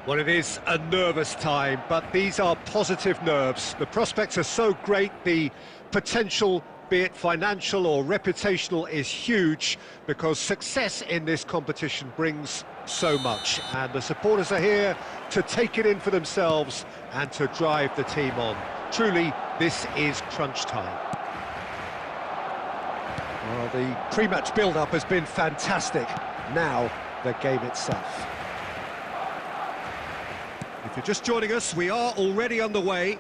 Well, it is a nervous time, but these are positive nerves. The prospects are so great, the potential, be it financial or reputational, is huge, because success in this competition brings so much. And the supporters are here to take it in for themselves and to drive the team on. Truly, this is crunch time. Well, the pre-match build-up has been fantastic. Now, the game itself. If you're just joining us, we are already underway.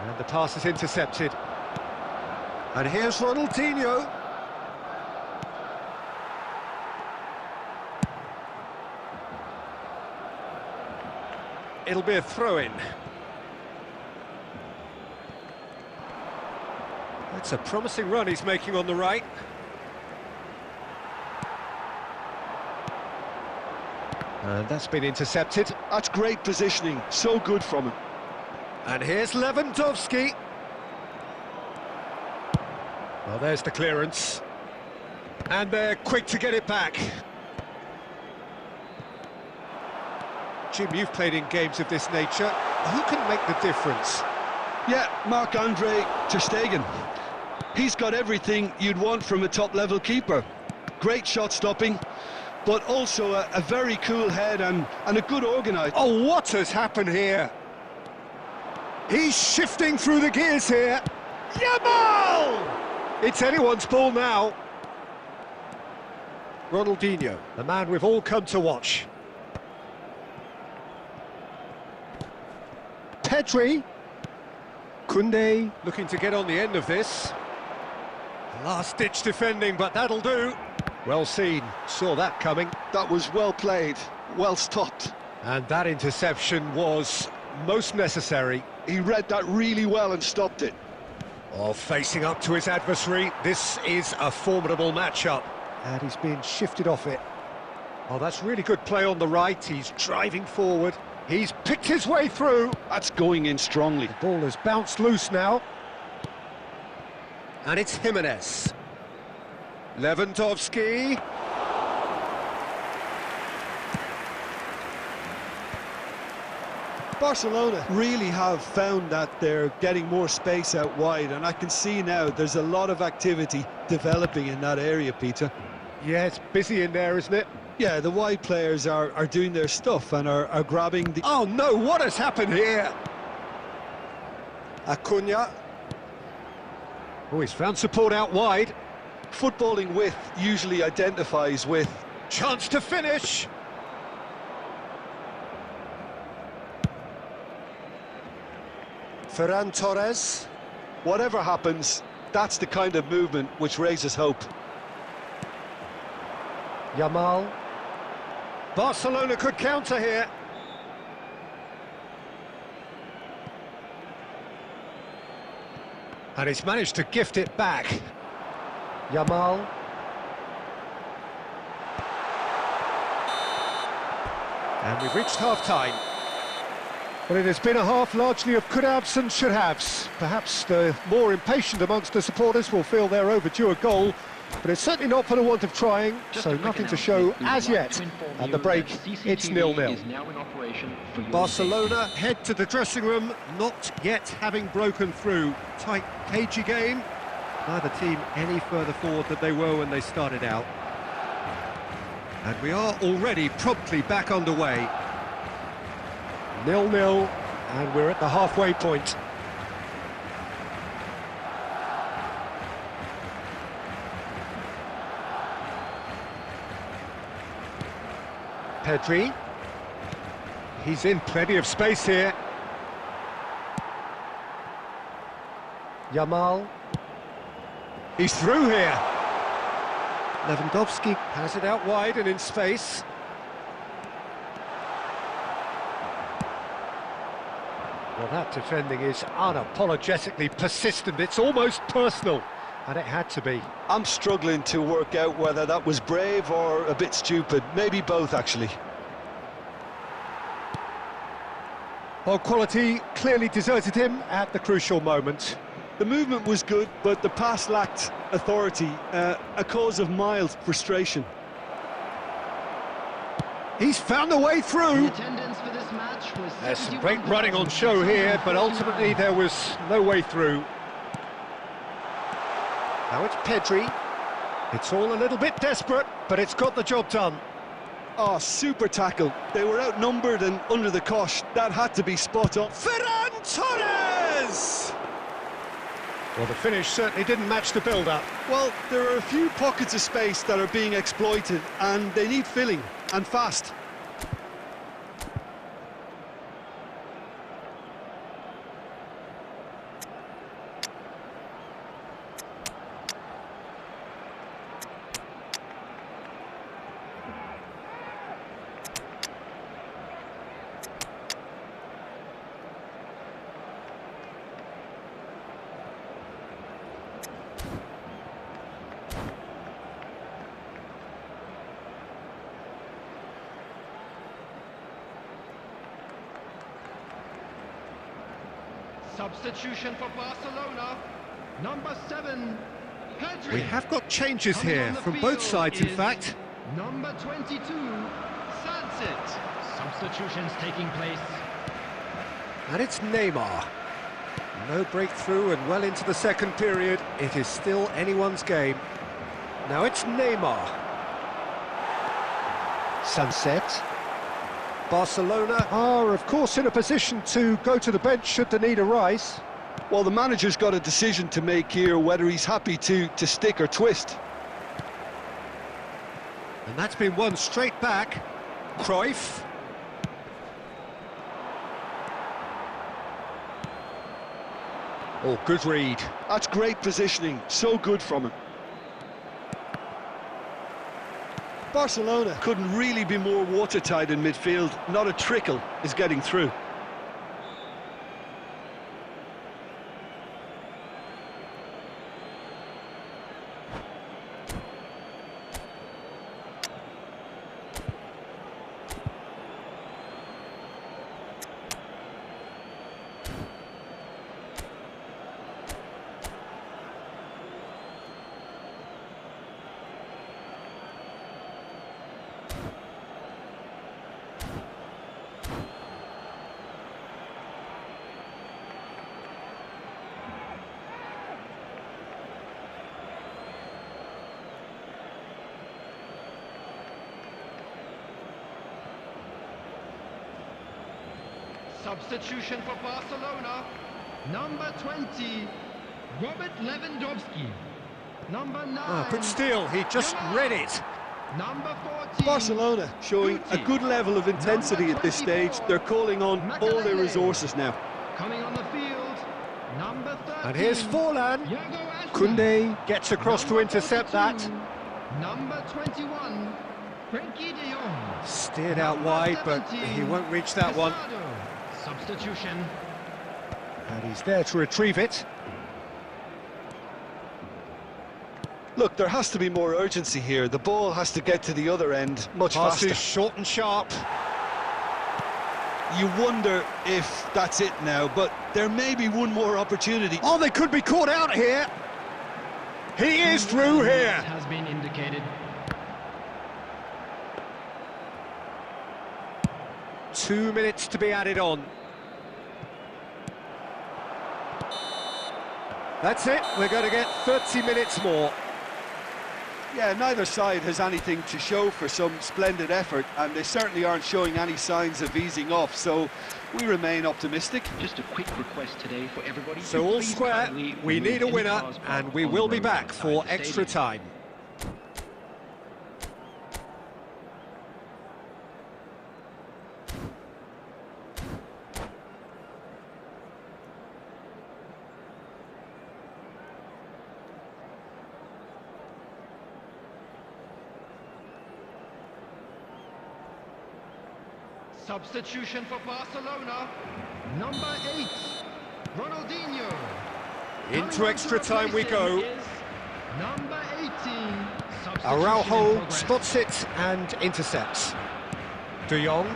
And the pass is intercepted. And here's Ronaldinho. It'll be a throw-in. That's a promising run he's making on the right. And that's been intercepted. That's great positioning, so good from him. And here's Lewandowski. Well, there's the clearance. And they're quick to get it back. Jim, you've played in games of this nature. Who can make the difference? Yeah, Marc-Andre ter Stegen. He's got everything you'd want from a top-level keeper. Great shot stopping, but also a very cool head and a good organiser. Oh, what has happened here? He's shifting through the gears here. Yamal! It's anyone's ball now. Ronaldinho, the man we've all come to watch. Pedri. Koundé looking to get on the end of this. Last-ditch defending, but that'll do. Well seen, saw that coming. That was well played, well stopped. And that interception was most necessary. He read that really well and stopped it. Oh, facing up to his adversary, this is a formidable matchup. And he's being shifted off it. Oh, that's really good play on the right. He's driving forward. He's picked his way through. That's going in strongly. The ball has bounced loose now. And it's Jimenez. Lewandowski. Barcelona really have found that they're getting more space out wide, and I can see now there's a lot of activity developing in that area, Peter. Yeah, it's busy in there, isn't it? Yeah, the wide players are doing their stuff and are grabbing the... Oh no, what has happened here? Acuna. Oh, he's found support out wide. Footballing width usually identifies with... Chance to finish. Ferran Torres. Whatever happens, that's the kind of movement which raises hope. Yamal. Barcelona could counter here. And he's managed to gift it back. Yamal. And we've reached half-time. Well, it has been a half largely of could-haves and should-haves. Perhaps the more impatient amongst the supporters will feel they're overdue a goal, but it's certainly not for the want of trying, so nothing to show as yet. At the break, it's 0-0. Barcelona head to the dressing room, not yet having broken through. Tight, cagey game. Neither team any further forward than they were when they started out. And we are already promptly back underway. 0-0, and we're at the halfway point. Pedri. He's in plenty of space here. Yamal. He's through here. Lewandowski has it out wide and in space. Well, that defending is unapologetically persistent. It's almost personal, and it had to be. I'm struggling to work out whether that was brave or a bit stupid. Maybe both, actually. Well, quality clearly deserted him at the crucial moment. The movement was good, but the pass lacked authority, a cause of mild frustration. He's found a way The through. attendance for this match was There's some great running on show here, but ultimately there was no way through. Now it's Pedri. It's all a little bit desperate, but it's got the job done. Oh, super tackle. They were outnumbered and under the cosh. That had to be spot on. Ferran Torres! Well, the finish certainly didn't match the build-up. Well, there are a few pockets of space that are being exploited, and they need filling, and fast. Substitution for Barcelona, number 7, Pedri. We have got changes Coming here on the from field both sides, in is fact. Number 22, Sunset. Substitutions taking place. And it's Neymar. No breakthrough and well into the second period. It is still anyone's game. Now it's Neymar. Sunset. Barcelona are, of course, in a position to go to the bench should the need arise. Well, the manager's got a decision to make here, whether he's happy to stick or twist. And that's been won straight back. Cruyff. Oh, good read. That's great positioning, so good from him. Barcelona couldn't really be more watertight in midfield. Not a trickle is getting through. Substitution for Barcelona, number 20, Robert Lewandowski. Number 9, Good steal, he just read it. number 14, Barcelona showing a good level of intensity at this stage. They're calling on all their resources now. coming on the field, number 13, And here's Forlan. Yago Aspas. Koundé gets across to Number intercept 42, that. Number 21, Frenkie de Jong. Steered out wide, but he won't reach that one. Casado. Substitution. And he's there to retrieve it. Look, there has to be more urgency here. The ball has to get to the other end much Pass faster. is short and sharp. You wonder if that's it now, but there may be one more opportunity. Oh, they could be caught out here. He is through here. Has been indicated. 2 minutes to be added on. That's it, we're going to get 30 minutes more. Yeah, neither side has anything to show for some splendid effort, and they certainly aren't showing any signs of easing off, so we remain optimistic. Just a quick request today for everybody. So all square, we need a winner, and we will be back for extra time. Substitution for Barcelona, number 8, Ronaldinho. Into extra time we go. Number 18, Araujo spots it and intercepts. De Jong.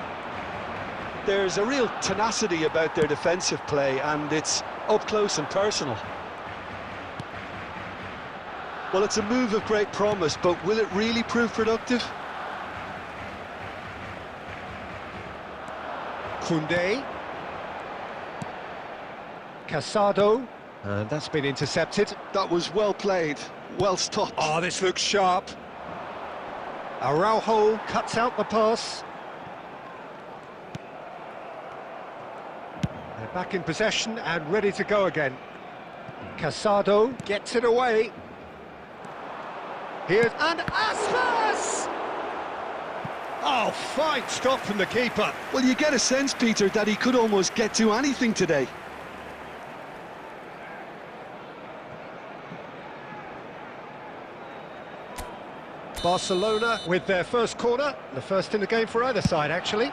There's a real tenacity about their defensive play, and it's up close and personal. Well, it's a move of great promise, but will it really prove productive? Koundé. Casado. And that's been intercepted. That was well played, well stopped. Oh, this looks sharp. Araujo cuts out the pass. They're back in possession and ready to go again. Casado gets it away. Here's and Aspas! Oh, fine stop from the keeper. Well, you get a sense, Peter, that he could almost get to anything today. Barcelona with their first corner, the first in the game for either side, actually.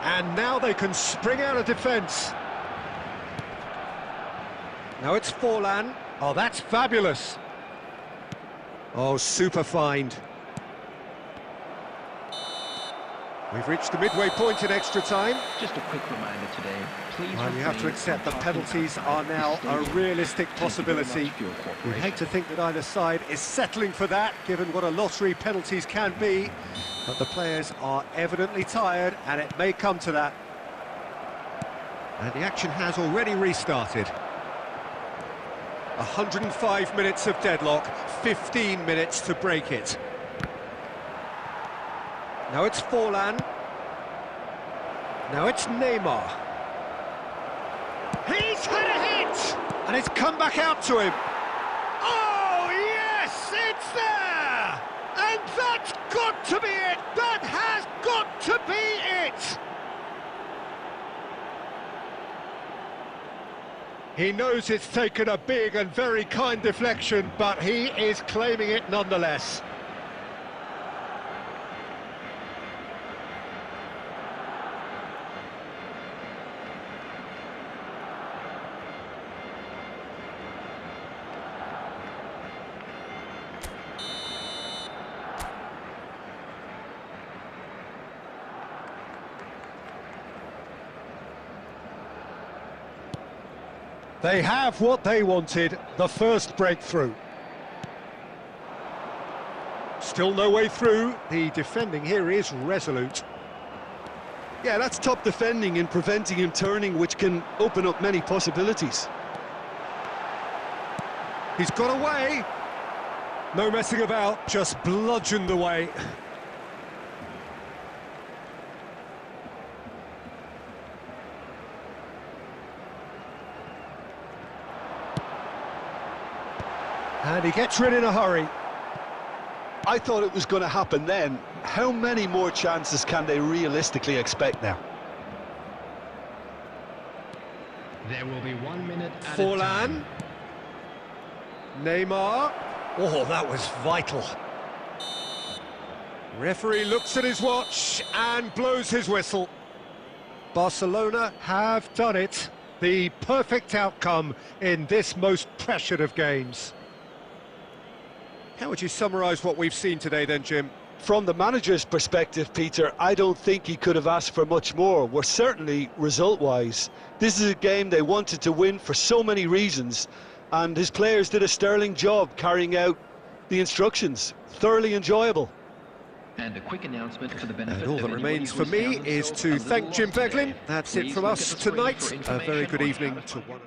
And now they can spring out of defence. Now it's Forlan. Oh, that's fabulous. Oh, super find. We've reached the midway point in extra time. Just a quick reminder today, please. Well, you have to accept that penalties are now a realistic possibility. We hate to think that either side is settling for that, given what a lottery penalties can be. But the players are evidently tired, and it may come to that. And the action has already restarted. 105 minutes of deadlock, 15 minutes to break it. Now it's Forlan. Now it's Neymar. He's had a hit! And it's come back out to him. Oh, yes, it's there! And that's got to be it! That has got to be it! He knows it's taken a big and very kind deflection, but he is claiming it nonetheless. They have what they wanted, the first breakthrough. Still no way through, the defending here is resolute. Yeah, that's top defending in preventing him turning, which can open up many possibilities. He's got away. No messing about, just bludgeoned away. And he gets rid in a hurry. I thought it was going to happen then. How many more chances can they realistically expect now? There will be 1 minute at a Forlan. time. Neymar. Oh, that was vital. Referee looks at his watch and blows his whistle. Barcelona have done it. The perfect outcome in this most pressured of games. How would you summarise what we've seen today then, Jim? From the manager's perspective, Peter, I don't think he could have asked for much more. Well, certainly result-wise. This is a game they wanted to win for so many reasons, and his players did a sterling job carrying out the instructions. Thoroughly enjoyable. And a quick announcement for the benefit And all of that anybody remains who for has me found is themselves to a thank little Jim lost today. Beglin. That's it Please from look us at the screen tonight. for A very information good on evening how to to play. one.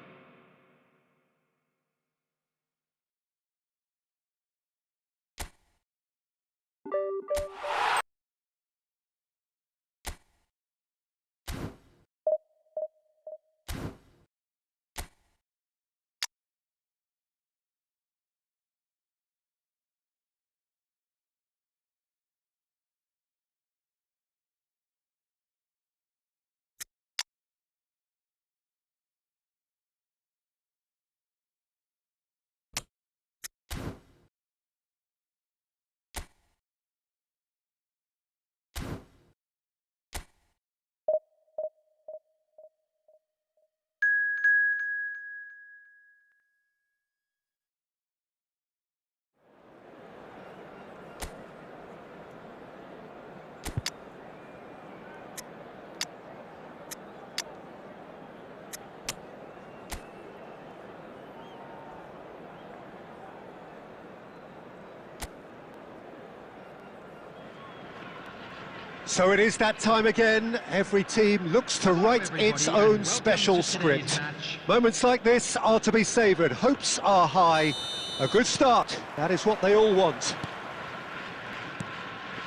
So it is that time again. Every team looks to write its own special script. Moments like this are to be savoured. Hopes are high. A good start. That is what they all want.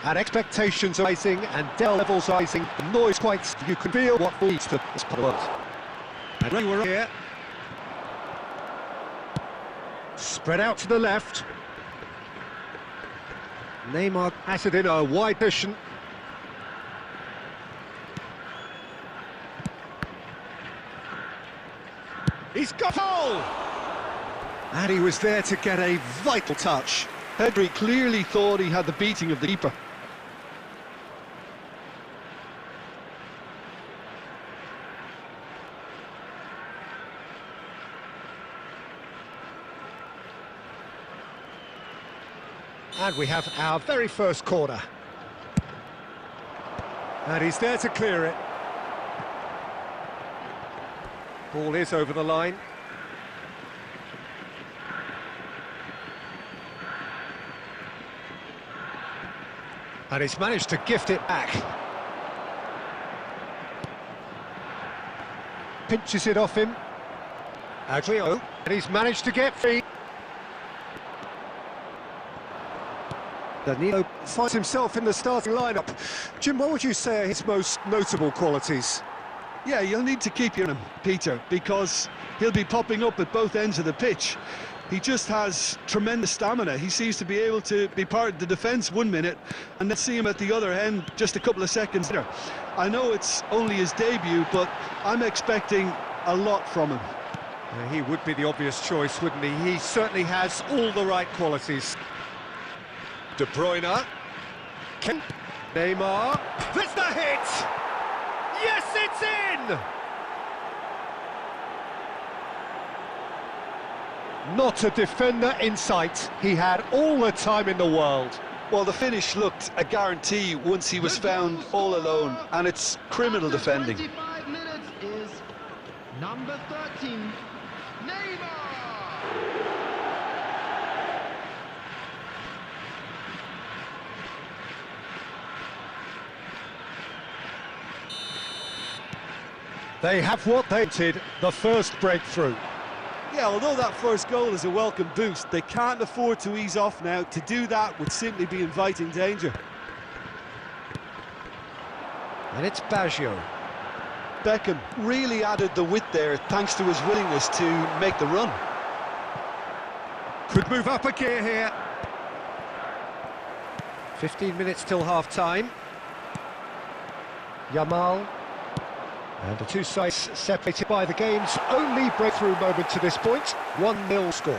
And expectations are rising and levels rising. The noise quite. You can feel what leads to this part of the world. And we were here. Spread out to the left. Neymar has it in a wide position. He's got goal! And he was there to get a vital touch. Pedri clearly thought he had the beating of the keeper. And we have our very first corner. And he's there to clear it. Ball is over the line. And he's managed to gift it back. Pinches it off him. Adrio. And he's managed to get free. Danilo finds himself in the starting lineup. Jim, what would you say are his most notable qualities? Yeah, you'll need to keep him, Peter, because he'll be popping up at both ends of the pitch. He just has tremendous stamina. He seems to be able to be part of the defence 1 minute and then see him at the other end just a couple of seconds later. I know it's only his debut, but I'm expecting a lot from him. He would be the obvious choice, wouldn't he? He certainly has all the right qualities. De Bruyne. Neymar. There's the hit! Yes, it's in! Not a defender in sight. He had all the time in the world. Well, the finish looked a guarantee once he was found all alone, and it's criminal defending. 25 minutes is number 13, Neymar! They have what they wanted, the first breakthrough. Yeah, although that first goal is a welcome boost, they can't afford to ease off now. To do that would simply be inviting danger. And it's Baggio. Beckham really added the width there thanks to his willingness to make the run. Could move up a gear here. 15 minutes till half-time. Yamal. And the two sides separated by the game's only breakthrough moment to this point. 1-0 score.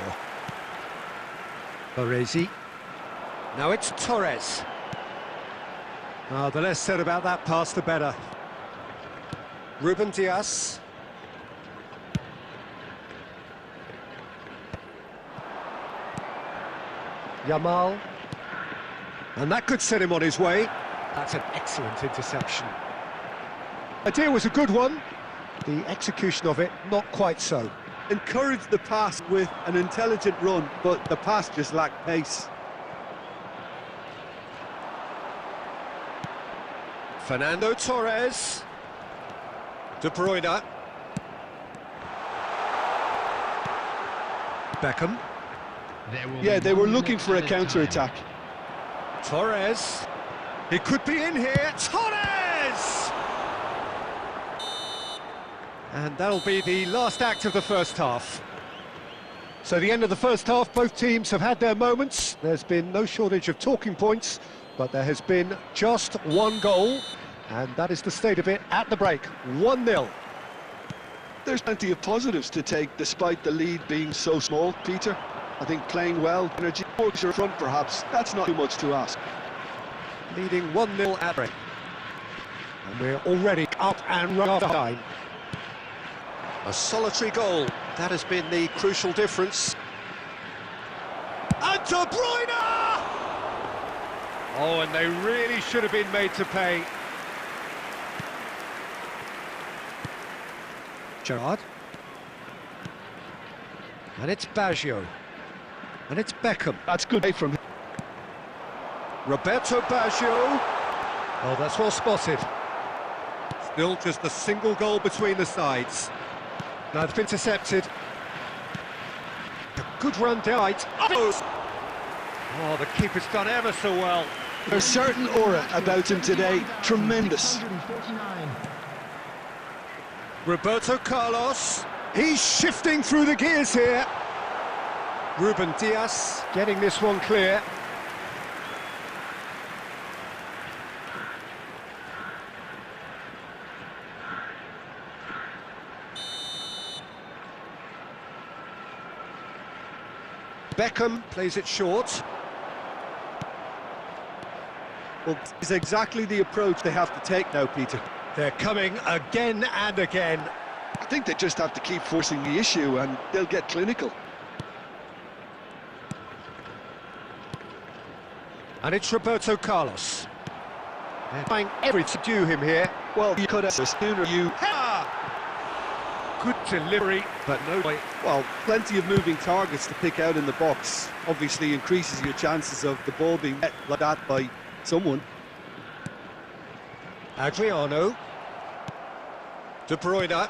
Baresi. Now it's Torres. The less said about that pass, the better. Ruben Dias. Yamal. And that could set him on his way. That's an excellent interception. The idea was a good one. The execution of it, not quite so. Encouraged the pass with an intelligent run, but the pass just lacked pace. Fernando Torres. De Bruyne. Beckham. Yeah, they were looking for a counter-attack. Torres. He could be in here. Torres! And that'll be the last act of the first half. So the end of the first half, both teams have had their moments. There's been no shortage of talking points, but there has been just one goal, and that is the state of it at the break. 1-0. There's plenty of positives to take despite the lead being so small, Peter. I think playing well, energy, works your front perhaps, that's not too much to ask. Leading 1-0 at break. And we're already up and running after time. A solitary goal, that has been the crucial difference. And De Bruyne! Oh, and they really should have been made to pay. Gerrard. And it's Baggio. And it's Beckham. That's good play from him. Roberto Baggio. Oh, that's well spotted. Still just a single goal between the sides. Now they've intercepted. A good run down. Oh, the keeper's done ever so well. There's a certain aura about him today. Tremendous. 649. Roberto Carlos. He's shifting through the gears here. Ruben Diaz getting this one clear. Beckham plays it short. Well, it's exactly the approach they have to take now, Peter. They're coming again and again. I think they just have to keep forcing the issue and they'll get clinical. And it's Roberto Carlos. They're trying everything to do him here. Well, you could have sooner you... Good delivery, but no way. Well, plenty of moving targets to pick out in the box. Obviously increases your chances of the ball being met like that by someone. Adriano. De Bruyne.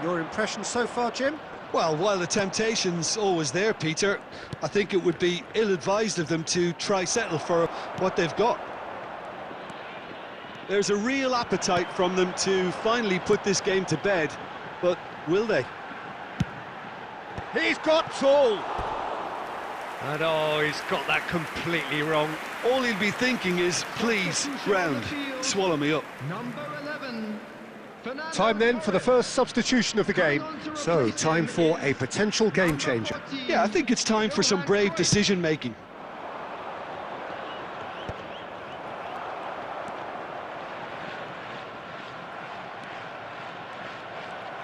Your impression so far, Jim? Well, while the temptation's always there, Peter, I think it would be ill-advised of them to try settle for what they've got. There's a real appetite from them to finally put this game to bed, but will they? He's got tall. And oh, he's got that completely wrong. All he'll be thinking is, please, ground, swallow me up. Number 11. Fernando Time then for the Torres. first substitution of the game. So, time for a potential game changer. Yeah, I think it's time for some brave decision-making.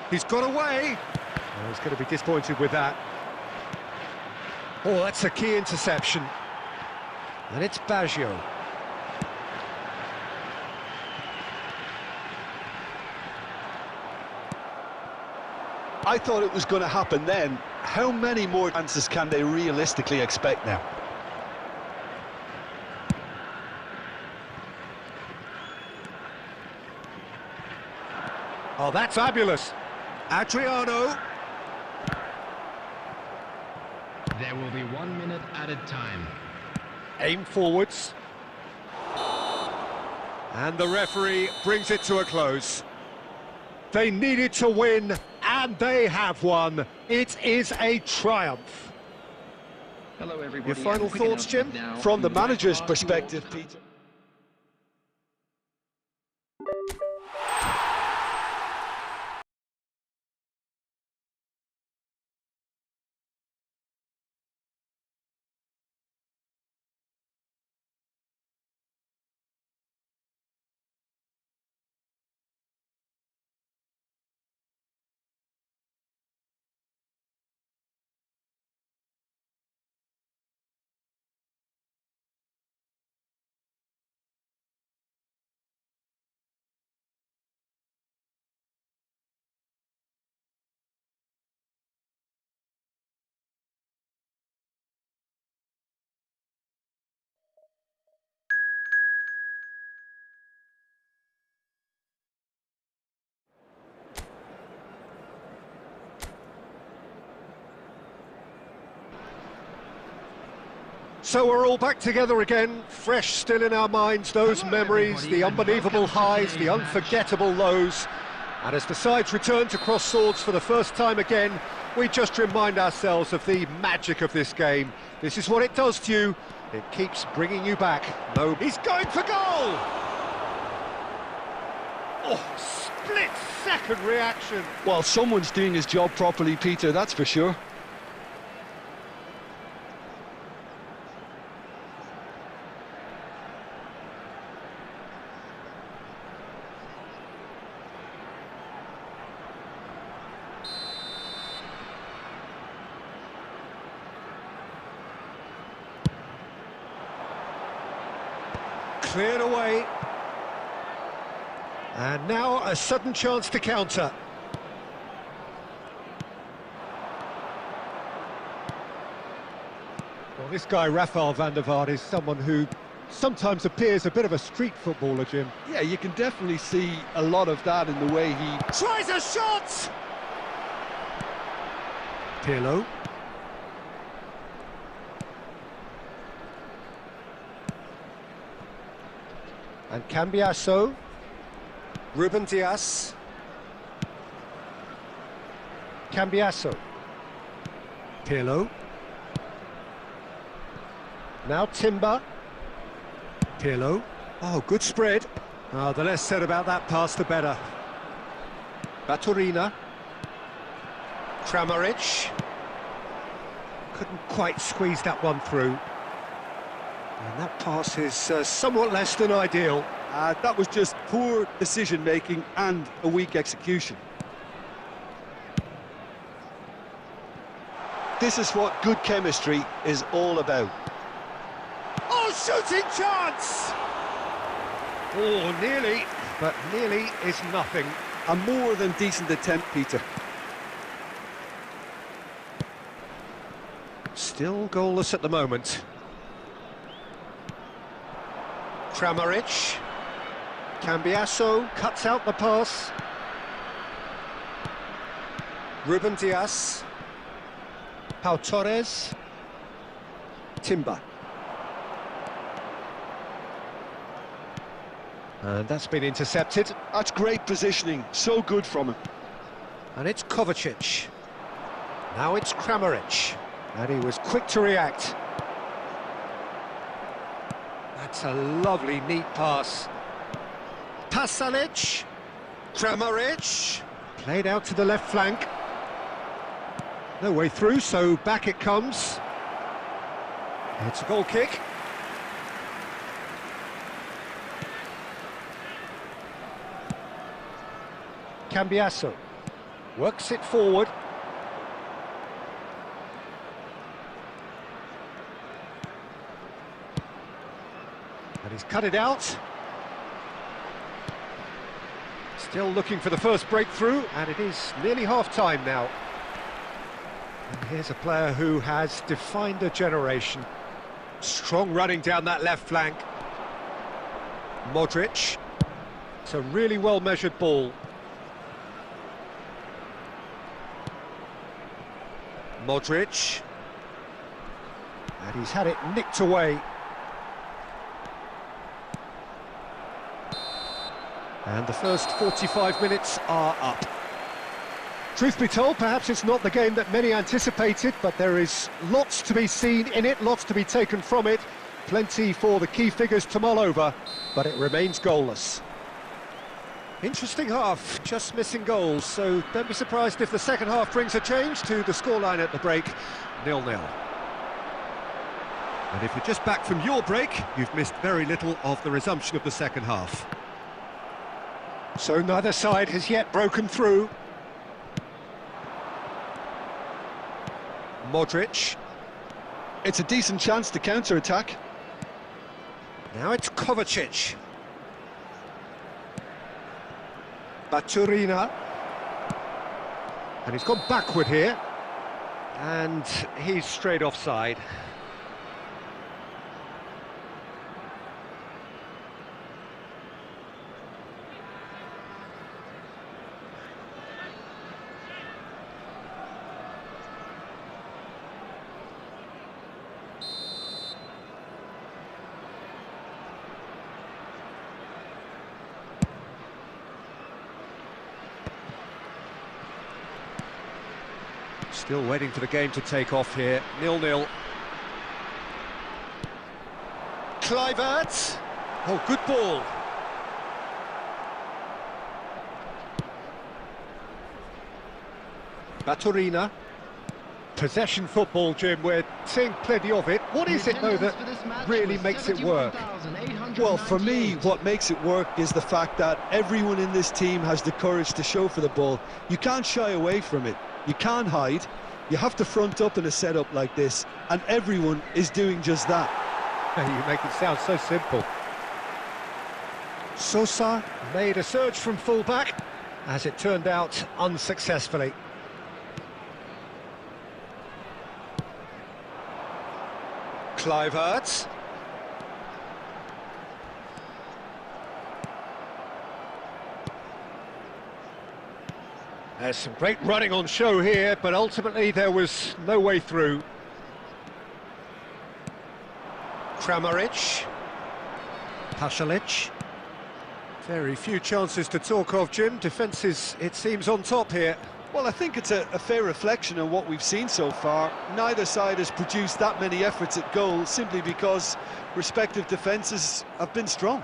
He's got away. Oh, he's going to be disappointed with that. Oh, that's a key interception. And it's Baggio. I thought it was going to happen then. How many more chances can they realistically expect now? Oh, that's fabulous. Adriano. There will be 1 minute added time. Aim forwards. And the referee brings it to a close. They needed to win, and they have won. It is a triumph. Hello, everybody. Your final And a quick thoughts, Jim? announcement now. From the We would like manager's to ask you all perspective, to- Peter. So we're all back together again, fresh still in our minds, those Hello, memories, everybody, the and unbelievable welcome to highs, the today's match. unforgettable lows. And as the sides return to cross swords for the first time again, we just remind ourselves of the magic of this game. This is what it does to you. It keeps bringing you back. No, he's going for goal! Oh, split-second reaction. Well, someone's doing his job properly, Peter, that's for sure. Cleared away. And now a sudden chance to counter. Well, this guy, Rafael van der Vaart, is someone who sometimes appears a bit of a street footballer, Jim. Yeah, you can definitely see a lot of that in the way he... Tries a shot! Pirlo. And Cambiasso. Ruben Dias. Cambiasso. Pirlo. Now Timber. Pirlo. Oh, good spread. Oh, the less said about that pass, the better. Baturina. Kramaric. Couldn't quite squeeze that one through. And that pass is somewhat less than ideal. That was just poor decision-making and a weak execution. This is what good chemistry is all about. Oh, shooting chance! Oh, nearly, but nearly is nothing. A more than decent attempt, Peter. Still goalless at the moment. Kramaric. Cambiasso cuts out the pass. Ruben Dias. Pau Torres. Timber. And that's been intercepted. That's great positioning, so good from him. And it's Kovacic. Now it's Kramaric. And he was quick to react. That's a lovely, neat pass. Pasalic. Kramaric. Played out to the left flank. No way through, so back it comes. It's a goal kick. Cambiasso works it forward. And he's cut it out. Still looking for the first breakthrough, and it is nearly half-time now. And here's a player who has defined a generation. Strong running down that left flank. Modric. It's a really well-measured ball. Modric. And he's had it nicked away. And the first 45 minutes are up. Truth be told, perhaps it's not the game that many anticipated, but there is lots to be seen in it, lots to be taken from it. Plenty for the key figures to mull over, but it remains goalless. Interesting half, just missing goals, so don't be surprised if the second half brings a change to the scoreline at the break, 0-0. And if you're just back from your break, you've missed very little of the resumption of the second half. So neither side has yet broken through. Modric. It's a decent chance to counter-attack. Now it's Kovacic. Baturina. And he's gone backward here. And he's straight offside. Still waiting for the game to take off here, 0-0. Kluivert. Oh, good ball. Baturina. Possession football, Jim, we're seeing plenty of it. What is it, though, that really makes it work? Well, for me, what makes it work is the fact that everyone in this team has the courage to show for the ball. You can't shy away from it. You can't hide. You have to front up in a setup like this, and everyone is doing just that. You make it sound so simple. Sosa made a surge from full-back, as it turned out unsuccessfully. Kluivert. There's some great running on show here, but ultimately there was no way through. Kramaric. Pasalic. Very few chances to talk of, Jim. Defence is, it seems, on top here. Well, I think it's a fair reflection of what we've seen so far. Neither side has produced that many efforts at goal simply because respective defences have been strong.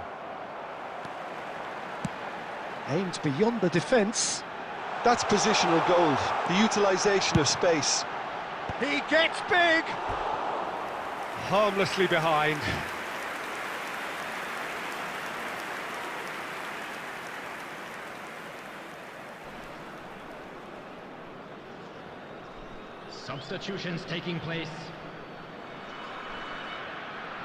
Aimed beyond the defence. That's positional gold, the utilisation of space. He gets big! Harmlessly behind. Substitutions taking place.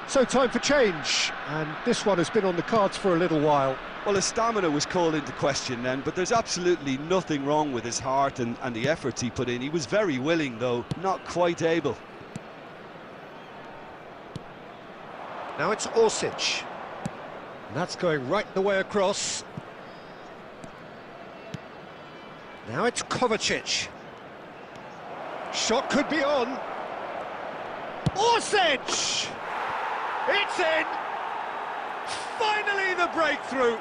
So time for change, and this one has been on the cards for a little while. Well, his stamina was called into question then, but there's absolutely nothing wrong with his heart and the efforts he put in. He was very willing, though, not quite able. Now it's Orsic. And that's going right the way across. Now it's Kovacic. Shot could be on. Orsic! It's in! Finally the breakthrough!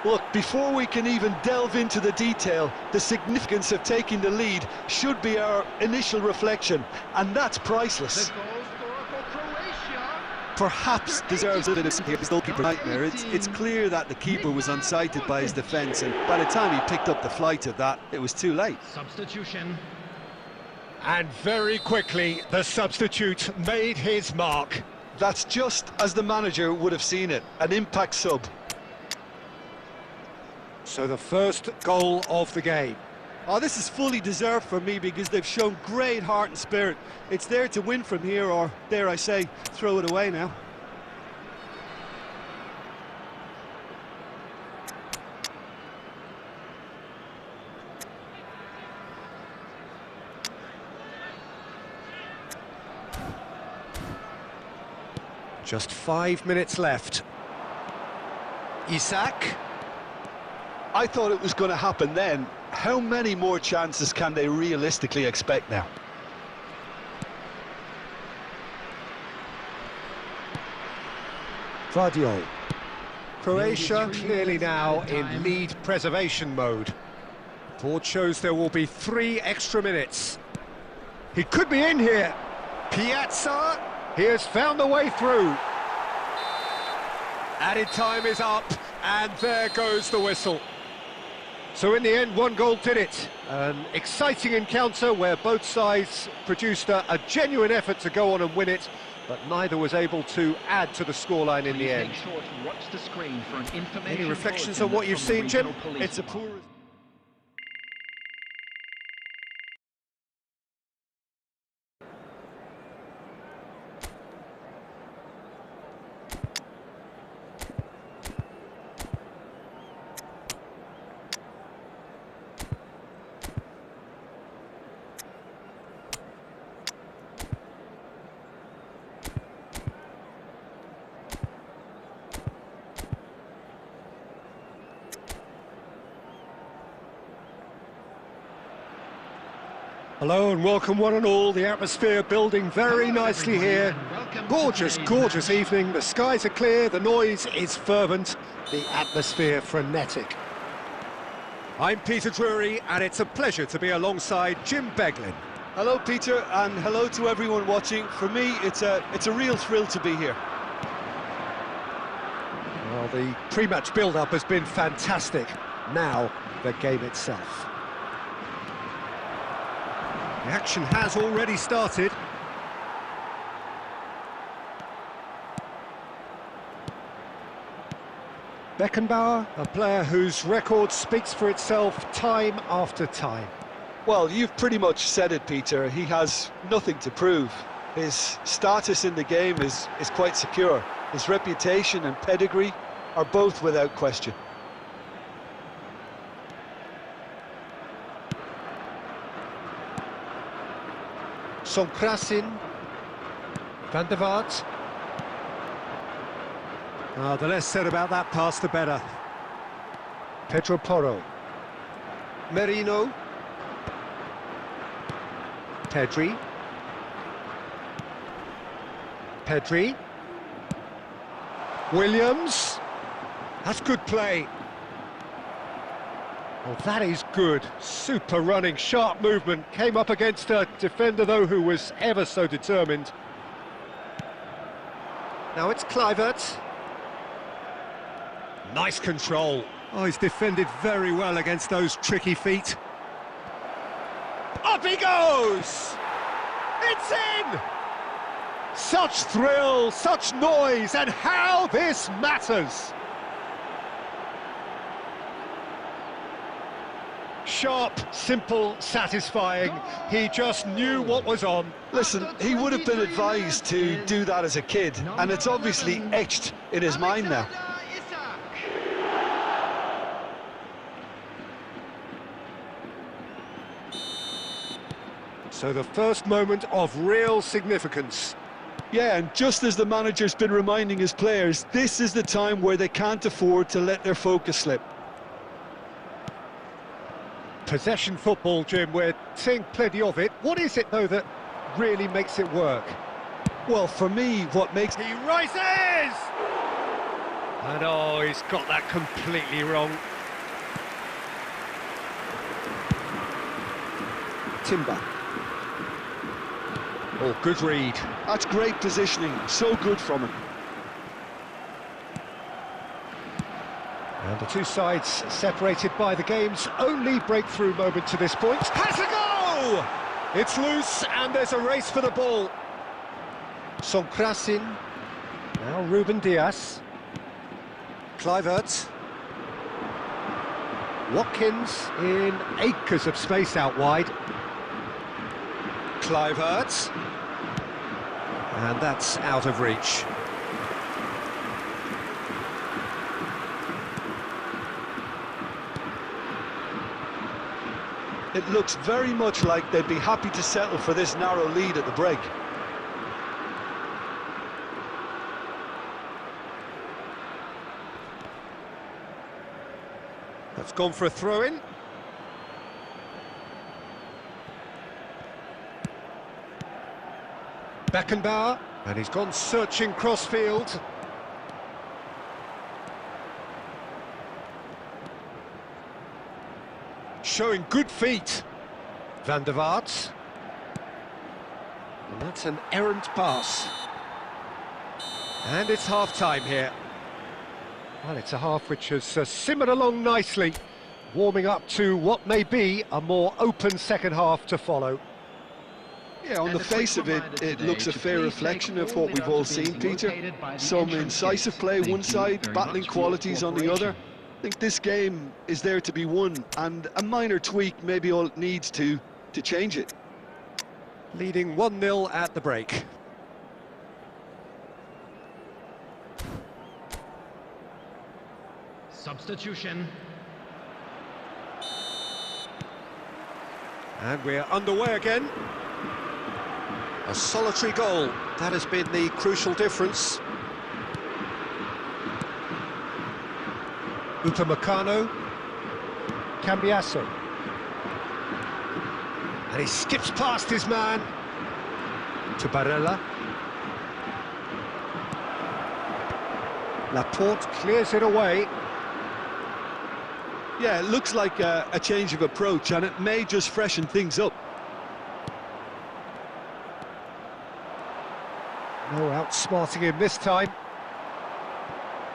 Look, before we can even delve into the detail, the significance of taking the lead should be our initial reflection, and that's priceless. The goal scorer for Croatia. Perhaps deserves a bit of goalkeeper nightmare. It's clear that the keeper was unsighted by his defence, and by the time he picked up the flight of that, it was too late. Substitution. And very quickly, the substitute made his mark. That's just as the manager would have seen it, an impact sub. So the first goal of the game. Oh, this is fully deserved for me because they've shown great heart and spirit. It's there to win from here, or, dare I say, throw it away now. Just 5 minutes left. Isak. I thought it was going to happen then. How many more chances can they realistically expect now? Vardiol. Croatia clearly now in lead preservation mode. Board shows there will be 3 extra minutes. He could be in here. Piazza. He has found a way through. Added time is up, and there goes the whistle. So in the end, 1 goal did it. An exciting encounter where both sides produced a genuine effort to go on and win it, but neither was able to add to the scoreline in the end. Make sure to watch the screen for an information. Any reflections on what you've seen, Jim? It's a poor... Hello and welcome one and all. The atmosphere building very nicely here. Gorgeous, gorgeous evening. The skies are clear, the noise is fervent, the atmosphere frenetic. I'm Peter Drury and it's a pleasure to be alongside Jim Beglin. Hello, Peter, and hello to everyone watching. For me, it's a real thrill to be here. Well, the pre-match build-up has been fantastic. Now, the game itself. The action has already started. Beckenbauer, a player whose record speaks for itself time after time. Well, you've pretty much said it, Peter. He has nothing to prove. His status in the game is quite secure. His reputation and pedigree are both without question. Sonkrasin, Van der Vaart. The less said about that pass, the better. Pedro Porro. Merino. Pedri. Pedri. Williams. That's good play. Oh, that is good. Super running, sharp movement. Came up against a defender, though, who was ever so determined. Now it's Kluivert. Nice control. Oh, he's defended very well against those tricky feet. Up he goes! It's in! Such thrill, such noise, and how this matters! Sharp, simple, satisfying. He just knew what was on. Listen, he would have been advised to do that as a kid, and it's obviously etched in his mind now. So the first moment of real significance. Yeah, and just as the manager's been reminding his players, this is the time where they can't afford to let their focus slip. Possession football, Jim, we're seeing plenty of it. What is it, though, that really makes it work? Well, for me, what makes... He rises! And oh, he's got that completely wrong. Timber. Oh, good read. That's great positioning, so good from him. And the two sides separated by the game's only breakthrough moment to this point. Has a go! It's loose and there's a race for the ball. Sonkrasin. Now Ruben Diaz. Kluivert. Watkins in acres of space out wide. Kluivert. And that's out of reach. It looks very much like they'd be happy to settle for this narrow lead at the break. That's gone for a throw-in. Beckenbauer, and he's gone searching cross-field. Showing good feet. Van der Vaart. And that's an errant pass. And it's half-time here. Well, it's a half which has simmered along nicely, warming up to what may be a more open second half to follow. Yeah, on the face of it, it looks a fair reflection of what we've all seen, Peter. Some incisive play one side, battling qualities on the other. I think this game is there to be won, and a minor tweak maybe all it needs to change it. Leading 1-0 at the break. Substitution. And we're underway again. A solitary goal, that has been the crucial difference. Upamecano, Cambiasso. And he skips past his man. To Barella. Laporte clears it away. Yeah, it looks like a change of approach, and it may just freshen things up. No outsmarting him this time.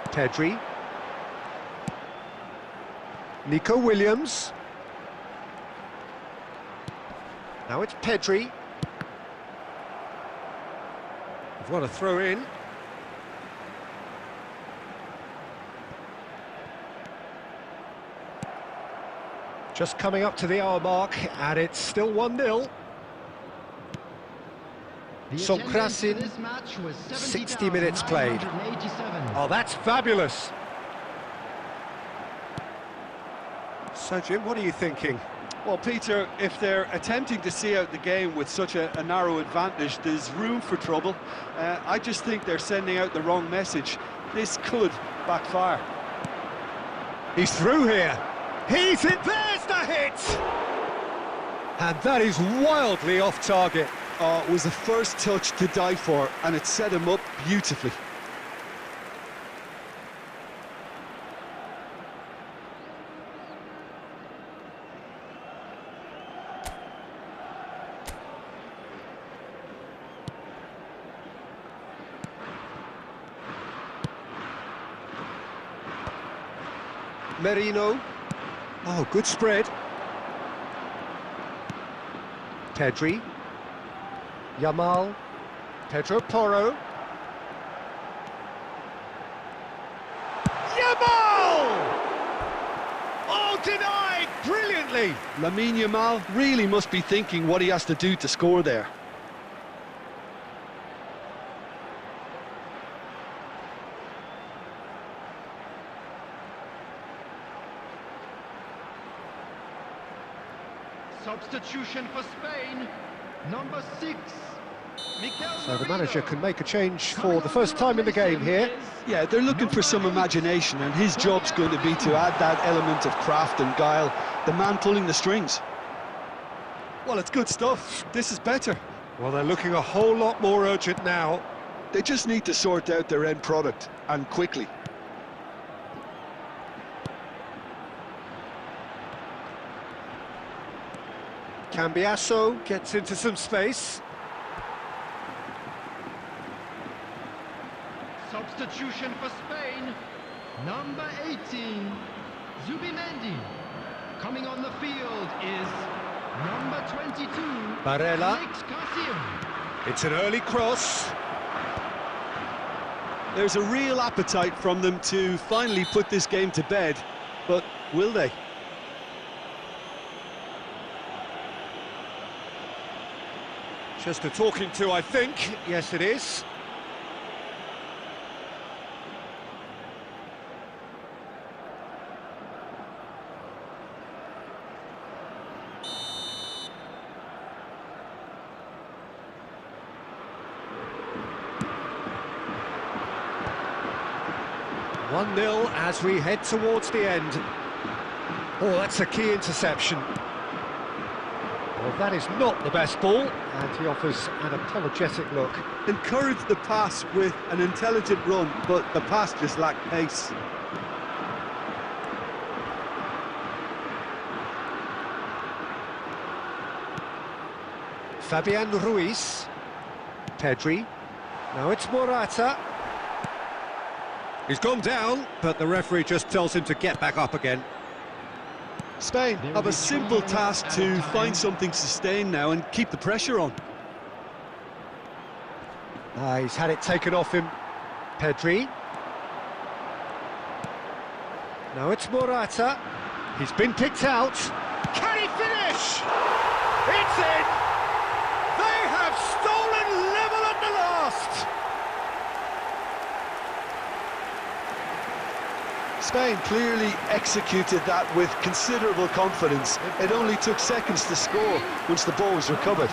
Pedri. Nico Williams. Now it's Pedri. What a throw in. Just coming up to the hour mark, and it's still 1-0. Sonkrasin, 60 minutes played. Oh, that's fabulous. So, Jim, what are you thinking? Well, Peter, if they're attempting to see out the game with such a narrow advantage, there's room for trouble. I just think they're sending out the wrong message. This could backfire. He's through here. He's it, there's the hit! And that is wildly off target. Oh, it was the first touch to die for, and it set him up beautifully. Merino. Oh, good spread. Pedri. Yamal. Pedro Porro. Yamal! Oh, denied brilliantly! Lamine Yamal really must be thinking what he has to do to score there. Substitution for Spain, number 6. So the manager can make a change for the first time in the game here. Yeah, they're looking for some imagination, and his job's going to be to add that element of craft and guile, the man pulling the strings. Well, it's good stuff. This is better. Well, they're looking a whole lot more urgent now. They just need to sort out their end product, and quickly. Cambiasso gets into some space. Substitution for Spain, number 18, Zubimendi. Coming on the field is number 22, Barella. Alex Garcia. It's an early cross. There's a real appetite from them to finally put this game to bed, but will they? Just a talking to, I think. Yes, it is. One 0 as we head towards the end. Oh, that's a key interception. Well, that is not the best ball, and he offers an apologetic look. Encourage the pass with an intelligent run, but the pass just lacked pace. Fabian Ruiz. Pedri. Now it's Morata. He's gone down, but the referee just tells him to get back up again. Spain have a simple task to find something to sustain now and keep the pressure on. He's had it taken off him. Pedri. Now it's Morata. He's been picked out. Can he finish? It's in! They have stolen level at the last! Spain clearly executed that with considerable confidence. It only took seconds to score once the ball was recovered.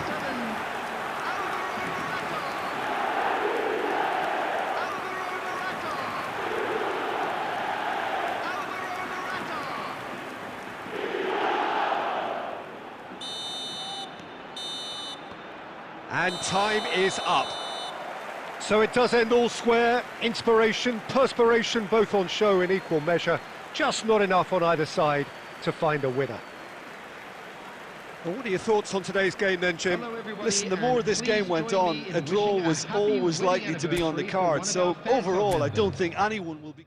And time is up. So it does end all square. Inspiration, perspiration, both on show in equal measure. Just not enough on either side to find a winner. Well, what are your thoughts on today's game then, Jim? Listen, the more this game went on, a draw was always likely to be on the card. So overall, I don't think anyone will be...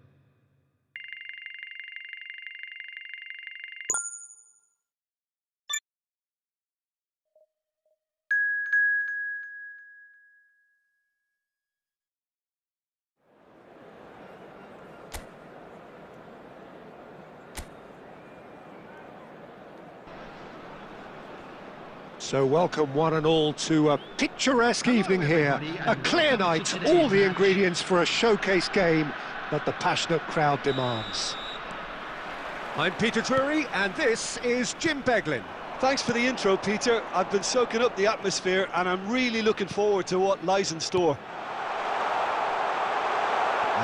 So welcome one and all to a picturesque evening here. A clear night, all the ingredients for a showcase game that the passionate crowd demands. I'm Peter Drury and this is Jim Beglin. Thanks for the intro, Peter. I've been soaking up the atmosphere and I'm really looking forward to what lies in store.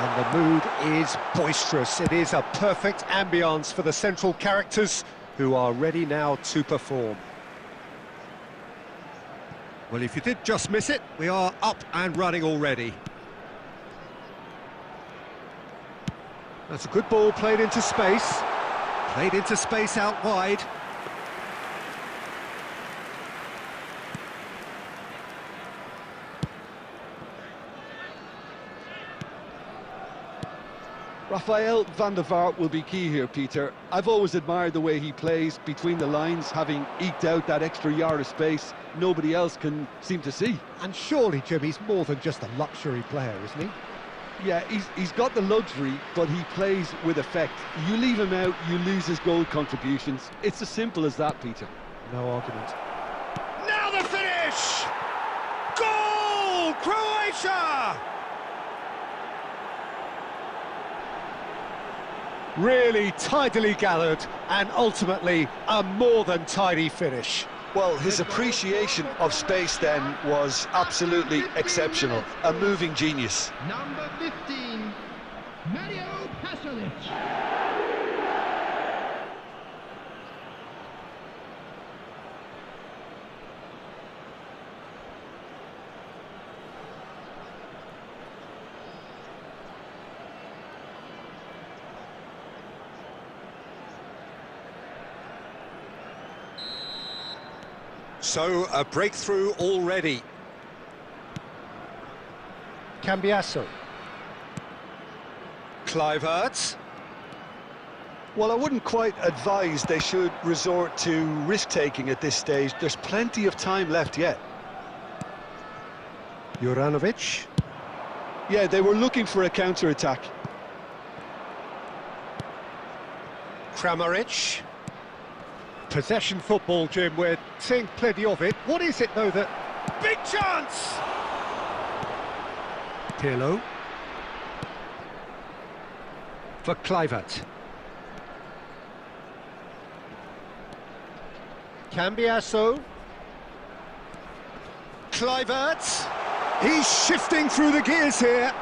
And the mood is boisterous. It is a perfect ambience for the central characters who are ready now to perform. Well, if you did just miss it, we are up and running already. That's a good ball played into space. Played into space out wide. Rafael van der Vaart will be key here, Peter. I've always admired the way he plays between the lines, having eked out that extra yard of space nobody else can seem to see. And surely, Jim, he's more than just a luxury player, isn't he? Yeah, he's got the luxury, but he plays with effect. You leave him out, you lose his goal contributions. It's as simple as that, Peter. No argument. Now the finish! Goal! Croatia! Really tidily gathered, and ultimately a more than tidy finish. Well, his appreciation of space then was absolutely exceptional. A moving genius. Number 15, Mario Pasalic. So, a breakthrough already. Cambiasso. Kluivert. Well, I wouldn't quite advise they should resort to risk-taking at this stage. There's plenty of time left yet. Juranovic. Yeah, they were looking for a counter-attack. Kramaric. Possession football, Jim, we're seeing plenty of it. What is it, though, that... Big chance! Pirlo. For Kluivert. Cambiasso. Kluivert. He's shifting through the gears here.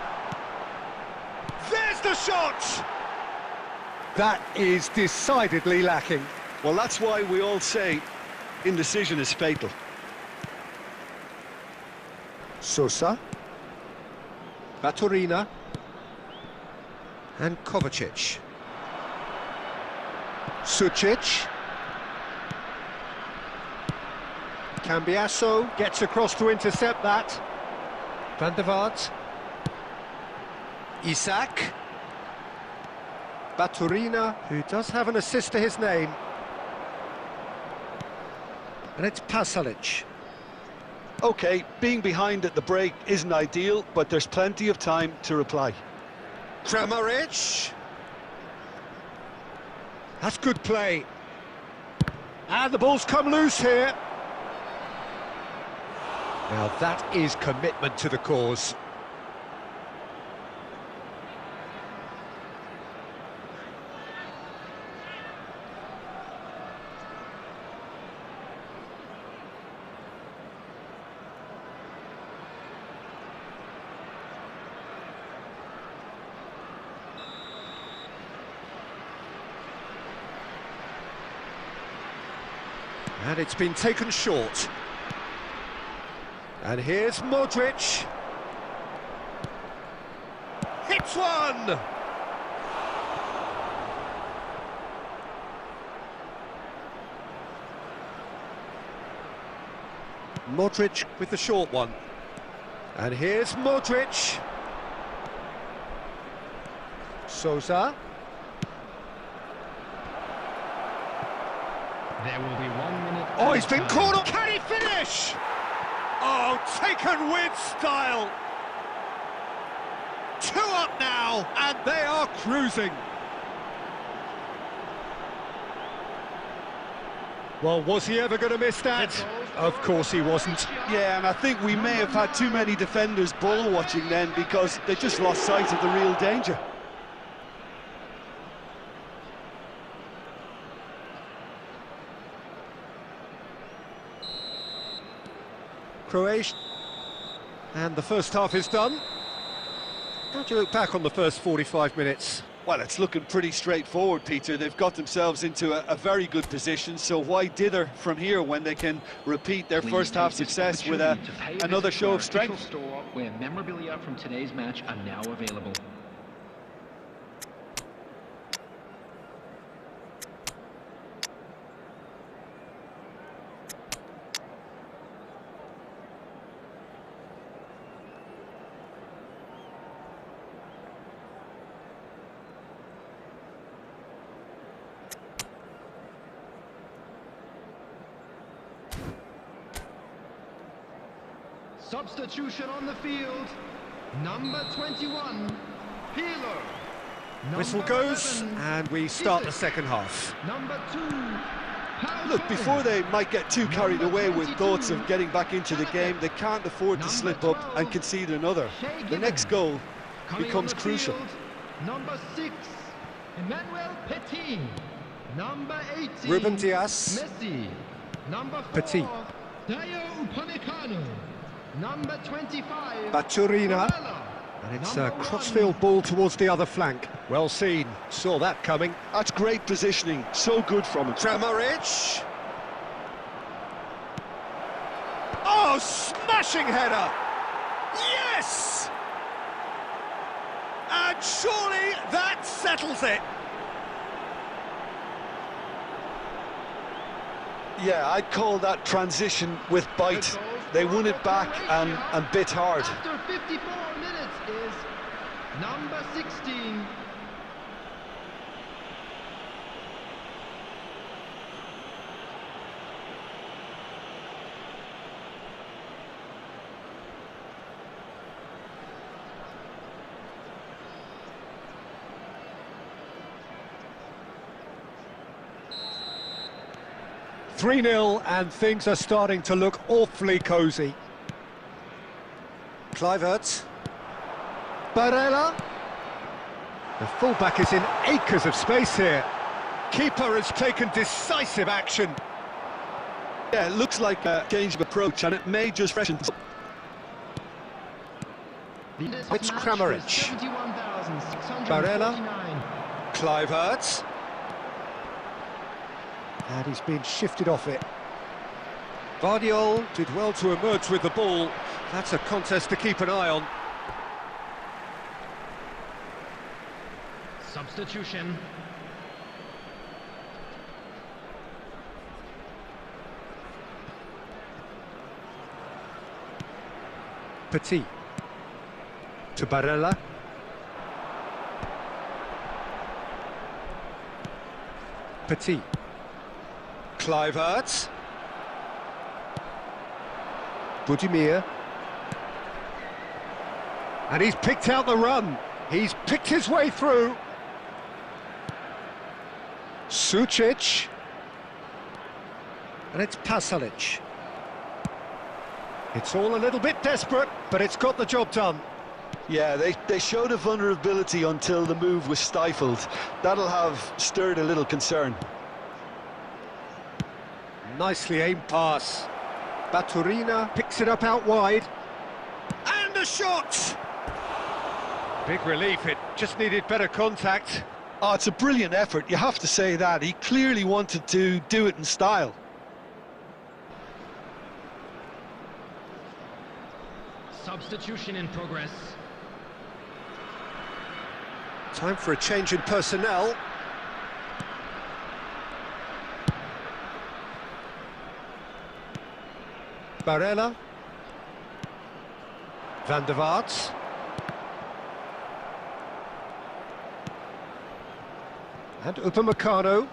There's the shot! That is decidedly lacking. Well, that's why we all say indecision is fatal. Sosa. Baturina. And Kovacic. Sucic. Cambiasso gets across to intercept that. Van der Vaart. Isak. Baturina, who does have an assist to his name. And it's Pasalic. OK, being behind at the break isn't ideal, but there's plenty of time to reply. Kramaric. That's good play. And the ball's come loose here. Now that is commitment to the cause. And it's been taken short. And here's Modric. Hits one! Modric with the short one. And here's Modric. Sosa. There will be 1 minute. Oh, he's been caught up. Can he finish? Oh, taken with style. 2 up now, and they are cruising. Well, was he ever going to miss that? Of course he wasn't. Yeah, and I think we may have had too many defenders ball watching then because they just lost sight of the real danger. Croatia. And the first half is done. How do you look back on the first 45 minutes? Well, it's looking pretty straightforward, Peter. They've got themselves into a very good position, so why dither from here when they can repeat their first half success with another show of strength? Store where memorabilia from today's match are now available. Substitution on the field. Number 21, Peeler. Whistle goes, and we start the second half. Number 2, Look, before they might get too carried away with thoughts of getting back into the game, they can't afford to slip up and concede another. The next goal becomes crucial. Number 6, Emmanuel Petit. Number 18, Ruben Dias. Messi. Number 4, Petit. Dayo Upamecano. Number 25, Baturina. Barella. And it's Number a 1, crossfield ball towards the other flank. Well seen, saw that coming. That's great positioning, so good from him. Kramaric. Oh, smashing header! Yes! And surely that settles it. Yeah, I'd call that transition with bite. They won it back and bit hard. After 54 minutes is number 16. (3-0) and things are starting to look awfully cosy. Kluivert. Barella. The fullback is in acres of space here. Keeper has taken decisive action. Yeah, it looks like a change of approach, and it may just freshen. It's Kramaric. Barella. Kluivert. And he's been shifted off it. Vardiol did well to emerge with the ball. That's a contest to keep an eye on. Substitution. Petit. To Barella. Petit. Kluivert. Budimir. And he's picked out the run. He's picked his way through. Sucic. And it's Pasalic. It's all a little bit desperate, but it's got the job done. Yeah, they showed a vulnerability until the move was stifled. That'll have stirred a little concern. Nicely aimed pass. Baturina picks it up out wide. And a shot! Big relief, it just needed better contact. Oh, it's a brilliant effort, you have to say that. He clearly wanted to do it in style. Substitution in progress. Time for a change in personnel. Barella. Van der Vaart. And Upamecano.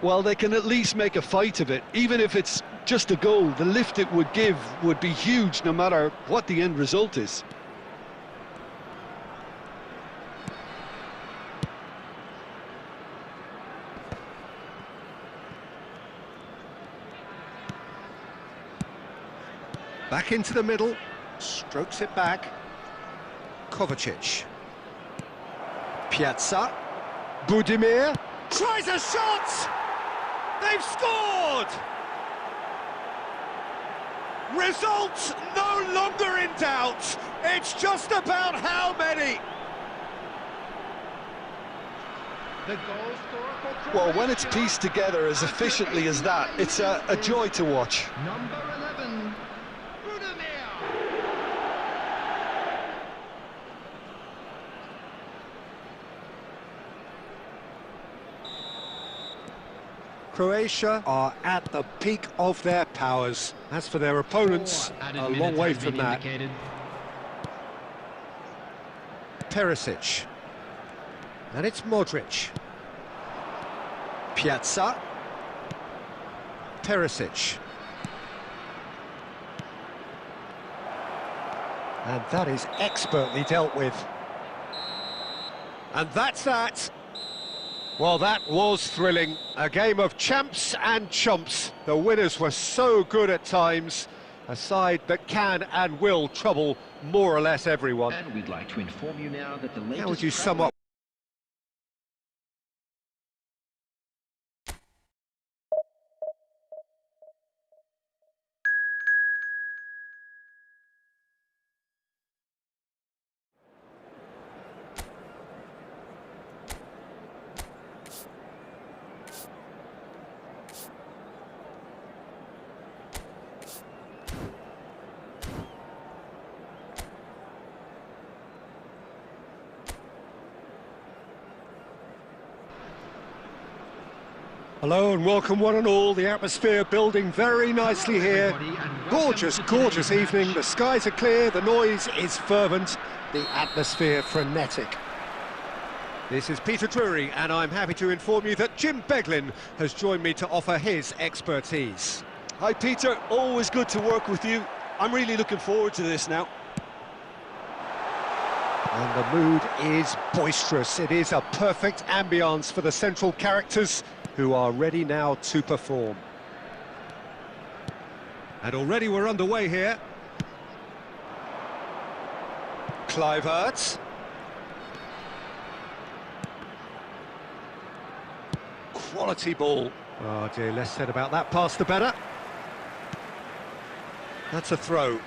Well, they can at least make a fight of it. Even if it's just a goal, the lift it would give would be huge no matter what the end result is. Back into the middle. Strokes it back. Kovacic. Piazza. Budimir. Tries a shot! They've scored! Results no longer in doubt. It's just about how many. The goal scorer for Croatia. Well, when it's pieced together as efficiently as that, it's a joy to watch. Number 11, Budimir. Croatia are at the peak of their powers. As for their opponents, a long way from that. Perisic. And it's Modric. Piazza. Perisic. And that is expertly dealt with. And that's that. Well, that was thrilling. A game of champs and chumps. The winners were so good at times. A side that can and will trouble more or less everyone. And we'd like to inform you now that the latest... How would you sum up? Hello and welcome one and all. The atmosphere building very nicely here. Gorgeous, gorgeous evening. The skies are clear, the noise is fervent, the atmosphere frenetic. This is Peter Drury and I'm happy to inform you that Jim Beglin has joined me to offer his expertise. Hi Peter, always good to work with you. I'm really looking forward to this now. And the mood is boisterous. It is a perfect ambience for the central characters who are ready now to perform. And already we're underway here. Kluivert. Quality ball. Oh dear, less said about that pass the better. That's a throw.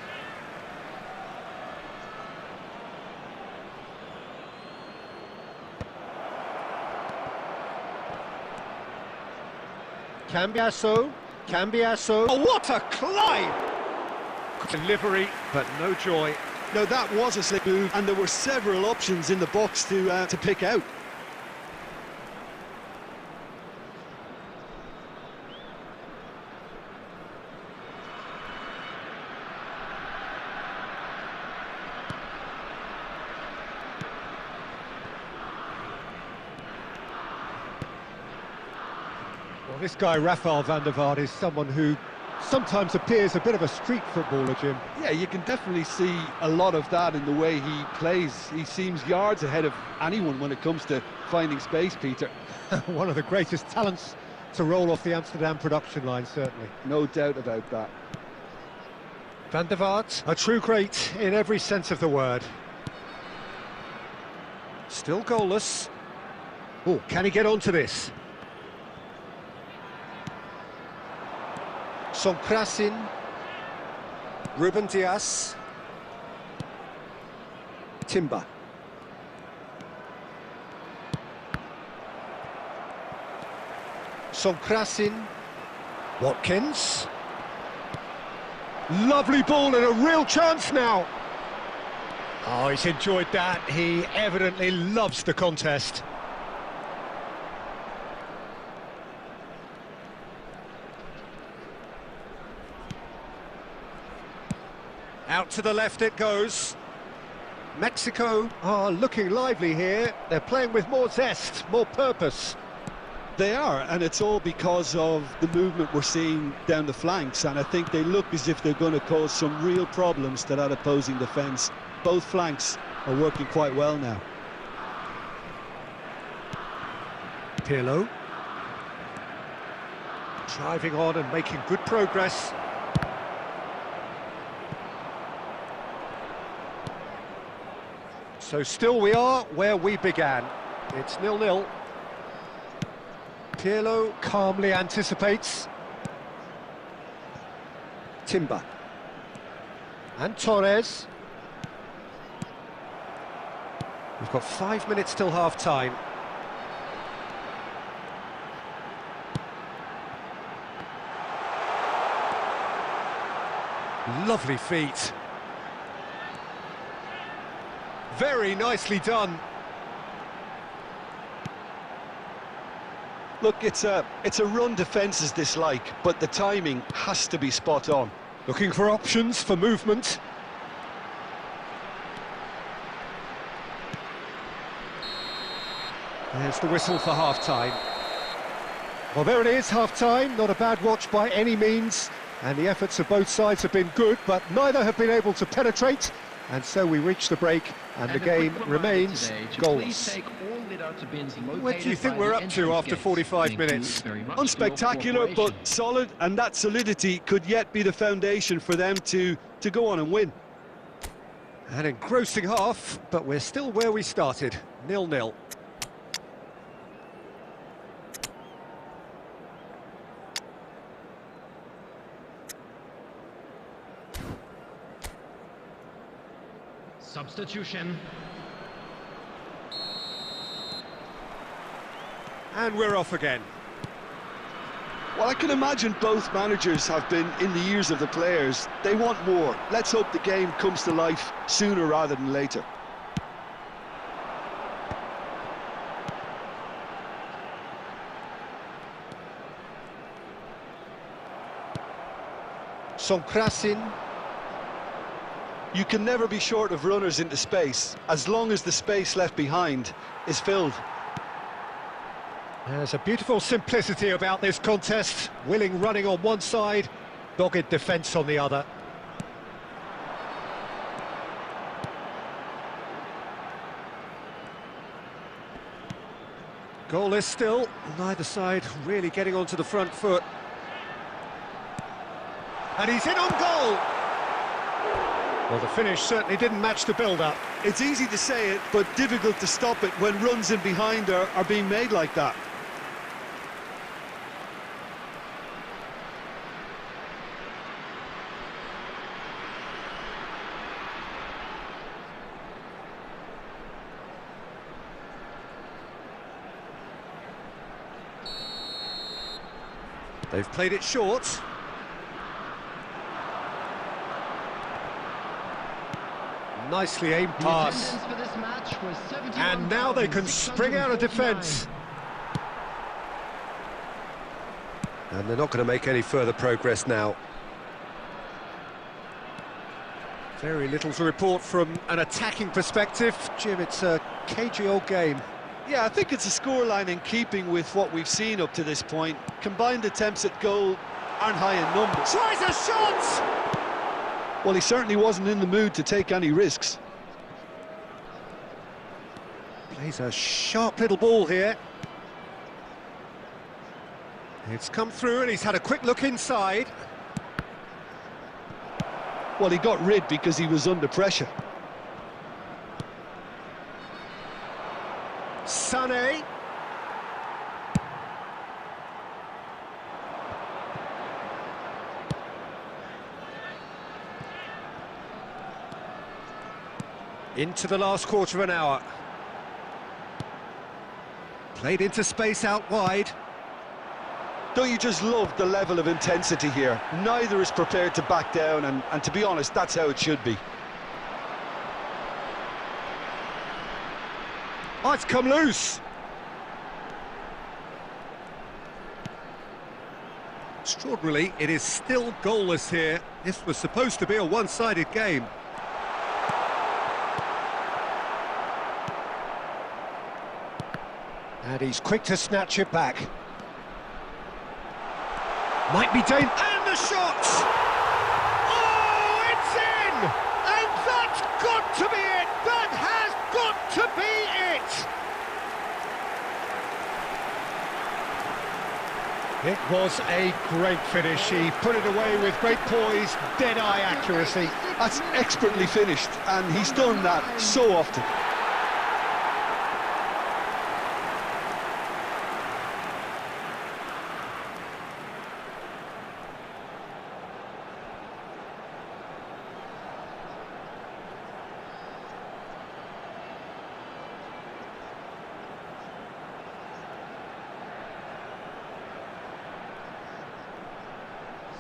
Cambiasso. Oh, what a climb! Delivery, but no joy. No, that was a slick move, and there were several options in the box to pick out. Well, this guy, Rafael van der Vaart, is someone who sometimes appears a bit of a street footballer, Jim. Yeah, you can definitely see a lot of that in the way he plays. He seems yards ahead of anyone when it comes to finding space, Peter. One of the greatest talents to roll off the Amsterdam production line, certainly. No doubt about that. Van der Vaart, a true great in every sense of the word. Still goalless. Oh, can he get onto this? Sonkrasin, Ruben Dias, Timber. Sonkrasin. What Kins? Lucky ball and a real chance now. Oh, he's enjoyed that. He evidently loves the contest. Out to the left it goes. Mexico are looking lively here. They're playing with more zest, more purpose. They are, and it's all because of the movement we're seeing down the flanks, and I think they look as if they're going to cause some real problems to that opposing defence. Both flanks are working quite well now. Pirlo. Driving on and making good progress. So still we are where we began. It's 0-0. Pirlo calmly anticipates. Timber. And Torres. We've got 5 minutes till half-time. Lovely feet. Very nicely done. Look, it's a run defence dislike, but the timing has to be spot on. Looking for options for movement. There's the whistle for half-time. Well, there it is, half-time. Not a bad watch by any means. And the efforts of both sides have been good, but neither have been able to penetrate. And so we reach the break, and the game remains goalless. What do you think we're up to after 45 minutes? Unspectacular, but solid, and that solidity could yet be the foundation for them to go on and win. An engrossing half, but we're still where we started, 0-0. Substitution. And we're off again. Well, I can imagine both managers have been in the ears of the players. They want more. Let's hope the game comes to life sooner rather than later. Sonkrasin. You can never be short of runners into space, as long as the space left behind is filled. There's a beautiful simplicity about this contest. Willing running on one side, dogged defence on the other. Goalless still, neither side really getting onto the front foot. And he's in on goal! Well, the finish certainly didn't match the build-up. It's easy to say it, but difficult to stop it when runs in behind are being made like that. They've played it short. Nicely aimed pass. And now they can spring out of defence. And they're not going to make any further progress now. Very little to report from an attacking perspective. Jim, it's a cagey old game. Yeah, I think it's a scoreline in keeping with what we've seen up to this point. Combined attempts at goal aren't high in numbers. Tries a shot! Well, he certainly wasn't in the mood to take any risks. Plays a sharp little ball here. It's come through and he's had a quick look inside. Well, he got rid because he was under pressure. Sané. Into the last quarter of an hour. Played into space out wide. Don't you just love the level of intensity here? Neither is prepared to back down, and to be honest, that's how it should be. Oh, it's come loose. Extraordinarily, it is still goalless here. This was supposed to be a one-sided game. And he's quick to snatch it back. Might be dangerous. And the shot! Oh, it's in! And that's got to be it! That has got to be it! It was a great finish. He put it away with great poise, dead-eye accuracy. That's expertly finished, and he's done that so often.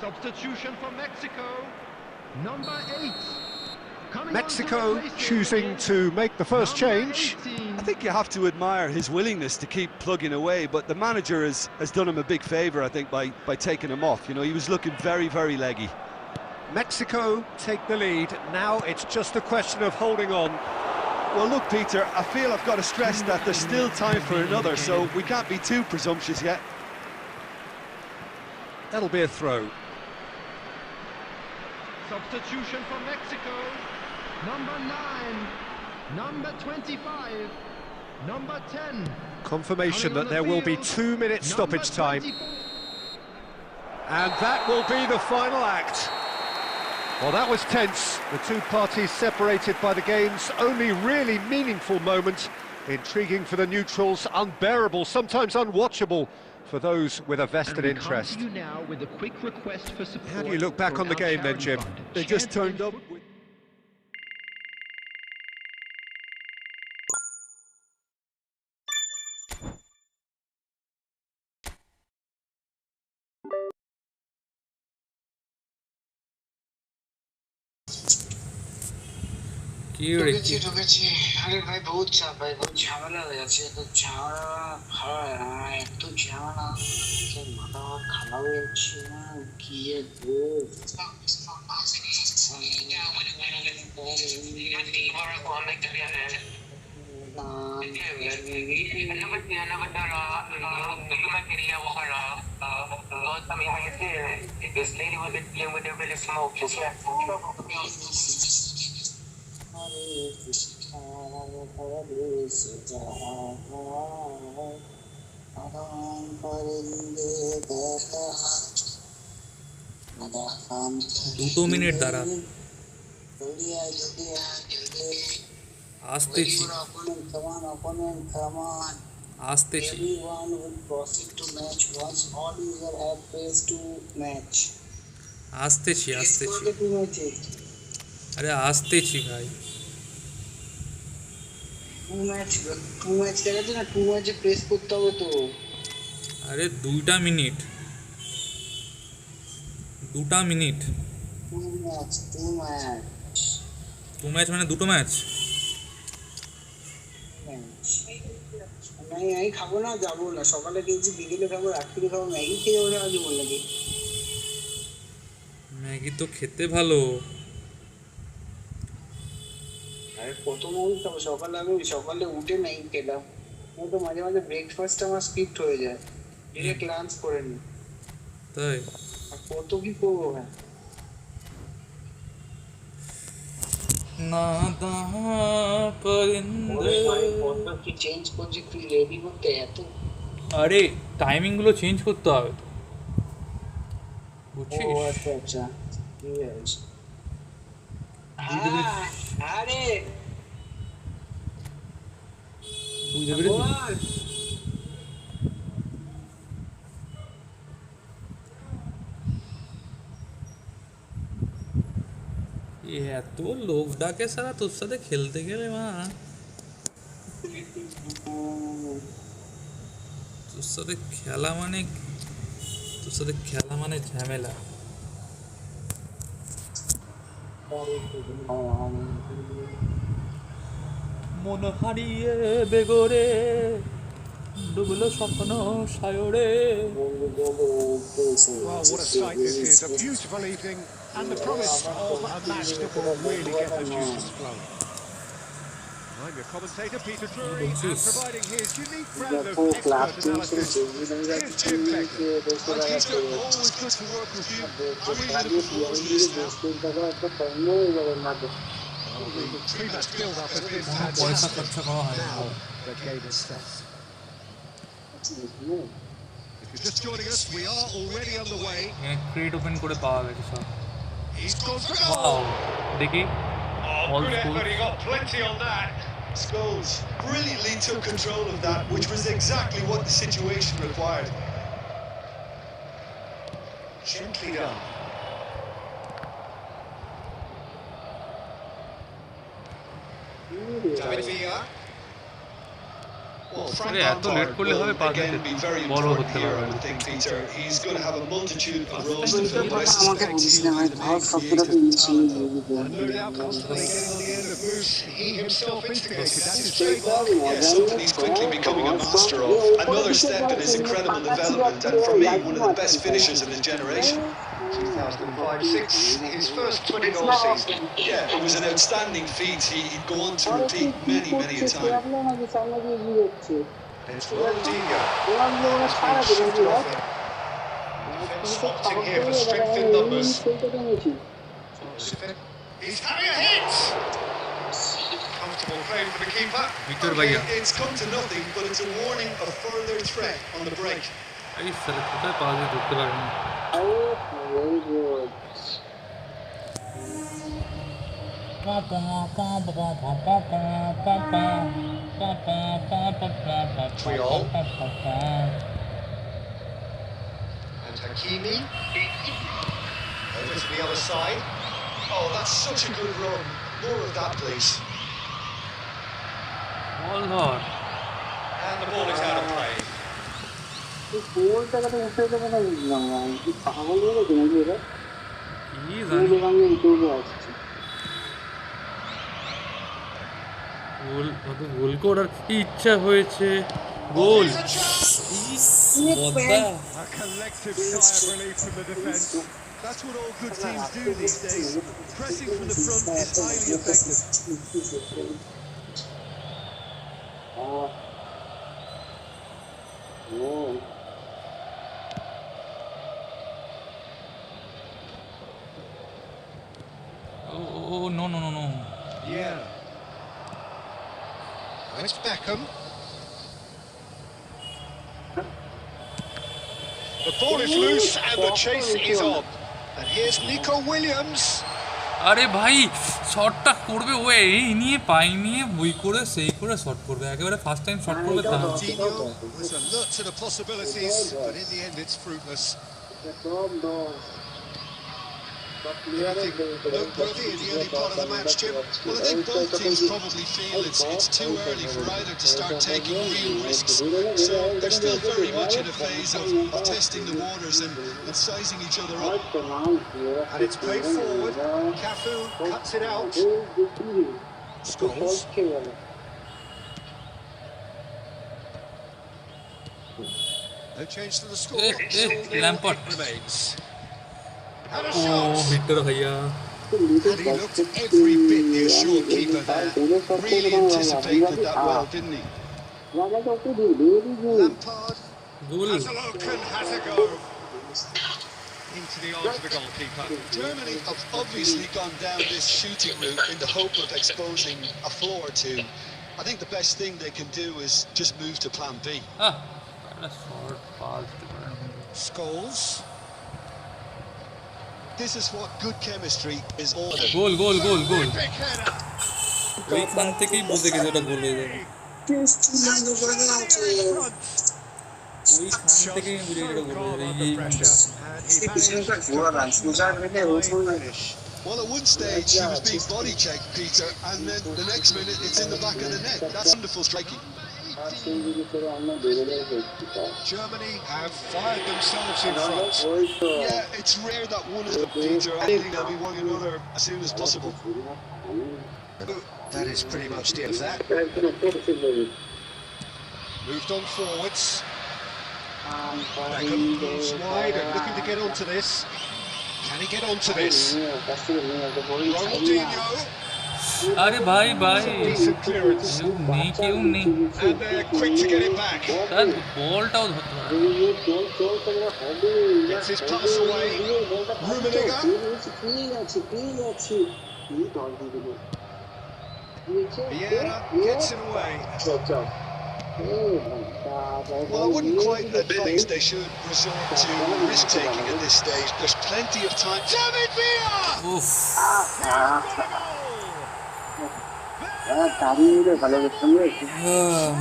Substitution for Mexico. Number 8. Coming Mexico on to replace him choosing is to make the first number change. 18. I think you have to admire his willingness to keep plugging away, but the manager has done him a big favour, I think, by taking him off. You know, he was looking very, very leggy. Mexico take the lead. Now it's just a question of holding on. Well, look, Peter, I feel I've got to stress that there's still time for another, so we can't be too presumptuous yet. That'll be a throw. Substitution for Mexico. Number 9. Number 25. Number 10. Confirmation Coming on that there the will be field, 2 minutes number stoppage time. 24. And that will be the final act. Well, that was tense. The two parties separated by the game's only really meaningful moment. Intriguing for the neutrals, unbearable, sometimes unwatchable for those with a vested interest. And we come to you now with a quick request for support. How do you look back for on the our game then, charity Jim? fund. They just turned up. ঢুকেছি আরে ভাই বহুত চাপ ভাই বহুত ঝামেলা হয়ে যাচ্ছে তো ঝামেলা ভালো হয় না এত ঝামেলা মাথা খারাপ হয়ে যাচ্ছে না কি দুটো মিনিট দাঁড়া আসতেছি আসতেছি আসতেছি আসতেছি আরে আসতেছি ভাই টু ম্যাচ দেখাচ্ছে না টু ম্যাচে প্রেস করতে হবে তো আরে দুটা মিনিট টু ম্যাচ মানে দুটো ম্যাচ আমি খাবো না যাবো না সকালে খেয়েছি বিকেলে খাবো রাত্রিরে খাবো ম্যাগি খেয়ে ওরা আজ বললো কি ম্যাগি তো খেতে ভালো আরে কত ম্যাগি খাবো সকালে আমি সকালে উঠে ম্যাগি খেলাম তো মাঝে মাঝে ব্রেকফাস্ট আমার স্কিপ হয়ে যায় ডিরেক্ট লাঞ্চ করে নি তাই আর কত কি করবো হ্যাঁ নাদা পরিন্দে কত কি চেঞ্জ করছি তুই রেডি করতে এত আরে টাইমিং গুলো চেঞ্জ করতে হবে তো বুঝছিস ও আচ্ছা আচ্ছা আরে বুঝতে পেরেছিস এত লোক ডাকে সারা তোর সাথে খেলতে গেলে মা তোর সাথে খেলা মানে ঝামেলা মন হারিয়ে বেগরে ডুবলো স্বপ্ন সায়রে Well, what a sight this is. A beautiful evening and the promise of a match that will really get the juices flowing. I'm your commentator, Peter Drury, and providing his unique brand of expert analysis. Here's Jim Becker. Peter, always good to work with you. I'm really looking forward to this now. The pre-match build-up has been fantastic. Now, the game is set. If you're just joining us, we are already underway. Create open করে পাওয়া গেছে সব He's gone for wow goal. দেখি Oh, All good schools. effort. He got plenty on that. Scholes brilliantly took control of that, which was exactly what the situation required. Gently done. David Villa. Well, Frank এত late করলে হবে will pass again be very বড় important হতে here, I পারবে would think, Peter. He's going to have a multitude of roles to দুইটার fill, but I কথা আমাকে suspect বলিস he'll না ভাই, be the ধর main শব্দটা creator তুই of talent, though. And no doubt constantly getting on the end of moves he himself instigated. That's his সেইটা trademark. Yeah, something he's quickly becoming a master of. Another step in his incredible development, and for me, one of the best finishers of his generation. 2005-06, his first 20-goal season. Yeah, it was an outstanding feat he'd go on to repeat many, many a time. It's Ronaldinho. Has been shifted off it. Defence opting here for strength in numbers. He's having a hit! Comfortable play for the keeper. Victor Bhaiya. It's come to nothing, but it's a warning of further threat on the break. এই সালে কোথায় pass ঢুকতে পারেনি Triol. And Hakimi. Over to the other side. Oh, that's such a good run. More of that, please. বল ধর And the ball is out of play. কি জানি গোল কত গোল করার কি ইচ্ছা হয়েছে গোল বদ্দা A collective sigh of relief from the defence. That's what all good teams do these days. Pressing from the front is highly effective. Oh no no no no Yeah. Now it's Beckham. The ball is loose and the chase is on. And here's Nico Williams. আরে ভাই শটটা করবে ও এই নিয়ে পাই নিয়ে বই করে সেই করে শট করবে একেবারে ফার্স্ট টাইম শট করবে তা Ronaldinho was alert to the possibilities, but in the end it's fruitless. Anything noteworthy in the early part of the match, Jim? Well, I think both teams probably feel it's too early for either to start taking real risks. So they're still very much in a phase of testing the waters and sizing each other up. And it's played forward. Cafu cuts it out. Scholes. No change to the score. Lampard. It remains. And a oh shot. Victor ভাইয়া And he looked every bit the assured keeper there. Really anticipated that well, didn't he? Lampard goal has a look and has a go. Into the arms of the goalkeeper. Germany have obviously gone down this shooting route in the hope of exposing a flaw or two. I think the best thing they can do is just move to plan B. একটা short pass দিতে পারে না Scholes. This is what good chemistry is all about. Goal goal goal goal Big header. ওইখান থেকেই বুঝে গেছে ওটা গোল হয়ে যাবে ওইখান থেকেই বুঝে গেছে ওটা গোল হয়ে যাবে Finish. Well, at one stage he was being body checked, Peter, and then the next minute it's in the back of the net. That's wonderful striking. Germany have fired themselves in front. Yeah, it's rare that one of them, Peter. I think they'll be wanting another as soon as possible. That is pretty much the end of that. Moved on forwards. Beckham goes wide and looking to get onto this. Can he get onto this? Ronaldinho. আরে ভাই ভাই Decent clearance. কেউ নেই And they're quick to get it back. তার বলটাও ধরতে পারে Gets his pass away. Rummenigge. Vieira gets him away. Well, I wouldn't quite advise they should resort to risk-taking at this stage. There's plenty of time. David Villa! উফ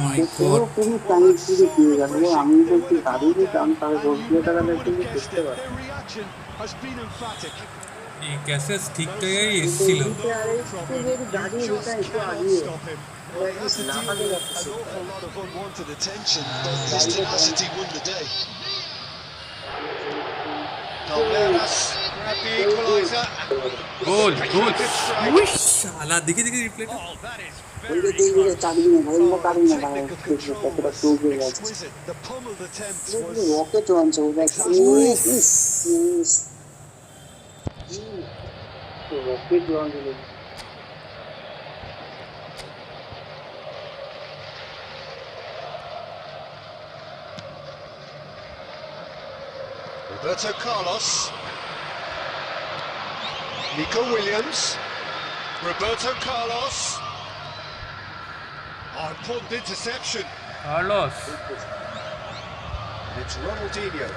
my god Their reaction has been emphatic. এই ক্যাসেস ঠিক জায়গায় এসেছিল Just cannot stop him. Well, he has to deal with an awful lot of unwanted attention, but his tenacity won the day. Palmeiras grab the equaliser. Goal goal we শালা দেখি দেখি replay Oh, that is very close. Technical control was exquisite. The pummeled attempt was Roberto Carlos, Nico Williams, Roberto Carlos. Oh, important interception. Carlos It's Ronaldinho,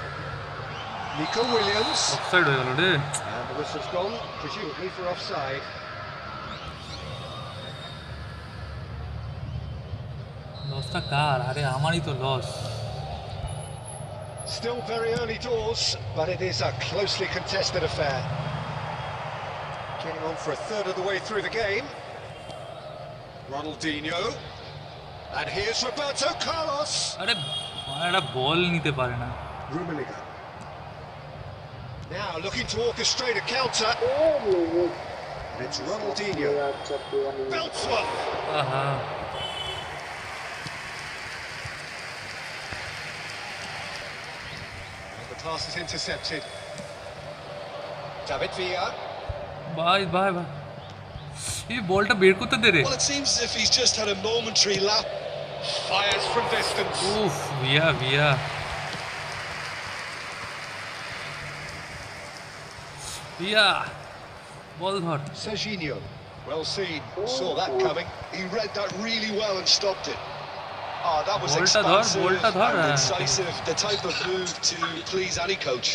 Nico Williams, offside হয়ে গেল রে and the whistle's gone, presumably for offside. লসটা কার আরে আমারই তো loss Still very early doors, but it is a closely contested affair. Getting on for a third of the way through the game. Ronaldinho. And here's Roberto Carlos. আরে একটা বল নিতে পারে না Rummenigge. Now looking to orchestrate a counter. And it's Ronaldinho. Belts one. আহা And the pass is intercepted. David Villa. ভাই ভাই ভাই এই বলটা বের করতে দে রে Well, it seems as if he's just had a momentary lapse. Fires from distance. উফ ভিয়া ভিয়া ভিয়া বল ধর Serginho. Well seen. Saw that coming. He read that really well and stopped it. Oh, that was Volta dhar, expansive volta dhar. and incisive. The type of move to please any coach.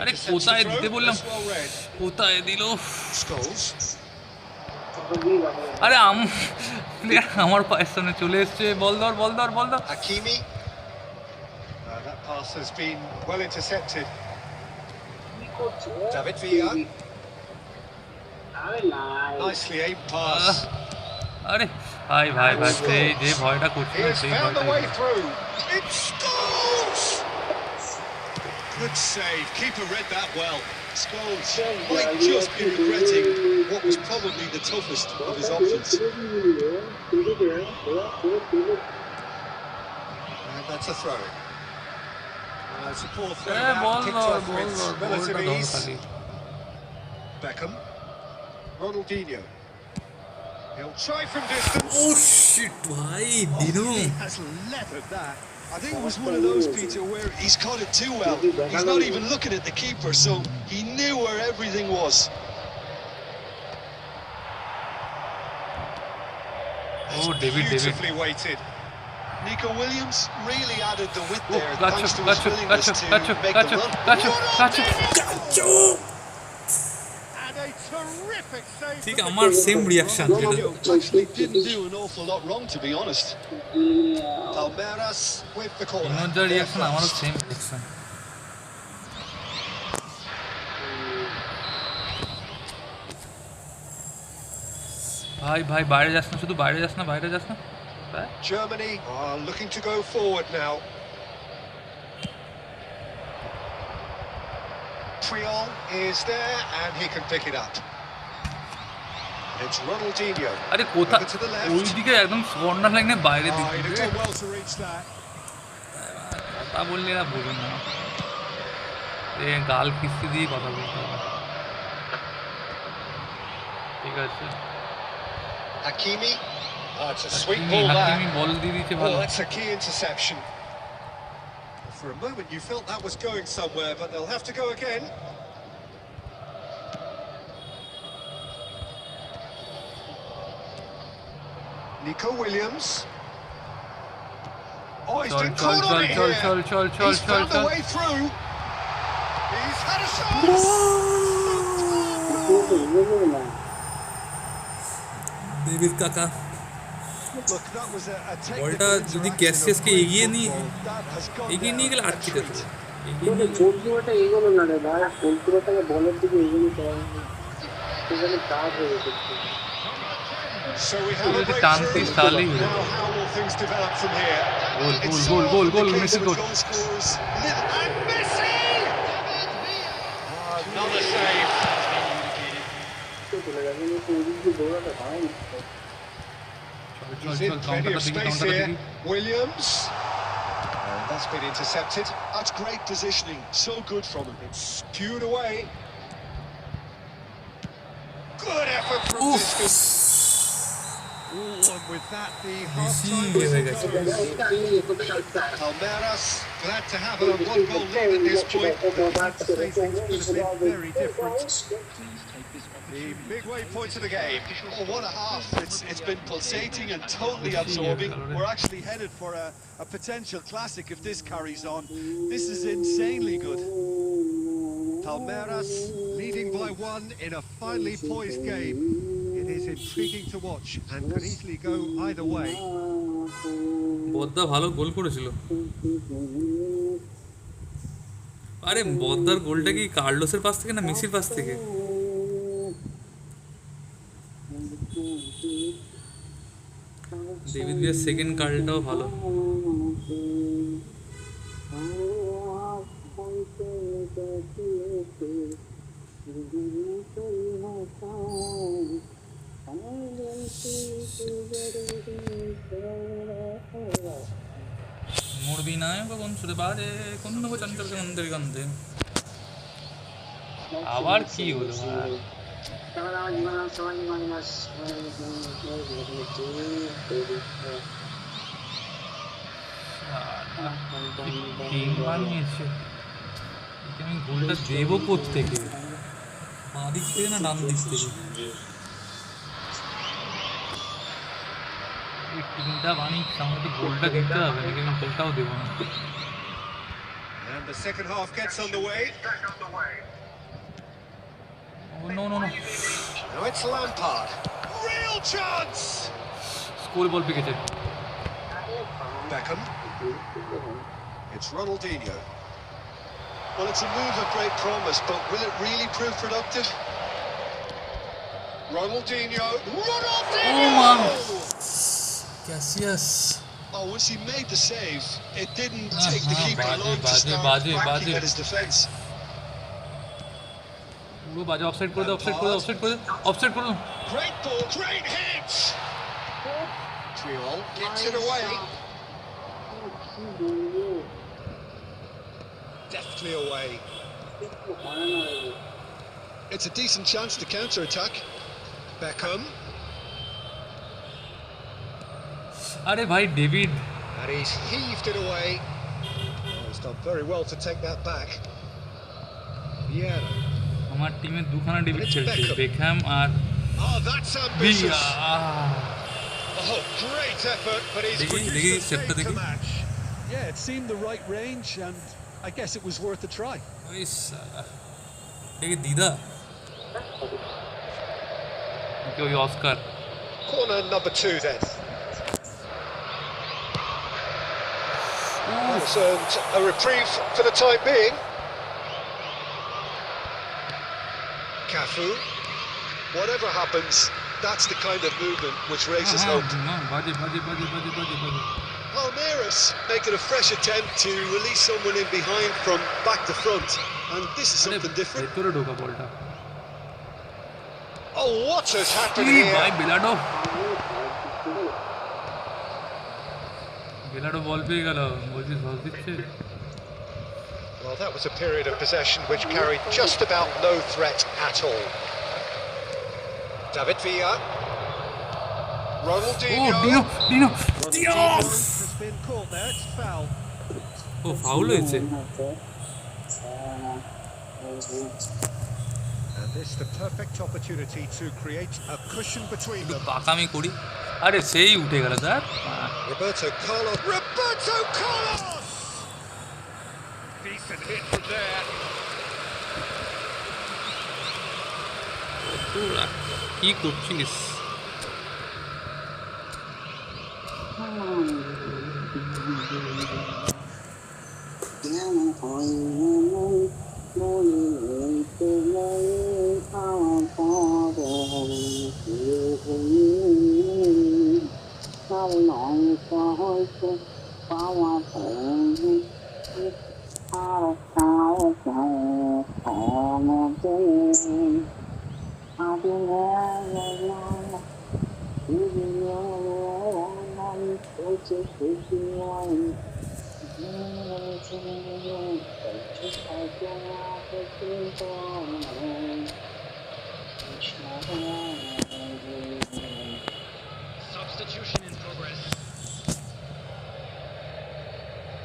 আরে কোথায় দিতে বললাম That's well read. কোথায় দিল Scholes. আরে player আমার পায়ের সামনে চলে এসছে বল ধর বল ধর বল ধর Hakimi. That pass has been well intercepted. David Villa. Nicely aimed pass. আরে ভাই ভাই ভাই সেই যে ভয়টা করছিল He has সেই found the way ভয়টা through. It's Scholes! Good save. Keeper read that well. Scholes might just be regretting what was probably the toughest of his options. And that's a throw. It's a poor throw. A ball Kicked ধর off ball with ধর relative বলটা ধর ease. খালি Beckham. Ronaldinho. He'll try from distance. Oh shit ভাই দিনু He has leathered that. I think it was one of those, Peter, where he's caught it too well. He's not even looking at the keeper, so he knew where everything was. Oh David David Beautifully weighted. Nico Williams really added the width oh there, গাচ্চো thanks to his গাচ্চো willingness গাচ্চো to গাচ্চো make গাচ্চো the run. গাচ্চো গাচ্চো গাচ্চো And a terrific save. ঠিক from the আমার keeper. Same reaction Ronaldinho actually didn't do an awful lot wrong, to be honest. Palmeiras with the corner. ইনোর যা রিঅ্যাকশন আমারও সেম রিঅ্যাকশন ভাই ভাই বাইরে যাস না শুধু বাইরে যাস না বাইরে যাস না Germany are looking to go forward now. Triol is there and he can pick it up. It's Ronaldinho. আরে কোথা Over to the left. ওইদিকে একদম কর্নার লাইনে বাইরে Oh, দিকে he'd have done well to reach that. কথা বললে না বলুন না এ গাল কিস্তি দিয়ে কথা বলতে হবে ঠিক আছে Hakimi. Oh, it's a sweet ball Hakimi back. বল দিয়ে দিচ্ছে Oh, ভালো that's a key interception. For a moment you felt that was going somewhere, but they'll have to go again. Nico Williams. Oh, he's been caught on it here. He's found a way through. He's had a shot. David কাকা Look, that was a বলটা technical যদি interaction ক্যাসিয়াসকে of great এগিয়ে নিয়ে football. That has gone এগিয়ে নিয়ে down গেলে a আটকে treat. যেত এগিয়ে নিয়ে গেলে- গোলকিপারটা এগোলো না রে ভাই, গোলকিপারটাকে বলের দিকে এগোনো চাই, সেখানে কাজ হয়ে গেছে। So we have a Goal, breakthrough. goal, Now how will things develop from here? It's so goal, often goal, the case Messi with goal. goal scorers. And Messi! Another save. He's in plenty of space here. Williams. And that's been intercepted. That's great positioning, so good from him. It's spewed away. Good effort from distance. Oh, and with that, the half-time whistle goes. Palmeiras glad to have a one-goal lead at this point. But I'd say things could have been very different. The midway point of the game. Oh, what a half. It's been pulsating and totally absorbing. We're actually headed for a potential classic if this carries on. This is insanely good. Palmeiras leading by one in a finely poised game. It is intriguing to watch and could easily go either way. বদ্দা ভালো গোল করেছিল। আরে বদ্দার গোলটা কি কার্লোসের pass থেকে না মেসির pass থেকে? David ভিয়ার second কার্লটাও ভালো। Murbinayo con sulle pare con una voce anche che non devi cantare. আবার কি হলো? টিম বানিয়েছে। আমি গোলটা দেবো কোত্থেকে? বাঁ দিক থেকে না ডান দিক থেকে? টিমটা বানিয়েছে আমাকে গোলটা দিতে হবে, নাকি আমি গোলটাও দেবো না। And the second half gets underway. Oh no no no. Now it's Lampard. Real chance. Score ball pick it. Beckham. It's Ronaldinho. Well, it's a move of great promise, but will it really prove productive? Ronaldinho. Oh man. Yes. Oh, once he made the save, it didn't take the keeper long to start backing at his defence. পুরো বাজে offside করে দাও, offside করে দাও, offside করে দাও, offside করে দাও। Great ball, great hit. Triol gets it away. Deftly away. It's a decent chance to counter-attack. Beckham. আরে ভাই David, And he's heaved it away. Oh, he's done very well to take that back. Vieira. আমার টিমে দুখানা David খেলছে, Beckham আর Oh, that's ambitious. Oh, great effort, but he's produced the save to match. Yeah, it seemed the right range, and I guess it was worth a try. ওই দেখি দিদা ওই Oscar. Corner number 2 then. That's earned a reprieve for the time being. Cafu. Whatever happens, that's the kind of movement which raises hope. বাজে বাজে বাজে বাজে বাজে বাজে। Palmeiras making a fresh attempt to release someone in behind from back to front, and this is something different. ভেতরে ঢোকা বলটা। Oh, what has happened এই here? ভাই বেলাডো, বেলাডো বল পেয়ে গেল, বলছিস বল দিচ্ছে। Well, that was a period of possession which carried just about no threat at all. David Villa. Ronaldinho. Oh Dino Dino Ronaldinho has been caught there. It's foul. Oh foul হয়েছে। And this the perfect opportunity to create a cushion between them. পাকামি করি, আরে সেই উঠে গেল sir. Roberto Carlos. Roberto Carlos! Decent hit from there. তোরা কি করছিস? Substitution in progress.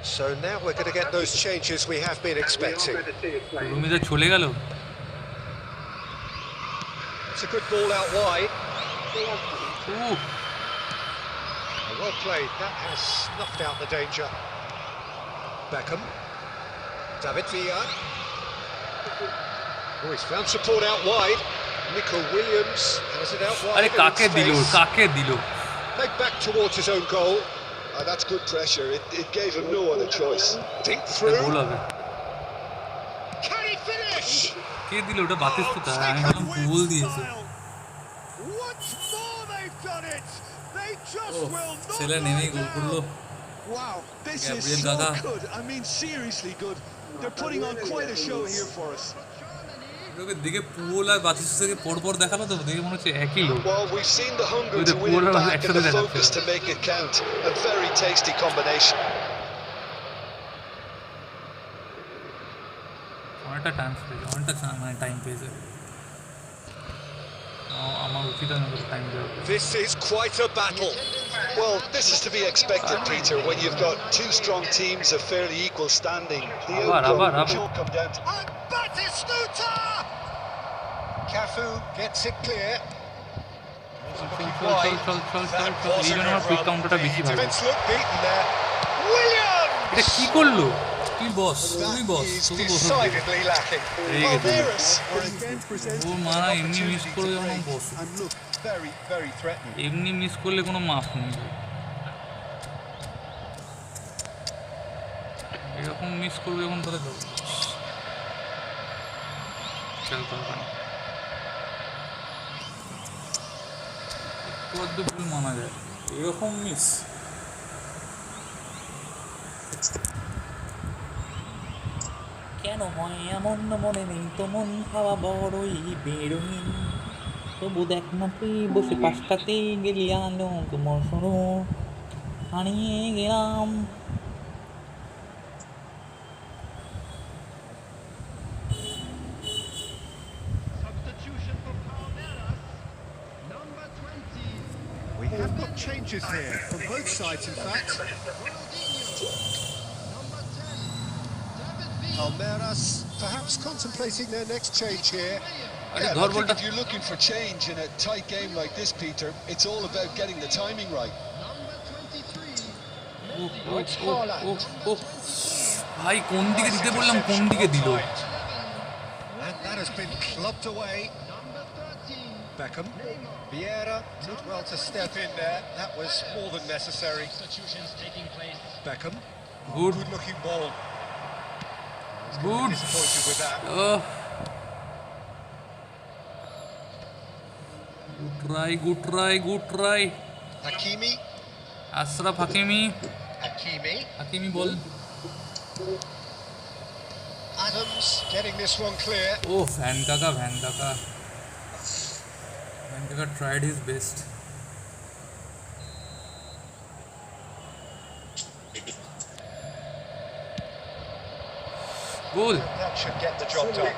So now we're going to get those changes we have been expecting. রুমিতে চলে গেল। It's a good ball out wide. Uh, Well played, that has snuffed out the danger. Beckham. David Villa. Oh, he's found support out wide. Nico Williams has it out wide. আরে কাকে দিল, কাকে দিল? Played back towards his own goal. That's good pressure. It gave him no other choice. Dink ভুল through. হবে। Can he finish? কে দিল ওটা? বাতিস্তুতা, আমি ভাবলাম ভুল দিয়েছে। Once more they've done it. They just Oh, will not ছেলে নেমেই গোল করলো। Wow, this Gabriel is so Gaga. good. I mean, seriously good. They're putting on quite a show here for us. ওকে দিকে পুল আর বাতিস্তুতাকে পরপর দেখালো তো দেখে মনে হচ্ছে একই লোক। Well, we've seen the hunger With to the win it poor back and actually the that focus happened. to make it count. A very tasty combination. অনেকটা টাইম পেয়েছে, অনেকটা মানে টাইম পেয়েছে। আমার উচিত টাইম দেওয়া। This is quite a battle. Well, this is to be expected, Peter, when you've got two strong teams of fairly equal standing. The outcome should come down to... And Batistuta! Cafu gets it clear. চল চল চল চল চল, এই জন্য আমার quick কাউন্টারটা বেশি ভালো। Defense look beaten there. Williams! এটা কি করলো? তুই বস, তুই বস, Is শুধু বস। decidedly lacking. এই গেছে। are again presented ও মারা এমনি মিস করে যখন বস। and look very, very threatening. এমনি মিস করলে কোনো মাফ নেই। এরকম মিস করবে যখন তাহলে তো খেলতে হবে না। একটু আধটু ভুল মানা যায়, এরকম মিস। কেন হয় এমন মনে নেই তো মন খাওয়া বড়ই বেরোই, তবু দেখ না তুই বসে পাশটাতে গেলি আলো তোমার শোনো হারিয়ে গেলাম। Substitution for Palmeiras. Number 20. We have got changes here from both sides, in fact. Number 10. David Villa. Palmeiras perhaps contemplating their next change here. আরে Yeah, ধর I think বলটা। if you're looking for change in a tight game like this, Peter, it's all about getting the timing right. Number 23. উফ, উফ, উফ, উফ, উফ। ভাই কোন দিকে দিতে বললাম, কোন দিকে দিল? And that has been clubbed away. Number 13. Beckham. Vieira did well to step in there. That was more than necessary. Substitutions taking place. Beckham. Good Good looking ball. Good. Disappointed with that. Good try, good try, good try. Hakimi. Achraf Hakimi, Hakimi. Hakimi ball. Adams getting this one clear. ও Van Kaka, Van Kaka, Van Kaka tried his best. Goal. That should get the job done.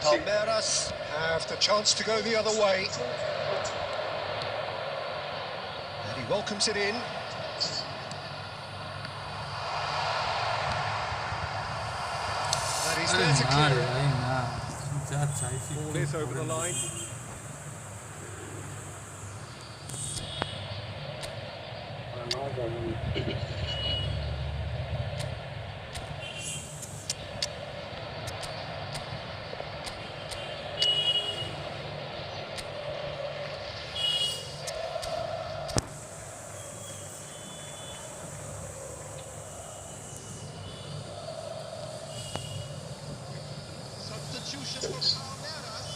Palmeiras have the chance to go the other way. And he welcomes it in. And he's আরে there to না clear রে it. ভাই না, যা চাইছি Ball is over the line. Substitution for Palmeiras.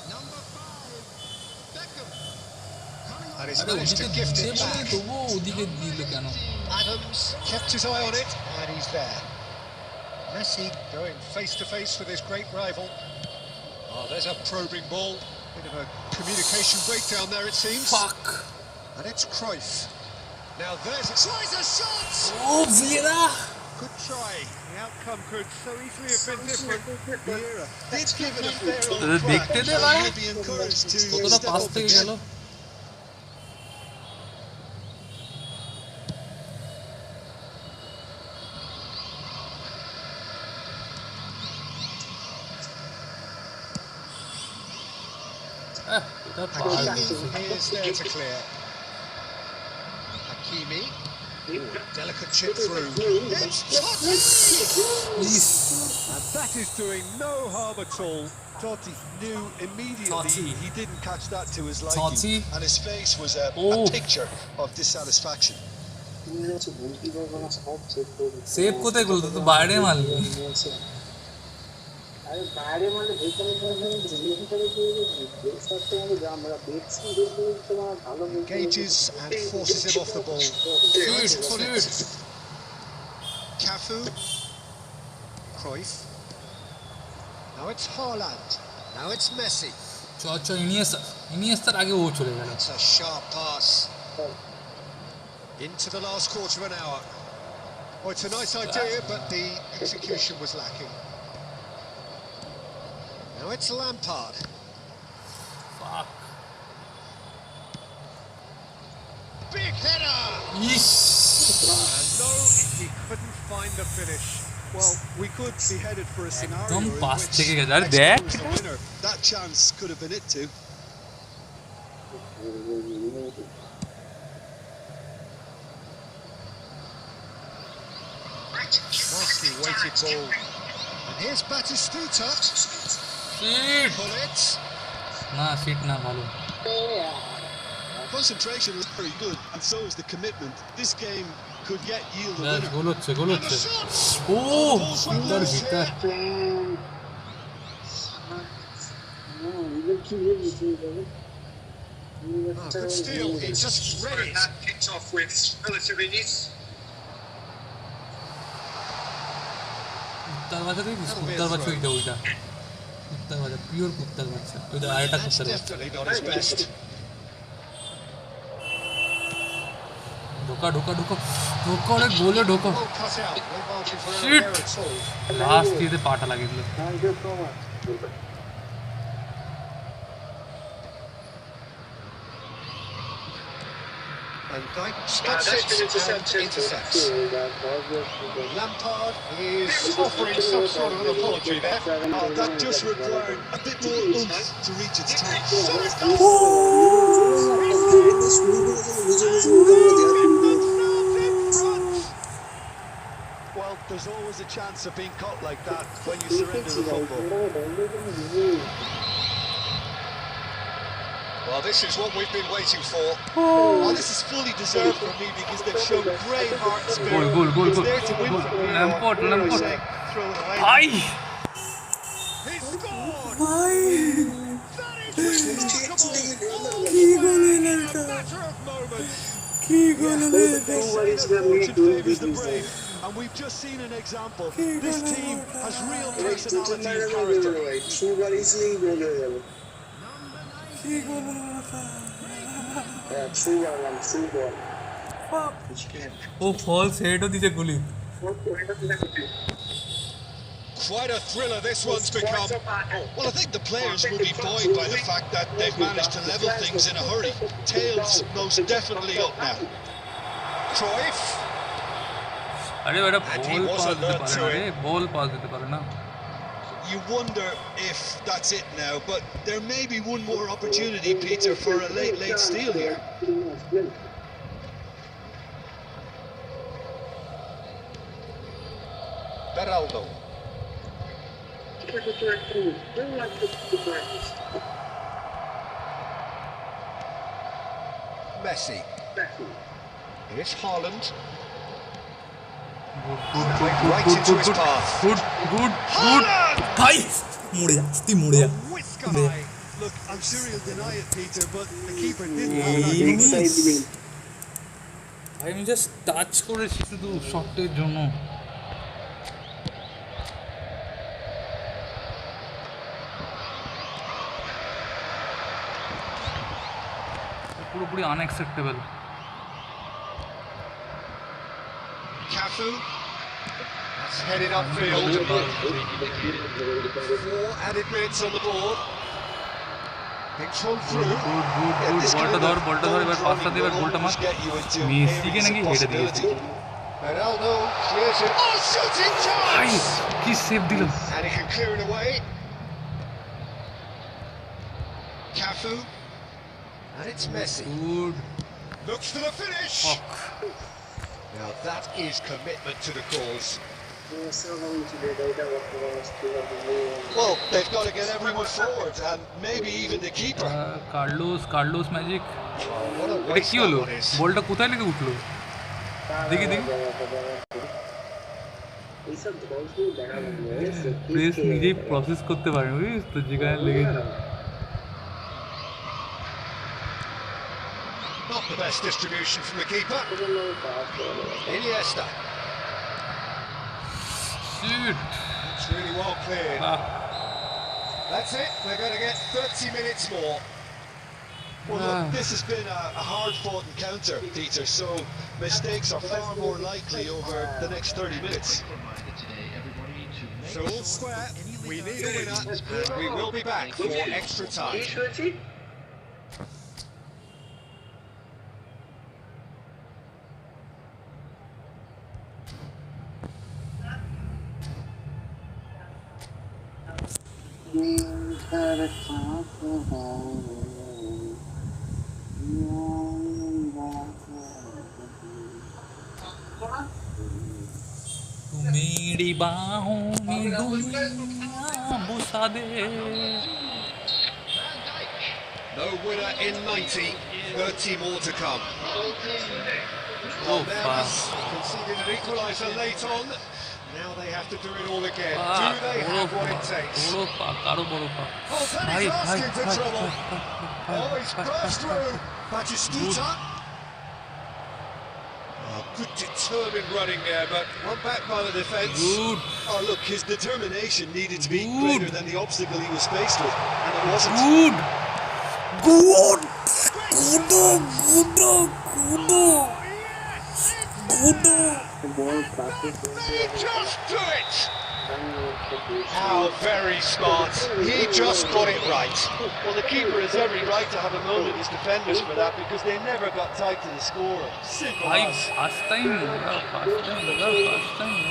Number 5. Beckham. Coming on. And he's আরে managed to ওদিকে gift দিতে it বলে back. তবুও ওদিকে দিল কেন? Adams kept his eye on it, and he's there. Messi going face to face with his great rival. Oh, there's a probing ball. Bit of a communication breakdown there, it seems. Fuck. And it's Cruyff. Now there's a tries a shot. Oh, Vieira. Good try. The outcome could so easily have been different. Vieira did give it a fair old তোদের crack. দেখতে দে ভাই। He'll be encouraged to কতটা step pass up থেকে again. গেল? এটা pass Hakimi is there to clear. Hakimi. Ooh, delicate chip through. It's Totti! And that is doing no harm at all. Totti knew immediately Totti. he didn't catch that to his liking, Totti. and his face was a Oh. picture of dissatisfaction. Save কোথায় করলো? তো বাইরে মারলি। Engages and forces him off the ball. Tries to put it. Cafu. Cruyff. Now it's Haaland. Now it's Messi. চ ইনিয়েস্তার আগে ও চলে গেল। It's a sharp pass. Into the last quarter of an hour. Oh, it's a nice idea, but the execution was lacking. Now it's Lampard. Fuck. Big header! Is. And no, he couldn't find the finish. Well, we could be headed for a scenario একদম in pass which থেকে গেছে। আরে Mexico দেখ। was the winner. That chance could have been it too. Nicely weighted ball. And here's Batistuta. Shit. Pull it. না shit না ভালো। Concentration was very good, and so is the commitment. This game could yet yield a ব্যাস winner. গোল হচ্ছে গোল হচ্ছে। ও ভিতর ভিতর। Oh, good steal. He just read it. Kicked off with relatively ease. কুত্তার বাচ্চা দেখিস? কুত্তার বাচ্চা ওইটা ওইটা। কুত্তার বাচ্চা পিওর কুত্তার বাচ্চা। ওইটা আরেকটা That's কুত্তার বাচ্চা। definitely not his best. ঢোকা ঢোকা ঢোকা ঢোকা অনেক গোলে ঢোকা। Well cut out. No margin for error Shit. there at all. Last দিতে পাটা লাগিয়ে দিল। And Dyke stops it and intercepts. Lampard is offering some sort of an apology there. Oh, that just required a bit more oomph to reach its top. Well, there's always a chance of being caught like that when you surrender the football. Well, this is what we've been waiting for. Oh, this is fully deserved for me because they've shown great heart and spirit. Goal, goal, It's goal. there to win from here. Lampard, What do we Lampard. say? Throw it away. ভাই He scored! ভাই That is remarkable! কি গোল হলো In a এটা? matter of moments. কি গোল হলো এটা? Fortune favours the brave, and we've just seen an example. This team has real personality and character. কি গোল হলো এটা? ও ফলস হেডও দিছে গুলি। Quite a thriller this one's become. Well, I think the players will be buoyed by the fact that they've managed to level things in a hurry. Tails most definitely up now. Cruyff. আরে ওটা And he ball was pass দিতে alert পারে to না it. রে, ball pass দিতে পারে না। You wonder if that's it now, but there may be one more opportunity, Peter, for a late steal here. Beraldo. Messi. Here's Haaland. Right into his path. Good good good Haaland! ভাই মরে যা তুই মরে যা Whisker high. Look, I'm sure he'll deny it, Peter, but the keeper didn't have that confidence. আমি just touch করেছি শুধু শটের জন্য। পুরোপুরি unacceptable. Cafu. That's headed upfield. 4 added minutes on the board. বলটা ধর এবার পাঁচটা দিয়ে গোলটা মার। মেসিকে নাকি হেডে দিয়েছে। Ronaldo clears it. Oh, shooting chance! কি সেভ দিল। And he can clear it away. Cafu. And it's Messi. Good. Looks for the finish. Now that is commitment to the cause. Well, they've got to get everyone forward, and maybe even the keeper. Carlos magic. What a এটা waste কি that হলো? one is. বলটা কোথায় লেগে উঠলো? দেখি press নিজেই process করতে পারে, বুঝিস তো, যেখানে লেগেছে। Not the best distribution from the keeper. Iniesta. Shoot. It's really well cleared. That's it. We're going to get 30 minutes more. Well, look, this has been a hard-fought encounter, Peter, so mistakes are far more likely over the next 30 minutes. So all square, we need a winner, and we will be back for extra time. मेरी बाहों में दुनिया बुसा दे। No winner in 90, 30 more to come. Oh, Almeras conceded an equaliser late on. Now they have to do it all again. Do they have what it takes? Oh, Tony's asking for trouble. Oh, he's burst through. Batistuta. Oh, good determined running there, but one back by the defence. Good. Oh, look, his determination needed to be greater than the obstacle he was faced with, and it wasn't. Good. Just do it! How very smart. He just got it right. Well, the keeper has every right to have a moan at his defenders for that, because they never got tight to the scorer. Simple भाई as. first time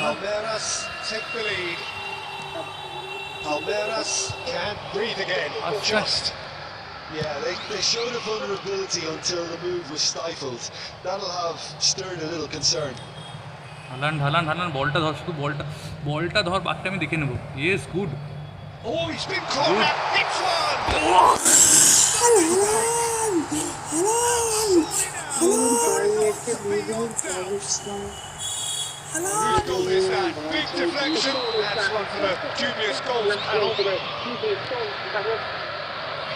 Palmeiras take the lead. Palmeiras can't breathe again. Just. Yeah, they showed a vulnerability until the move was stifled. That'll have stirred a little concern. Haaland বলটা ধর, শুধু বলটা ধর, বাকিটা আমি দেখে নেবো। Yes, good. Oh, he's been cornered. It's one. Whose goal is that? Big deflection. That's one for the dubious goals panel.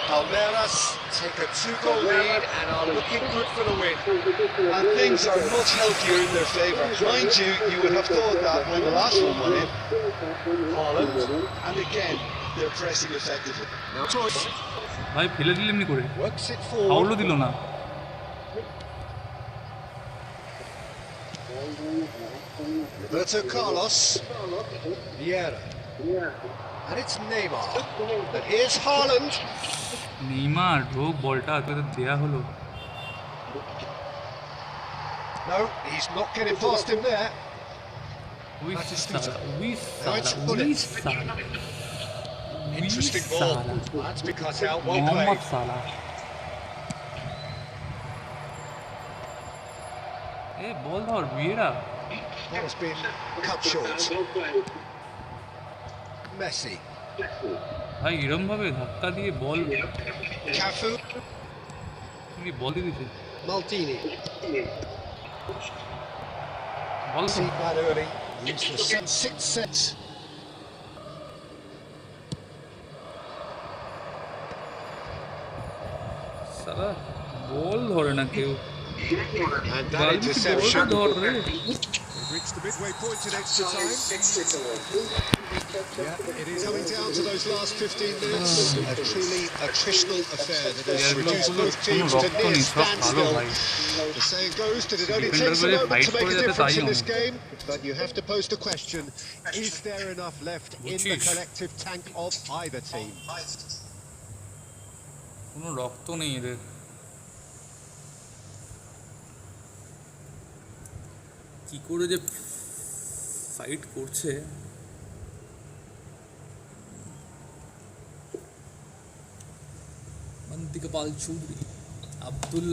Palmeiras take a 2-goal lead and are looking good for the win. And things are much healthier in their favour. Mind you, you would have thought that when the last one went in. Haaland, and again, they're pressing effectively. No choice. ভাই ফেলে দিল এমনি করে, Works it forward. ফাউলও দিল না। Roberto Carlos. Vieira. And it's Neymar. And here's Haaland. Neymar ঢোক, বলটা তোদের দেয়া হলো। No, he's not getting past him there. Interesting ball. That's been cut out. Well played. এ বল ধর, Vieira. That has been cut short. Messi. ভাই এরম ভাবে ধাক্কা দিয়ে বল, Cafu. বল দিয়ে দিছে। Maldini. বল তো। See that early. Use the sixth sense. ধরে না কেউ And that বলটা interception. ধর রে We've reached the midway point in extra time. Yeah, it is coming down to those last 15 minutes. A truly attritional affair that has reduced both teams to near standstill. The saying goes that it only takes a moment to make a difference in this game, but you have to pose the question, is there enough left in the collective tank of either team? কোনো রক্ত নেই এদের কি করে যে fight করছে মন্তিকা পাল চৌধুরী আব্দুল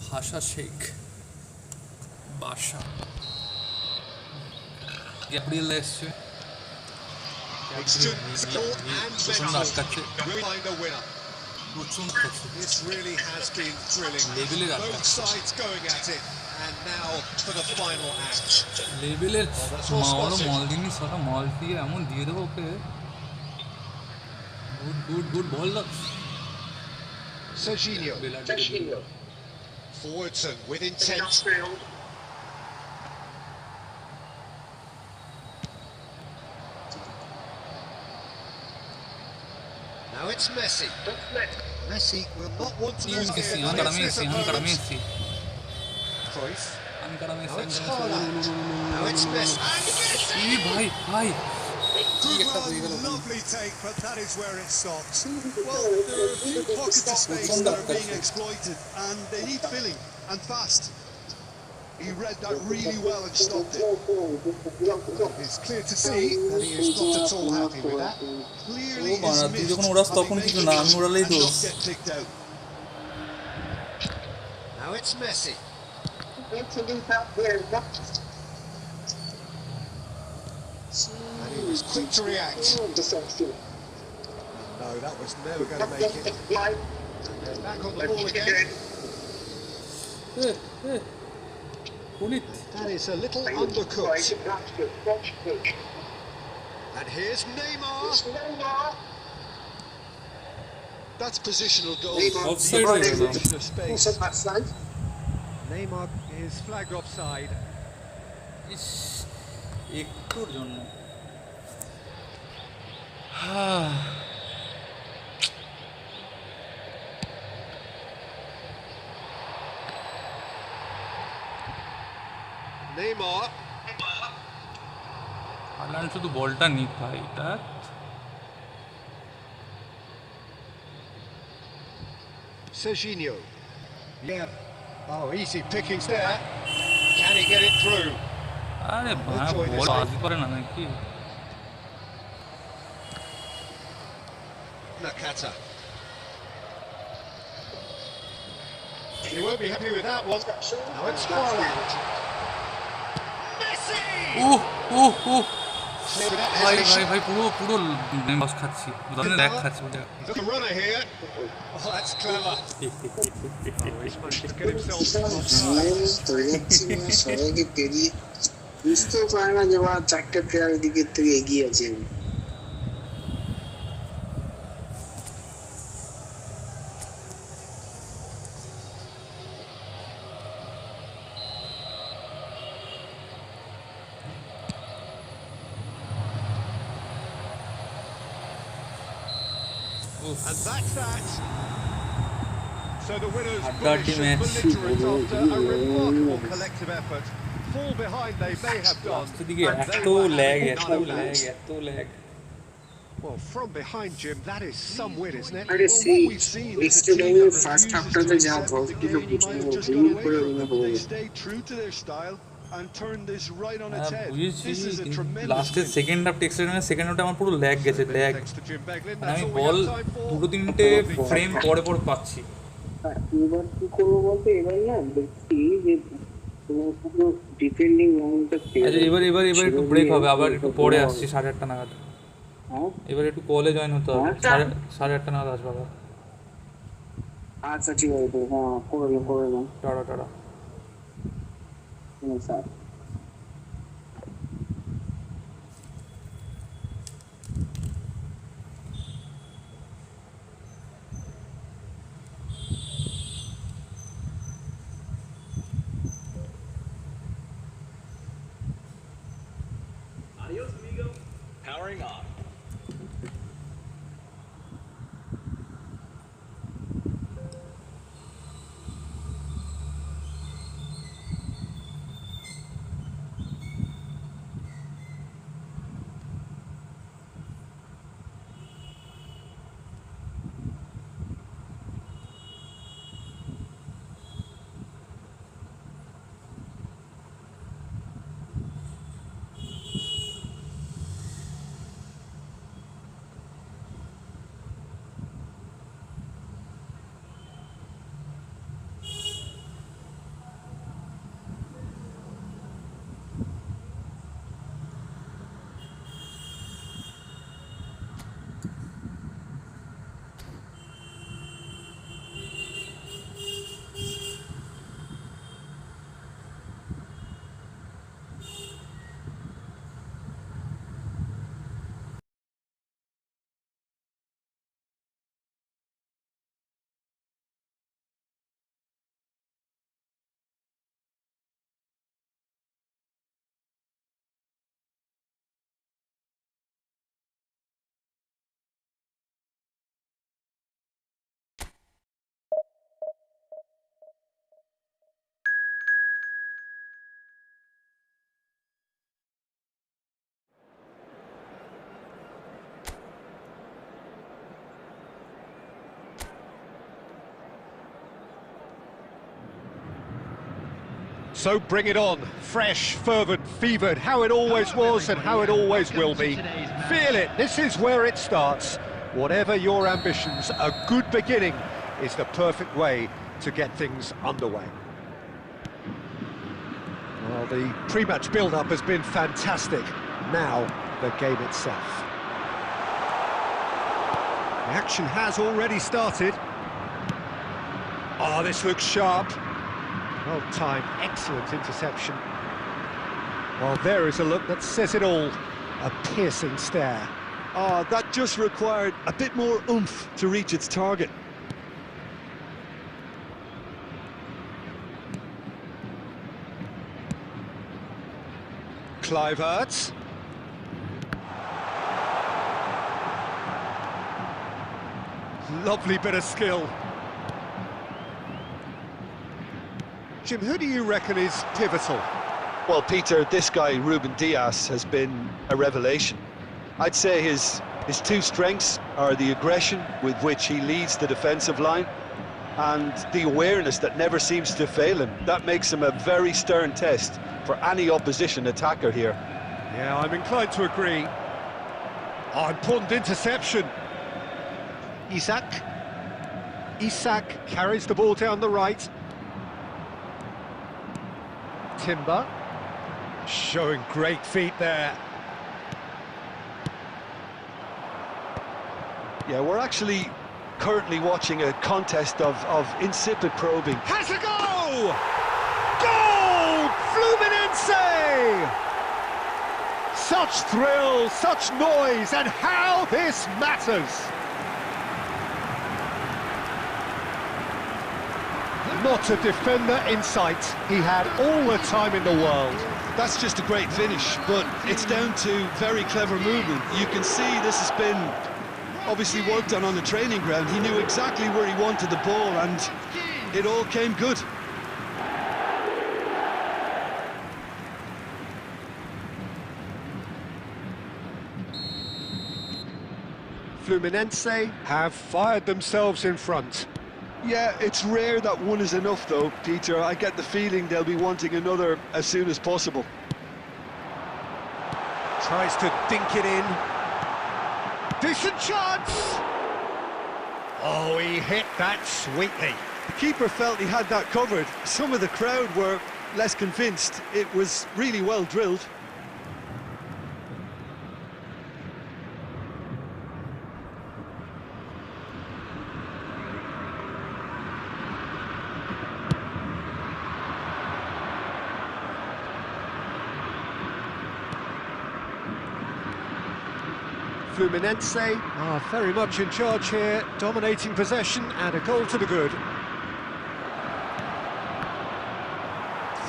ভাষা শেখ বাদশা Gabriel এসছে প্রচন্ড আটকাচ্ছে প্রচন্ড This really has been thrilling. Both sides going at it, and now for the final act. লেভেলের মল দিনই সারা মল দিয়ে এমন দিয়ে দেবো okay good ball Serginho. Forwardson with intent. Now it's Messi. Messi will not want to lose the Messi. Cruyff. Now it's Haaland. Now it's Messi. ভাই Lovely take, but that is where it stops. Well, there are a few pockets of space that are being exploited, and they need filling, and fast. He read that really well and stopped it. It's clear to see that he is not at all happy with that. Clearly is missed, যখন ওরা তখন and কিছু না আমি ওরালেই not দোষ get picked out. Now it's Messi. And he was quick to react. No, that was never going to make it. They're back on the ball again. That is a little undercooked. And here's Neymar. That's positional goal. Offside. Neymar is flagged offside. একটুর জন্য Neymar. Haaland শুধু বলটা নিক ভাই এটা Serginho. Yeah. Oh, easy pickings there. Can he get it through? আরে ভাই বল আসতে পারে না নাকি Nakata. He won't be happy with that one. Now it's Haaland. Messi! ভাই পুরো বাস খাচ্ছি ল্যাগ খাচ্ছি He's got a runner here. Oh, that's clever. Oh, he's managed to get himself offside. সবাইকে পেরিয়ে বুঝতেও পারে না যে চারটে প্লেয়ার দিকের থেকে এগিয়ে আছেন And that's that. So the winners Dirty match. belligerent after a remarkable collective effort. Fall behind they may have done. দিকে এত lag Well, from behind, Jim, that is some win, isn't it? আরে সেই ইস্টুডেন্টের first হাফটাতে যা ভক্তি তো বুঝতে ভুল করে They stayed true to their style and turned this right on its head. This is a tremendous লাস্টের সেকেন্ড হাফ সেকেন্ড হাফটা আমার পুরো ল্যাগ গেছে ল্যাগ আমি বল দুটো তিনটে ফ্রেম পরে পাচ্ছি এবার কি করবো বলতে এবার না দেখছি যে পুরো ডিফেন্ডিং লাইনটা আচ্ছা এবার একটু ব্রেক হবে আবার একটু পরে আসছি 8:30 নাগাদ এবার একটু কলে জয়েন হতে হবে 8:30 নাগাদ আসবো আবার আচ্ছা ঠিক আছে হ্যাঁ করে নাও tata sir Adios, amigo. Powering off. So bring it on, fresh, fervent, fevered, how it always was and how it always will be. Feel it, this is where it starts. Whatever your ambitions, a good beginning is the perfect way to get things underway. Well, the pre-match build-up has been fantastic. Now, the game itself. The action has already started. Oh, this looks sharp. Well timed, excellent interception. Well, there is a look that says it all. A piercing stare. Oh, that just required a bit more oomph to reach its target. Kluivert. Lovely bit of skill. Jim, who do you reckon is pivotal? Well, Peter, this guy, Ruben Dias, has been a revelation. I'd say his two strengths are the aggression with which he leads the defensive line and the awareness that never seems to fail him. That makes him a very stern test for any opposition attacker here. Yeah, I'm inclined to agree. Oh, important interception. Isak carries the ball down the right. Timber, showing great feet there. Yeah, we're actually currently watching a contest of insipid probing. Has a go! Goal! Fluminense! Such thrill, such noise, and how this matters! Not a defender in sight. He had all the time in the world. That's just a great finish, but it's down to very clever movement. You can see this has been obviously worked on the training ground. He knew exactly where he wanted the ball, and it all came good. Fluminense have fired themselves in front. Yeah, it's rare that one is enough though, Peter. I get the feeling they'll be wanting another as soon as possible. Tries to dink it in. Decent chance! Oh, he hit that sweetly. The keeper felt he had that covered. Some of the crowd were less convinced. It was really well drilled. Fluminense are very much in charge here, dominating possession and a goal to the good.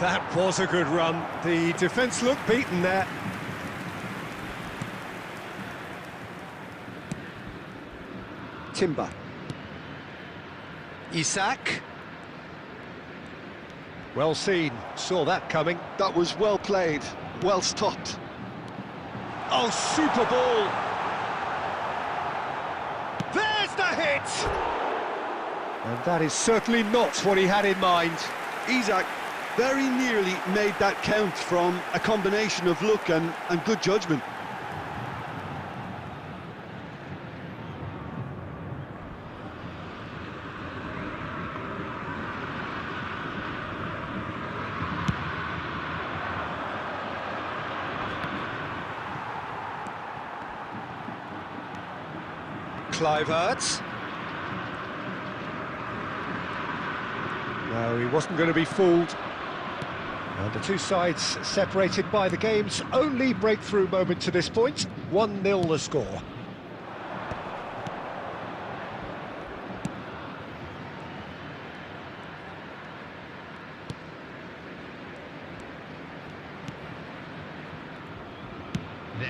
That was a good run. The defence looked beaten there. Timber. Isak. Well seen, saw that coming. That was well played, well stopped. Oh, super ball! There's the hit! And that is certainly not what he had in mind. Isak very nearly made that count from a combination of luck and good judgment. Kluivert. No, he wasn't going to be fooled. And the two sides separated by the game's only breakthrough moment to this point. 1-0 the score.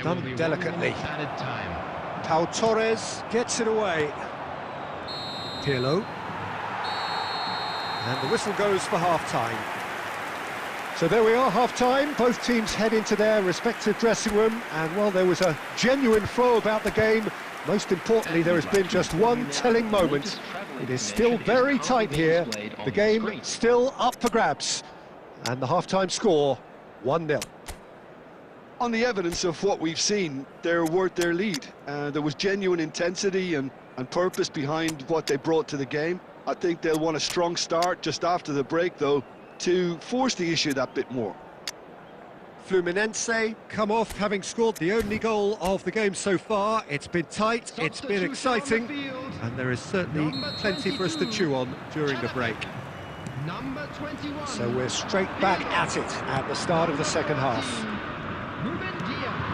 Done delicately. Pau Torres gets it away. Pirlo. And the whistle goes for half-time. So there we are, half-time. Both teams head into their respective dressing room. And while there was a genuine flow about the game, most importantly, there has been just one telling moment. It is still very tight here. The game still up for grabs. And the half-time score, 1-0. On the evidence of what we've seen, they're worth their lead. There was genuine intensity and purpose behind what they brought to the game. I think they'll want a strong start just after the break, though, to force the issue that bit more. Fluminense come off having scored the only goal of the game so far. It's been tight, it's been exciting, and there is certainly plenty for us to chew on during the break. Number 21. So we're straight back at it at the start of the second half.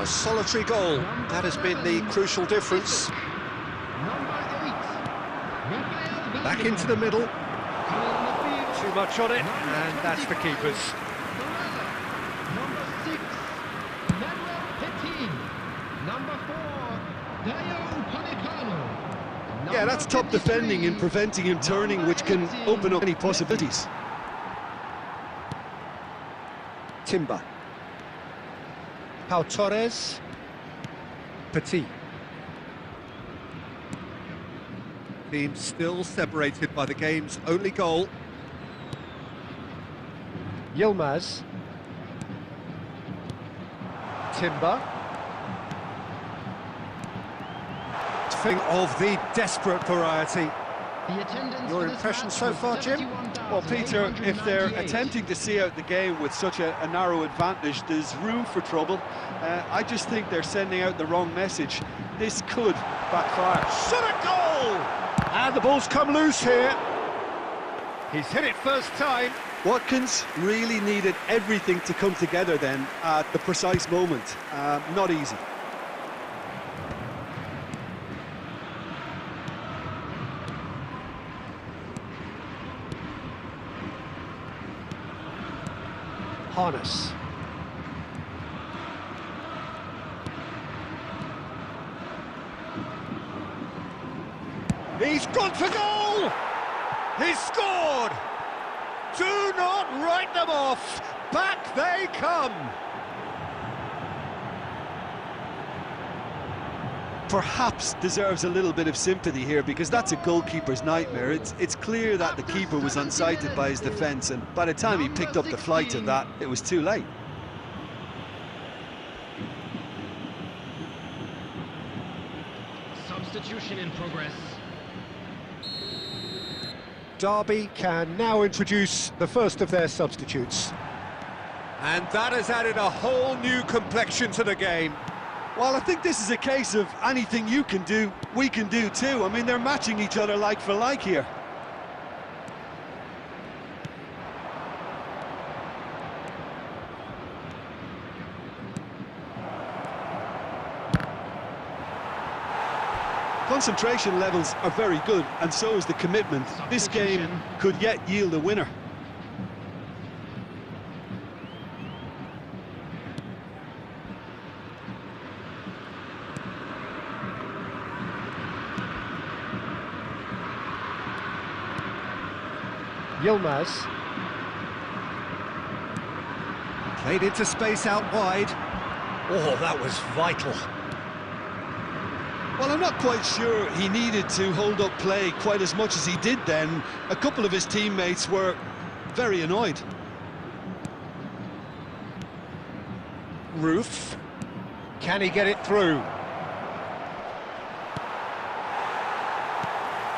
A solitary goal, that has been the crucial difference. Back into the middle. Too much on it, and that's the keeper's. Number 6, Manuel Petit. Number 4, Dayo Upamecano. Yeah, that's top defending and preventing him turning, which can open up any possibilities. Timber. Pau Torres. Petit. Team still separated by the game's only goal. Yilmaz. Timber. Thing of the desperate variety. Your impression so far, Jim? Well, Peter, if they're attempting to see out the game with such a narrow advantage, there's room for trouble. I just think they're sending out the wrong message. This could backfire. Shot a goal! And the ball's come loose here. He's hit it first time. Watkins really needed everything to come together then at the precise moment. Not easy. Harness. He's gone for goal! He's scored! Do not write them off! Back they come! Perhaps deserves a little bit of sympathy here, because that's a goalkeeper's nightmare. It's clear that the keeper was unsighted by his defence, and by the time he picked up the flight of that, it was too late. Substitution in progress. Derby can now introduce the first of their substitutes. And that has added a whole new complexion to the game. Well, I think this is a case of anything you can do, we can do too. I mean, they're matching each other like for like here. Concentration levels are very good, and so is the commitment. This game could yet yield a winner. Yilmaz. Played into space out wide. Oh, that was vital. Well, I'm not quite sure he needed to hold up play quite as much as he did then. A couple of his teammates were very annoyed. Roof. Can he get it through?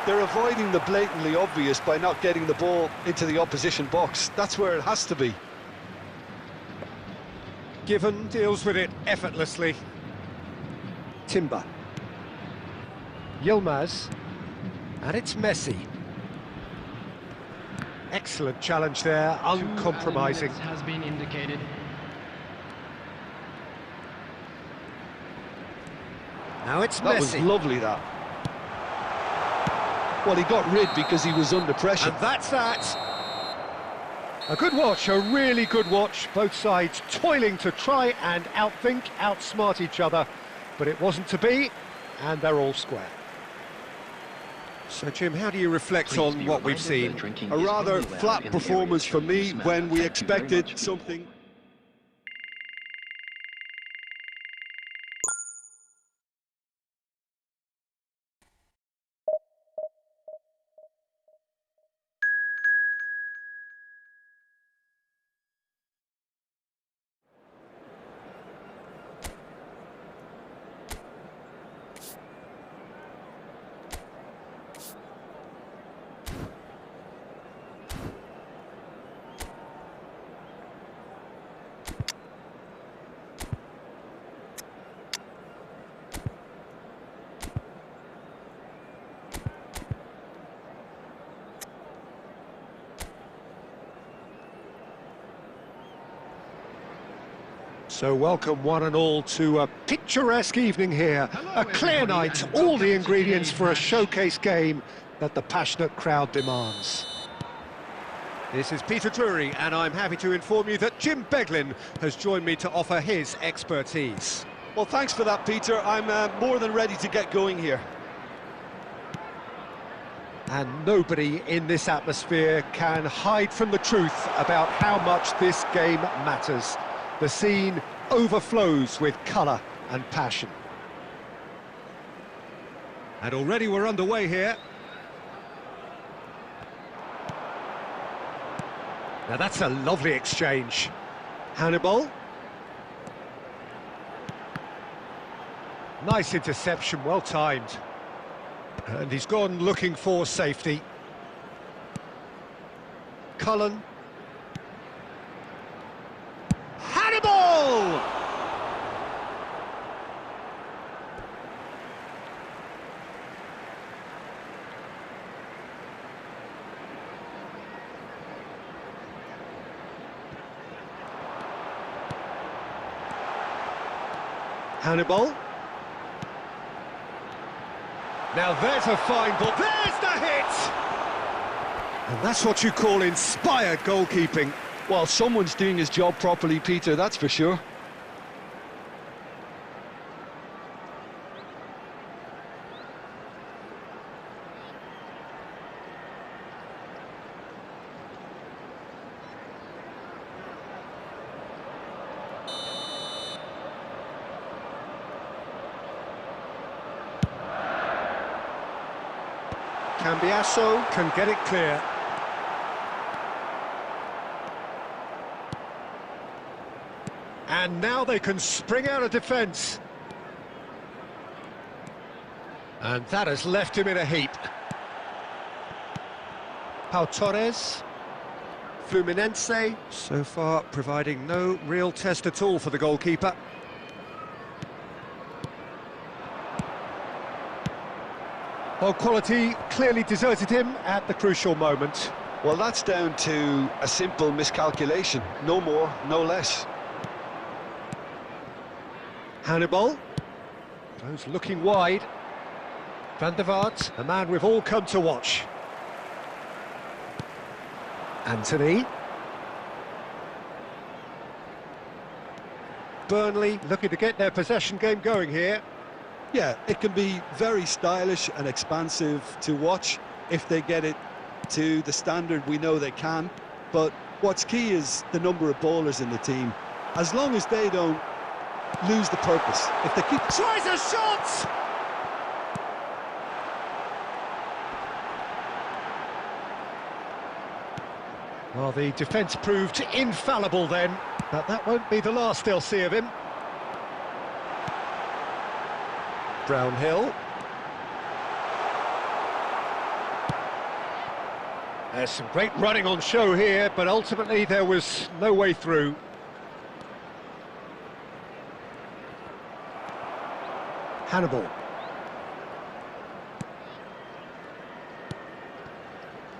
They're avoiding the blatantly obvious by not getting the ball into the opposition box. That's where it has to be. Given deals with it effortlessly. Timber. Yilmaz. And it's Messi. Excellent challenge there, uncompromising. Has been indicated. Now it's That Messi. was lovely, that. Well, he got rid because he was under pressure. And that's that. A good watch, a really good watch. Both sides toiling to try and outthink, outsmart each other. But it wasn't to be, and they're all square. So, Jim, how do you reflect on what we've seen? A rather flat performance for me when we expected something. So welcome one and all to a picturesque evening here. A clear night, all the ingredients for a showcase game that the passionate crowd demands. This is Peter Drury, and I'm happy to inform you that Jim Beglin has joined me to offer his expertise. Well, thanks for that, Peter. I'm more than ready to get going here. And nobody in this atmosphere can hide from the truth about how much this game matters. The scene overflows with colour and passion. And already we're underway here. Now that's a lovely exchange. Hannibal. Nice interception, well timed. And he's gone looking for safety. Cullen. Hannibal! Hannibal. Now there's a fine ball. There's the hit! And that's what you call inspired goalkeeping. Well, someone's doing his job properly, Peter, that's for sure. Cambiasso can get it clear. And now they can spring out of defence. And that has left him in a heap. Pau Torres. Fluminense, so far providing no real test at all for the goalkeeper. Well, quality clearly deserted him at the crucial moment. Well, that's down to a simple miscalculation. No more, no less. Hannibal. Goes looking wide. Van der Vaart, a man we've all come to watch. Anthony. Burnley looking to get their possession game going here. Yeah, it can be very stylish and expansive to watch if they get it to the standard we know they can, but what's key is the number of ballers in the team. As long as they don't lose the purpose, if they keep... Tries a shot! Well, the defence proved infallible then, but that won't be the last they'll see of him. Brownhill. There's some great running on show here, but ultimately there was no way through. Hannibal.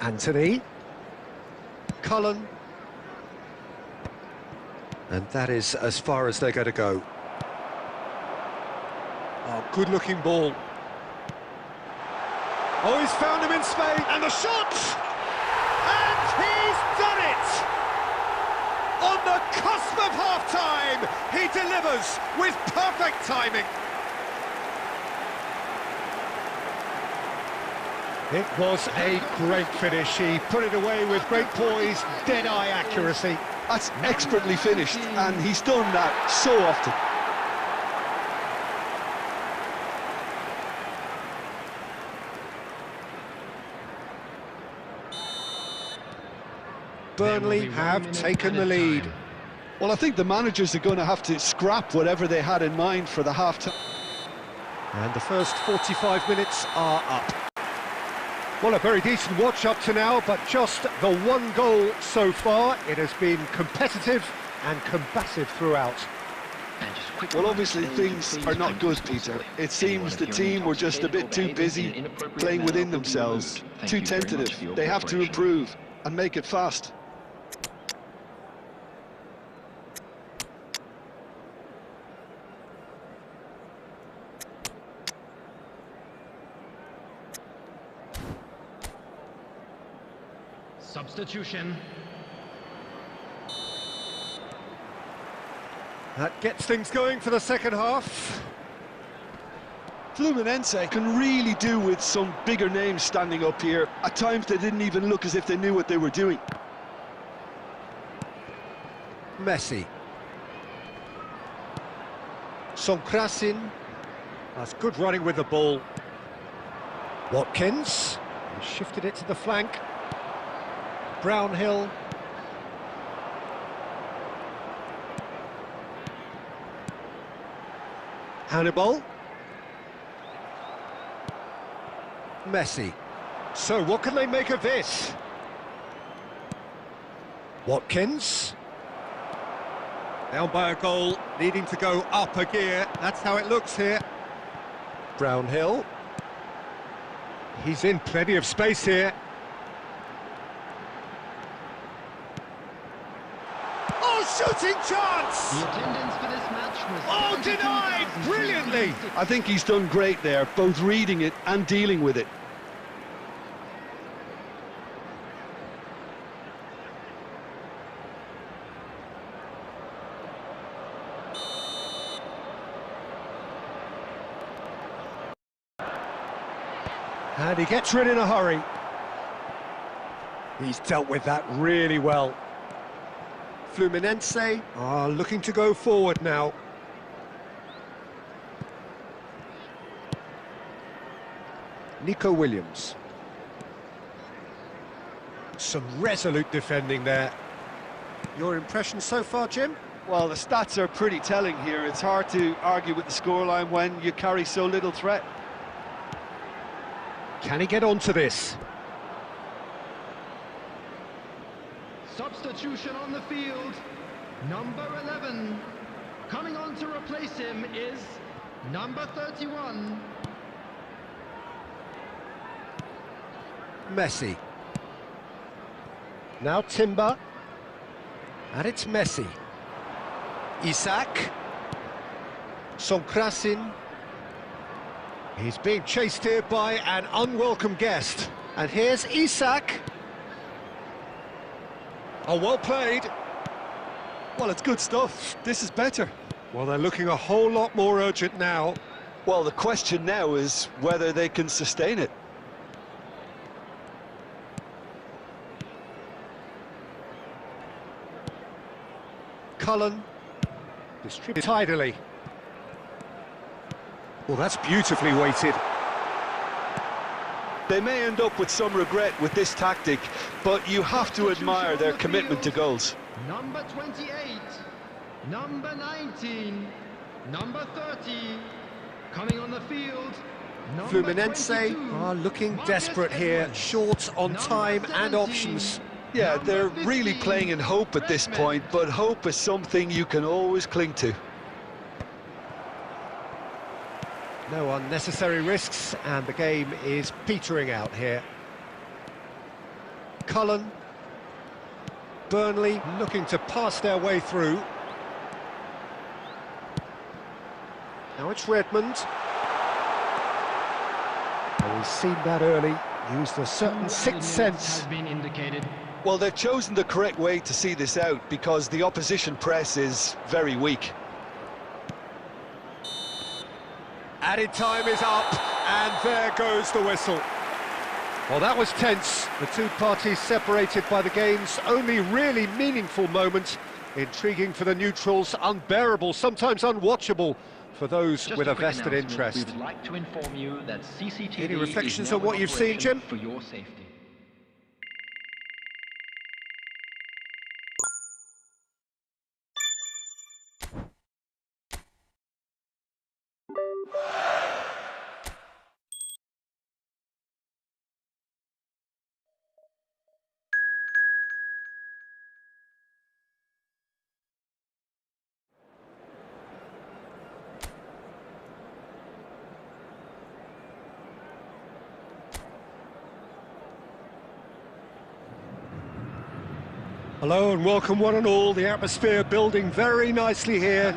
Anthony. Cullen. And that is as far as they're going to go. Oh, good-looking ball. Oh, he's found him in space, and the shot! And he's done it! On the cusp of half-time, he delivers with perfect timing. It was a great finish. He put it away with great poise, dead-eye accuracy. That's expertly finished, and he's done that so often. Burnley have taken the lead. Well, I think the managers are going to have to scrap whatever they had in mind for the half-time. And the first 45 minutes are up. Well, a very decent watch up to now, but just the one goal so far. It has been competitive and combative throughout. Well, obviously things are not good, Peter. It seems the team were just a bit too busy playing within themselves, too tentative. They have to improve and make it fast. Substitution. That gets things going for the second half. Fluminense can really do with some bigger names standing up here. At times they didn't even look as if they knew what they were doing. Messi. Sonkrasin. That's good running with the ball. Watkins. He shifted it to the flank. Brownhill. Hannibal. Messi. So what can they make of this? Watkins. Down by a goal, needing to go up a gear. That's how it looks here. Brownhill. He's in plenty of space here. Shooting chance! The attendance for this match was denied brilliantly! I think he's done great there, both reading it and dealing with it. And he gets rid in a hurry. He's dealt with that really well. Fluminense are looking to go forward now. Nico Williams. Some resolute defending there. Your impression so far, Jim? Well, the stats are pretty telling here. It's hard to argue with the scoreline when you carry so little threat. Can he get onto this? substitution on the field. Number 11. Coming on to replace him is number 31. Messi. Now Timber. And it's Messi. Isak. Sonkrasin. He's being chased here by an unwelcome guest. And here's Isak. Oh, well played. Well, it's good stuff. This is better. Well, they're looking a whole lot more urgent now. Well, the question now is whether they can sustain it. Cullen. Distributed tidily. Well, that's beautifully weighted. They may end up with some regret with this tactic, but you have to admire their commitment to goals. Number 28, number 19, number 30, coming on the field. Fluminense are looking desperate here, short on time and options. Yeah, they're really playing in hope at this point, but hope is something you can always cling to. No unnecessary risks, and the game is petering out here. Cullen. Burnley looking to pass their way through. Now it's Redmond. Oh, he's seen that early, used a certain sixth sense. Has been indicated. Well, they've chosen the correct way to see this out because the opposition press is very weak. Added time is up, and there goes the whistle. Well, that was tense. The two parties separated by the game's only really meaningful moment. Intriguing for the neutrals, unbearable, sometimes unwatchable for those with a vested interest. We would like to inform you that CCTV Any reflections is now on what in you've seen, operation Jim? for your safety. Hello and welcome one and all. The atmosphere building very nicely here.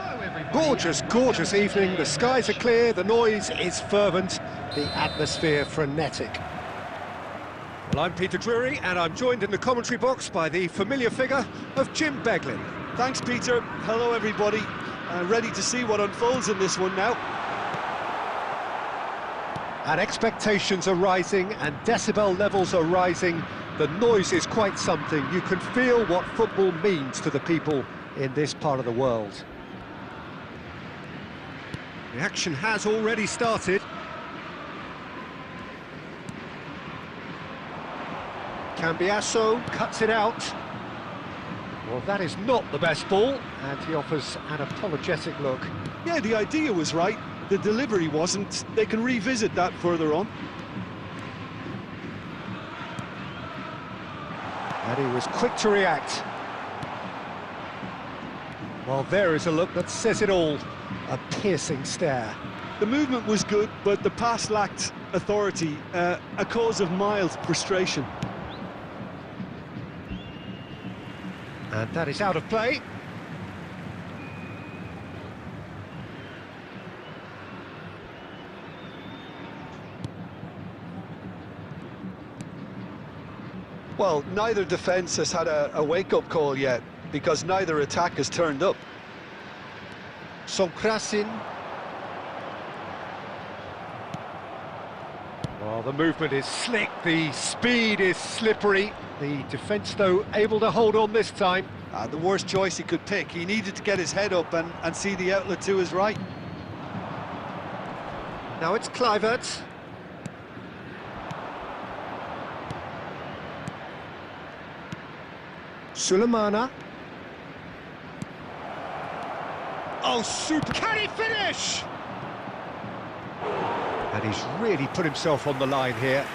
Gorgeous, gorgeous evening. The skies are clear, the noise is fervent, the atmosphere frenetic. Well, I'm Peter Drury and I'm joined in the commentary box by the familiar figure of Jim Beglin. Thanks, Peter. Hello, everybody. Ready to see what unfolds in this one now. And expectations are rising and decibel levels are rising. The noise is quite something. You can feel what football means to the people in this part of the world. The action has already started. Cambiasso cuts it out. Well, that is not the best ball, and he offers an apologetic look. Yeah, the idea was right. The delivery wasn't. They can revisit that further on. And he was quick to react. Well, there is a look that says it all. A piercing stare. The movement was good, but the pass lacked authority, a cause of mild frustration. And that is out of play. Well, neither defence has had a wake-up call yet, because neither attack has turned up. Sonkrasin. Well, the movement is slick, the speed is slippery. The defence, though, able to hold on this time. The worst choice he could pick. He needed to get his head up and see the outlet to his right. Now it's Kluivert. Sulemana. Oh, super! Can he finish? And he's really put himself on the line here.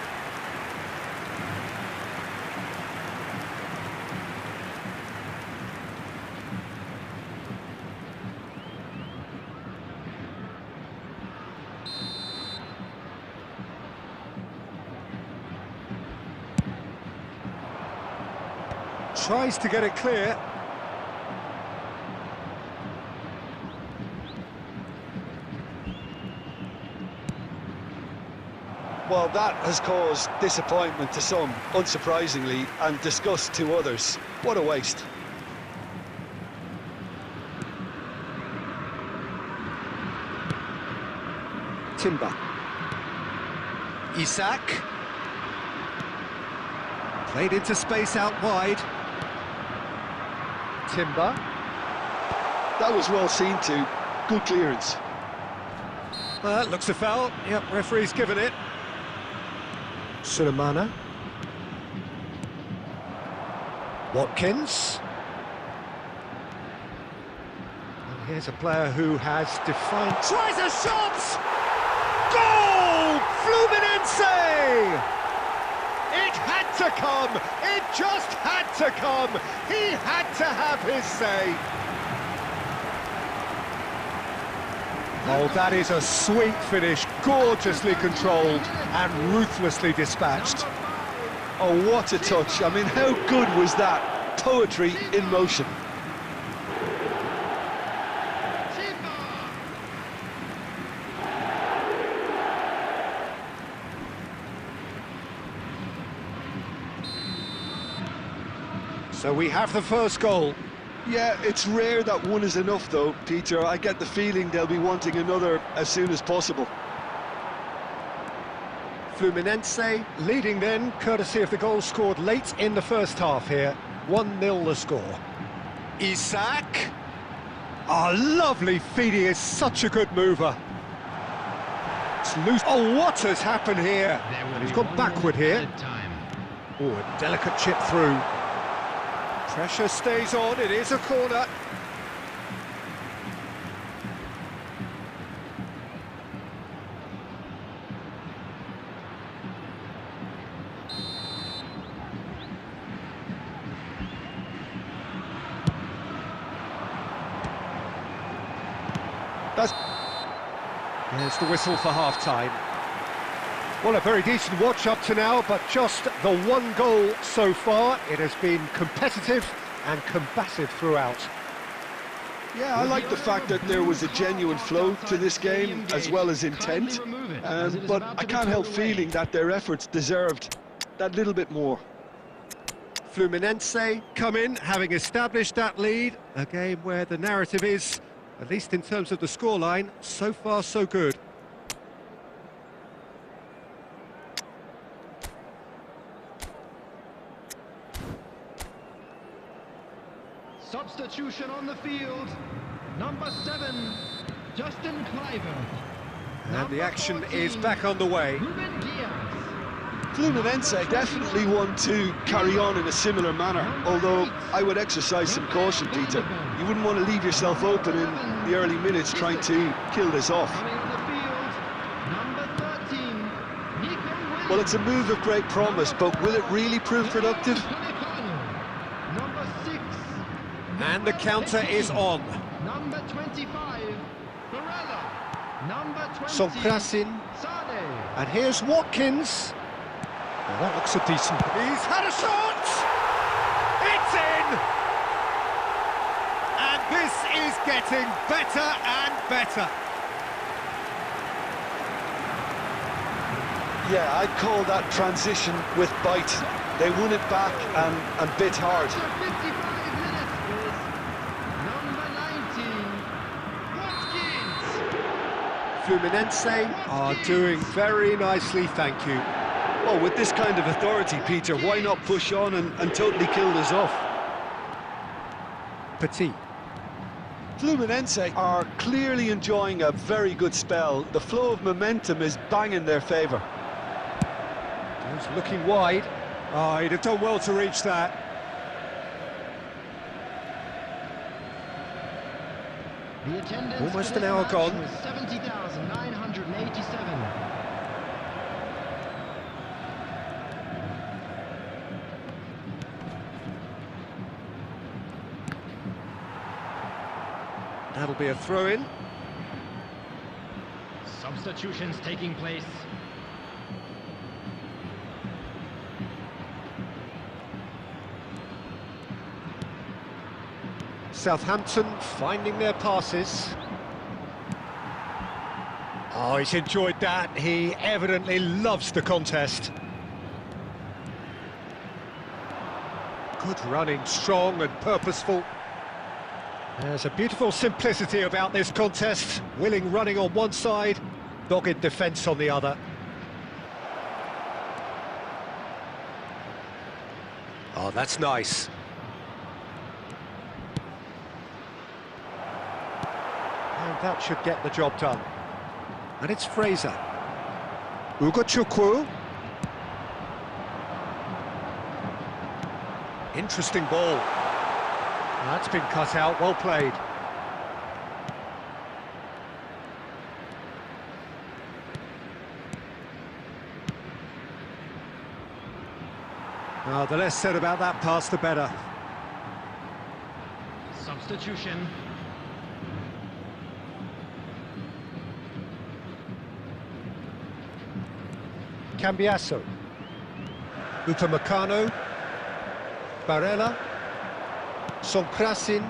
Tries to get it clear. Well, that has caused disappointment to some, unsurprisingly, and disgust to others. What a waste. Timber. Isak. Played into space out wide. Timber. That was well seen too. Good clearance. That looks a foul. Yep, referee's given it. Sulemana. Watkins. And here's a player who has defined... Tries a shot! Goal! Fluminense! It had to come! It just had to come! He had to have his say! Oh, that is a sweet finish, gorgeously controlled and ruthlessly dispatched. Oh, what a touch. I mean, how good was that? Poetry in motion. So we have the first goal. Yeah, it's rare that one is enough though, Peter. I get the feeling they'll be wanting another as soon as possible. Fluminense leading then, courtesy of the goal scored late in the first half here. 1-0 the score. Isaac. Oh, lovely feed, he is such a good mover. It's loose. Oh, what has happened here? He's gone backward here. Oh, a delicate chip through. Pressure stays on, it is a corner. There's the whistle for half-time. Well, a very decent watch up to now, but just the one goal so far. It has been competitive and combative throughout. Yeah, I like the fact that there was a genuine flow to this game, as well as intent. But I can't help feeling that their efforts deserved that little bit more. Fluminense come in, having established that lead. A game where the narrative is, at least in terms of the scoreline, so far so good. Substitution on the field. Number 7, Justin Cliver. And the action is back on the way. Fluminense definitely want to carry on in a similar manner, although I would exercise some caution, Peter. You wouldn't want to leave yourself open in the early minutes trying to kill this off. Well, it's a move of great promise, but will it really prove productive? And the counter is on. Number 25, Barella. Number 20, Somprasin. Sade. And here's Watkins. Well, that looks a decent... He's had a shot! It's in! And this is getting better and better. Yeah, I'd call that transition with bite. They won it back and bit hard. After 55 minutes is number 19, Watkins. Fluminense are doing very nicely, thank you. Well, with this kind of authority, Peter, why not push on and totally kill this off? Petit. Fluminense are clearly enjoying a very good spell. The flow of momentum is bang in their favour. He's looking wide. Oh, he'd have done well to reach that. The attendance Almost for an this hour match gone. was 70,987. That'll be a throw-in. Substitutions taking place. Southampton finding their passes. Oh, he's enjoyed that. He evidently loves the contest. Good running, strong and purposeful. There's a beautiful simplicity about this contest. Willing running on one side, dogged defence on the other. Oh, that's nice. that should get the job done. And it's Fraser. Ugochukwu. Interesting ball. That's been cut out, well played. The less said about that pass, the better. Substitution. Cambiasso. Upamecano. Barella. Sonkrasin.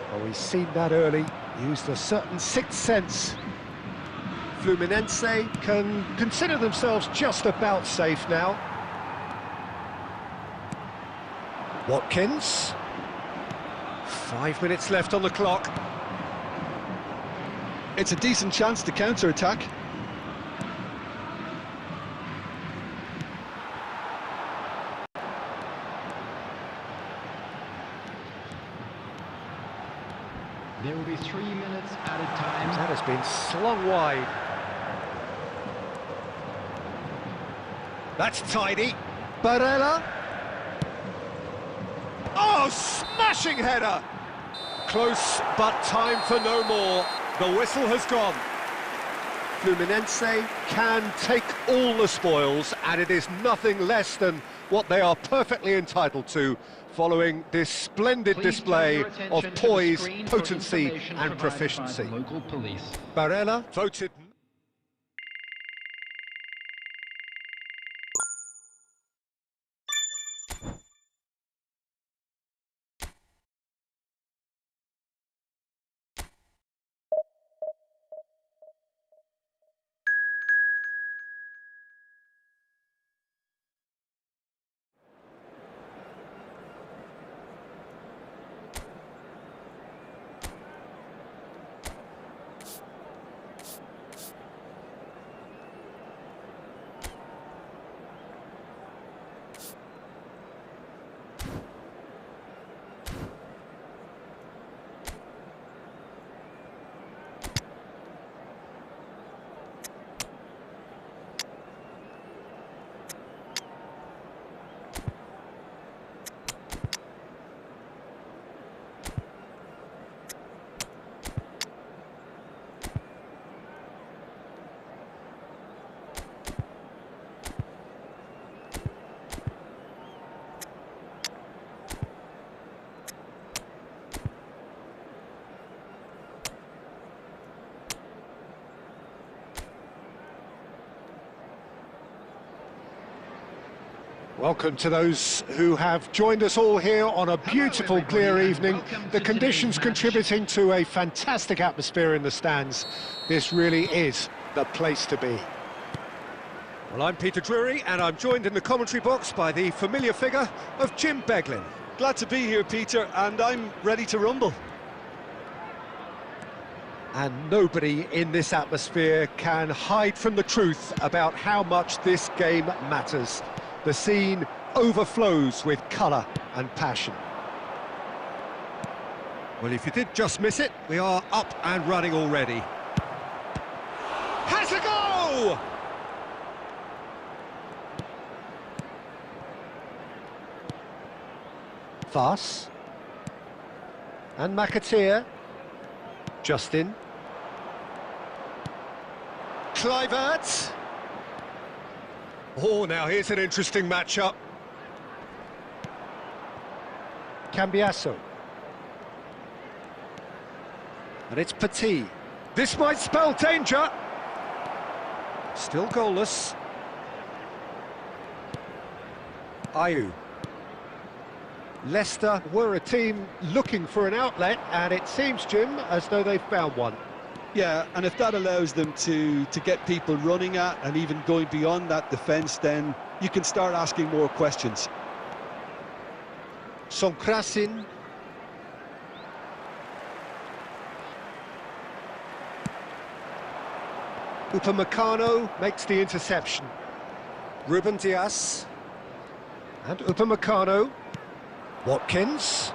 Well, we've seen that early. Used a certain sixth sense. Fluminense can consider themselves just about safe now. Watkins. 5 minutes left on the clock. It's a decent chance to counter-attack. There will be 3 minutes added time. That has been slung wide. That's tidy. Barella. Oh, smashing header! Close, but time for no more. The whistle has gone. Fluminense can take all the spoils, and it is nothing less than what they are perfectly entitled to, following this splendid display of poise, potency and proficiency. Barella voted... Welcome to those who have joined us all here on a beautiful, clear evening. The conditions contributing to a fantastic atmosphere in the stands. This really is the place to be. Well, I'm Peter Drury, and I'm joined in the commentary box by the familiar figure of Jim Beglin. Glad to be here, Peter, and I'm ready to rumble. And nobody in this atmosphere can hide from the truth about how much this game matters. The scene overflows with colour and passion. Well, if you did just miss it, we are up and running already. Has a go! Fass. And McAteer. Justin. Kluivert. Oh, now here's an interesting matchup. Cambiasso. And it's Petit. This might spell danger. Still goalless. Ayew. Leicester were a team looking for an outlet, and it seems, Jim, as though they've found one. Yeah, and if that allows them to get people running at and even going beyond that defence, then you can start asking more questions. Sonkrasin. Upamecano makes the interception. Ruben Dias. And Upamecano. Watkins.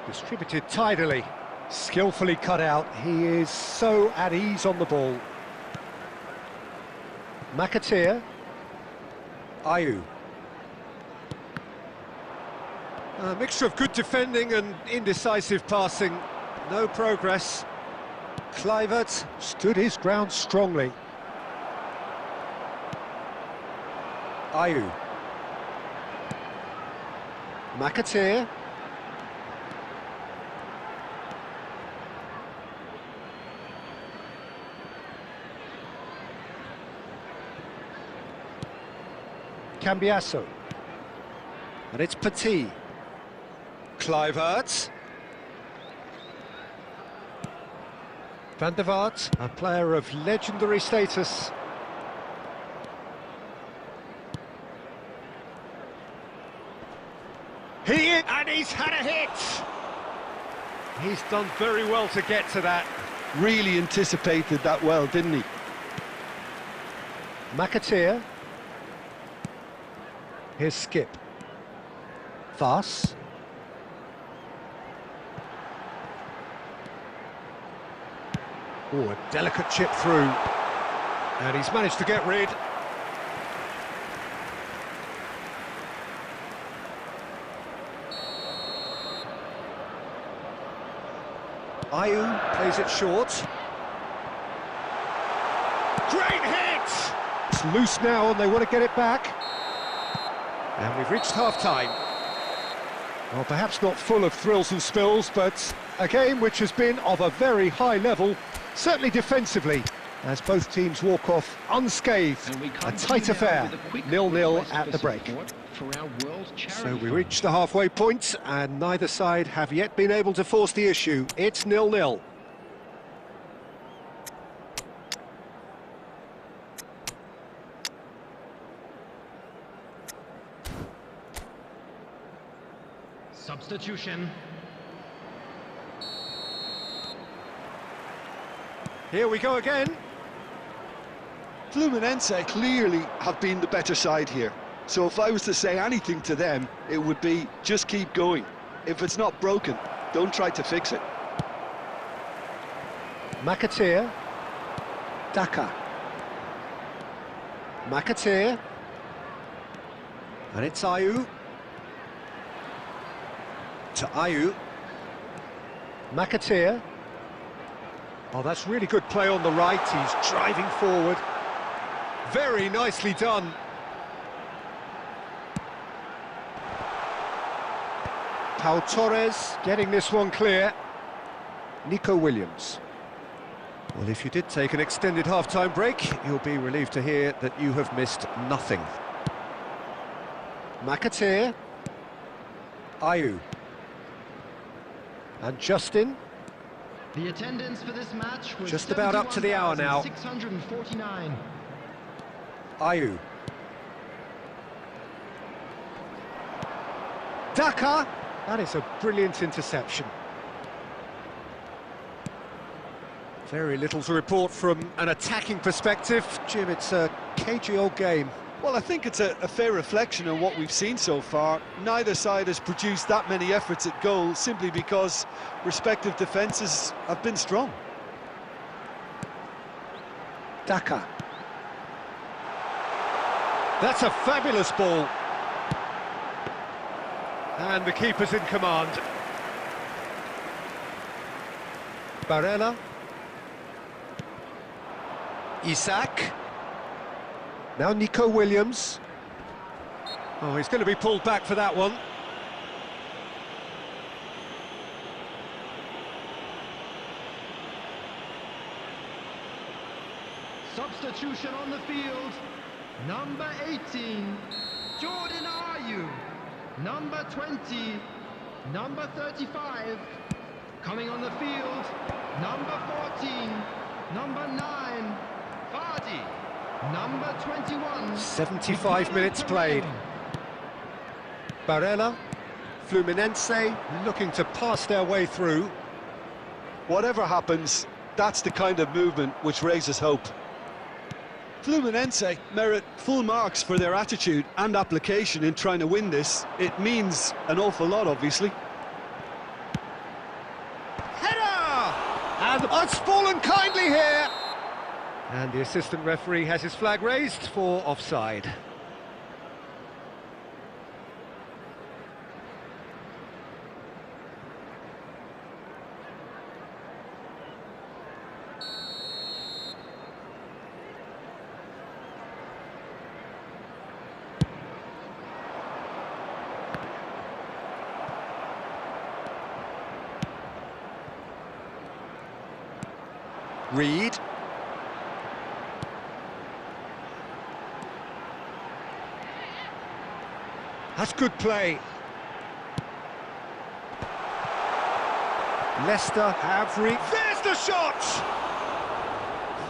Distributed tidily. Skillfully cut out. He is so at ease on the ball. McAteer. Ayew. A mixture of good defending and indecisive passing. No progress. Kluivert stood his ground strongly. Ayew. McAteer. Cambiasso. And it's Petit. Kluivert. Van der Vaart, a player of legendary status. And he's had a hit! He's done very well to get to that. Really anticipated that well, didn't he? McAteer. Here's Skip. Voss. Oh, a delicate chip through. And he's managed to get rid. Ayew plays it short. Great hit! It's loose now and they want to get it back. And we've reached half-time. Well, perhaps not full of thrills and spills, but a game which has been of a very high level, certainly defensively, as both teams walk off unscathed. A tight affair, 0-0 at the break. So we reach the halfway point, and neither side have yet been able to force the issue. It's 0-0. Substitution. Here we go again. Fluminense clearly have been the better side here. So if I was to say anything to them, it would be just keep going. If it's not broken, don't try to fix it. McAteer. Daka. McAteer. And it's Ayew. To Ayew. McAteer. Oh, that's really good play on the right. He's driving forward. Very nicely done. Pau Torres getting this one clear. Nico Williams. Well, if you did take an extended half-time break, you'll be relieved to hear that you have missed nothing. McAteer. Ayew. And Justin. The attendance for this match was just about up to the hour now. 649. Ayew. Daka. That is a brilliant interception. Very little to report from an attacking perspective. Jim, it's a cagey old game. Well, I think it's a fair reflection of what we've seen so far. Neither side has produced that many efforts at goal simply because respective defences have been strong. Daka. That's a fabulous ball. And the keeper's in command. Barella. Isak. Now Nico Williams. Oh, he's going to be pulled back for that one. Substitution on the field. Number 18, Jordan Ayew. Number 20, number 35. Coming on the field, number 14, number 9, Vardy. Number 21. 75 minutes played. Barella, Fluminense looking to pass their way through. Whatever happens, that's the kind of movement which raises hope. Fluminense merit full marks for their attitude and application in trying to win this. It means an awful lot, obviously. Header! And it's fallen kindly here. And the assistant referee has his flag raised for offside. Reed. That's good play. Leicester have reached. There's the shot!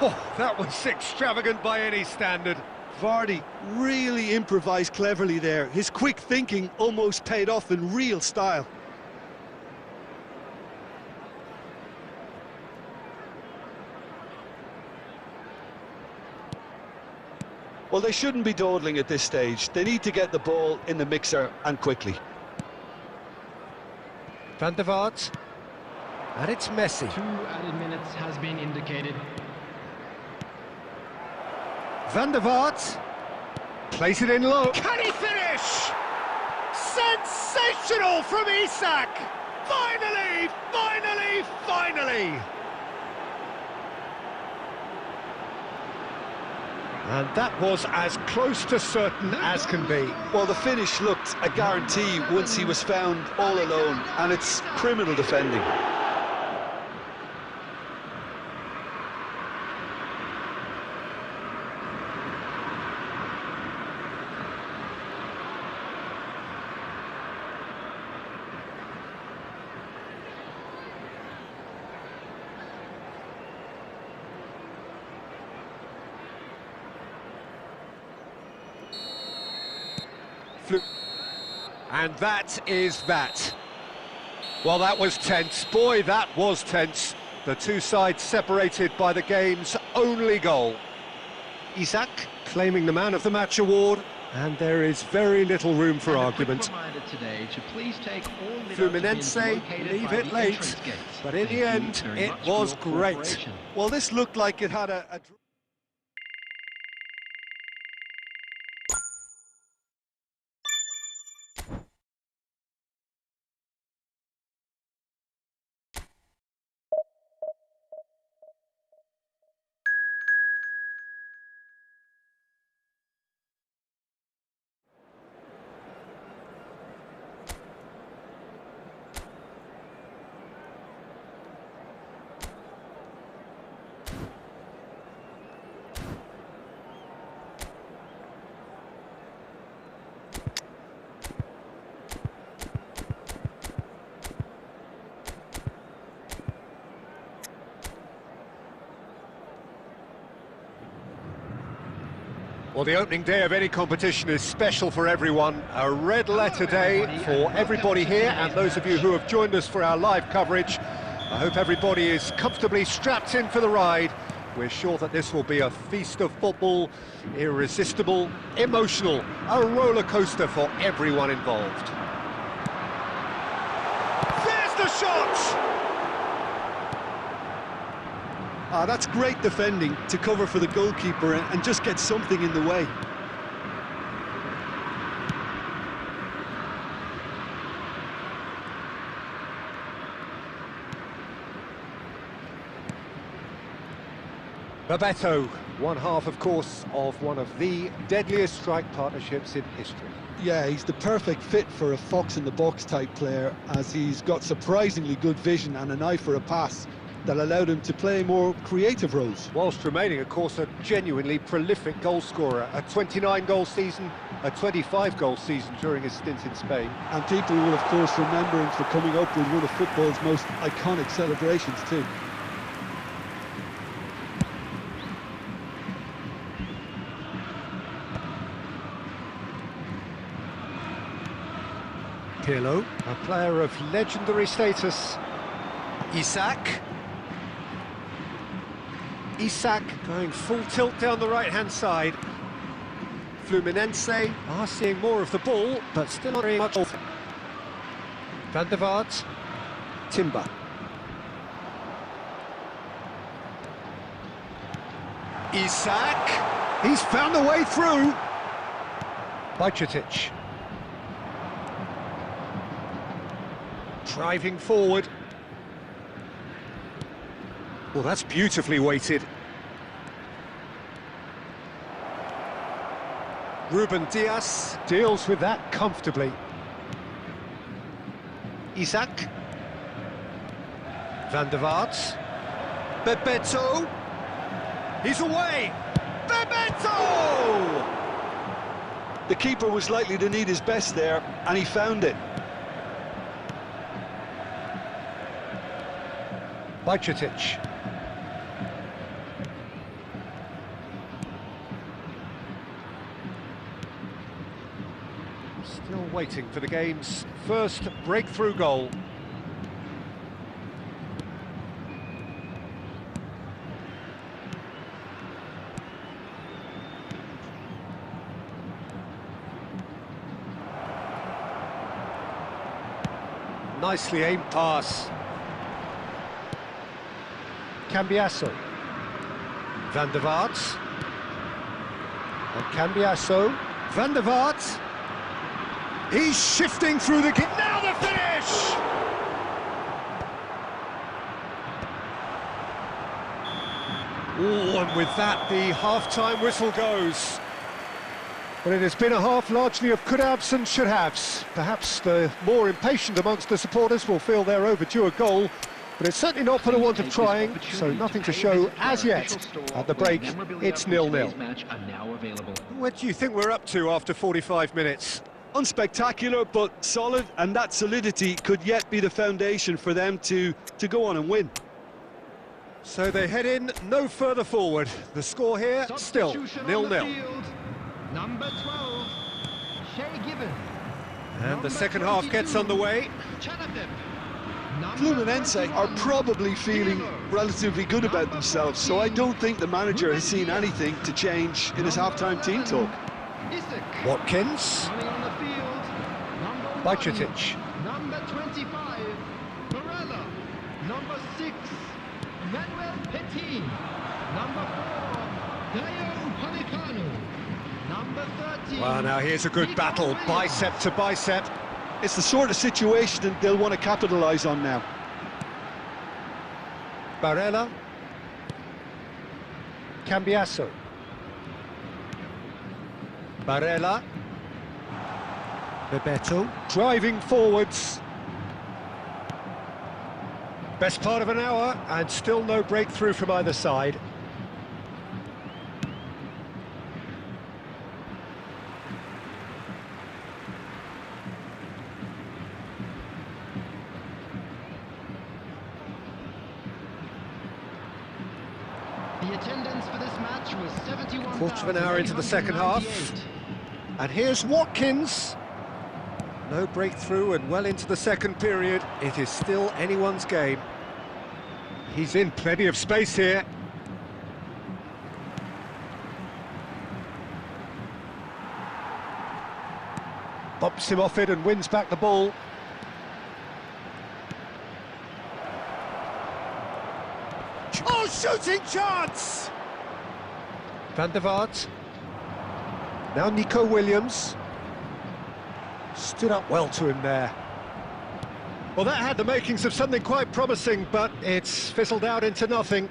Oh, that was extravagant by any standard. Vardy really improvised cleverly there. His quick thinking almost paid off in real style. Well, they shouldn't be dawdling at this stage. They need to get the ball in the mixer and quickly. Van der Vaart. And it's Messi. 2 added minutes has been indicated. Van der Vaart. Plays it in low. Can he finish? Sensational from Isak! Finally, finally, finally! And that was as close to certain as can be. Well, the finish looked a guarantee once he was found all alone, and it's criminal defending. And that is that. Well, that was tense. Boy, that was tense. The two sides separated by the game's only goal. Isak claiming the Man of the Match award, and there is very little room for argument. Fluminense leave it late, but in the end, it was great. Well, this looked like it had a... Well, the opening day of any competition is special for everyone. A red letter day for everybody here, and those of you who have joined us for our live coverage. I hope everybody is comfortably strapped in for the ride. We're sure that this will be a feast of football, irresistible, emotional, a roller coaster for everyone involved. There's the shot! That's great defending to cover for the goalkeeper and just get something in the way. Bebeto, one half, of course, of one of the deadliest strike partnerships in history. Yeah, he's the perfect fit for a fox-in-the-box type player, as he's got surprisingly good vision and an eye for a pass that allowed him to play more creative roles. Whilst remaining, of course, a genuinely prolific goal-scorer. A 29-goal season, a 25-goal season during his stint in Spain. And people will, of course, remember him for coming up with one of football's most iconic celebrations, too. Pirlo, a player of legendary status. Isak. Isak going full tilt down the right-hand side. Fluminense are seeing more of the ball, but still not very much. Van der Vaart, Timber. Isak, he's found a way through. Bajcetic. Driving forward. Well, that's beautifully weighted. Ruben Dias deals with that comfortably. Isak. Van der Vaart. Bebeto. He's away. Bebeto! The keeper was likely to need his best there, and he found it. Bajcetic. Still waiting for the game's first breakthrough goal. Nicely aimed pass. Cambiasso. Van der Vaart. And Cambiasso. Van der Vaart. He's shifting through the... Now the finish! Oh, and with that, the half-time whistle goes. Well, it has been a half largely of could-haves and should-haves. Perhaps the more impatient amongst the supporters will feel they're overdue a goal, but it's certainly not for the want of trying, so nothing to show as yet. At the break, it's 0-0. What do you think we're up to after 45 minutes? Unspectacular, but solid, and that solidity could yet be the foundation for them to go on and win. So they head in no further forward. The score here, still 0-0. Number 12, Shay Gibbon. And the second half gets underway. Fluminense are probably feeling relatively good about themselves, so I don't think the manager has seen anything to change in his half-time team talk. Watkins. Bajcetic. Number 25, Barella. Number 6, Manuel Petit. Number 4, Dayo Upamecano. Number 13. Well, now here's a good battle, bicep to bicep. It's the sort of situation that they'll want to capitalise on now. Barella. Cambiasso. Barella. Bebeto. Driving forwards. Best part of an hour, and still no breakthrough from either side. The attendance for this match was 71,000. Quarter of an hour into the second half. And here's Watkins. No breakthrough and well into the second period. It is still anyone's game. He's in plenty of space here. Bumps him off it and wins back the ball. Oh, shooting chance! Van der Vaart. Now Nico Williams. Stood up well to him there. Well, that had the makings of something quite promising, but it's fizzled out into nothing.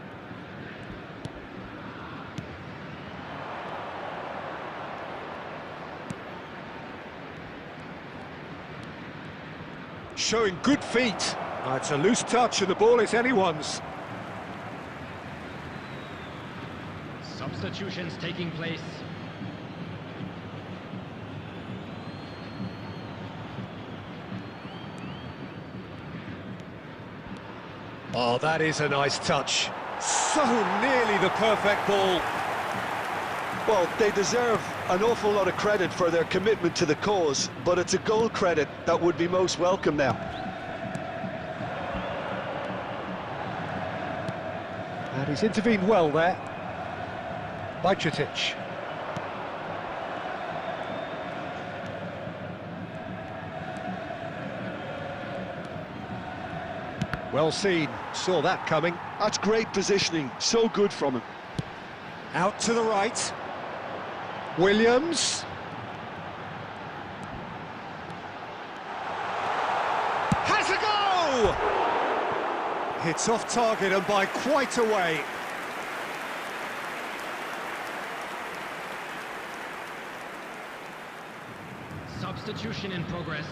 Showing good feet. It's a loose touch and the ball is anyone's. Substitutions taking place. Oh, that is a nice touch. So nearly the perfect ball. Well, they deserve an awful lot of credit for their commitment to the cause, but it's a goal credit that would be most welcome now. And he's intervened well there. Bajcetic. Well seen, saw that coming. That's great positioning, so good from him. Out to the right. Williams. Has a go! Hits off target and by quite a way. Substitution in progress.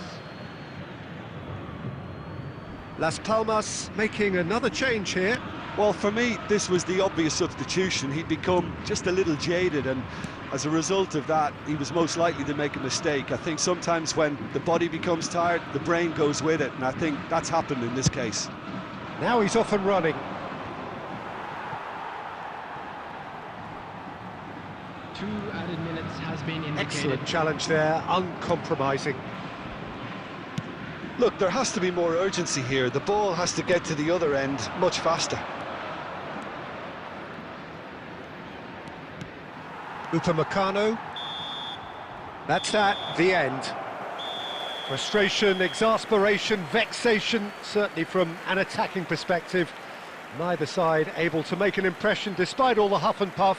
Las Palmas making another change here. Well, for me, this was the obvious substitution. He'd become just a little jaded, and as a result of that, he was most likely to make a mistake. I think sometimes when the body becomes tired, the brain goes with it, and I think that's happened in this case. Now he's off and running. 2 added minutes has been indicated. Excellent challenge there, uncompromising. Look, there has to be more urgency here. The ball has to get to the other end much faster. Upamecano. That's the end. Frustration, exasperation, vexation, certainly from an attacking perspective. Neither side able to make an impression despite all the huff and puff.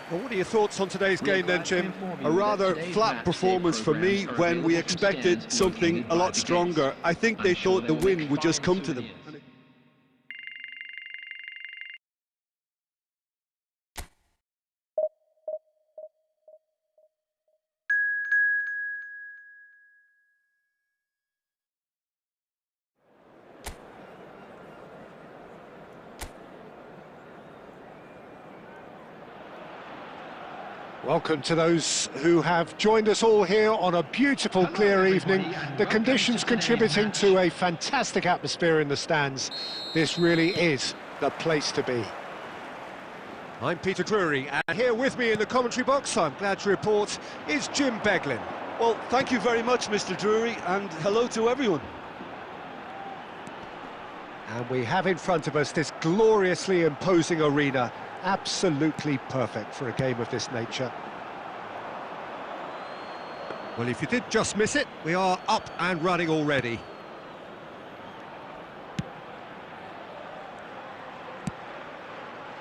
Well, what are your thoughts on today's game then, Jim? A rather flat performance for me when we expected something a lot stronger. I think they thought the win would just come to them. Welcome to those who have joined us all here on a beautiful, clear evening. The conditions contributing to a fantastic atmosphere in the stands. This really is the place to be. I'm Peter Drury, and here with me in the commentary box, I'm glad to report, is Jim Beglin. Well, thank you very much, Mr. Drury, and hello to everyone. And we have in front of us this gloriously imposing arena. Absolutely perfect for a game of this nature. Well, if you did just miss it, we are up and running already.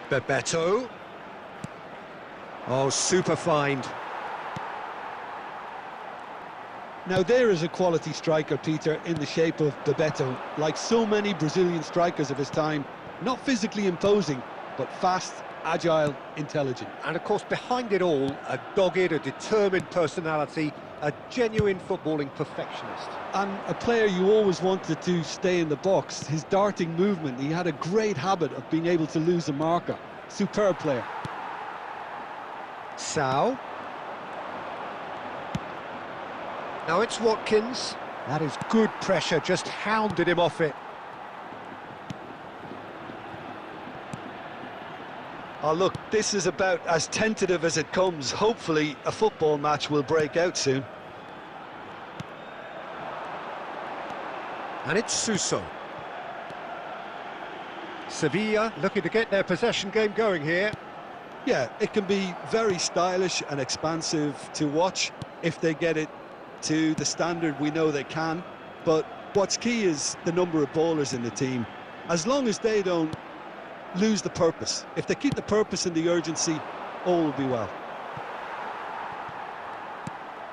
Bebeto. Oh, super find. Now there is a quality striker, Peter, in the shape of Bebeto. Like so many Brazilian strikers of his time, not physically imposing, but fast, agile, intelligent. And of course, behind it all, a dogged, a determined personality, a genuine footballing perfectionist. And a player you always wanted to stay in the box. His darting movement, he had a great habit of being able to lose a marker. Superb player. Sao. Now it's Watkins. That is good pressure, just hounded him off it. Oh, look, this is about as tentative as it comes. Hopefully, a football match will break out soon. And it's Suso. Sevilla looking to get their possession game going here. Yeah, it can be very stylish and expansive to watch if they get it to the standard we know they can. But what's key is the number of ballers in the team. As long as they don't lose the purpose. If they keep the purpose and the urgency, all will be well.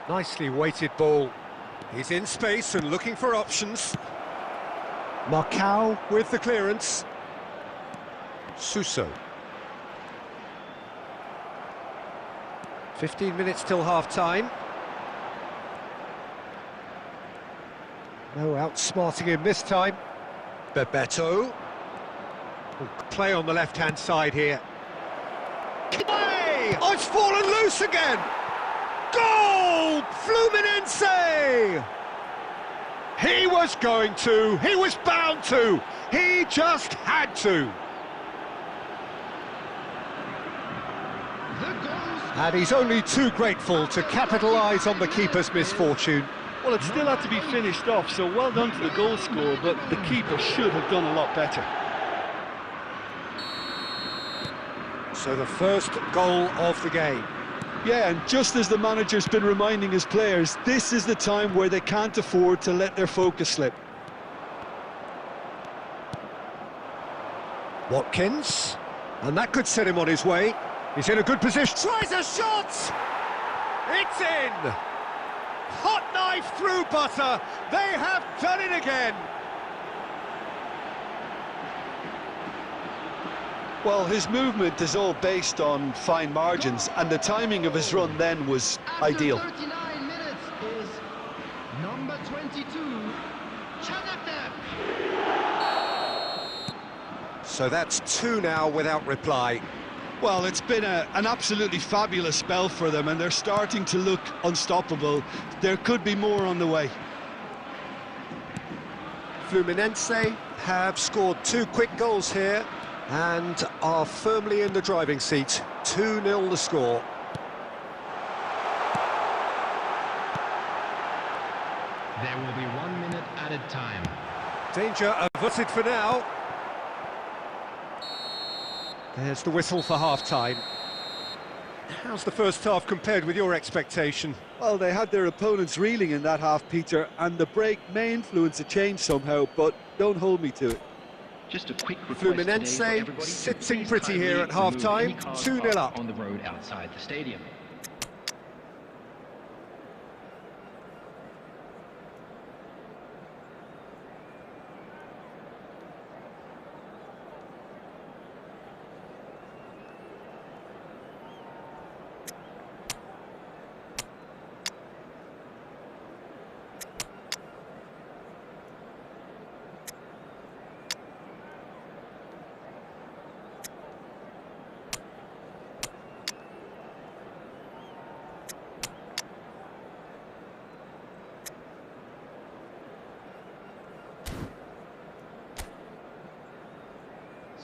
Nicely weighted ball. He's in space and looking for options. Marcao with the clearance. Suso. 15 minutes till half-time. No outsmarting him this time. Bebeto. Play on the left-hand side here. Hey! Oh, it's fallen loose again! Goal! Fluminense! He was going to, he was bound to, he just had to. And he's only too grateful to capitalise on the keeper's misfortune. Well, it still had to be finished off, so well done to the goal scorer, but the keeper should have done a lot better. So the first goal of the game. Yeah, and just as the manager's been reminding his players, this is the time where they can't afford to let their focus slip. Watkins, and that could set him on his way. He's in a good position. Tries a shot! It's in! Hot knife through butter. They have done it again. Well, his movement is all based on fine margins, and the timing of his run then was ideal. After 39 minutes is number 22, Chanakdev. So that's 2 now without reply. Well, it's been an absolutely fabulous spell for them, and they're starting to look unstoppable. There could be more on the way. Fluminense have scored 2 quick goals here and are firmly in the driving seat. 2-0 the score. There will be 1 minute added time. Danger averted for now. There's the whistle for half-time. How's the first half compared with your expectation? Well, they had their opponents reeling in that half, Peter, and the break may influence a change somehow, but don't hold me to it. Just a quick request Fluminense today for everybody to sitting please pretty here at kindly remove half-time. any cars 2-0 parked up. on the road outside the stadium.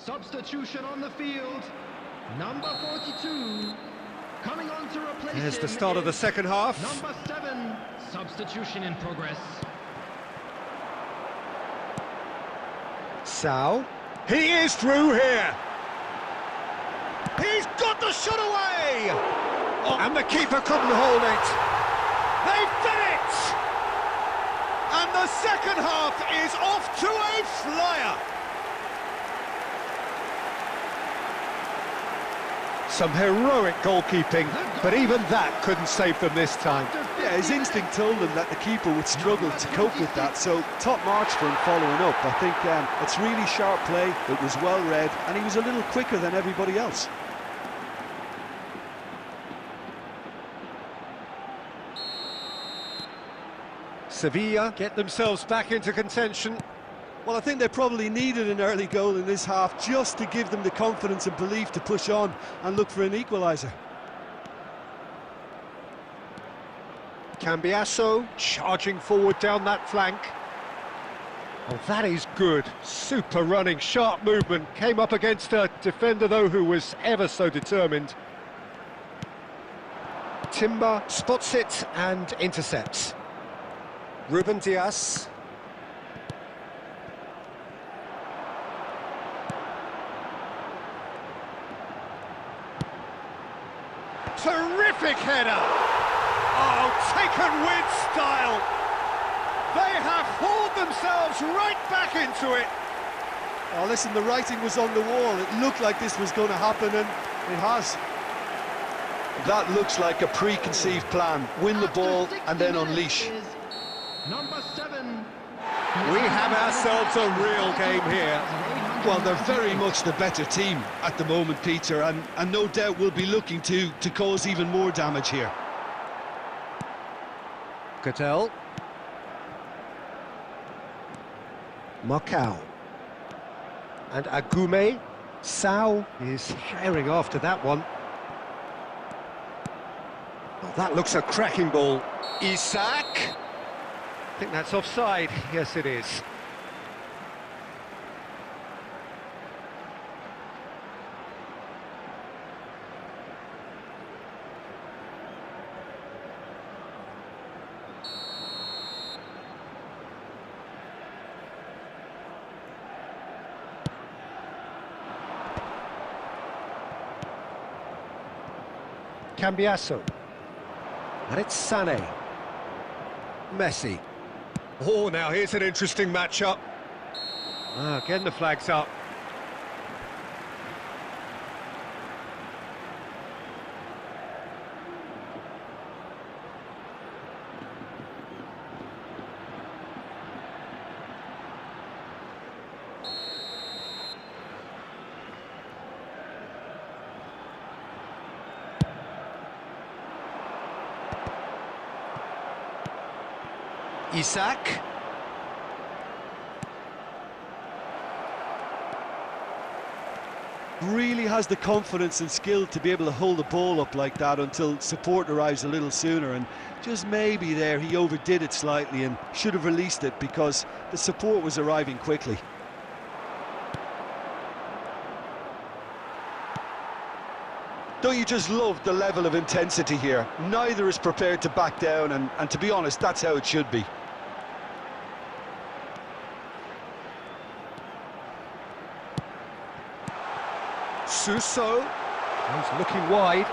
Substitution on the field, number 42. Coming on to replace There's the him start of the is second half. Number 7, substitution in progress. Sao. He is through here. He's got the shot away! Oh, and the keeper couldn't hold it. They've done it! And the second half is off to a flyer. Some heroic goalkeeping, but even that couldn't save them this time. Yeah, his instinct told him that the keeper would struggle to cope with that, so top marks for him following up. I think it's really sharp play, it was well read, and he was a little quicker than everybody else. Sevilla get themselves back into contention. Well, I think they probably needed an early goal in this half just to give them the confidence and belief to push on and look for an equaliser. Cambiasso charging forward down that flank. Oh, that is good. Super running, sharp movement. Came up against a defender, though, who was ever so determined. Timber spots it and intercepts. Ruben Diaz. Terrific header! Oh, taken with style! They have hauled themselves right back into it! Oh, listen, the writing was on the wall. It looked like this was going to happen, and it has. That looks like a preconceived plan. Win the ball and then unleash. Number 7. We have ourselves a real game here. Well, they're very much the better team at the moment, Peter, and no doubt will be looking to cause even more damage here. Cattell. Macau. And Agume. Sao is herring after that one. Oh, that looks a cracking ball. Isak. I think that's offside. Yes, it is. Cambiasso. And it's Sané. Messi. Oh, now here's an interesting matchup. Getting the flags up. Isak. Really has the confidence and skill to be able to hold the ball up like that until support arrives a little sooner, and just maybe there he overdid it slightly and should have released it because the support was arriving quickly. Don't you just love the level of intensity here? Neither is prepared to back down, and to be honest, that's how it should be. Suso, he's looking wide.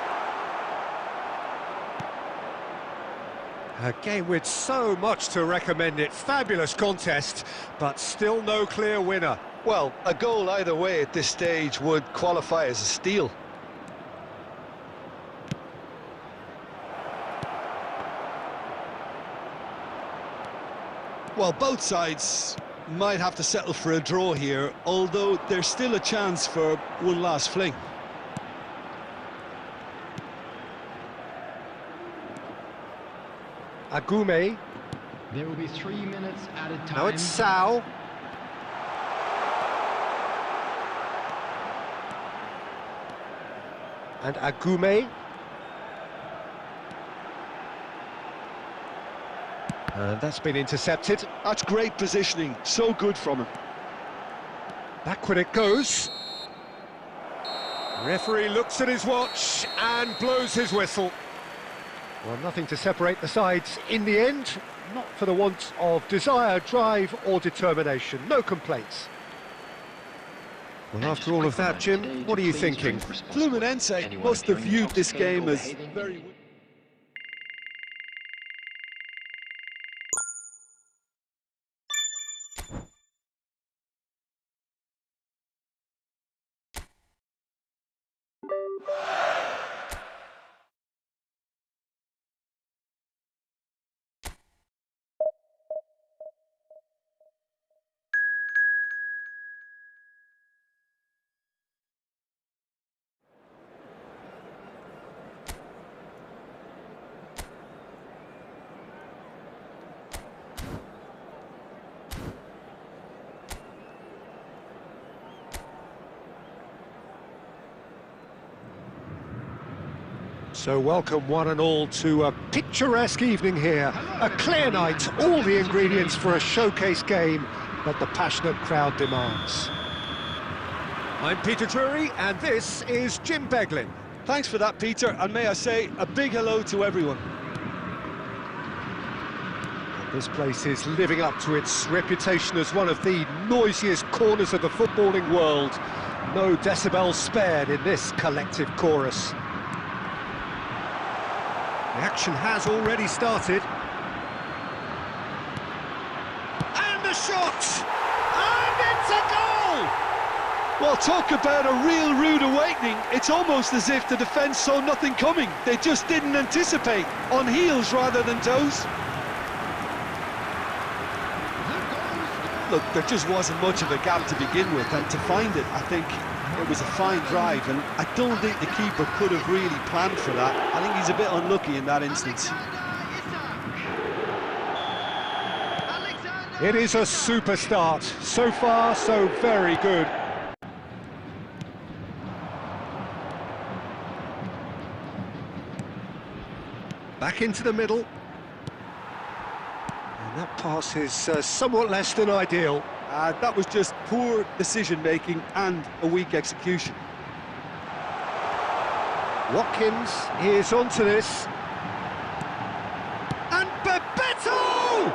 A game with so much to recommend it. Fabulous contest, but still no clear winner. Well, a goal either way at this stage would qualify as a steal. Well, both sides might have to settle for a draw here, although there's still a chance for one last fling. Agume. There will be 3 minutes added time. Now it's Sao. And Agume. And that's been intercepted. That's great positioning, so good from him. Backward it goes. Referee looks at his watch and blows his whistle. Well, nothing to separate the sides in the end, not for the want of desire, drive or determination. No complaints. Well, after all of that, Jim, what are you thinking? Fluminense must have viewed this game as very... So welcome one and all to a picturesque evening here. A clear night, all the ingredients for a showcase game that the passionate crowd demands. I'm Peter Drury and this is Jim Beglin. Thanks for that, Peter, and may I say a big hello to everyone. This place is living up to its reputation as one of the noisiest corners of the footballing world. No decibels spared in this collective chorus. The action has already started. And the shot! And it's a goal! Well, talk about a real rude awakening. It's almost as if the defence saw nothing coming. They just didn't anticipate, on heels rather than toes. Look, there just wasn't much of a gap to begin with, and to find it, I think it was a fine drive, and I don't think the keeper could have really planned for that. I think he's a bit unlucky in that instance. It is a super start. So far, so very good. Back into the middle. And that pass is somewhat less than ideal. That was just poor decision-making and a weak execution. Watkins is onto this. And Bebeto!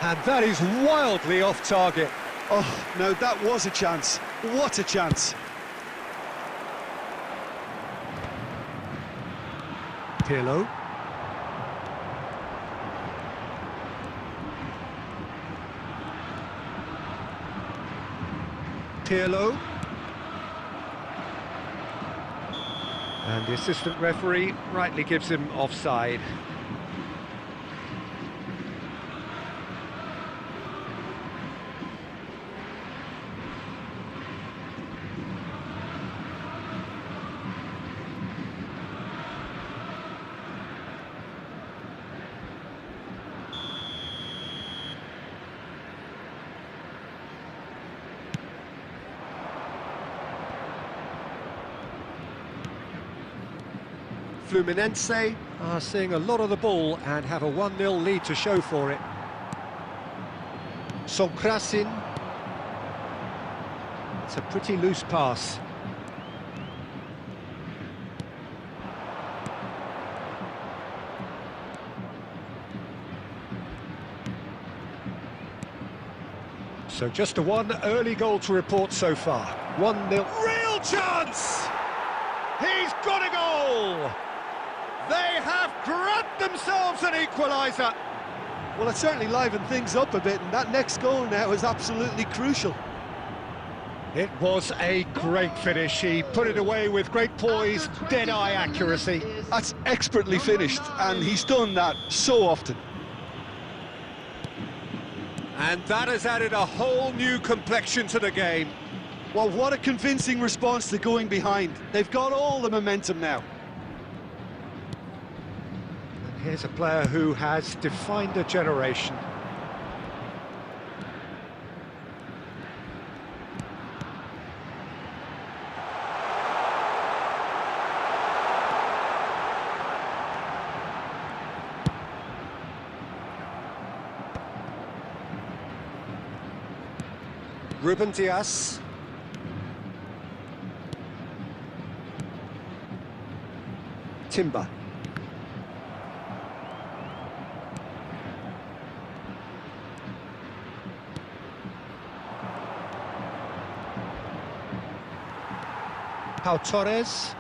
And that is wildly off target. Oh, now that was a chance. What a chance. Pirlo. Pirlo. And the assistant referee rightly gives him offside. Fluminense are seeing a lot of the ball and have a 1-0 lead to show for it. Sonkrasin. It's a pretty loose pass. So just a one early goal to report so far. 1-0. Real chance! He's got a goal! They have grabbed themselves an equaliser. Well, it certainly livened things up a bit, and that next goal now is absolutely crucial. It was a great finish. He put it away with great poise, dead-eye accuracy. That's expertly finished, and he's done that so often. And that has added a whole new complexion to the game. Well, what a convincing response to going behind. They've got all the momentum now. And here's a player who has defined a generation. Ruben Dias. Timber. Pau Torres.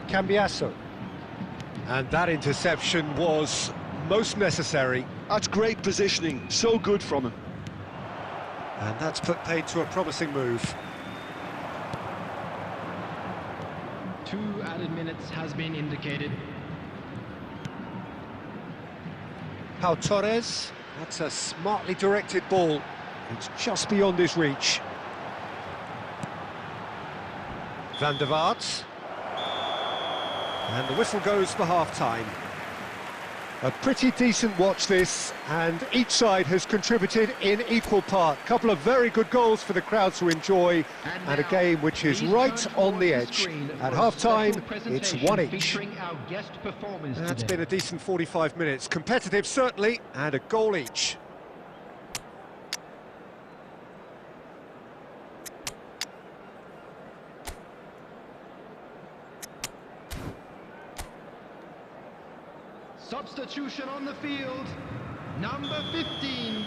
Cambiasso. And that interception was most necessary. That's great positioning, so good from him. And that's put paid to a promising move. 2 added minutes has been indicated. Pau Torres, that's a smartly directed ball. It's just beyond his reach. Van der Vaart. And the whistle goes for half-time. A pretty decent watch this, and each side has contributed in equal part. Couple of very good goals for the crowd to enjoy, and a game which is right on the edge. At half-time, it's 1 each. That's been a decent 45 minutes. Competitive, certainly, and a goal each. Substitution on the field, number 15,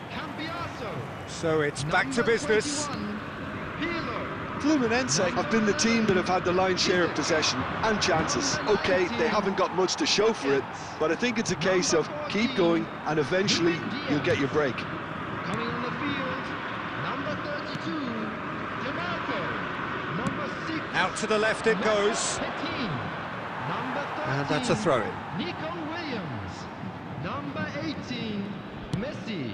Cambiasso. So it's back to business. Fluminense have been the team that have had the lion's share of possession and chances. OK, they haven't got much to show for it, but I think it's a case of keep going and eventually you'll get your break. Coming on the field, number 32, Demarco, number 6. Out to the left it goes. 15, number 13, And that's a throw-in. Nico Williams, number 18, Messi,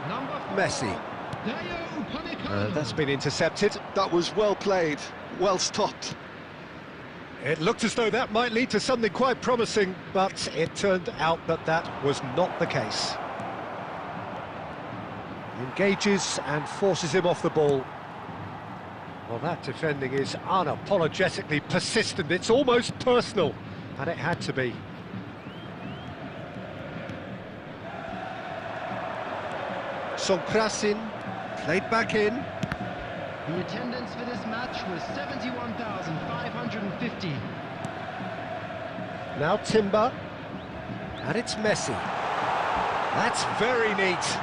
number 4, Messi. Dayo Upamecano. That's been intercepted. That was well played, well stopped. It looked as though that might lead to something quite promising, but it turned out that that was not the case. Engages and forces him off the ball. Well, that defending is unapologetically persistent. It's almost personal, and it had to be. Sonkrasin played back in. The attendance for this match was 71,550. Now Timber, and it's Messi. That's very neat.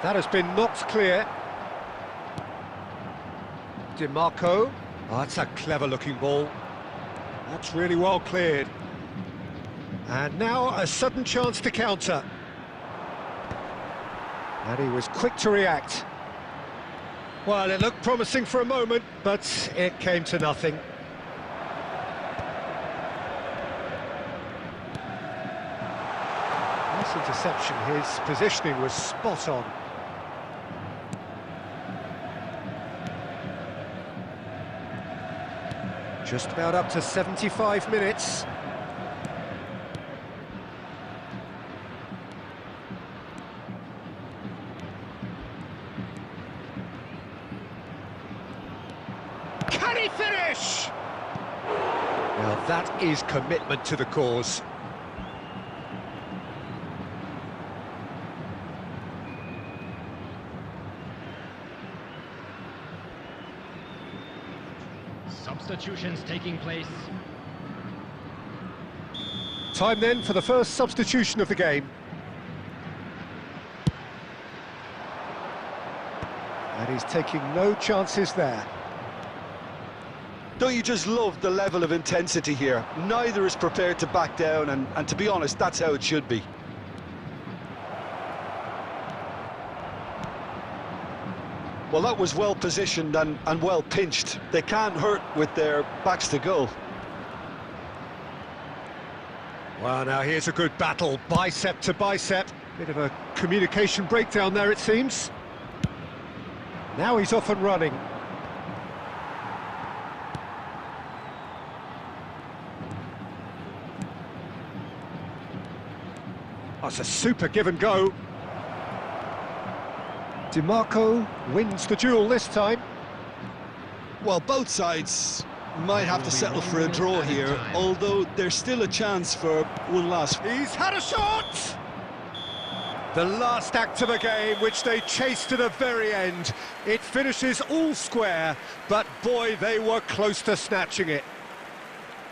That has been knocked clear. DiMarco. Oh, that's a clever-looking ball. That's really well cleared. And now a sudden chance to counter. And he was quick to react. Well, it looked promising for a moment, but it came to nothing. Nice interception. His positioning was spot on. Just about up to 75 minutes. Can he finish? Now that is commitment to the cause. Substitutions taking place. Time then for the first substitution of the game. And he's taking no chances there. Don't you just love the level of intensity here? Neither is prepared to back down, and to be honest, that's how it should be. Well, that was well positioned and well pinched. They can't hurt with their backs to goal. Well, now here's a good battle, bicep to bicep. Bit of a communication breakdown there, it seems. Now he's off and running. That's a super give and go. DiMarco wins the duel this time. Well, both sides might have to settle for a draw here, although there's still a chance for one last. He's had a shot! The last act of a game, which they chased to the very end. It finishes all square, but boy, they were close to snatching it.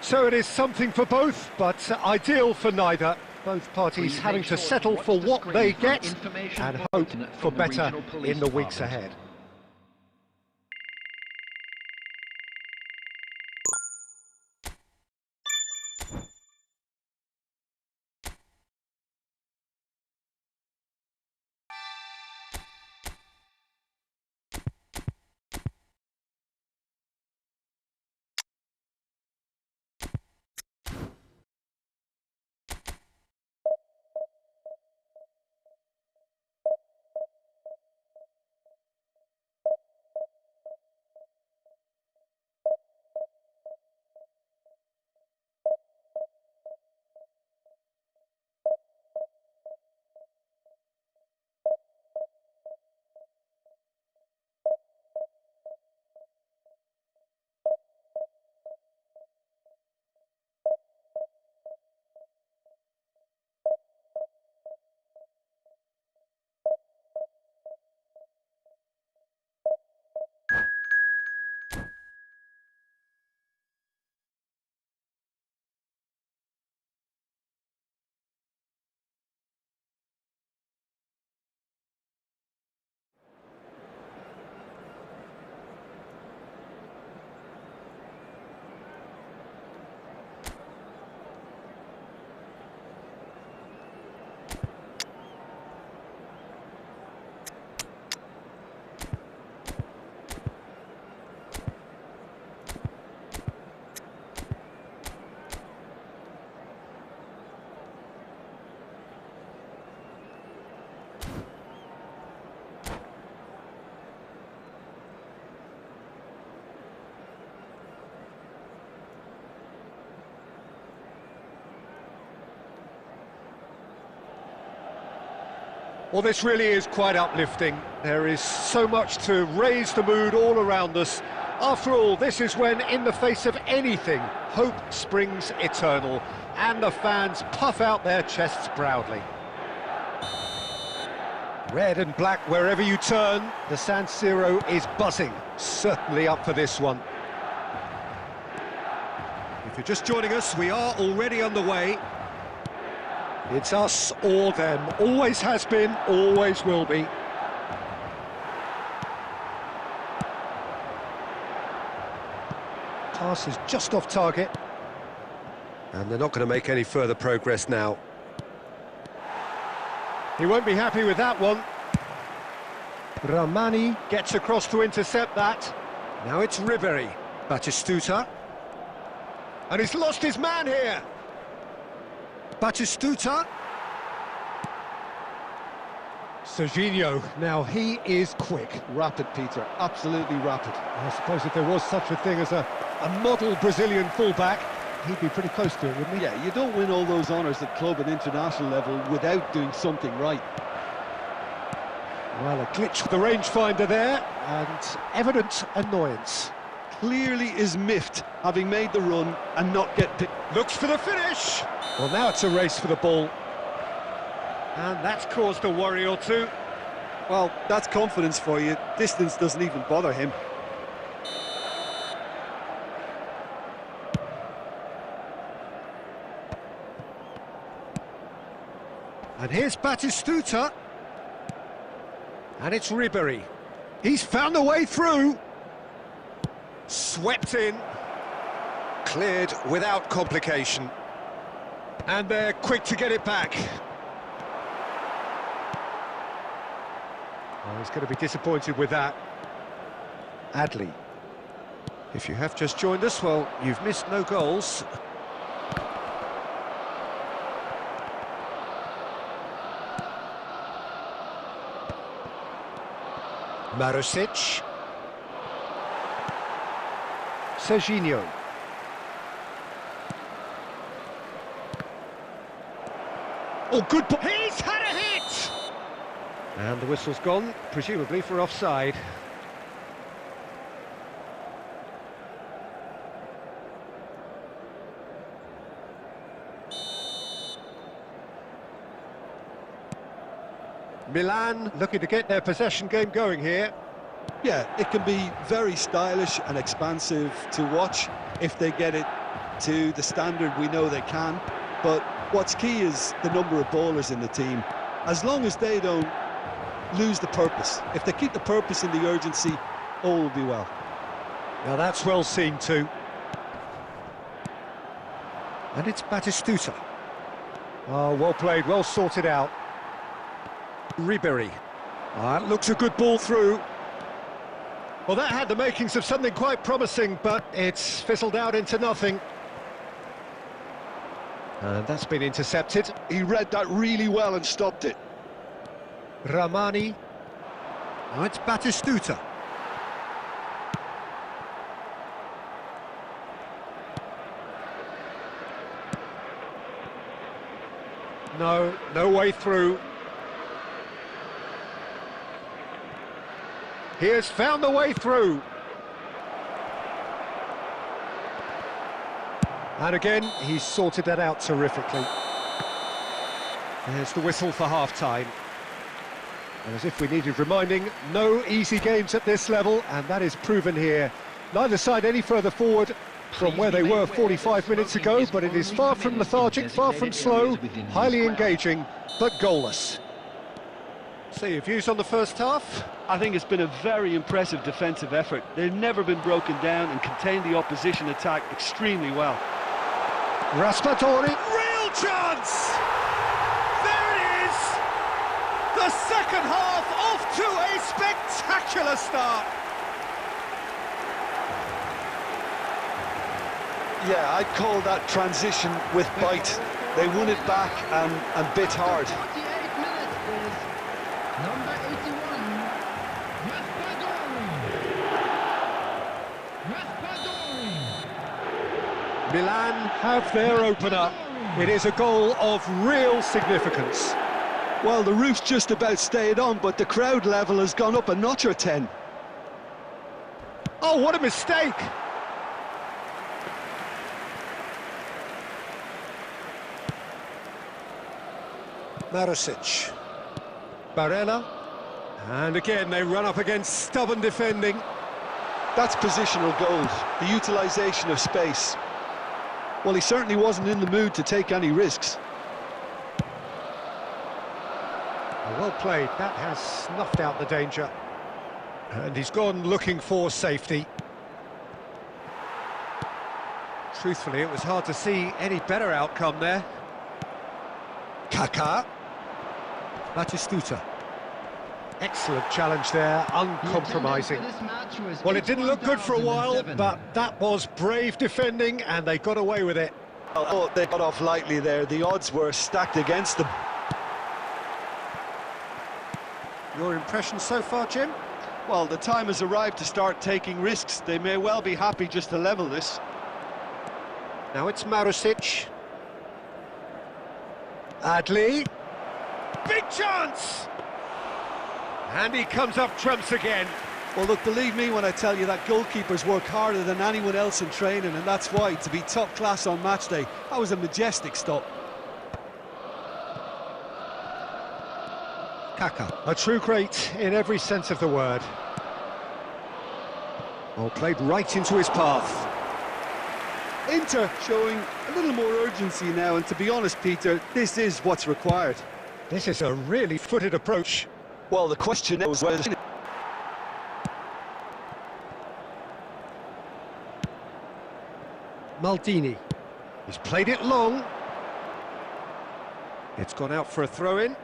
So it is something for both, but ideal for neither. Both parties having to settle for what they get and hope for better in the weeks ahead. Well, this really is quite uplifting. There is so much to raise the mood all around us. After all, this is when, in the face of anything, hope springs eternal, and the fans puff out their chests proudly. Red and black wherever you turn, the San Siro is buzzing, certainly up for this one. If you're just joining us, we are already underway. It's us or them, always has been, always will be. pass is just off target. And they're not going to make any further progress now. He won't be happy with that one. Ramani gets across to intercept that. Now it's Ribery. Batistuta. And he's lost his man here. Batistuta. Serginho, now he is quick. Rapid, Peter, absolutely rapid. I suppose if there was such a thing as a model Brazilian fullback, he'd be pretty close to it, wouldn't he? Yeah, you don't win all those honours at club and international level without doing something right. Well, a glitch with the rangefinder there, and evident annoyance. Clearly is miffed, having made the run and not get picked. Looks for the finish! Well, now it's a race for the ball. And that's caused a worry or two. Well, that's confidence for you. Distance doesn't even bother him. And here's Batistuta. And it's Ribery. He's found a way through. Swept in. Cleared without complication. And they're quick to get it back. Oh, he's going to be disappointed with that. Adley. If you have just joined us, well, you've missed no goals. Marusic. Serginho. Oh, good ball. He's had a hit! And the whistle's gone, presumably for offside. Milan looking to get their possession game going here. Yeah, it can be very stylish and expansive to watch if they get it to the standard we know they can. But what's key is the number of ballers in the team. As long as they don't lose the purpose, if they keep the purpose and the urgency, all will be well. Now that's well seen too. And it's Batistuta. Oh, well played, well sorted out. Ribery. That looks a good ball through. Well, that had the makings of something quite promising, but it's fizzled out into nothing. And that's been intercepted. He read that really well and stopped it. Ramani. Now it's Batistuta. No way through. He has found the way through. And again, he's sorted that out terrifically. There's the whistle for half-time. And as if we needed reminding, no easy games at this level, and that is proven here. Neither side any further forward from where they were 45 minutes ago, but it is far from lethargic, far from slow, highly engaging, but goalless. So your views on the first half? I think it's been a very impressive defensive effort. They've never been broken down and contained the opposition attack extremely well. Raspadori, real chance! There it is! The second half off to a spectacular start! Yeah, I'd call that transition with bite. They won it back and bit hard. 48 minutes is number 81, Raspadori. Milan have their opener. It is a goal of real significance. Well, the roof's just about stayed on, but the crowd level has gone up a notch or 10. Oh, what a mistake! Marusic. Barella. And again, they run up against stubborn defending. That's positional goals, the utilisation of space. Well, he certainly wasn't in the mood to take any risks. Well played, that has snuffed out the danger. And he's gone looking for safety. Truthfully, it was hard to see any better outcome there. Kaká. Batistuta. Excellent challenge there, uncompromising. Well, it didn't look good for a while, but that was brave defending, and they got away with it. Oh, they got off lightly there. The odds were stacked against them. Your impression so far, Jim? Well, the time has arrived to start taking risks. They may well be happy just to level this. Now it's Marusic. Adli. Big chance! And he comes up trumps again. Well, look, believe me when I tell you that goalkeepers work harder than anyone else in training, and that's why, to be top class on match day, that was a majestic stop. Kaká, a true great in every sense of the word. Well, played right into his path. Inter showing a little more urgency now, and to be honest, Peter, this is what's required. This is a really footed approach. Well, the question is whether... Maldini. He's played it long. It's gone out for a throw-in.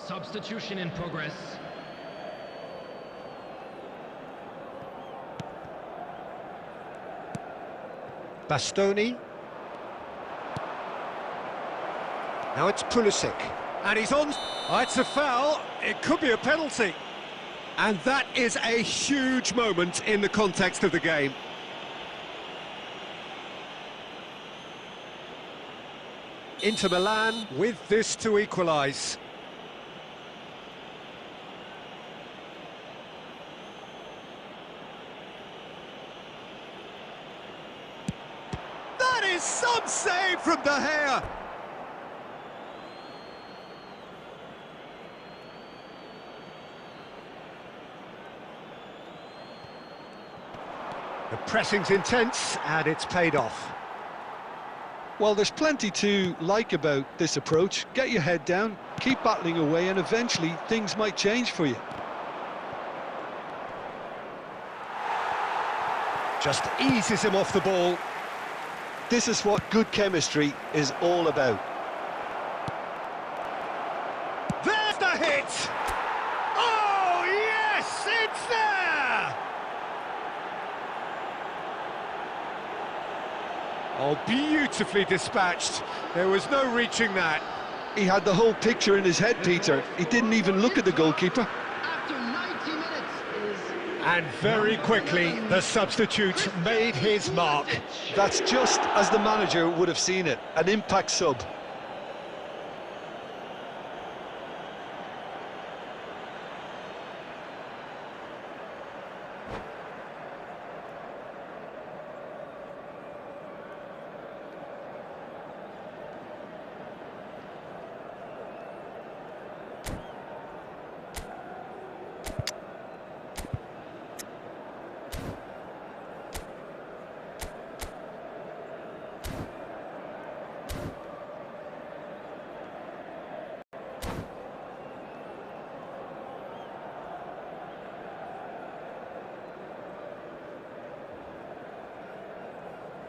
Substitution in progress. Bastoni. Now it's Pulisic. And he's on. Oh, it's a foul. It could be a penalty. And that is a huge moment in the context of the game. Inter Milan with this to equalise. That is some save from De Gea. The pressing's intense and it's paid off. Well, there's plenty to like about this approach. Get your head down, keep battling away, and eventually things might change for you. Just eases him off the ball. This is what good chemistry is all about. There's the hit! Oh, yes, it's there! Oh, beautifully dispatched. There was no reaching that. He had the whole picture in his head, Peter. He didn't even look at the goalkeeper. After 90 minutes is... And very quickly, the substitute made his mark. That's just as the manager would have seen it, an impact sub.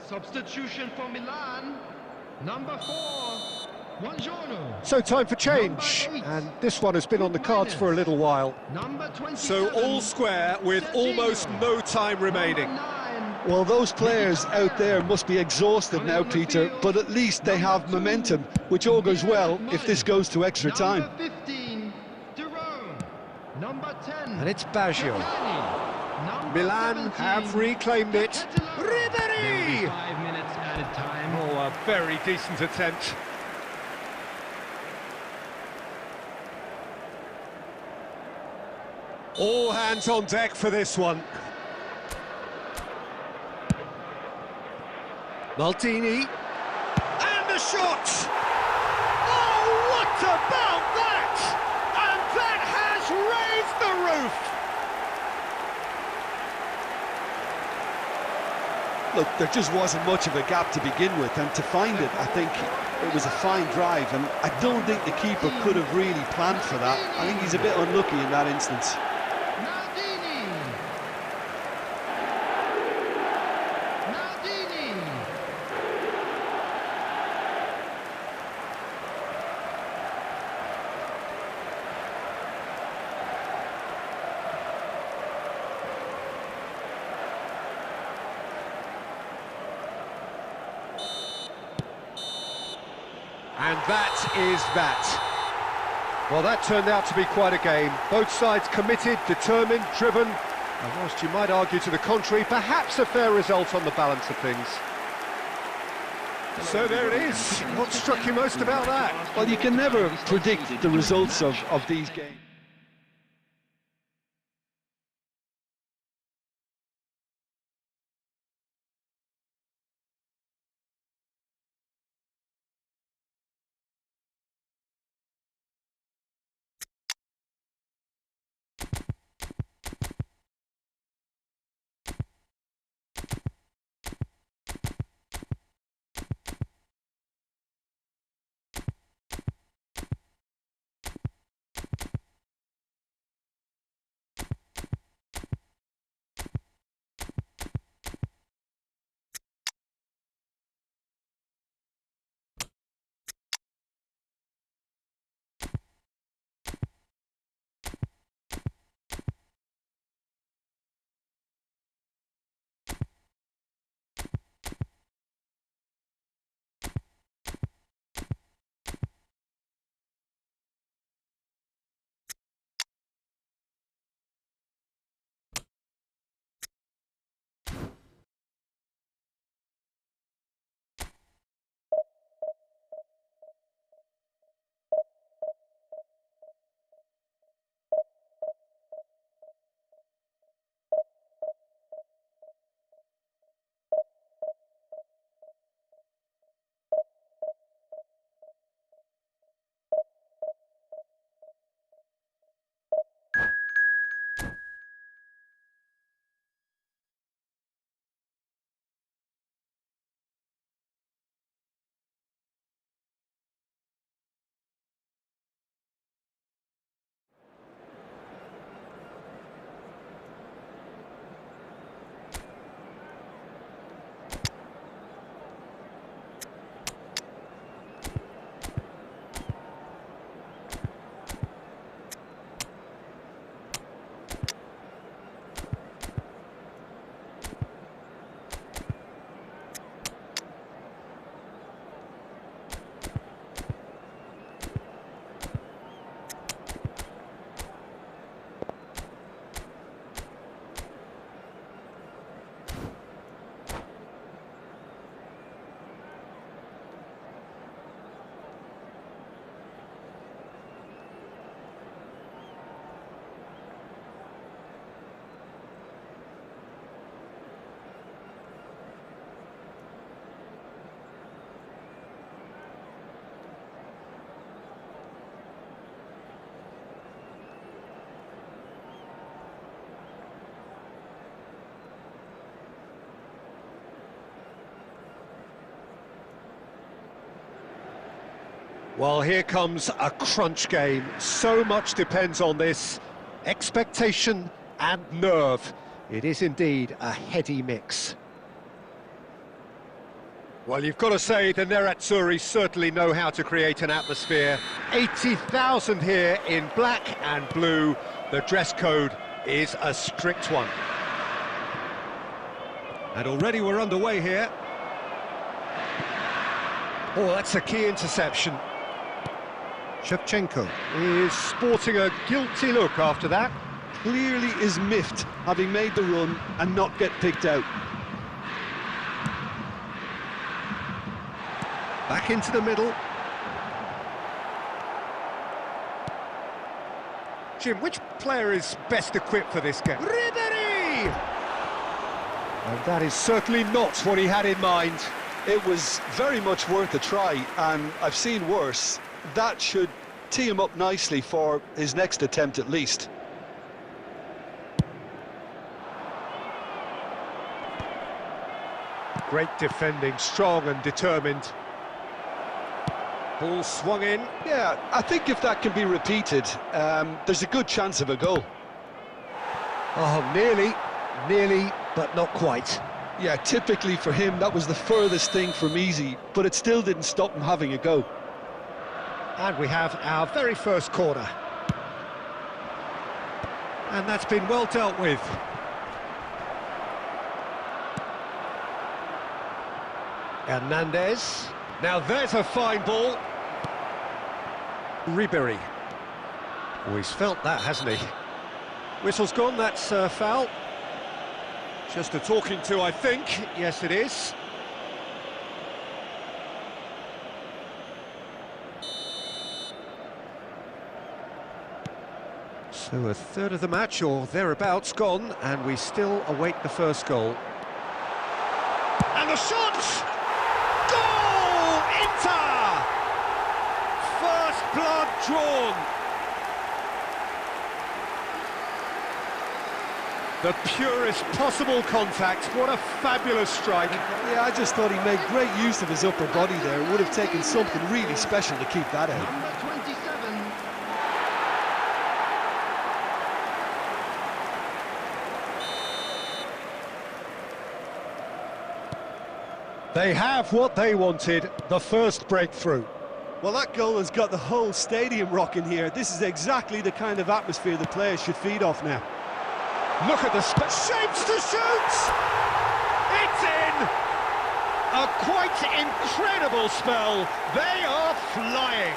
Substitution for Milan, number 4, Buongiorno. So time for change, and this one has been on the cards for a little while. Number 27, So all square with almost no time remaining. Well, those players out there must be exhausted now, Peter, but at least they have momentum, which augurs well if this goes to extra time. Number 15, Jerome. Number 10, And it's Baggio. Giovanni. Milan have reclaimed it. Ribery! 5 minutes added time. Oh, a very decent attempt. All hands on deck for this one. Maldini. And the shot! Oh, what about that? And that has raised the roof! Look, there just wasn't much of a gap to begin with, and to find it, I think it was a fine drive, and I don't think the keeper could have really planned for that. I think he's a bit unlucky in that instance. Maldini. And that is that. Well, that turned out to be quite a game. Both sides committed, determined, driven. And whilst you might argue to the contrary, perhaps a fair result on the balance of things. So there it is. What struck you most about that? Well, you can never predict the results of these games. Well, here comes a crunch game. So much depends on this. Expectation and nerve. It is indeed a heady mix. Well, you've got to say the Nerazzurri certainly know how to create an atmosphere. 80,000 here in black and blue. The dress code is a strict one. And already we're underway here. Oh, that's a key interception. Shevchenko is sporting a guilty look after that. clearly is miffed having made the run and not get picked out. Back into the middle. Jim, which player is best equipped for this game? Ribery! And that is certainly not what he had in mind. It was very much worth a try, and I've seen worse. That should tee him up nicely for his next attempt at least. Great defending, strong and determined. Ball swung in. Yeah, I think if that can be repeated, there's a good chance of a goal. Oh, nearly, but not quite. Yeah, typically for him, that was the furthest thing from easy, but it still didn't stop him having a go. And we have our very first corner. And that's been well dealt with. Hernandez. Now there's a fine ball. Ribery. Oh, he's felt that, hasn't he? Whistle's gone, that's foul. Just a talking to, I think. Yes, it is. So a third of the match, or thereabouts, gone, and we still await the first goal. And the shot! Goal! Inter! First blood drawn. The purest possible contact. What a fabulous strike. Yeah, I just thought he made great use of his upper body there. It would have taken something really special to keep that out. Number 27. They have what they wanted, the first breakthrough. Well, that goal has got the whole stadium rocking here. This is exactly the kind of atmosphere the players should feed off now. Look at the shapes to shoot! It's in! A quite incredible spell. They are flying.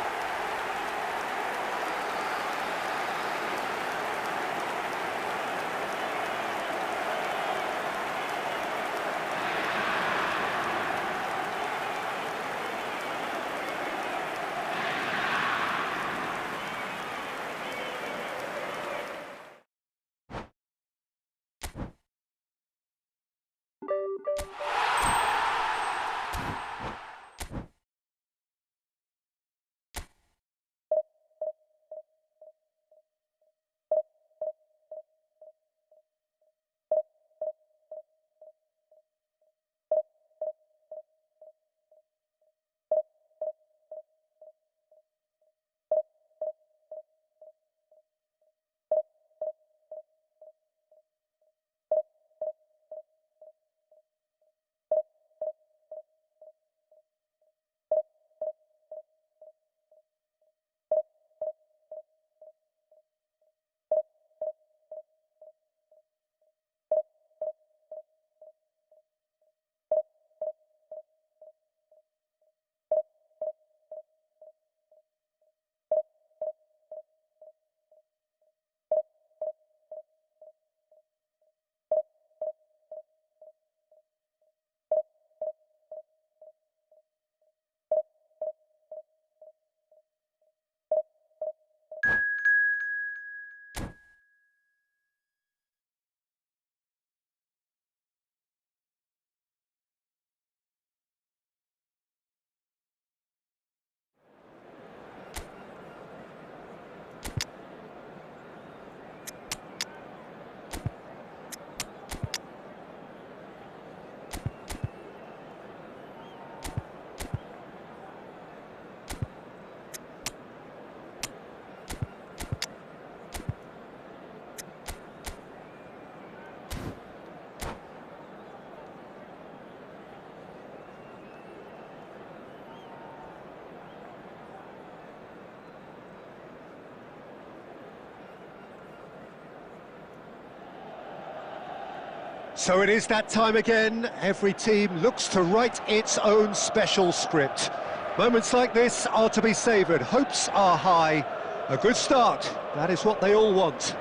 So it is that time again. Every team looks to write its own special script. Moments like this are to be savoured. Hopes are high. A good start. That is what they all want.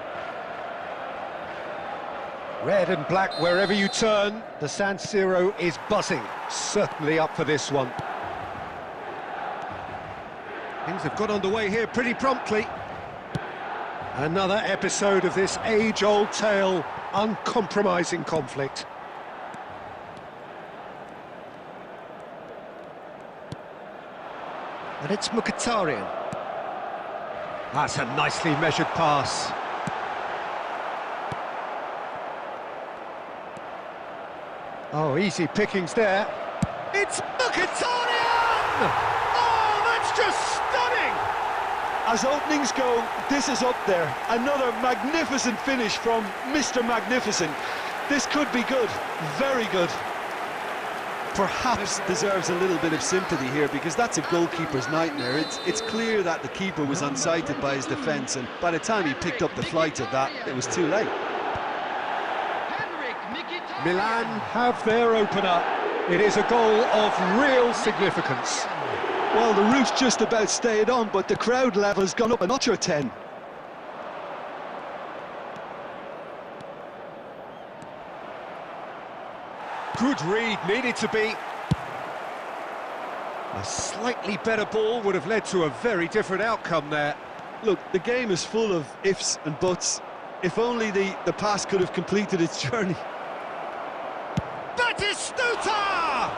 Red and black wherever you turn, the San Siro is buzzing. Certainly up for this one. Things have got underway here pretty promptly. Another episode of this age-old tale, uncompromising conflict. And it's Mkhitaryan. That's a nicely measured pass. Oh, easy pickings there. It's Mkhitaryan! Oh, that's just stunning! As openings go, this is up there. Another magnificent finish from Mr. Magnificent. This could be good, very good. Perhaps deserves a little bit of sympathy here, because that's a goalkeeper's nightmare. It's clear that the keeper was unsighted by his defence, and by the time he picked up the flight of that, it was too late. Milan have their opener. It is a goal of real significance. Well, the roof's just about stayed on, but the crowd level's gone up a notch or 10. Good read, needed to be. A slightly better ball would have led to a very different outcome there. Look, the game is full of ifs and buts. If only the pass could have completed its journey. Batistuta!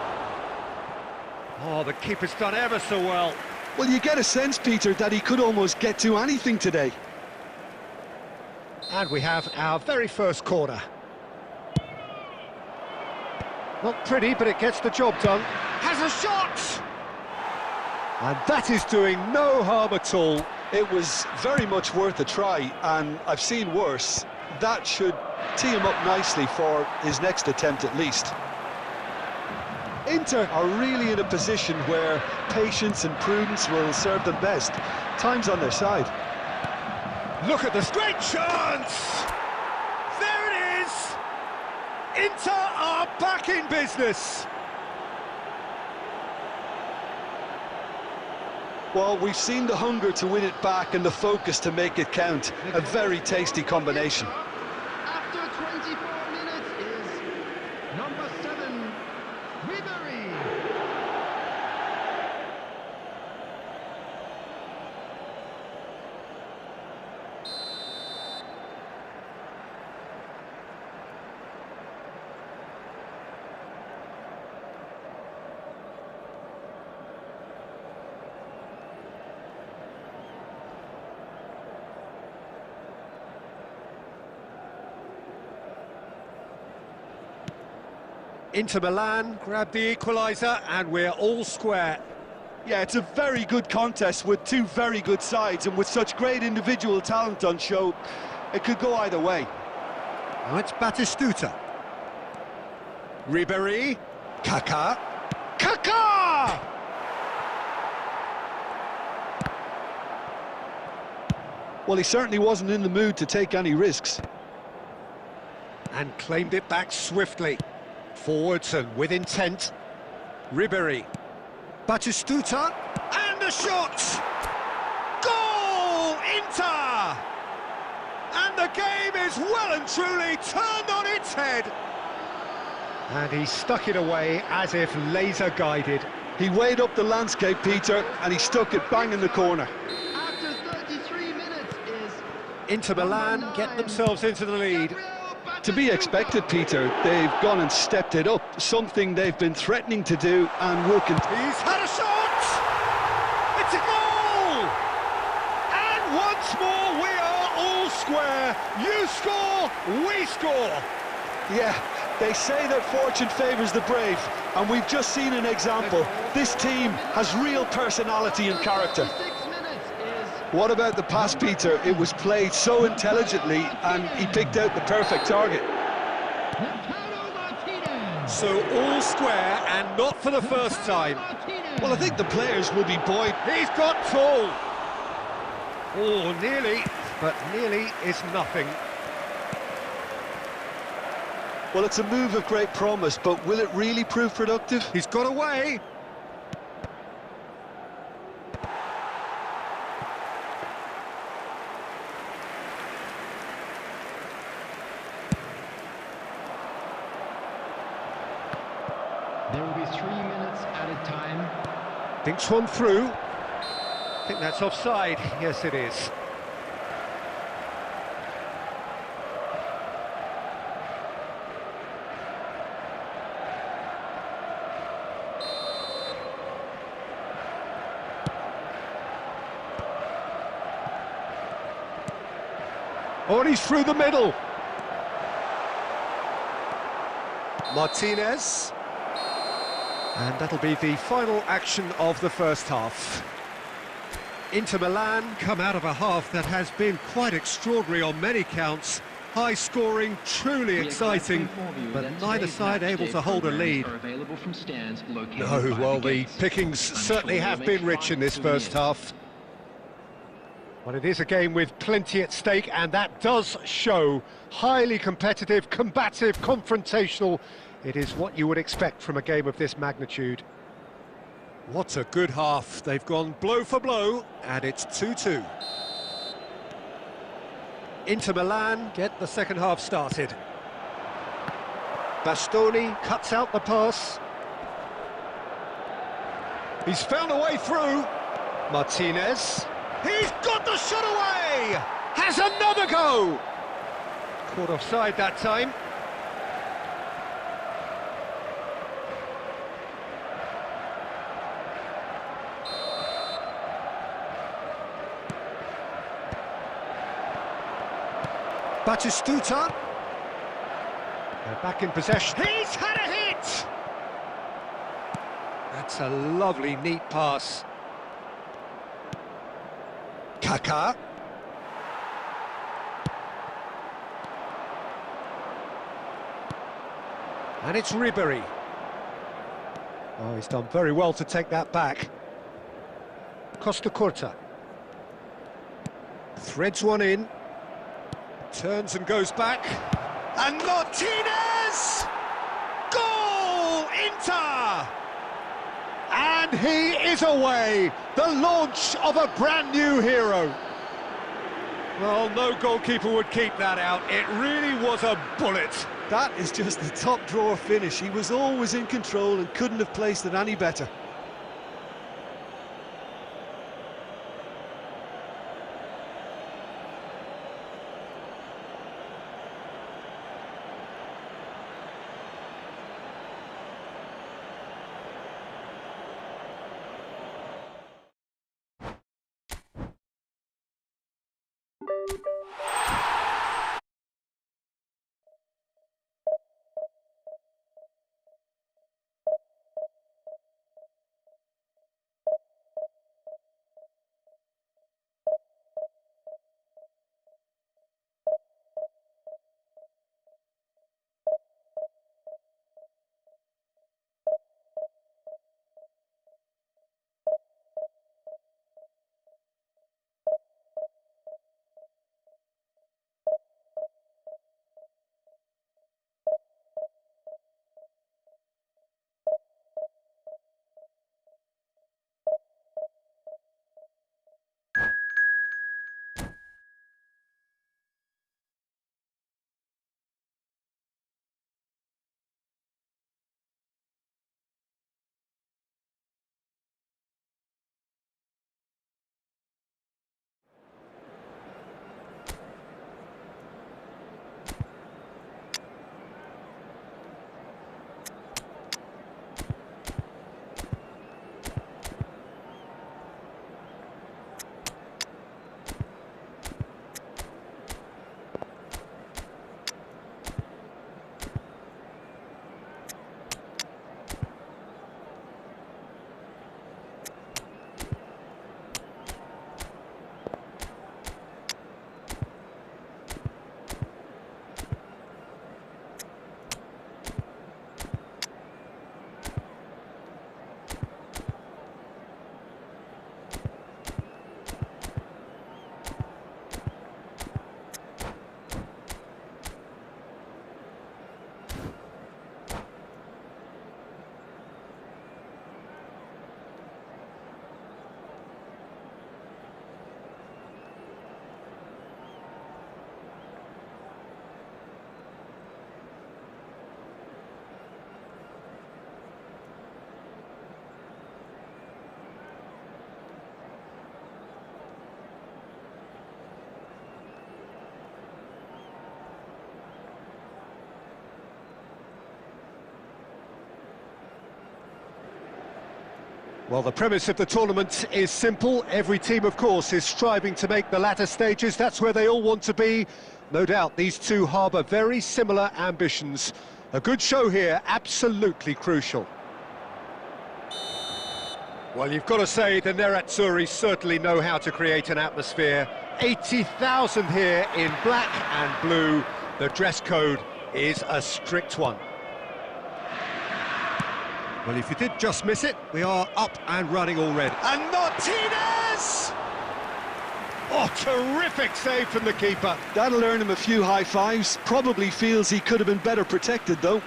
Oh, the keeper's done ever so well. Well, you get a sense, Peter, that he could almost get to anything today. And we have our very first corner. Not pretty, but it gets the job done. Has a shot! And that is doing no harm at all. It was very much worth a try, and I've seen worse. That should tee him up nicely for his next attempt at least. Inter are really in a position where patience and prudence will serve them best. Time's on their side. Look at this great chance! There it is! Inter are back in business! Well, we've seen the hunger to win it back and the focus to make it count. A very tasty combination. After 24 minutes is number 7, Ribery. Inter Milan grab the equaliser and we're all square. Yeah, it's a very good contest with two very good sides, and with such great individual talent on show, it could go either way. Now it's Batistuta. Ribery. Kaká. Kaká! Well, he certainly wasn't in the mood to take any risks. And claimed it back swiftly. Forwards and with intent. Ribery. Batistuta. And a shot! Goal! Inter! And the game is well and truly turned on its head. And he stuck it away as if laser-guided. He weighed up the landscape, Peter, and he stuck it bang in the corner. After 33 minutes is Inter Milan get themselves into the lead. To be expected, Peter. They've gone and stepped it up, something they've been threatening to do and will continue. He's had a shot! It's a goal! And once more we are all square. You score, we score. Yeah, they say that fortune favours the brave, and we've just seen an example. This team has real personality and character. 6 minutes is What about the pass, Peter? It was played so intelligently, and he picked out the perfect target. Lautaro Martinez. So all square and not for the first time. Well, I think the players will be buoyed. He's got tall. Oh, nearly, but nearly is nothing. Well, it's a move of great promise, but will it really prove productive? He's got away. There will be 3 minutes added time. Dinks one through. I think that's offside. Yes, it is. Oh, and he's through the middle. Martinez. And that'll be the final action of the first half. Inter Milan come out of a half that has been quite extraordinary on many counts. High scoring, truly exciting, but neither side able to hold a lead. No, well, the pickings certainly have been rich in this first half. Well, it is a game with plenty at stake, and that does show. Highly competitive, combative, confrontational. It is what you would expect from a game of this magnitude. What a good half. They've gone blow for blow, and it's 2-2. Inter Milan get the second half started. Bastoni cuts out the pass. He's found a way through. Martinez. He's got the shot away! Has another go! Caught offside that time. Batistuta. They're back in possession. He's had a hit! That's a lovely, neat pass. Kaká. And it's Ribery. Oh, he's done very well to take that back. Costa Curta. Threads one in. Turns and goes back. And Martinez! Goal! Inter! And he is away! The launch of a brand new hero. Well, no goalkeeper would keep that out. It really was a bullet. That is just the top drawer finish. He was always in control and couldn't have placed it any better. Well, the premise of the tournament is simple. Every team, of course, is striving to make the latter stages. That's where they all want to be. No doubt these two harbour very similar ambitions. A good show here, absolutely crucial. Well, you've got to say the Nerazzurri certainly know how to create an atmosphere. 80,000 here in black and blue. The dress code is a strict one. Well, if you did just miss it, we are up and running already. And Martinez! Oh, terrific save from the keeper. That'll earn him a few high fives. Probably feels he could have been better protected, though.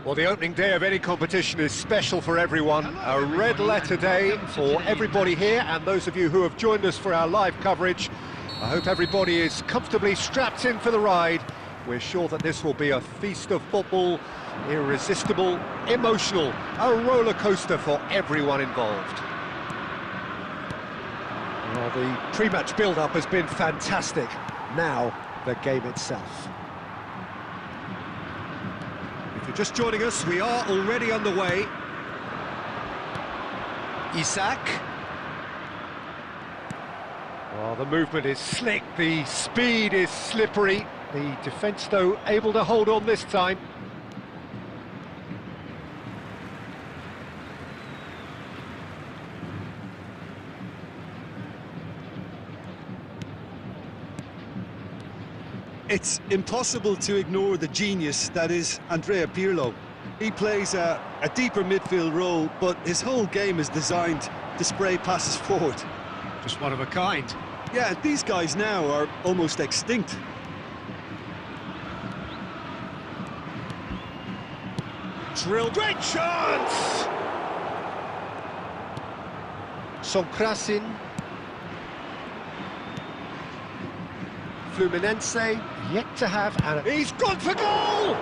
Well, the opening day of any competition is special for everyone. A red letter day for everybody here, and those of you who have joined us for our live coverage. I hope everybody is comfortably strapped in for the ride. We're sure that this will be a feast of football, irresistible, emotional, a roller coaster for everyone involved. Well, the pre-match build-up has been fantastic. Now, the game itself. If you're just joining us, we are already underway. Isak. Well, the movement is slick, the speed is slippery. The defence, though, able to hold on this time. It's impossible to ignore the genius that is Andrea Pirlo. He plays a deeper midfield role, but his whole game is designed to spray passes forward. Just one of a kind. Yeah, these guys now are almost extinct. Drill, great chance! Sonkrasin. Fluminense yet to have, and he's gone for goal!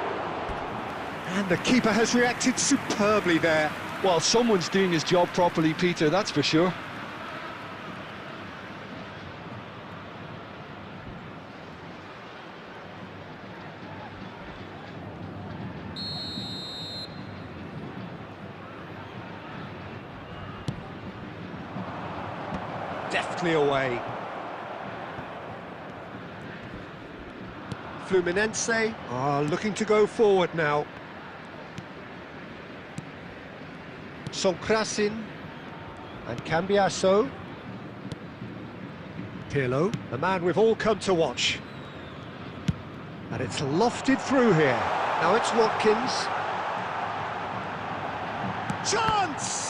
And the keeper has reacted superbly there. Well, someone's doing his job properly, Peter, that's for sure. Deftly away. Fluminense are looking to go forward now. Sonkrasin and Cambiasso. Pirlo, the man we've all come to watch. And it's lofted through here. Now it's Watkins. Chance!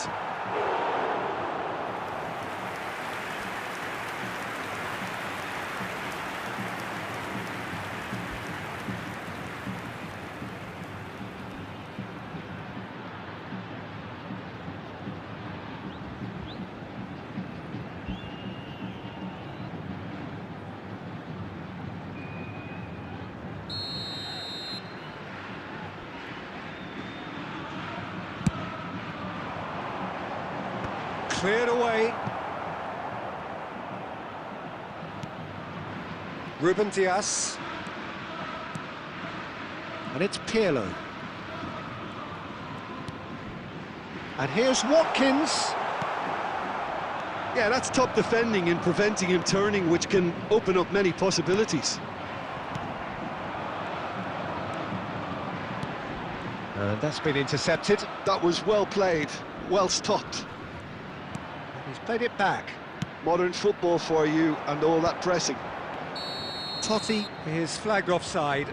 Cleared away. Ruben Dias. And it's Pirlo. And here's Watkins. Yeah, that's top defending and preventing him turning, which can open up many possibilities. And that's been intercepted. That was well played, well stopped. He's played it back. Modern football for you and all that pressing. Totti is flagged offside.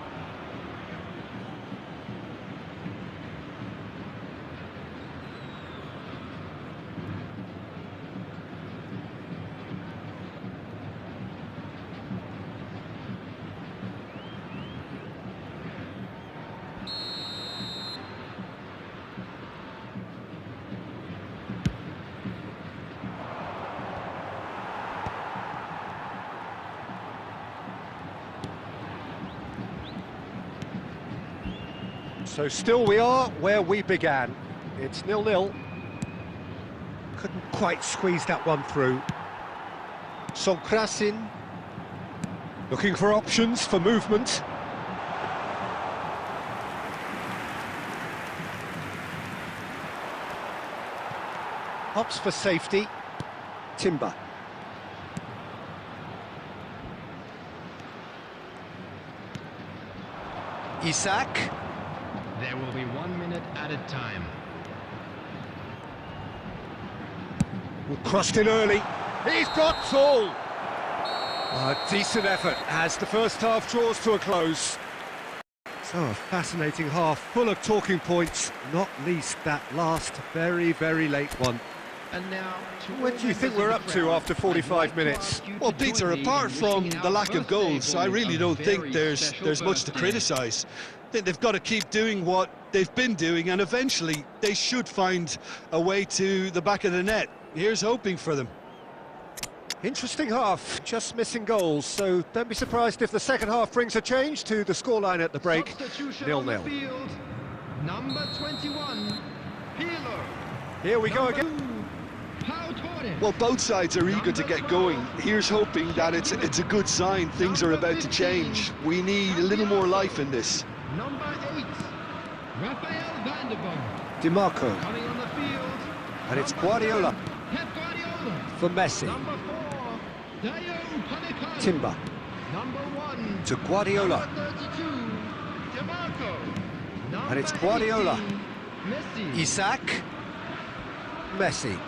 So still we are where we began. It's 0-0. Couldn't quite squeeze that one through. Sonkrasin looking for options for movement. Opts for safety. Timber. Isak. There will be 1 minute added time. Crossed in early. He's got all. A decent effort as the first half draws to a close. So a fascinating half, full of talking points, not least that last very, very late one. And now, What do you think we're up to after 45 minutes? Well, Peter, apart from the lack of goals, I really don't think there's much to criticise. I think they've got to keep doing what they've been doing, and eventually they should find a way to the back of the net. Here's hoping for them. Interesting half, just missing goals, so don't be surprised if the second half brings a change to the scoreline at the break. 0-0. Number 21, Pirlo. Here we go again. Well, both sides are eager to get going. Here's hoping that it's a good sign. Things are about to change. We need a little more life in this. Number 8, Rafael van der Vaart. DiMarco. Coming on the field. And it's Guardiola. Pep Guardiola. For Messi. Number 4, Dayo Upamecano. Timber. Number 1, To Guardiola. number 32, DiMarco. And it's Guardiola. 18, Messi. Isak. Messi.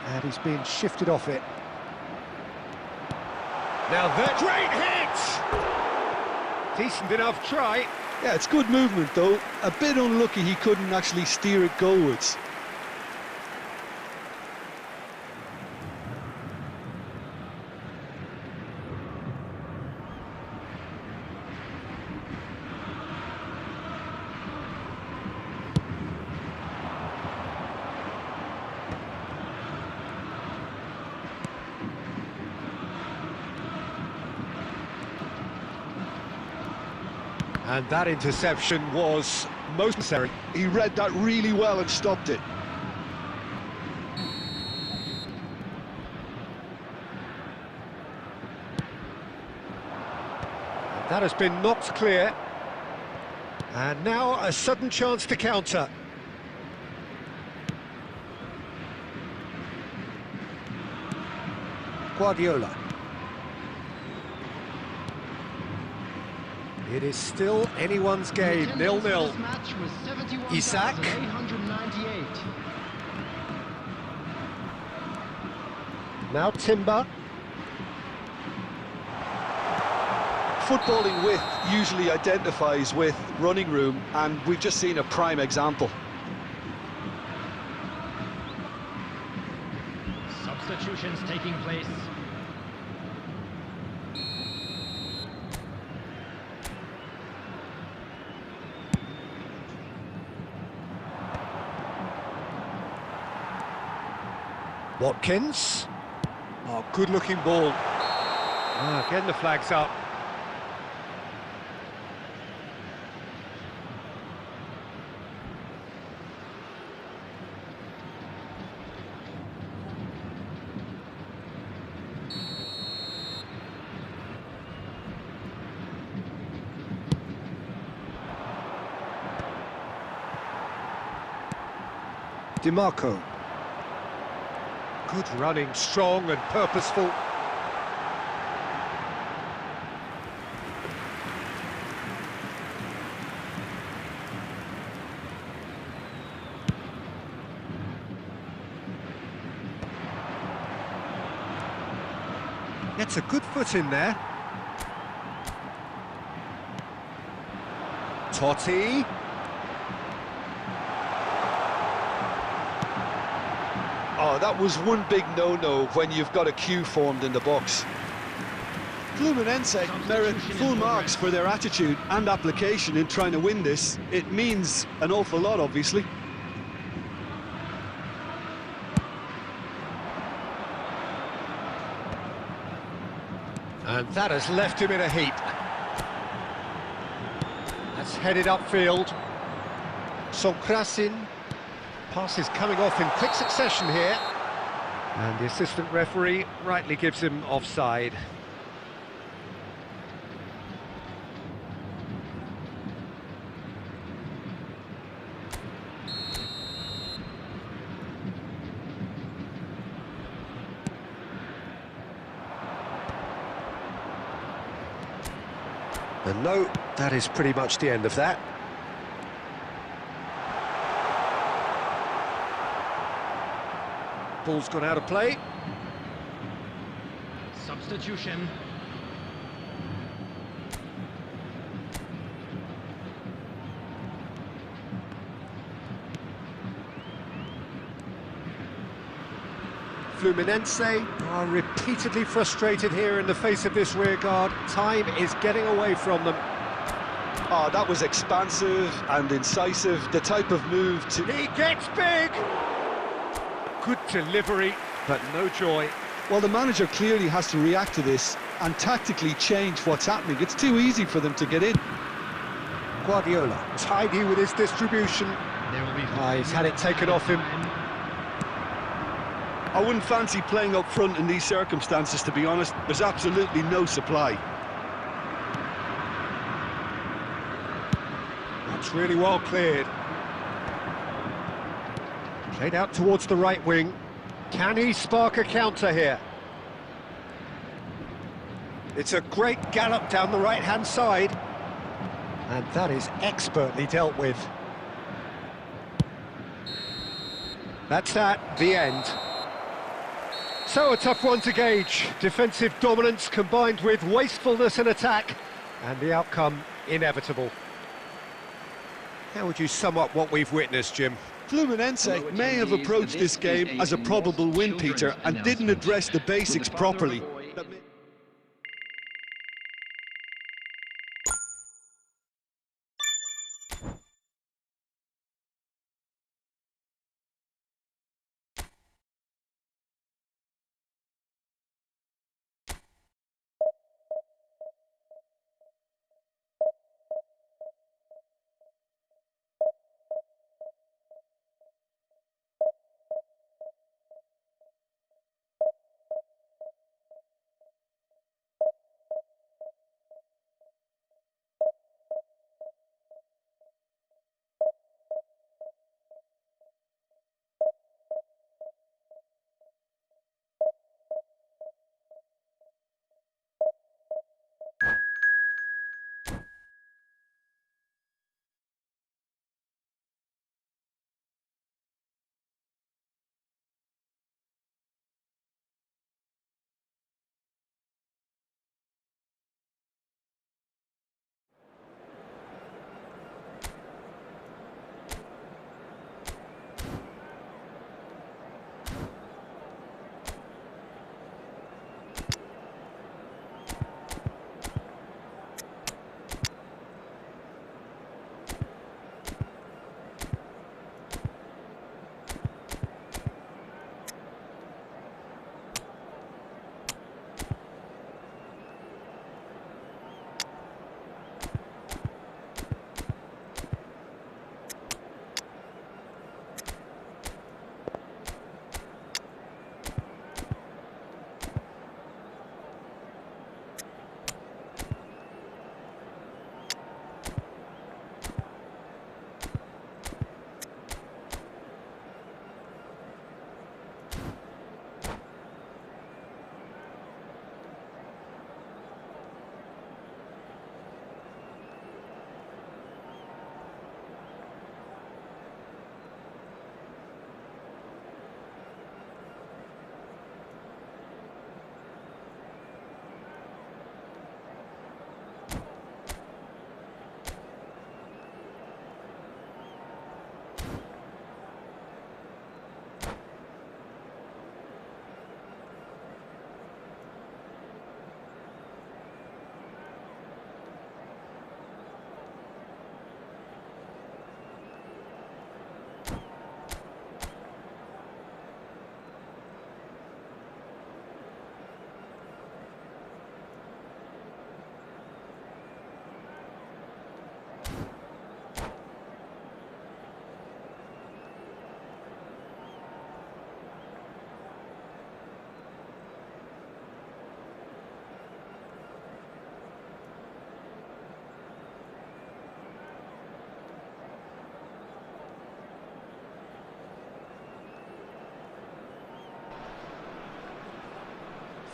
And he's being shifted off it. Now that great hit! Decent enough try. Yeah, it's good movement, though. A bit unlucky he couldn't actually steer it goalwards. And that interception was most necessary. He read that really well and stopped it. That has been knocked clear. And now a sudden chance to counter. Guardiola. It is still anyone's game, 0-0. Isak. Now Timber. Footballing width usually identifies with running room, and we've just seen a prime example. Substitutions taking place. Watkins. Oh, good-looking ball. Again, the flag's up. DiMarco. Good running, strong and purposeful. Gets a good foot in there. Totti. Oh, that was one big no-no when you've got a queue formed in the box. Fluminense merit full marks for their attitude and application in trying to win this. It means an awful lot, obviously. And that has left him in a heap. That's headed upfield. Sonkrasin. Pass is coming off in quick succession here. And the assistant referee rightly gives him offside. And no, that is pretty much the end of that. Ball's gone out of play. Substitution. Fluminense are repeatedly frustrated here in the face of this rearguard. Time is getting away from them. Oh, that was expansive and incisive, the type of move to... He gets big! Good delivery, but no joy. Well, the manager clearly has to react to this and tactically change what's happening. It's too easy for them to get in. Guardiola, tidy with his distribution. There will be He's had it taken off him. I wouldn't fancy playing up front in these circumstances, to be honest. There's absolutely no supply. That's really well cleared. Played out towards the right wing. Can he spark a counter here? It's a great gallop down the right-hand side. And that is expertly dealt with. That's that, the end. So a tough one to gauge. Defensive dominance combined with wastefulness in attack, and the outcome inevitable. How would you sum up what we've witnessed, Jim? Fluminense may have approached this game as a probable win, Peter, and didn't address the basics properly.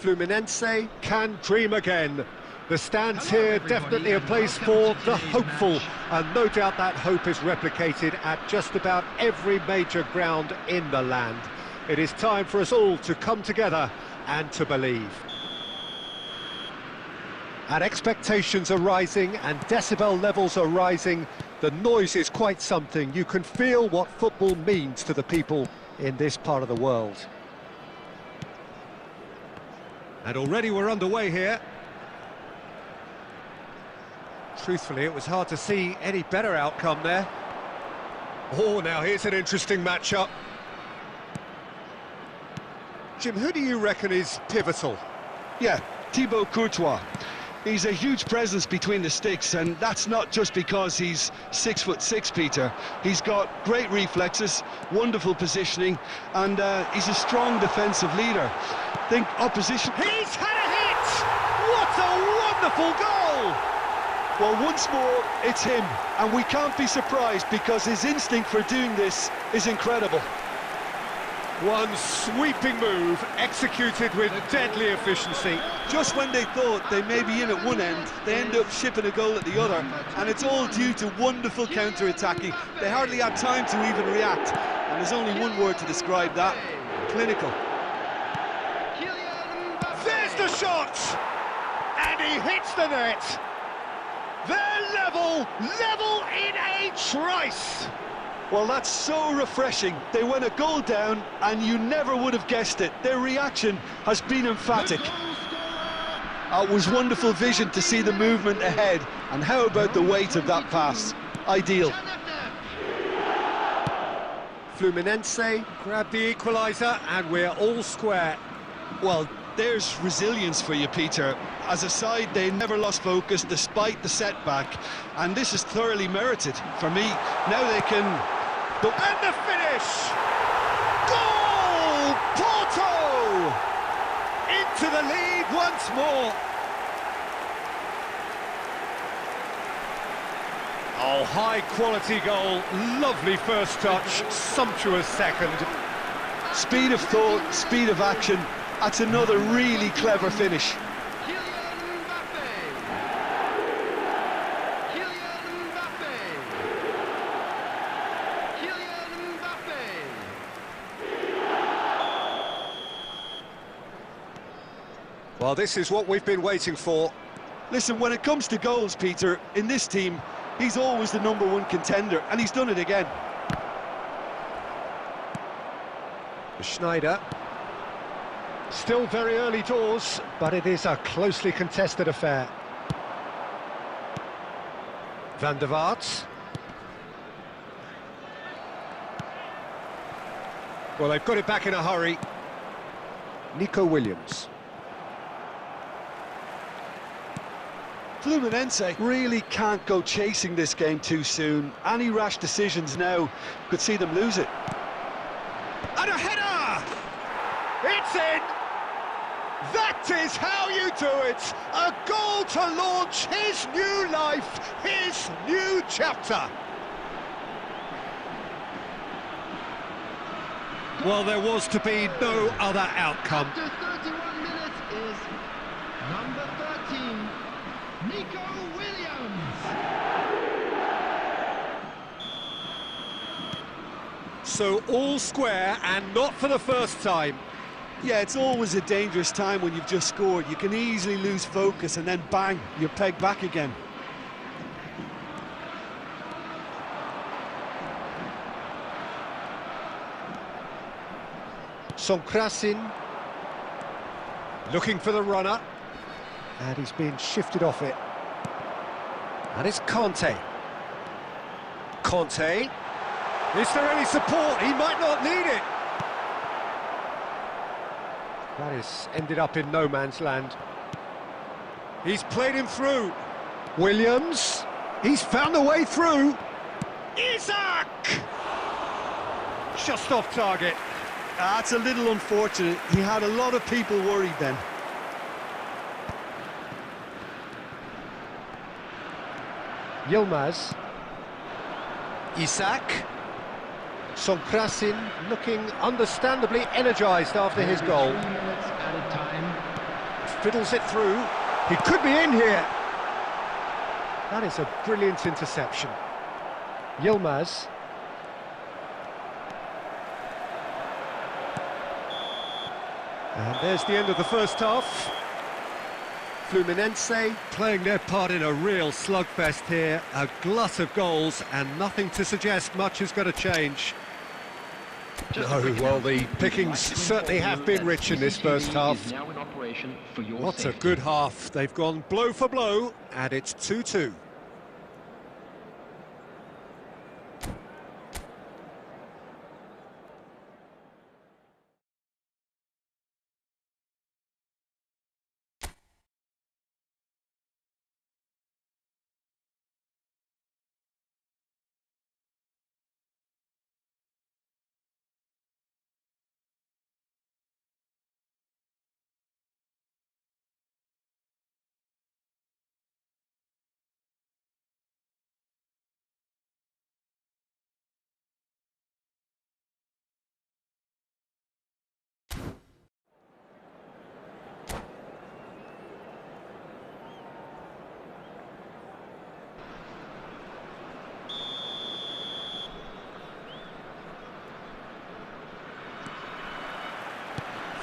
Fluminense can dream again. The stands here definitely a place for the hopeful, and no doubt that hope is replicated at just about every major ground in the land. It is time for us all to come together and to believe. And expectations are rising and decibel levels are rising. The noise is quite something. You can feel what football means to the people in this part of the world. And already we're underway here. Truthfully, it was hard to see any better outcome there. Oh, now here's an interesting matchup. Jim, who do you reckon is pivotal? Yeah, Thibaut Courtois. He's a huge presence between the sticks, and that's not just because he's 6'6", Peter. He's got great reflexes, wonderful positioning, and he's a strong defensive leader. Think opposition... He's had a hit! What a wonderful goal! Well, once more, it's him, and we can't be surprised because his instinct for doing this is incredible. One sweeping move, executed with deadly efficiency. Just when they thought they may be in at one end, they end up shipping a goal at the other, and it's all due to wonderful counter-attacking. They hardly had time to even react, and there's only one word to describe that: clinical. There's the shot! And he hits the net! They're level in a trice! Well, that's so refreshing. They went a goal down, and you never would have guessed it. Their reaction has been emphatic. It was wonderful vision to see the movement ahead, and how about the weight of that pass? Ideal. Fluminense grab the equaliser, and we're all square. Well, there's resilience for you, Peter. As a side, they never lost focus despite the setback, and this is thoroughly merited for me. Now they can... And the finish! Goal! Porto! Into the lead once more. Oh, high-quality goal. Lovely first touch, sumptuous second. Speed of thought, speed of action. That's another really clever finish. Well, this is what we've been waiting for. Listen, when it comes to goals, Peter, in this team, he's always the #1 contender, and he's done it again. Schneider. Still very early doors, but it is a closely contested affair. Van der Vaart. Well, they've got it back in a hurry. Nico Williams. Fluminense really can't go chasing this game too soon. Any rash decisions now could see them lose it. And a header! It's in! That is how you do it! A goal to launch his new life, his new chapter! Well, there was to be no other outcome. After 31 minutes is number 13, Nico Williams. So all square, and not for the first time. Yeah, it's always a dangerous time when you've just scored. You can easily lose focus and then bang, you're pegged back again. Sonkrasin looking for the runner, and he's being shifted off it. And it's Conte. Conte. Is there any support? He might not need it. That has ended up in no man's land. He's played him through. Williams. He's found a way through. Isaac! Just off target. That's a little unfortunate. He had a lot of people worried then. Yilmaz. Isaac. Sonkrasin looking understandably energised after his goal. 3 minutes added time. fiddles it through. He could be in here. That is a brilliant interception. Yilmaz. And there's the end of the first half. Fluminense playing their part in a real slugfest here. A glut of goals and nothing to suggest much is going to change. No, well, the pickings certainly have been rich in this first half. What a good half. They've gone blow for blow, and it's 2-2.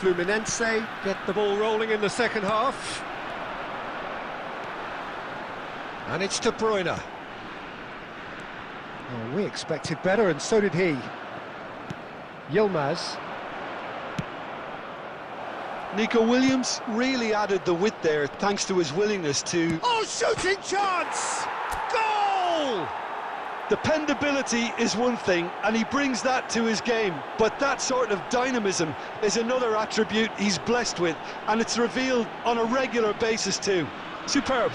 Fluminense get the ball rolling in the second half. And it's De Bruyne. Oh, we expected better, and so did he. Yilmaz. Nico Williams really added the width there thanks to his willingness to... Oh, shooting chance! Goal! Dependability is one thing, and he brings that to his game, but that sort of dynamism is another attribute he's blessed with, and it's revealed on a regular basis too. Superb.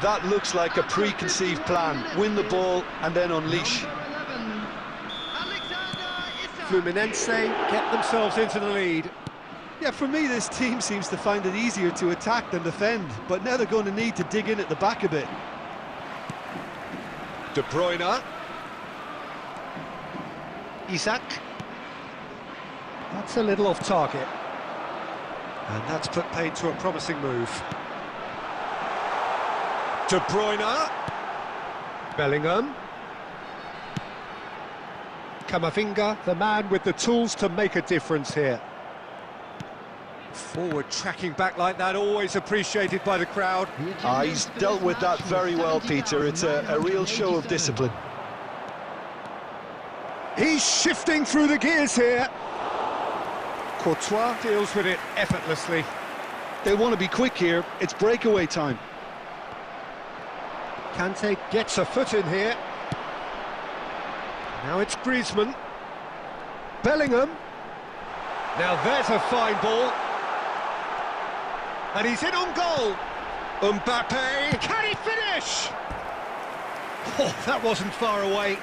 That looks like a preconceived plan. Win the ball and then unleash. Fluminense get themselves into the lead. Yeah, for me this team seems to find it easier to attack than defend, but now they're going to need to dig in at the back a bit. De Bruyne. Isak. That's a little off target. And that's put paid to a promising move. De Bruyne. Bellingham. Camavinga, the man with the tools to make a difference here. Forward tracking back like that, always appreciated by the crowd. He's dealt with that very well, Peter. It's a real show of discipline. He's shifting through the gears here. Courtois deals with it effortlessly. They want to be quick here. It's breakaway time. Kante gets a foot in here. Now it's Griezmann. Bellingham. Now there's a fine ball. And he's in on goal. Mbappe, can he finish? Oh, that wasn't far away.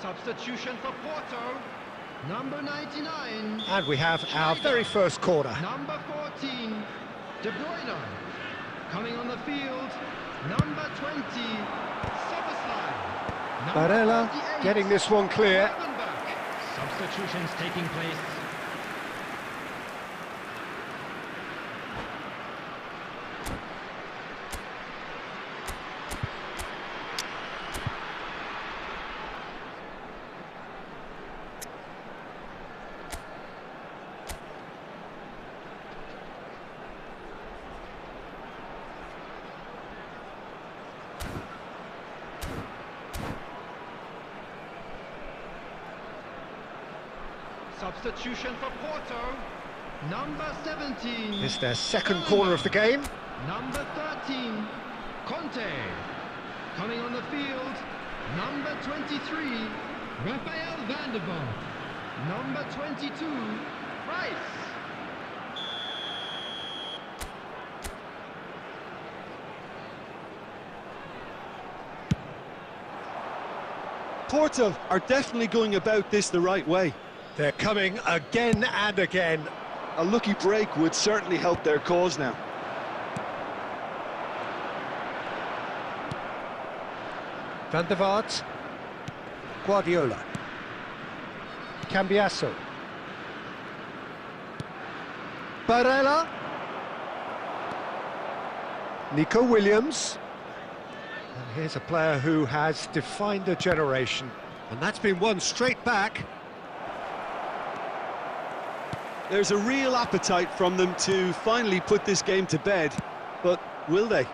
Substitution for Porto, number 99. And we have our very first corner. Number 14, De Bruyne. Coming on the field, number 20, Soboslai. Barella getting this one clear. Substitutions taking place. Substitution for Porto. Number 17. It's their second corner of the game. Number 13. Conte. Coming on the field. Number 23. Rafael van der Vaart. Number 22. Rice. Porto are definitely going about this the right way. They're coming again and again. A lucky break would certainly help their cause now. Van der Vaart. Guardiola. Cambiasso. Barella. Nico Williams. And here's a player who has defined a generation. And that's been won straight back. There's a real appetite from them to finally put this game to bed, but will they?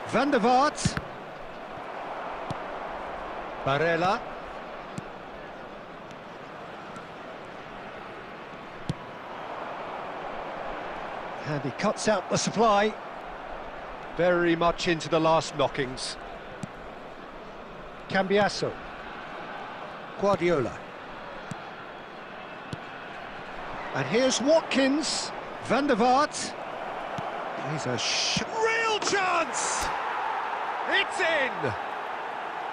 Van der Vaart. Barella. And he cuts out the supply. Very much into the last knockings. Cambiasso. Guardiola. And here's Watkins. Van der Vaart. He's a real chance! It's in!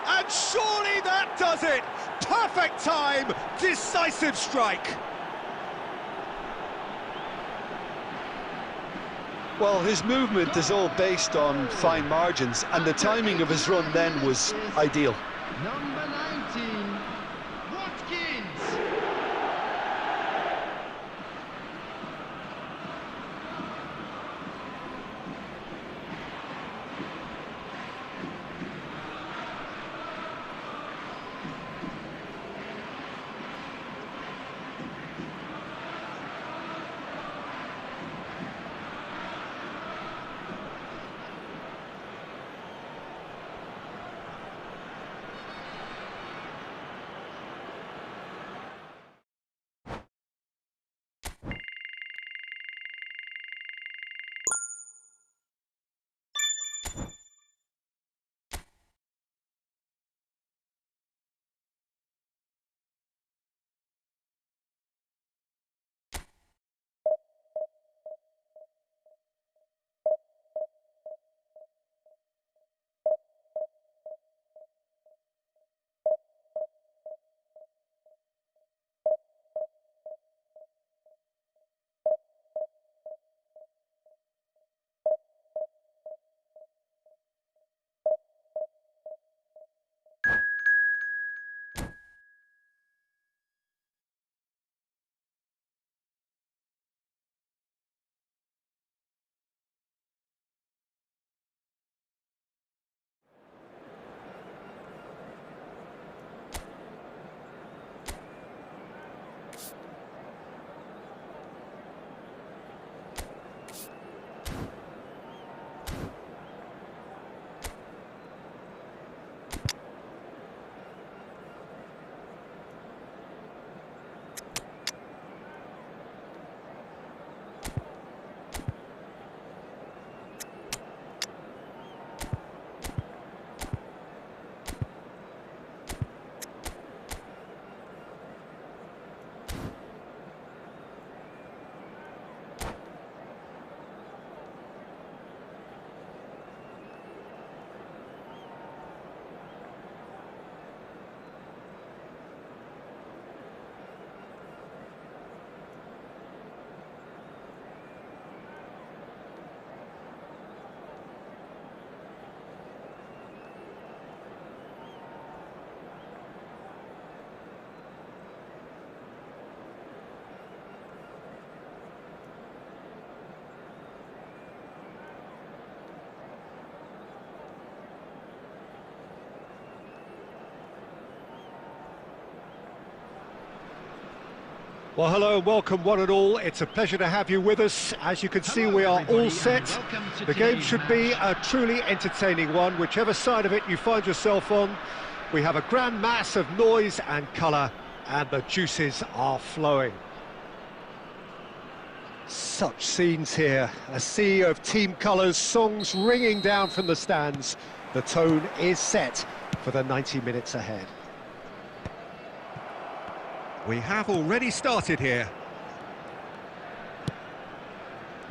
And surely that does it! Perfect time, decisive strike! Well, his movement is all based on fine margins, and the timing of his run then was ideal. Number 19. Watkins. Well, hello and welcome one and all. It's a pleasure to have you with us. As you can see, we are all set. The game should be a truly entertaining one, whichever side of it you find yourself on. We have a grand mass of noise and colour, and the juices are flowing. Such scenes here, a sea of team colours, songs ringing down from the stands. The tone is set for the 90 minutes ahead. We have already started here.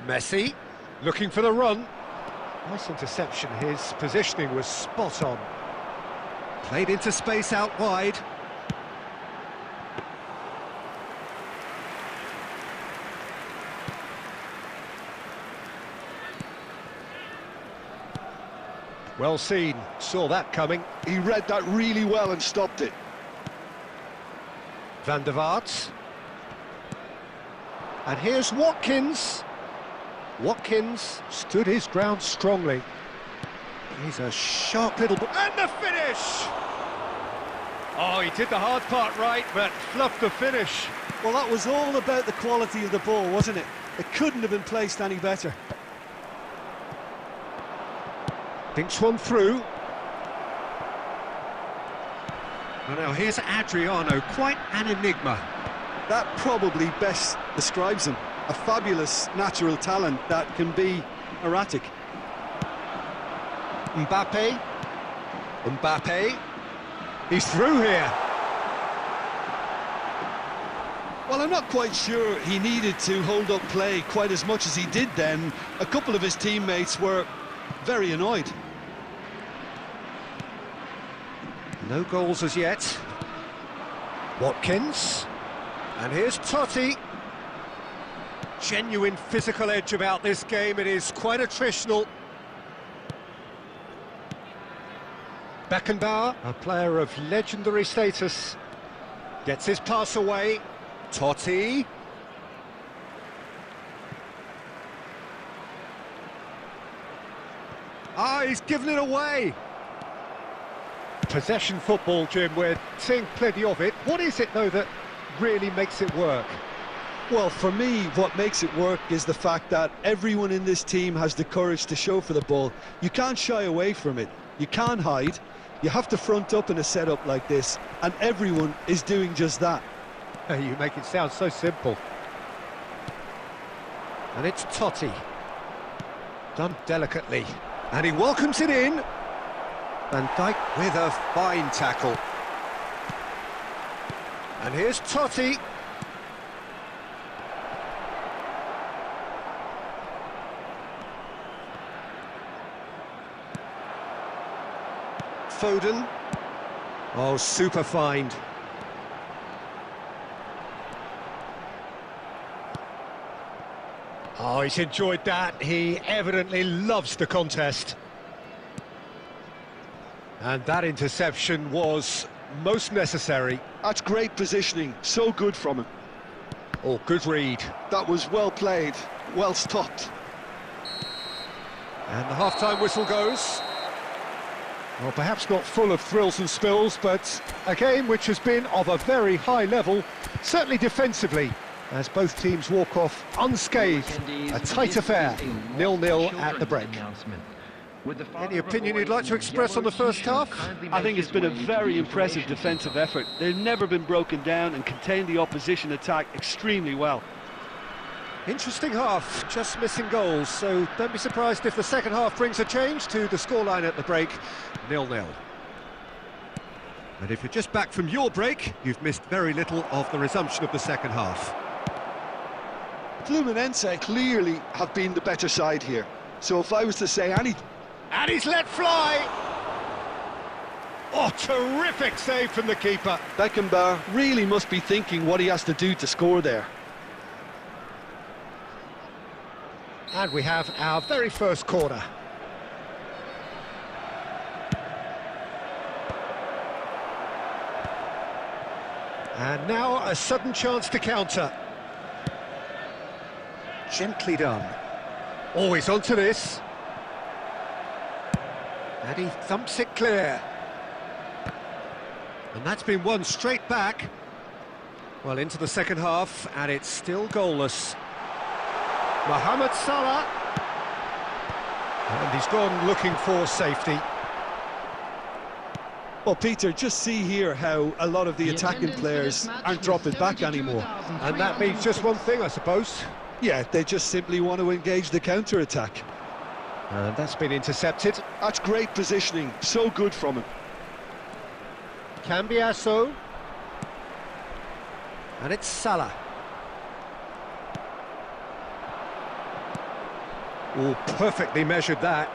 Messi, looking for the run. Nice interception, his positioning was spot on. Played into space out wide. Well seen, saw that coming. He read that really well and stopped it. Van der Vaart. And here's Watkins. Watkins stood his ground strongly. He's a sharp little... And the finish! Oh, he did the hard part right, but fluffed the finish. Well, that was all about the quality of the ball, wasn't it? It couldn't have been placed any better. Thinks one through. Well, now here's Adriano, quite an enigma. That probably best describes him. A fabulous natural talent that can be erratic. Mbappe. He's through here. Well, I'm not quite sure he needed to hold up play quite as much as he did then. A couple of his teammates were very annoyed. No goals as yet. Watkins. And here's Totti. Genuine physical edge about this game. It is quite attritional. Beckenbauer, a player of legendary status, gets his pass away. Totti. Ah, he's given it away. Possession football, Jim, we're seeing plenty of it. What is it, though, that really makes it work? Well, for me, what makes it work is the fact that everyone in this team has the courage to show for the ball. You can't shy away from it. You can't hide. You have to front up in a setup like this, and everyone is doing just that. You make it sound so simple. And it's Totti. Done delicately. And he welcomes it in. Van Dijk with a fine tackle. And here's Totti. Foden. Oh, super find. Oh, he's enjoyed that. He evidently loves the contest. And that interception was most necessary. That's great positioning, so good from him. Oh, good read. That was well played, well stopped. And the half-time whistle goes. Well, perhaps not full of thrills and spills, but a game which has been of a very high level, certainly defensively, as both teams walk off unscathed. A tight affair, 0-0 at the break. Any opinion you'd like to express on the first half? I think it's been a very impressive defensive effort. They've never been broken down and contained the opposition attack extremely well. Interesting half, just missing goals, so don't be surprised if the second half brings a change to the scoreline at the break, 0-0. And if you're just back from your break, you've missed very little of the resumption of the second half. Fluminense clearly have been the better side here. So if I was to say anything... And he's let fly! Oh, terrific save from the keeper. Beckenbauer really must be thinking what he has to do to score there. And we have our very first corner. And now a sudden chance to counter. Gently done. Always onto this. And he thumps it clear. And that's been won straight back. Well, into the second half, and it's still goalless. Mohamed Salah. And he's gone looking for safety. Well, Peter, just see here how a lot of the attacking players aren't dropping back anymore. And that means just one thing, I suppose. Yeah, they just simply want to engage the counter-attack. And that's been intercepted. That's great positioning, so good from him. Cambiasso. And it's Salah. Oh, perfectly measured that.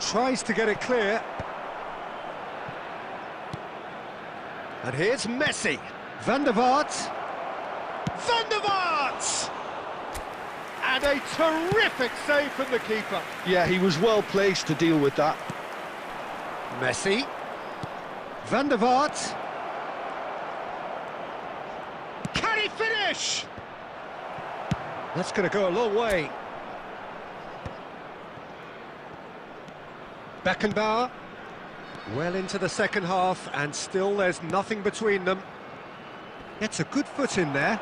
Tries to get it clear. And here's Messi. Van der Vaart. Van der Vaart! And a terrific save from the keeper. Yeah, he was well placed to deal with that. Messi. Van der Vaart. Can he finish? That's going to go a long way. Beckenbauer. Well into the second half, and still there's nothing between them. Gets a good foot in there.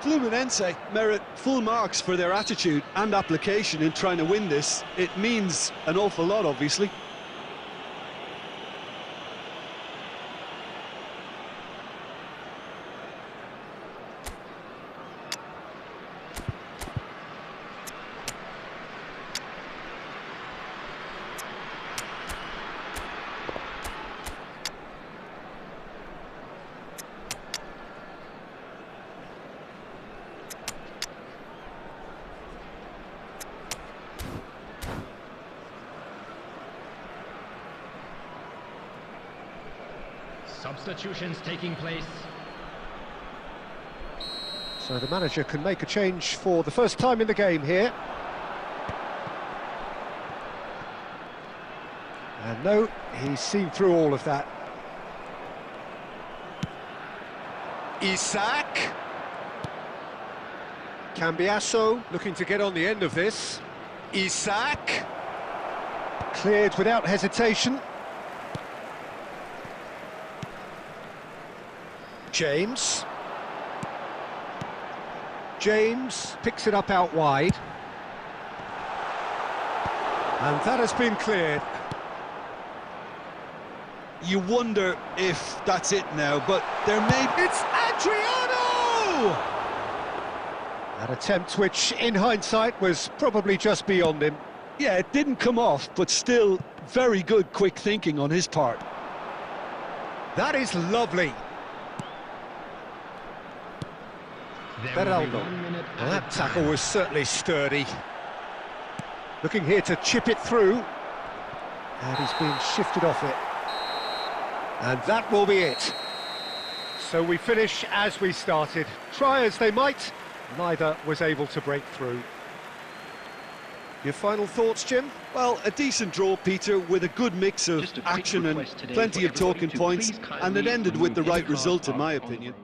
Fluminense merit full marks for their attitude and application in trying to win this. It means an awful lot, obviously. Substitutions taking place. So the manager can make a change for the first time in the game here. And no, he's seen through all of that. Isak. Cambiasso looking to get on the end of this. Isak. Cleared without hesitation. James picks it up out wide. And that has been cleared. You wonder if that's it now, but there may... It's Adriano! An attempt which, in hindsight, was probably just beyond him. Yeah, it didn't come off, but still very good quick thinking on his part. That is lovely. Beraldo. Well, that tackle was certainly sturdy. Looking here to chip it through. And he's been shifted off it. And that will be it. So we finish as we started. Try as they might, neither was able to break through. Your final thoughts, Jim? Well, a decent draw, Peter, with a good mix of action and plenty of talking points, and it ended with the right result, in my opinion.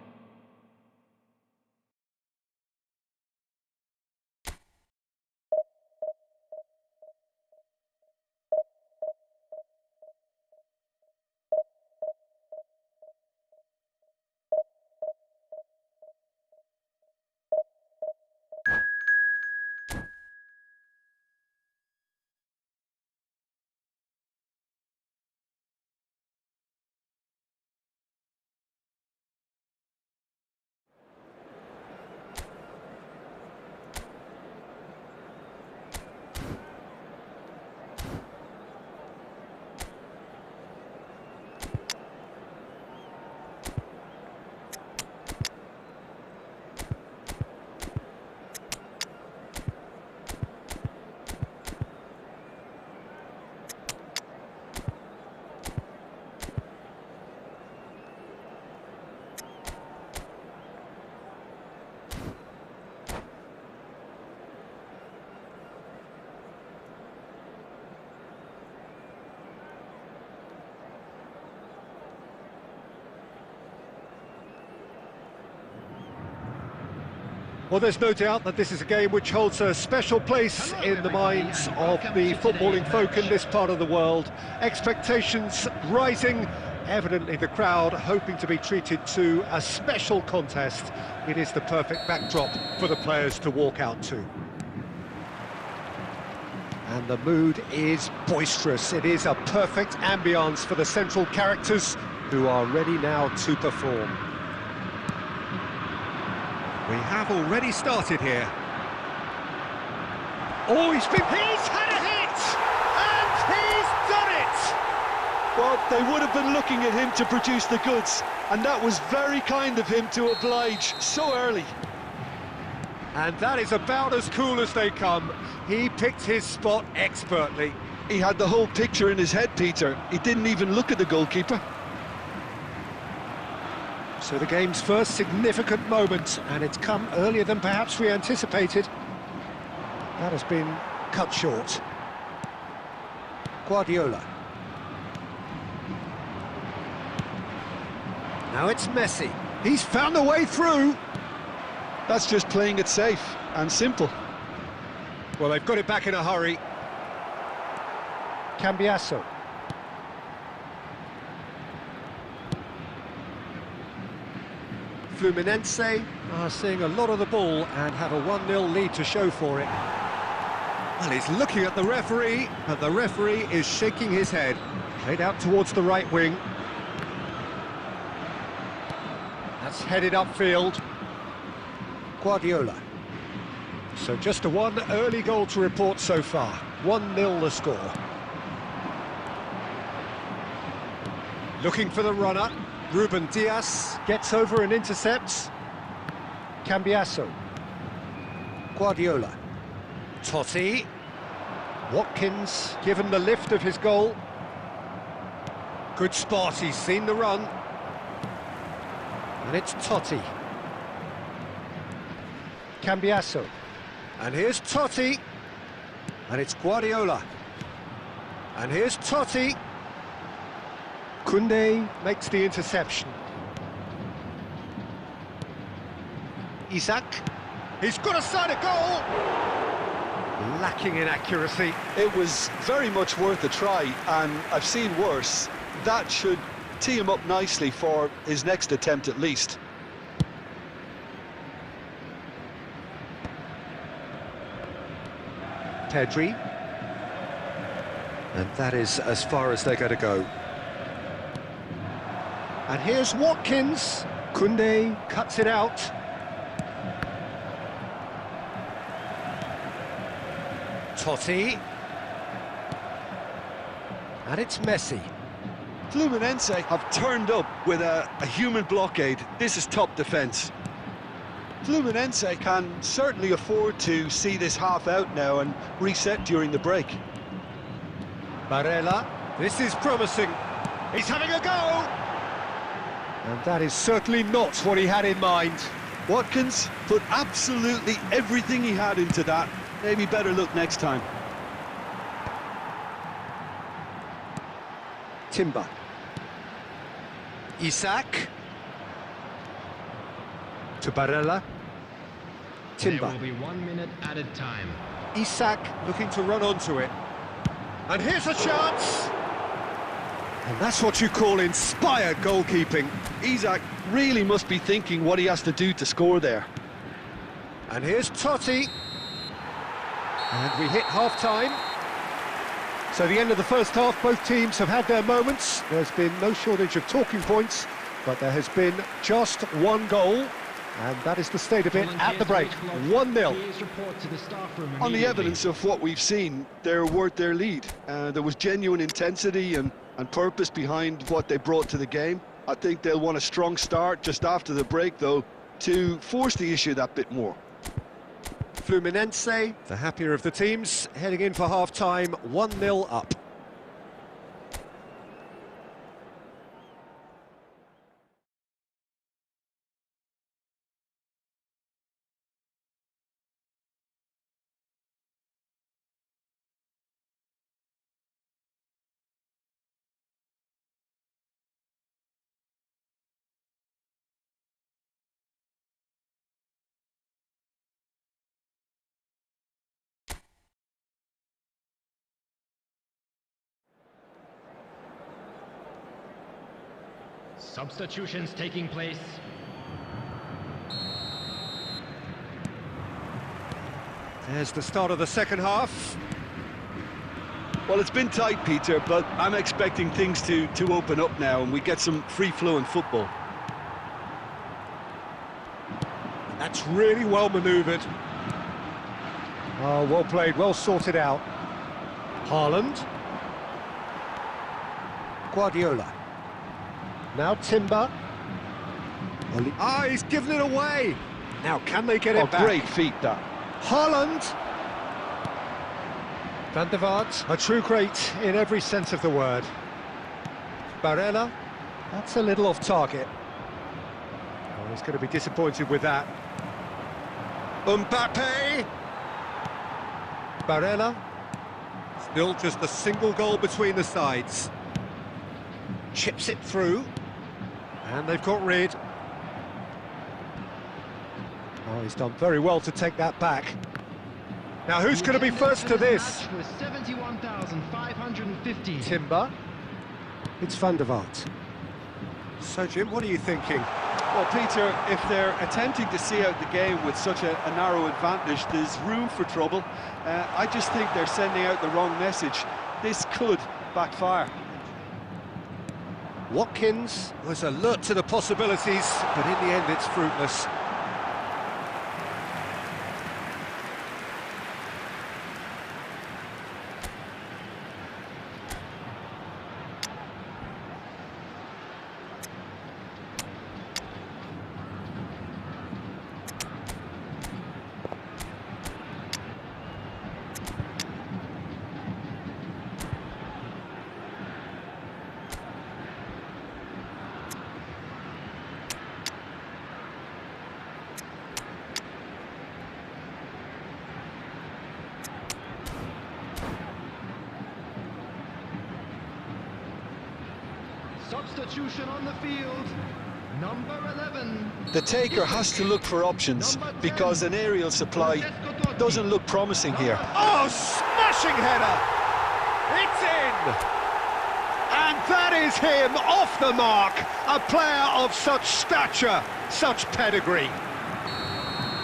Well, there's no doubt that this is a game which holds a special place in the minds of the footballing folk in this part of the world. Expectations rising, Evidently the crowd hoping to be treated to a special contest. It is the perfect backdrop for the players to walk out to. And the mood is boisterous. It is a perfect ambience for the central characters who are ready now to perform. We have already started here. Oh, he's had a hit! And he's done it! Well, they would have been looking at him to produce the goods, and that was very kind of him to oblige so early. And that is about as cool as they come. He picked his spot expertly. He had the whole picture in his head, Peter. He didn't even look at the goalkeeper. So the game's first significant moment, and it's come earlier than perhaps we anticipated. That has been cut short. Guardiola. Now it's Messi. He's found a way through. That's just playing it safe and simple. Well, they've got it back in a hurry. Cambiasso. Fluminense are seeing a lot of the ball and have a 1-0 lead to show for it. Well, he's looking at the referee, and the referee is shaking his head. Played out towards the right wing. That's headed upfield. Guardiola. So just a one early goal to report so far. 1-0 the score. Looking for the runner. Ruben Dias gets over and intercepts. Cambiasso. Guardiola. Totti. Watkins given the lift of his goal. Good spot, he's seen the run. And it's Totti. Cambiasso. And here's Totti. And it's Guardiola. And here's Totti. Koundé makes the interception. Isak. He's got a side of goal. Lacking in accuracy. It was very much worth a try, and I've seen worse. That should tee him up nicely for his next attempt at least. Pedri. And that is as far as they're going to go. And here's Watkins. Koundé cuts it out. Totti. And it's Messi. Fluminense have turned up with a human blockade. This is top defence. Fluminense can certainly afford to see this half out now and reset during the break. Barella. This is promising. He's having a go. And that is certainly not what he had in mind. Watkins put absolutely everything he had into that. Maybe better look next time. Timber. Isak. To Barella. Timber. There will be 1 minute added time. Isak looking to run onto it. And here's a chance! And that's what you call inspired goalkeeping. Isak really must be thinking what he has to do to score there. And here's Totti. And we hit half-time. So the end of the first half, both teams have had their moments. There's been no shortage of talking points, but there has been just one goal. And that is the state of it at the break. 1-0. On the evidence of what we've seen, they're worth their lead. There was genuine intensity and purpose behind what they brought to the game. I think they'll want a strong start just after the break, though, to force the issue that bit more. Fluminense, the happier of the teams, heading in for half-time, 1-0 up. Substitutions taking place. There's the start of the second half. Well, it's been tight, Peter, but I'm expecting things to open up now and we get some free-flowing football. That's really well manoeuvred. Oh, well played, well sorted out. Haaland. Guardiola. Now Timber. Ah, he's given it away. Now, can they get it back? Great feat, that. Haaland. Van der Vaart, a true great in every sense of the word. Barella, that's a little off target. Oh, he's going to be disappointed with that. Mbappe. Barella. Still just a single goal between the sides. Chips it through. And they've got rid. Oh, he's done very well to take that back. Now, who's going to be first to this? 71,550. Timber. It's Van der Vaart. So, Jim, what are you thinking? Well, Peter, if they're attempting to see out the game with such a narrow advantage, there's room for trouble. I just think they're sending out the wrong message. This could backfire. Watkins was alert to the possibilities, but in the end it's fruitless. Substitution on the field. Number 11. The taker has to look for options because an aerial supply doesn't look promising here. Oh, smashing header! It's in! And that is him off the mark. A player of such stature, such pedigree.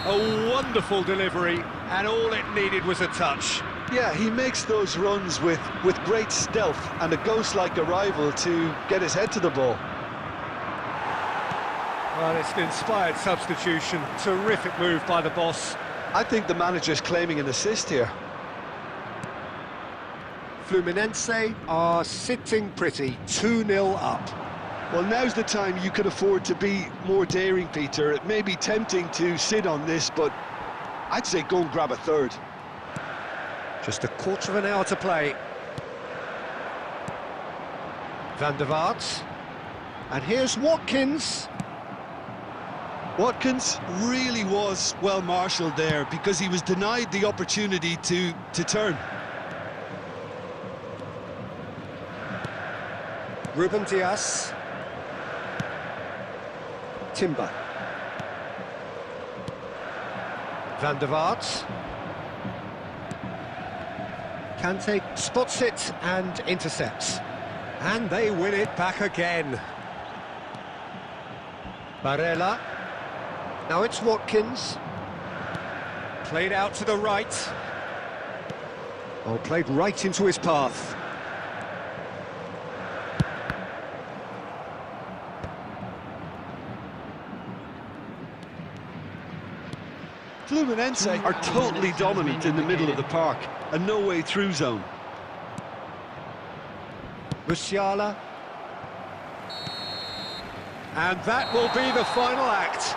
A wonderful delivery, and all it needed was a touch. Yeah, he makes those runs with great stealth and a ghost-like arrival to get his head to the ball. Well, it's an inspired substitution. Terrific move by the boss. I think the manager's claiming an assist here. Fluminense are sitting pretty, 2-0 up. Well, now's the time you could afford to be more daring, Peter. It may be tempting to sit on this, but I'd say go and grab a third. Just a quarter of an hour to play. Van der Vaart. And here's Watkins. Watkins really was well marshalled there because he was denied the opportunity to turn. Ruben Dias. Timber. Van der Vaart. Kante spots it and intercepts. And they win it back again. Barella. Now it's Watkins. Played out to the right. Oh, played right into his path. Fluminense are totally dominant in the middle of the park, a no-way through zone. Musiala. And that will be the final act.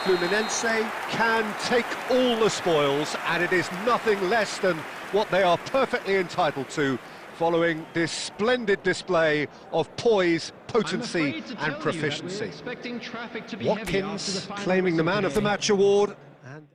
Fluminense can take all the spoils, and it is nothing less than what they are perfectly entitled to, following this splendid display of poise, potency and proficiency. Watkins claiming the Man of the Match award. And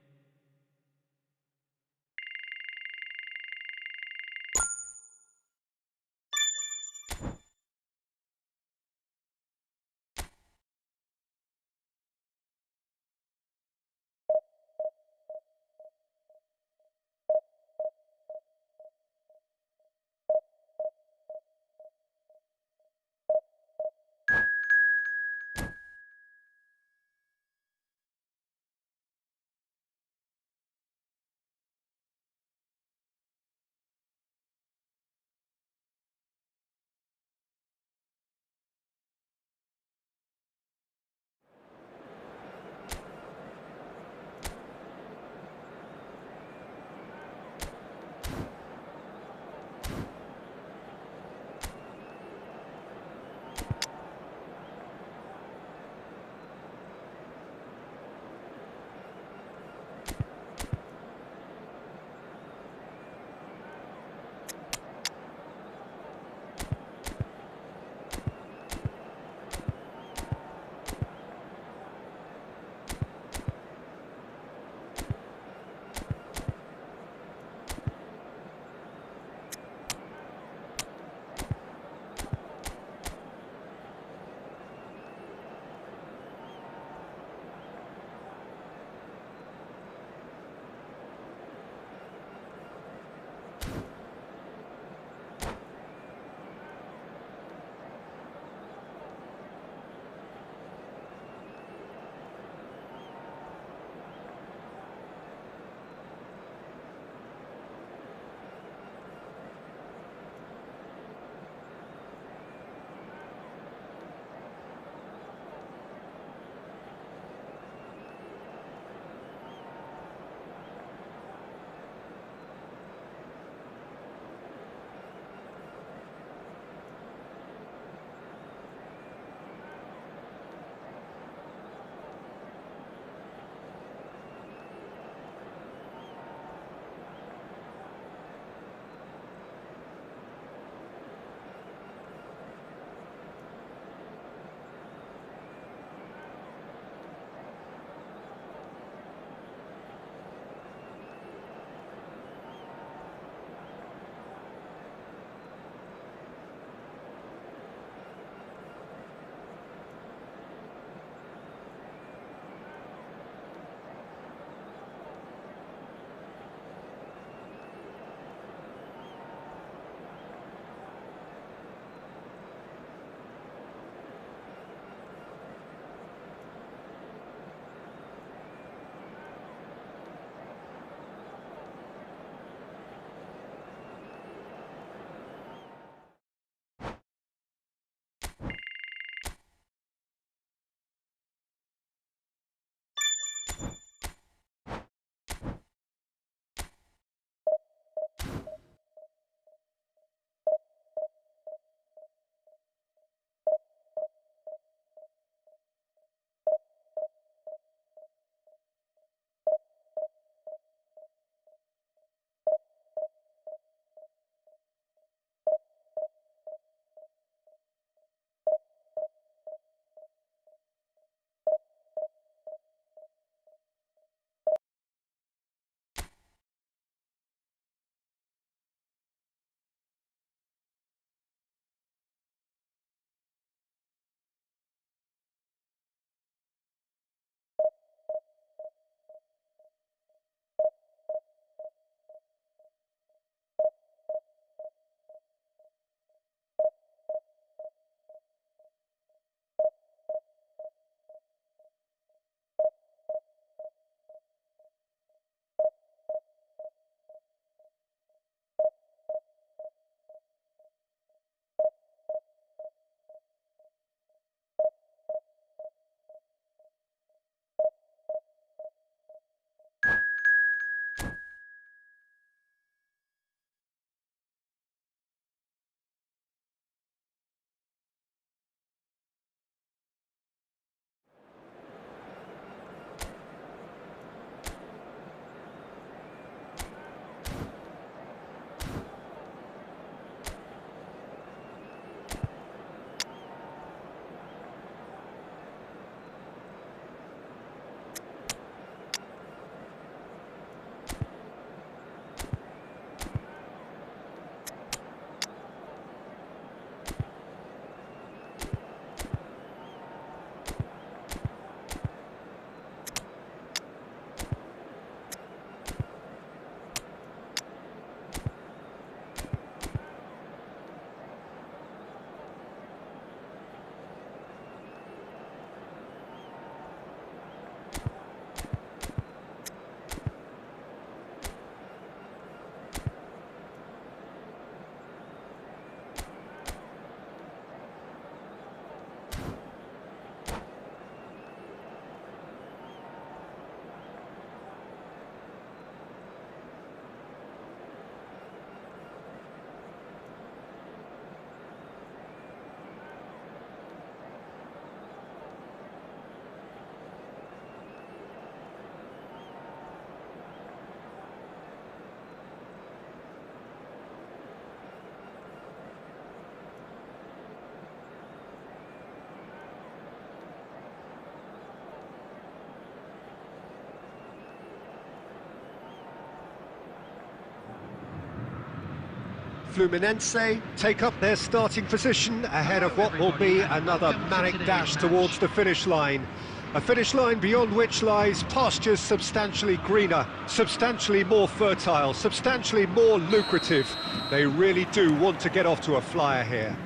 Fluminense take up their starting position ahead of what will be another manic dash towards the finish line. A finish line beyond which lies pastures substantially greener, substantially more fertile, substantially more lucrative. They really do want to get off to a flyer here.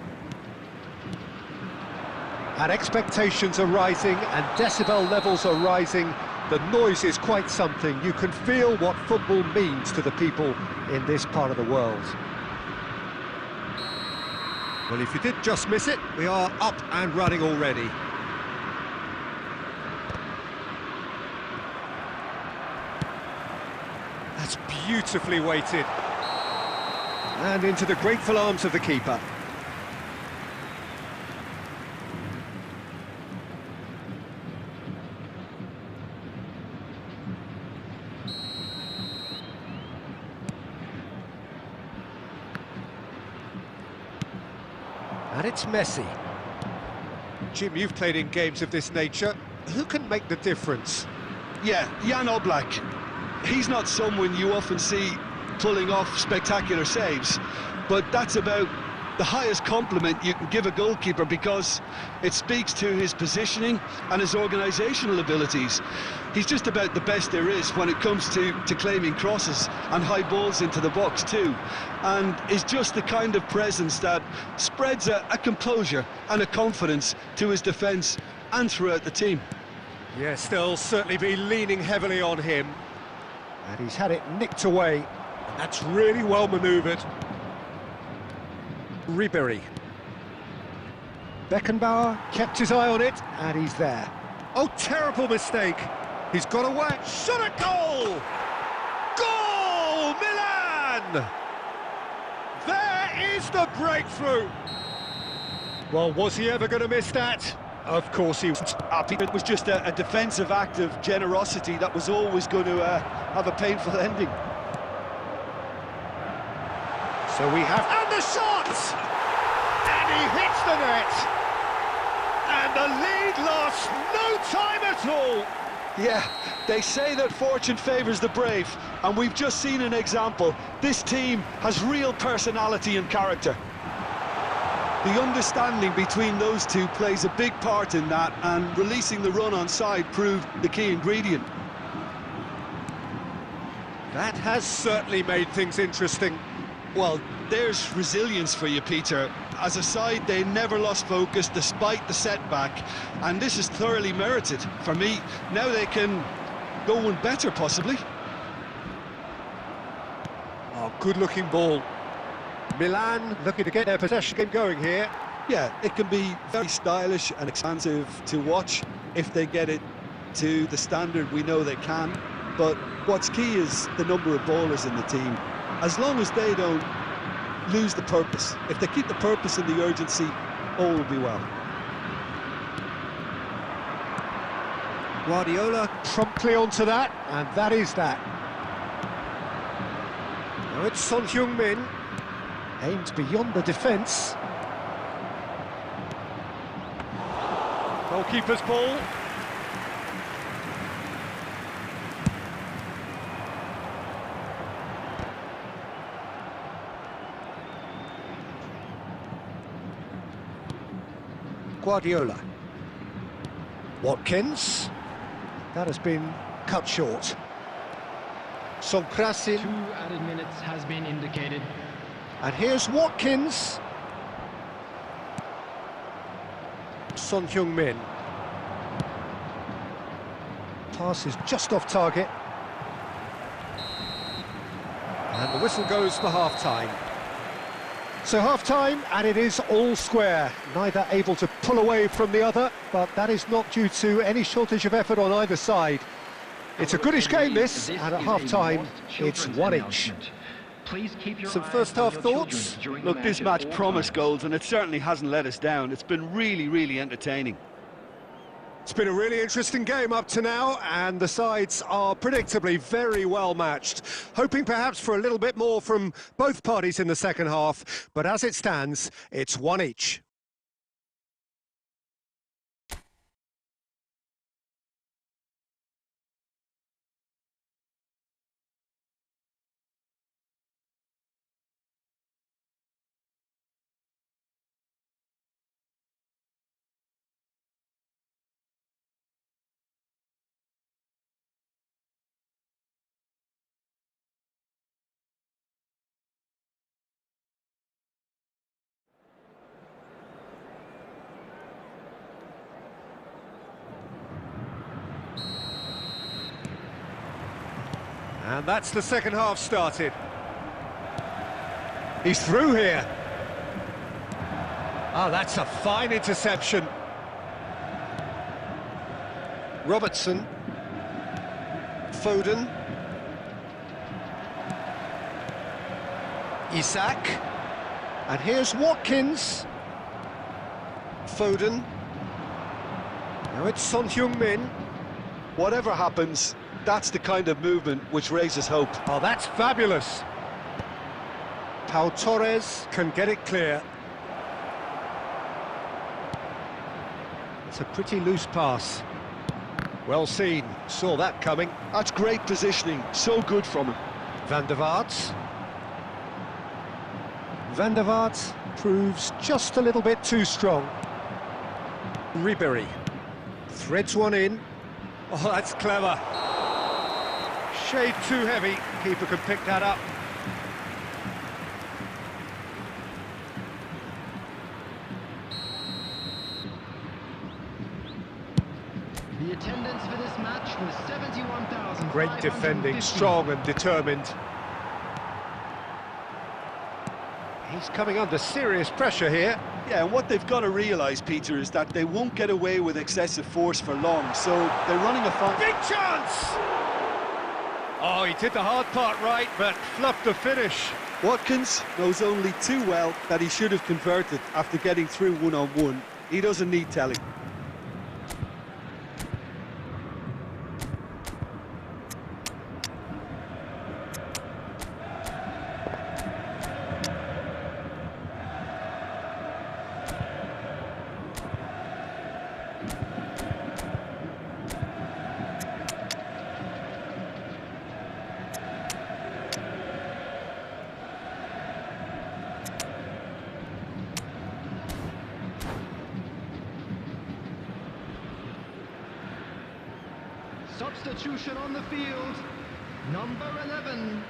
And expectations are rising and decibel levels are rising. The noise is quite something. You can feel what football means to the people in this part of the world. Well, if you did just miss it, we are up and running already. That's beautifully weighted. And into the grateful arms of the keeper. And it's Messi. Jim, you've played in games of this nature. Who can make the difference? Yeah, Jan Oblak. He's not someone you often see pulling off spectacular saves, but that's about the highest compliment you can give a goalkeeper, because it speaks to his positioning and his organisational abilities. He's just about the best there is when it comes to claiming crosses and high balls into the box too, and is just the kind of presence that spreads a composure and a confidence to his defence and throughout the team. Yes, they'll certainly be leaning heavily on him. And he's had it nicked away, and that's really well manoeuvred. Ribery. Beckenbauer kept his eye on it, and he's there. Oh, terrible mistake. He's got away. Shot at goal! Goal! Milan! There is the breakthrough! Well, was he ever going to miss that? Of course he was. It was just a defensive act of generosity that was always going to have a painful ending. So we have... And the shot! And he hits the net! And the lead lasts no time at all! Yeah, they say that fortune favours the brave, and we've just seen an example. This team has real personality and character. The understanding between those two plays a big part in that, and releasing the run on side proved the key ingredient. That has certainly made things interesting. Well, there's resilience for you, Peter. As a side, they never lost focus despite the setback, and this is thoroughly merited. For me, now they can go one better, possibly. Oh, good-looking ball. Milan looking to get their possession game going here. Yeah, it can be very stylish and expansive to watch if they get it to the standard we know they can. But what's key is the number of ballers in the team. As long as they don't lose the purpose, if they keep the purpose and the urgency, all will be well. Guardiola promptly onto that, and that is that. Now it's Son Heung-min. Aimed beyond the defence. Goalkeeper's ball. Guardiola. Watkins. That has been cut short. Sonkrasin. 2 added minutes has been indicated. And here's Watkins. Son Heung-min. Pass is just off target. And the whistle goes for half-time. So half-time, and it is all square. Neither able to pull away from the other, but that is not due to any shortage of effort on either side. It's a goodish game, this, and at half-time, it's one each. Some first-half thoughts? Look, this match promised goals, and it certainly hasn't let us down. It's been really, really entertaining. It's been a really interesting game up to now, and the sides are predictably very well matched. Hoping perhaps for a little bit more from both parties in the second half, but as it stands, it's one each. And that's the second half started. He's through here. Oh, that's a fine interception. Robertson. Foden. Isak. And here's Watkins. Foden. Now it's Son Heung-min. Whatever happens, that's the kind of movement which raises hope. Oh, that's fabulous. Pau Torres can get it clear. It's a pretty loose pass. Well seen, saw that coming. That's great positioning, so good from him. Van der Vaart. Van der Vaart proves just a little bit too strong. Ribéry threads one in. Oh, that's clever. Shade too heavy. Keeper can pick that up. The attendance for this match was 71,000. Great defending, strong and determined. He's coming under serious pressure here. Yeah, and what they've got to realise, Peter, is that they won't get away with excessive force for long, so they're running a fine... Big chance! Oh, he did the hard part right, but fluffed the finish. Watkins knows only too well that he should have converted after getting through one-on-one. He doesn't need telling. Substitution on the field. Number 11.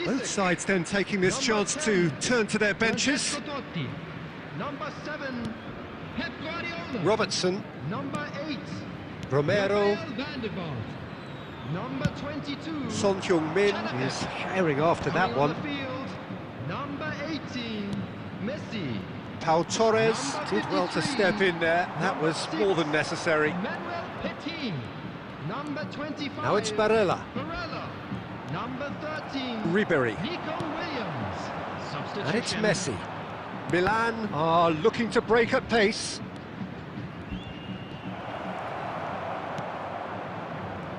Both sides then taking this chance to turn to their benches. Number 7. Pep Guardiola. Robertson. Number 8. Romero. Number 22. Son Heung-min is sharing after that one. Number 18. Messi. Pau Torres did well to step in there. That was more than necessary. Manuel Petit. Number 25. Now it's Barella. Number 13. Ribéry. Nico Williams. Substitution. And it's Messi. Milan are looking to break at pace.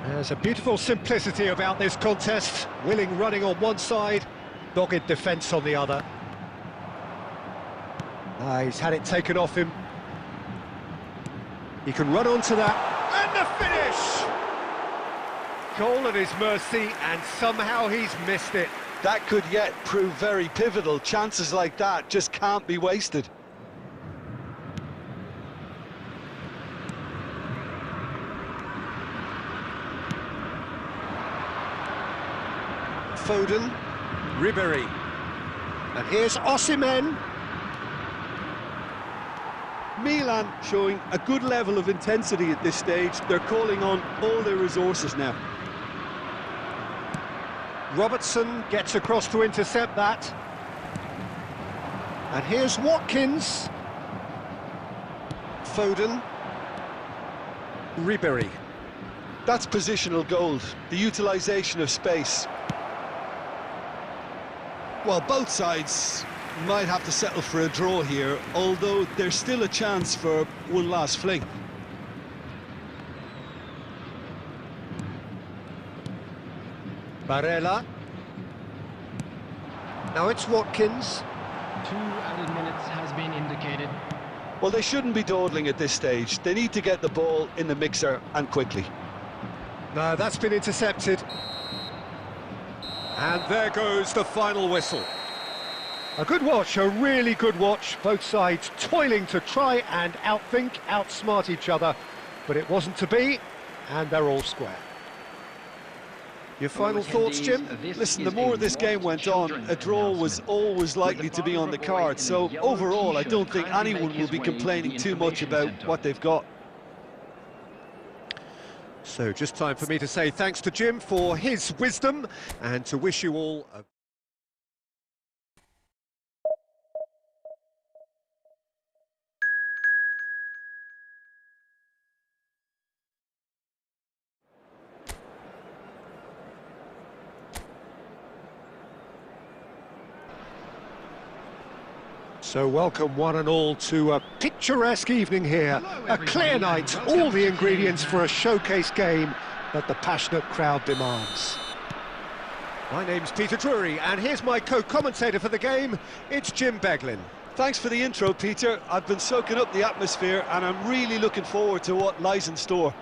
There's a beautiful simplicity about this contest. Willing running on one side, dogged defence on the other. He's had it taken off him. He can run onto that. And the finish! Goal at his mercy, and somehow he's missed it. That could yet prove very pivotal. Chances like that just can't be wasted. Foden, Ribéry, and here's Osimhen. Milan showing a good level of intensity at this stage. They're calling on all their resources now. Robertson gets across to intercept that. And here's Watkins. Foden. Ribéry. That's positional gold, the utilisation of space. Well, both sides might have to settle for a draw here, although there's still a chance for one last fling. Barella. Now it's Watkins. 2 added minutes has been indicated. Well, they shouldn't be dawdling at this stage. They need to get the ball in the mixer, and quickly. No, that's been intercepted. And there goes the final whistle. A good watch, a really good watch. Both sides toiling to try and outthink, outsmart each other. But it wasn't to be, and they're all square. Your final thoughts, Jim? Listen, the more this game went on, a draw was always likely to be on the card. So overall, I don't think anyone will be complaining too much about what they've got. So just time for me to say thanks to Jim for his wisdom and to wish you all a... So welcome one and all to a picturesque evening here, a clear night, all the ingredients for a showcase game that the passionate crowd demands. My name's Peter Drury, and here's my co-commentator for the game, it's Jim Beglin. Thanks for the intro, Peter. I've been soaking up the atmosphere and I'm really looking forward to what lies in store.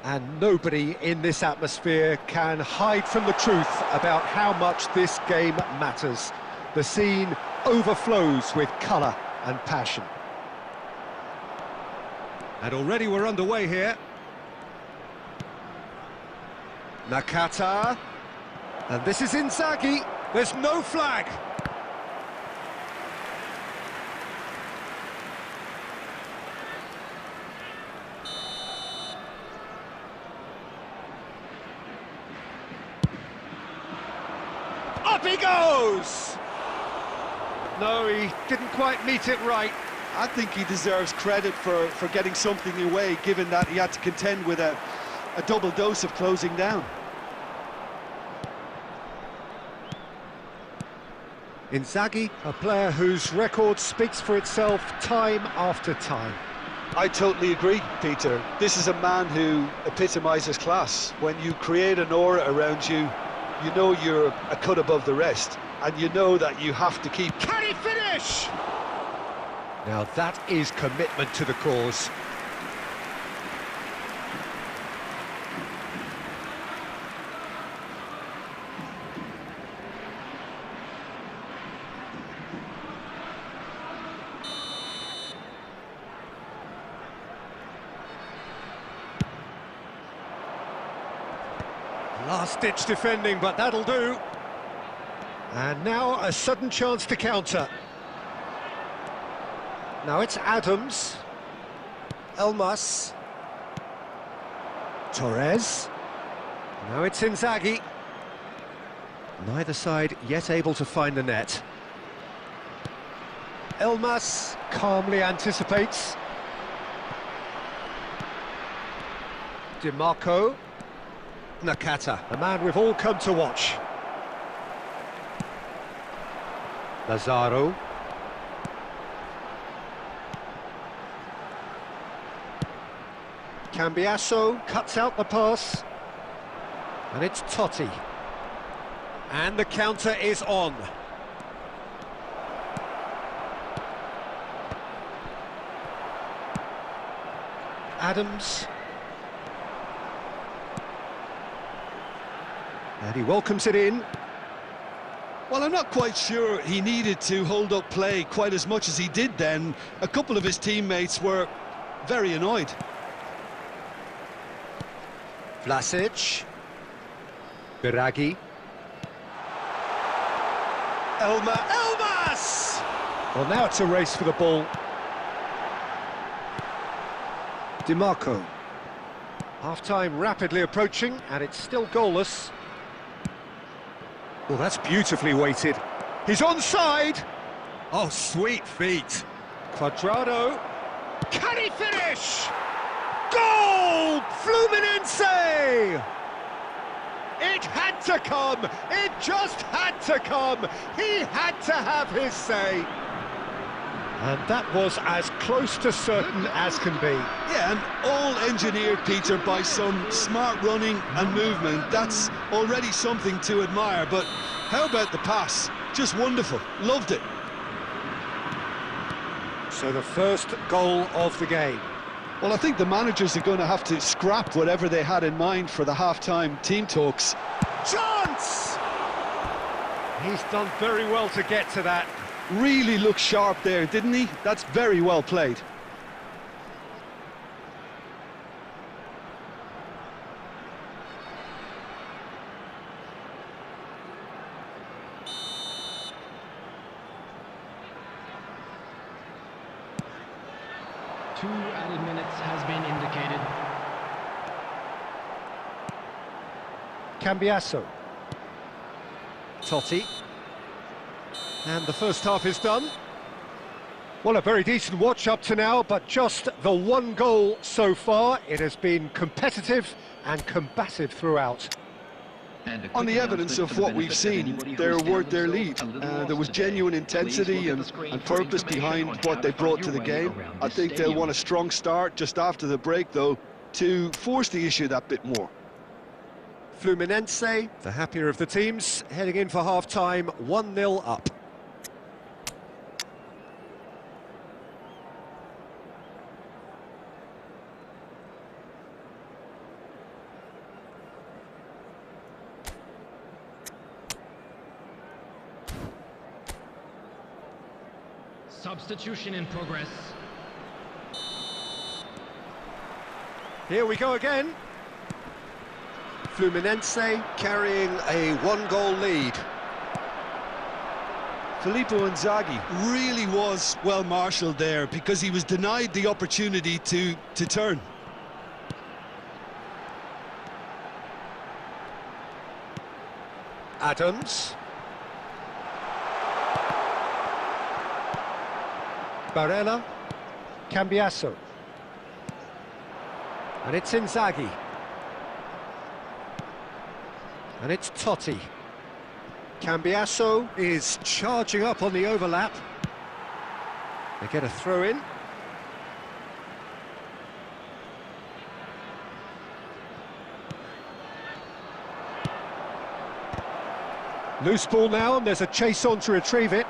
And nobody in this atmosphere can hide from the truth about how much this game matters. The scene overflows with colour and passion. And already we're underway here. Nakata. And this is Inzaghi. There's no flag. Up he goes! No, he didn't quite meet it right. I think he deserves credit for getting something away, given that he had to contend with a double dose of closing down. Inzaghi, a player whose record speaks for itself time after time. I totally agree, Peter. This is a man who epitomises class. When you create an aura around you, you know you're a cut above the rest, and you know that you have to keep... Can he finish? Now that is commitment to the cause. Last-ditch defending, but that'll do. And now a sudden chance to counter. Now it's Adams. Elmas. Torres. Now it's Inzaghi. Neither side yet able to find the net. Elmas calmly anticipates. DiMarco. Nakata, a man we've all come to watch. Lazaro. Cambiasso cuts out the pass. And it's Totti. And the counter is on. Adams. And he welcomes it in. Well, I'm not quite sure he needed to hold up play quite as much as he did then. A couple of his teammates were very annoyed. Vlasic. Biraghi. Elmas! Well, now it's a race for the ball. DiMarco. Half-time rapidly approaching, and it's still goalless. Well, that's beautifully weighted. He's onside! Oh, sweet feet. Quadrado. Can he finish? Goal! Fluminense! It had to come! It just had to come! He had to have his say. And that was as close to certain as can be. Yeah, and all engineered, Peter, by some smart running and movement. That's already something to admire, but how about the pass? Just wonderful. Loved it. So the first goal of the game. Well, I think the managers are going to have to scrap whatever they had in mind for the half-time team talks. Chance! He's done very well to get to that. Really looked sharp there, didn't he? That's very well played. Two added minutes has been indicated. Cambiasso. Totti. And the first half is done. Well, a very decent watch up to now, but just the one goal so far. It has been competitive and combative throughout. On the evidence of what we've seen, they're worth their lead. There was genuine intensity and purpose behind what they brought to the game. I think they'll want a strong start just after the break, though, to force the issue that bit more. Fluminense, the happier of the teams, heading in for half-time, 1-0 up. Substitution in progress. Here we go again. Fluminense carrying a one-goal lead. Filippo Inzaghi really was well marshalled there because he was denied the opportunity to turn. Adams. Barella. Cambiasso. And it's Inzaghi. And it's Totti. Cambiasso is charging up on the overlap. They get a throw in. Loose ball now, and there's a chase on to retrieve it.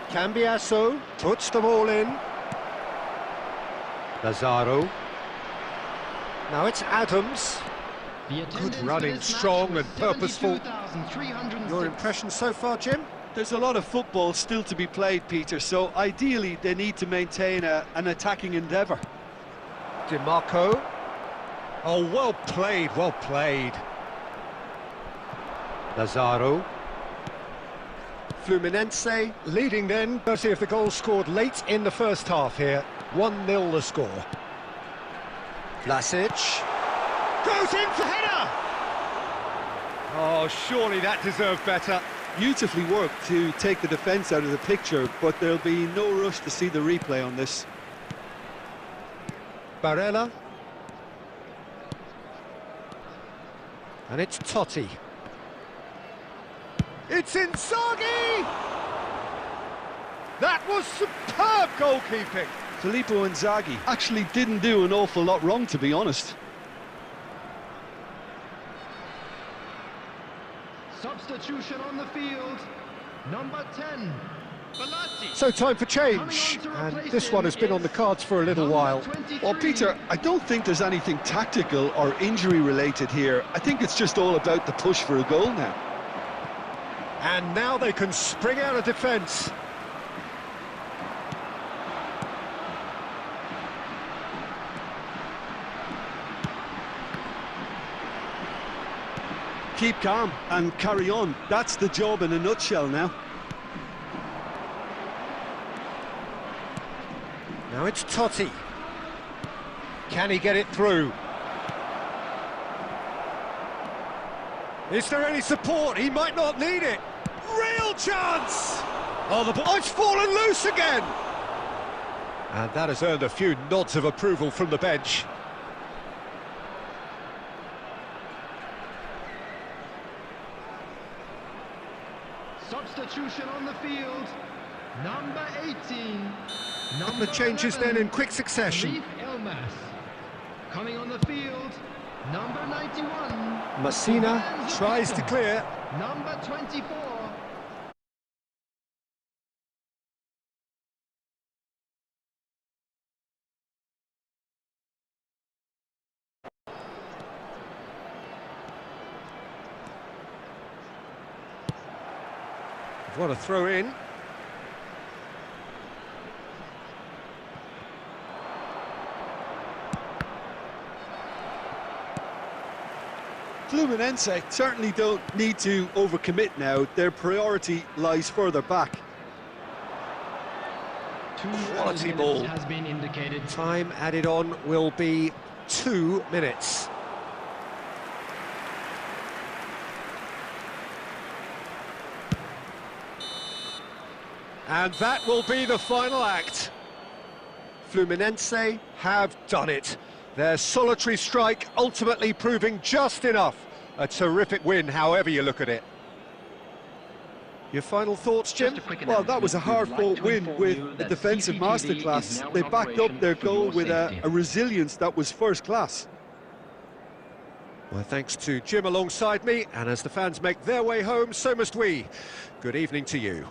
Cambiasso puts them all in. Lazaro. Now it's Adams. Good running, strong and purposeful. Your impression so far, Jim? There's a lot of football still to be played, Peter, so ideally they need to maintain an attacking endeavour. DiMarco. Oh, well played, well played. Lazaro. Fluminense leading then, courtesy of the goal scored late in the first half here. 1-0 the score. Vlasic. Goes in for header! Oh, surely that deserved better. Beautifully worked to take the defence out of the picture, but there'll be no rush to see the replay on this. Barella. And it's Totti. It's Inzaghi! That was superb goalkeeping. Filippo Inzaghi actually didn't do an awful lot wrong, to be honest. Substitution on the field. Number 10. So time for change, and this one has been on the cards for a little while. Well, Peter, I don't think there's anything tactical or injury related here. I think it's just all about the push for a goal now. And now they can spring out of defence. Keep calm and carry on. That's the job in a nutshell now. Now it's Totti. Can he get it through? Is there any support? He might not need it. Real chance! Oh, the ball, it's fallen loose again! And that has earned a few nods of approval from the bench. Substitution on the field. Number 18. The changes 11, then in quick succession. Coming on the field, number 91. Messina tries to clear. Number 24. What a throw in. Fluminense certainly don't need to overcommit now. Their priority lies further back. Quality ball. Has been indicated. Time added on will be 2 minutes. And that will be the final act. Fluminense have done it. Their solitary strike ultimately proving just enough. A terrific win, however you look at it. Your final thoughts, Jim? Well, that was a hard-fought win with a defensive masterclass. They backed up their goal with a resilience that was first class. Well, thanks to Jim alongside me, and as the fans make their way home, so must we. Good evening to you.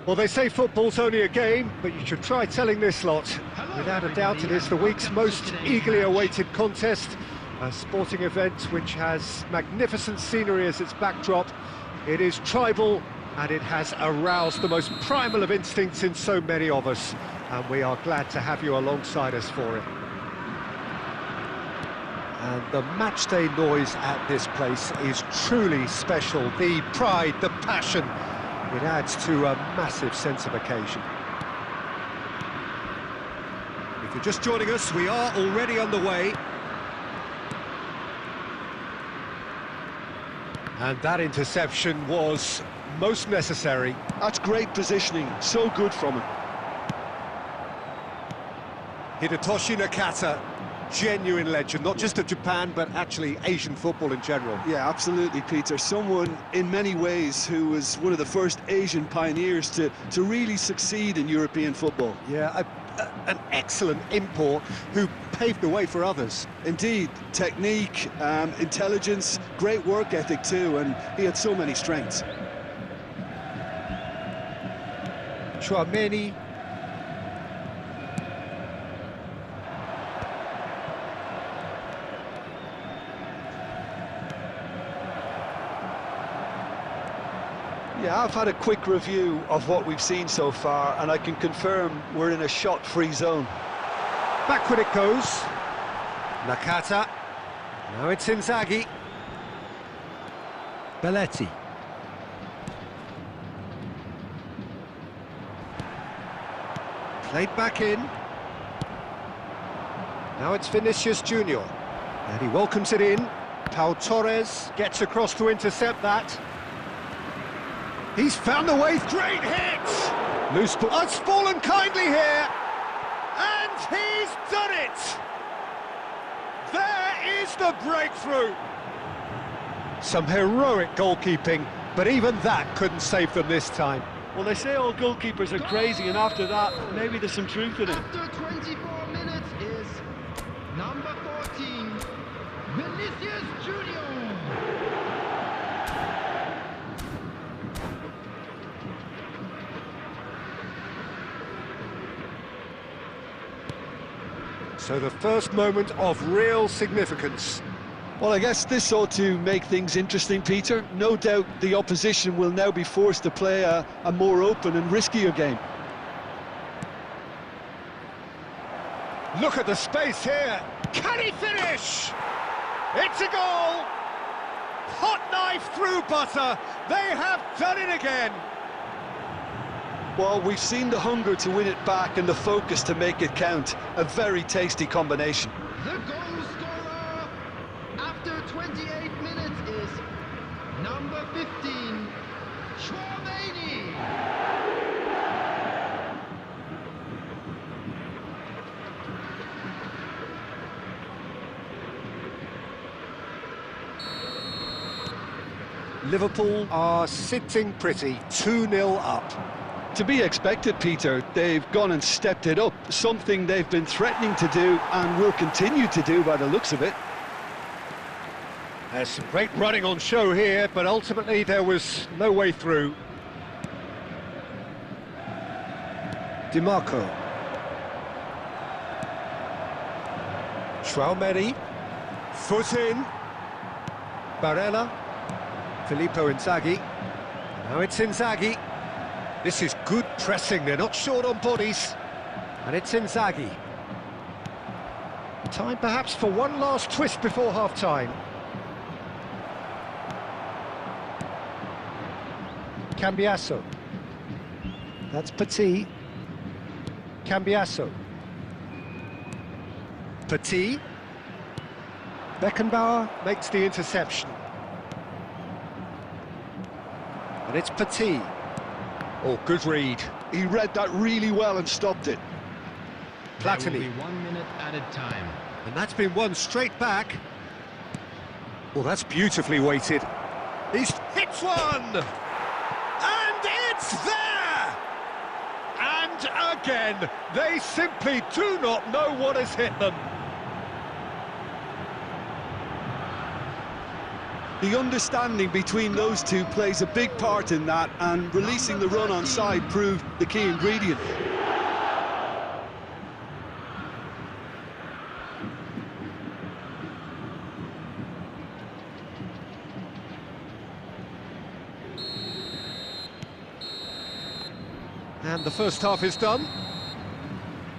Well, they say football's only a game, but you should try telling this lot. Without a doubt, it is the week's most eagerly awaited contest, a sporting event which has magnificent scenery as its backdrop. It is tribal, and it has aroused the most primal of instincts in so many of us, and we are glad to have you alongside us for it. And the matchday noise at this place is truly special. The pride, the passion, it adds to a massive sense of occasion. If you're just joining us, we are already underway. And that interception was most necessary. That's great positioning, so good from him. Hidetoshi Nakata, genuine legend, not just of Japan, but actually Asian football in general. Yeah, absolutely, Peter. Someone, in many ways, who was one of the first Asian pioneers to really succeed in European football. Yeah, an excellent import who paved the way for others. Indeed, technique, intelligence, great work ethic too, and he had so many strengths. Chouameni. Yeah, I've had a quick review of what we've seen so far, and I can confirm we're in a shot-free zone. Backward it goes. Nakata. Now it's Inzaghi. Belletti. Played back in. Now it's Vinicius Junior. And he welcomes it in. Pau Torres gets across to intercept that. He's found the way. Great hit! Loose ball. It's fallen kindly here. And he's done it! There is the breakthrough. Some heroic goalkeeping, but even that couldn't save them this time. Well, they say all goalkeepers are crazy, and after that, maybe there's some truth in it. After 24 minutes is number 14, Vinicius Junior. So the first moment of real significance. Well, I guess this ought to make things interesting, Peter. No doubt the opposition will now be forced to play a more open and riskier game. Look at the space here. Can he finish? It's a goal! Hot knife through butter. They have done it again. Well, we've seen the hunger to win it back and the focus to make it count. A very tasty combination. The goal scorer after 28 minutes is number 15, Schwabani. Liverpool are sitting pretty, 2-0 up. To be expected, Peter. They've gone and stepped it up, something they've been threatening to do and will continue to do by the looks of it. There's some great running on show here, but ultimately there was no way through. DiMarco. Schwalmeri. Foot in. Barella. Filippo Inzaghi. Now it's Inzaghi. This is good pressing, they're not short on bodies. And it's Inzaghi. Time perhaps for one last twist before half-time. Cambiasso. That's Petit. Cambiasso. Petit. Beckenbauer makes the interception. And it's Petit. Oh, good read. He read that really well and stopped it. Platini. There will be 1 minute added time. And that's been won straight back. Well, that's beautifully weighted. He's hits one! And it's there! And again, they simply do not know what has hit them. The understanding between those two plays a big part in that, and releasing the run on side proved the key ingredient. And the first half is done.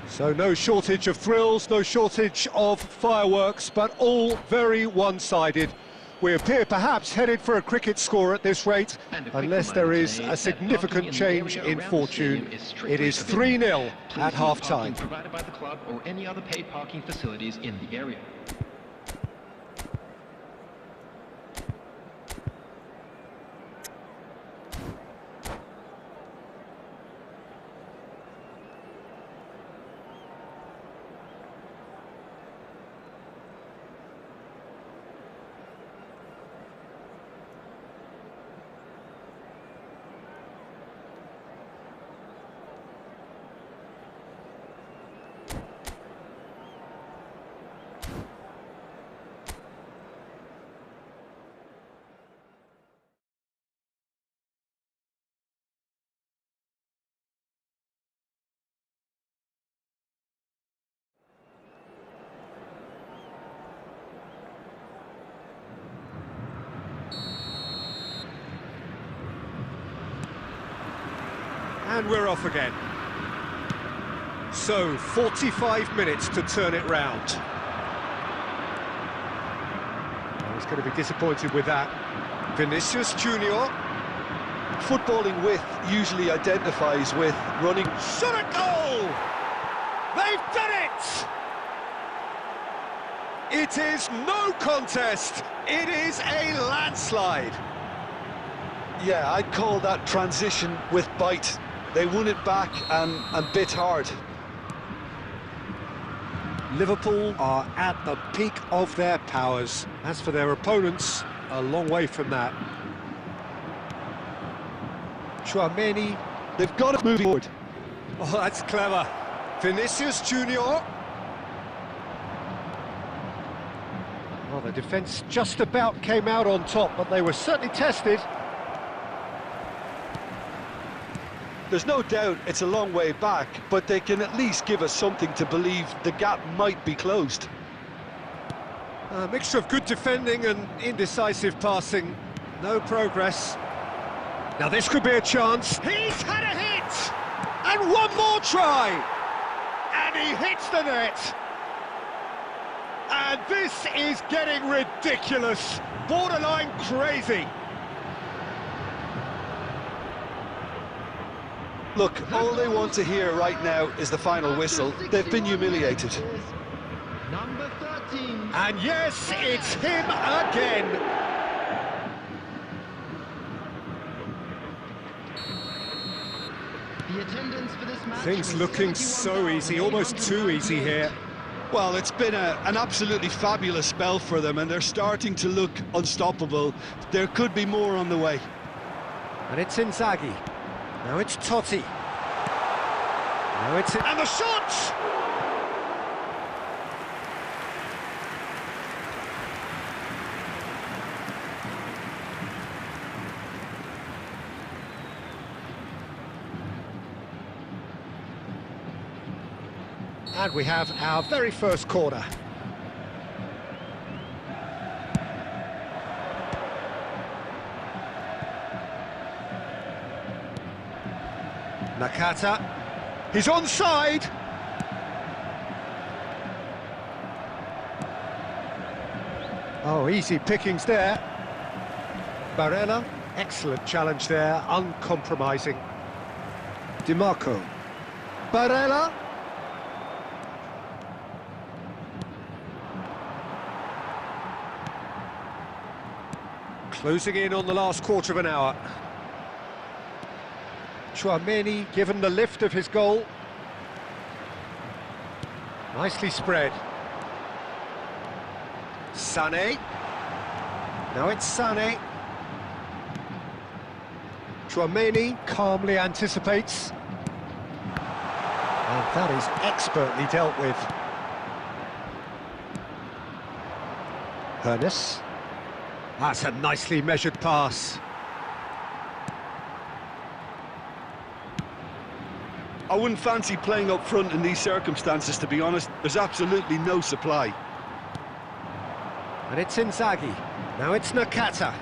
So no shortage of thrills, no shortage of fireworks, but all very one-sided. We appear perhaps headed for a cricket score at this rate, unless there is a significant change in fortune. It is 3-0 at half-time. Provided by the club or any other paid parking facilities in the area. And we're off again. So, 45 minutes to turn it round. Oh, he's going to be disappointed with that. Vinicius Junior. Footballing width usually identifies with running. Shot at goal! They've done it! It is no contest. It is a landslide. Yeah, I'd call that transition with bite. They won it back and bit hard. Liverpool are at the peak of their powers. As for their opponents, a long way from that. Chouameni. They've got it moving forward. Oh, that's clever. Vinicius Junior. Well, the defence just about came out on top, but they were certainly tested. There's no doubt it's a long way back, but they can at least give us something to believe the gap might be closed. A mixture of good defending and indecisive passing. No progress. Now this could be a chance. He's had a hit! And one more try! And he hits the net! And this is getting ridiculous. Borderline crazy. Look, all they want to hear right now is the final whistle. They've been humiliated. Number 13. And yes, it's him again. The attendance for this match. Things was looking so easy, almost too easy here. Well, it's been an absolutely fabulous spell for them, and they're starting to look unstoppable. There could be more on the way. And it's Inzaghi. Now it's Totti. Now it's... And the shot! And we have our very first corner. Nakata, he's onside. Oh, easy pickings there. Barella, excellent challenge there, uncompromising. DiMarco, Barella. Closing in on the last quarter of an hour. Chouameni given the lift of his goal. Nicely spread. Sané. Now it's Sané. Chouameni calmly anticipates. And that is expertly dealt with. Hernes. That's a nicely measured pass. I wouldn't fancy playing up front in these circumstances, to be honest. There's absolutely no supply. And it's Inzaghi. Now it's Nakata.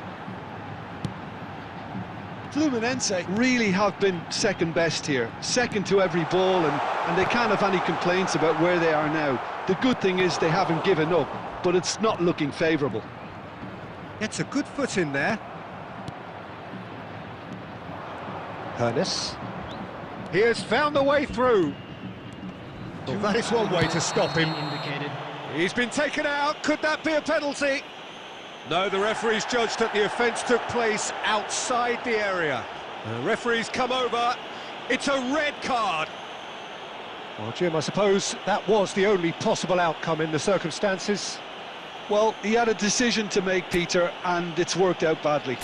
Fluminense really have been second best here, second to every ball, and they can't have any complaints about where they are now. The good thing is they haven't given up, but it's not looking favourable. Gets a good foot in there. Hernes. He has found a way through. Well, that is one way to stop him. He's been taken out. Could that be a penalty? No, the referee's judged that the offence took place outside the area. The referee's come over. It's a red card. Well, Jim, I suppose that was the only possible outcome in the circumstances. Well, he had a decision to make, Peter, and it's worked out badly.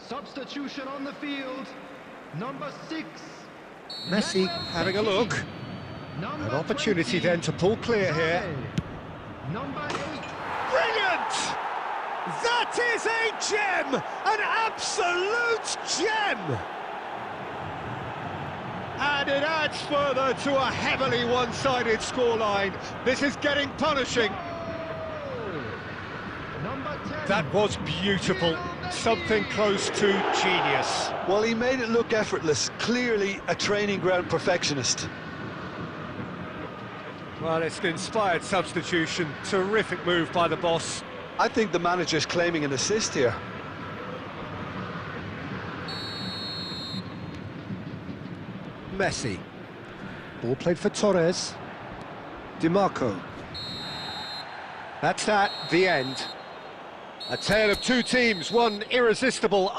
Substitution on the field. Number 6. Messi having a look. Number An opportunity 20, then to pull clear here. Number 8. Brilliant! That is a gem! An absolute gem! And it adds further to a heavily one-sided scoreline. This is getting punishing. Number 10. That was beautiful. Something close to genius. Well, he made it look effortless. Clearly a training ground perfectionist. Well, it's an inspired substitution. Terrific move by the boss. I think the manager's claiming an assist here. Messi. Ball played for Torres. DiMarco. That's that, the end. A tale of two teams, one irresistible,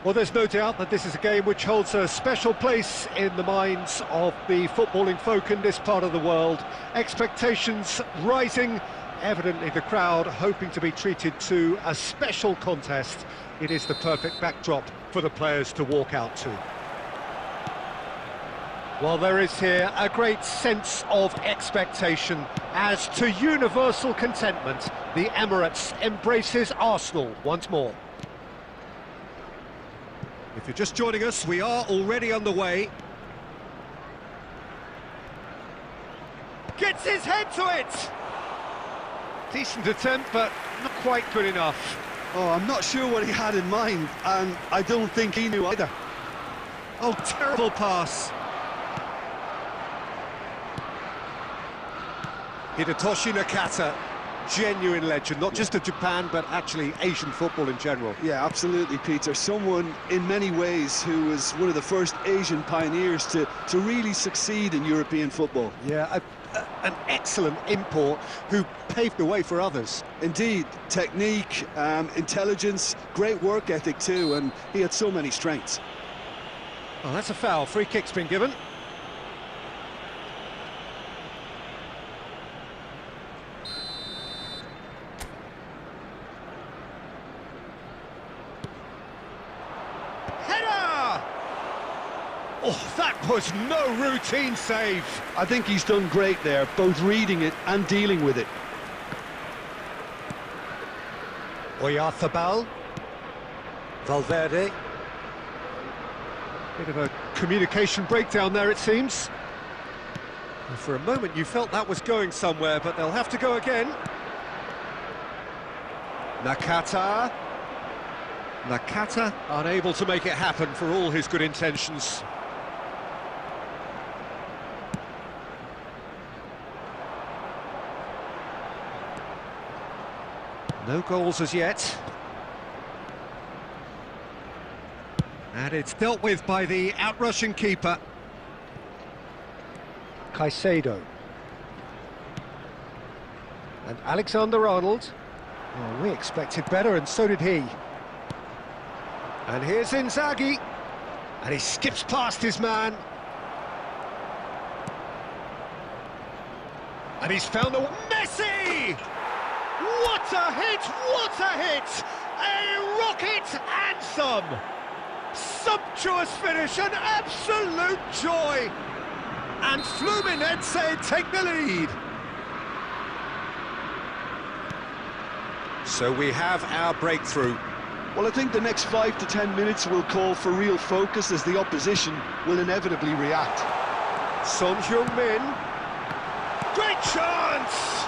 Well, there's no doubt that this is a game which holds a special place in the minds of the footballing folk in this part of the world. Expectations rising, evidently the crowd hoping to be treated to a special contest. It is the perfect backdrop for the players to walk out to. Well, there is here a great sense of expectation as to universal contentment. The Emirates embraces Arsenal once more. If you're just joining us, we are already underway. Gets his head to it! Decent attempt, but not quite good enough. Oh, I'm not sure what he had in mind, and I don't think he knew either. Oh, terrible pass. Hidetoshi Nakata, genuine legend, not just of Japan, but actually Asian football in general. Yeah, absolutely, Peter. Someone, in many ways, who was one of the first Asian pioneers to really succeed in European football. Yeah, an excellent import who paved the way for others. Indeed, technique, intelligence, great work ethic too, and he had so many strengths. Oh, that's a foul. Free kick's been given. Oh, that was no routine save. I think he's done great there, both reading it and dealing with it. Oyarzabal. Valverde. Bit of a communication breakdown there, it seems. And for a moment you felt that was going somewhere, but they'll have to go again. Nakata. Nakata unable to make it happen for all his good intentions. No goals as yet. And it's dealt with by the outrushing keeper. Caicedo. And Alexander-Arnold. Oh, we expected better, and so did he. And here's Inzaghi. And he skips past his man. And he's found the... Messi! What a hit! What a hit! A rocket and some! Sumptuous finish, an absolute joy! And Fluminense take the lead. So we have our breakthrough. Well, I think the next 5 to 10 minutes will call for real focus as the opposition will inevitably react. Son Heung-min. Great chance!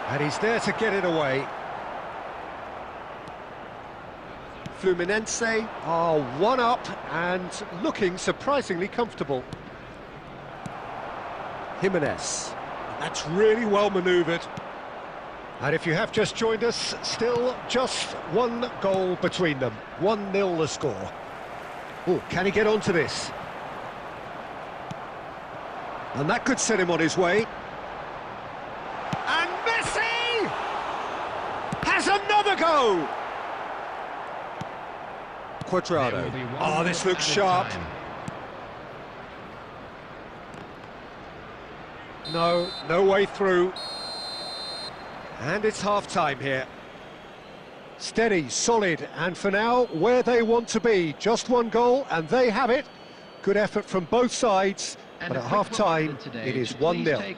And he's there to get it away. Fluminense are 1 up and looking surprisingly comfortable. Jimenez. That's really well manoeuvred. And if you have just joined us, still just 1 goal between them. 1-0 the score. Oh, can he get onto this? And that could set him on his way. And Messi has another go! Quadrado. Oh, this looks sharp. No way through. And it's half-time here. Steady, solid, and for now, where they want to be. Just 1 goal, and they have it. Good effort from both sides, but at half-time, it is 1-0.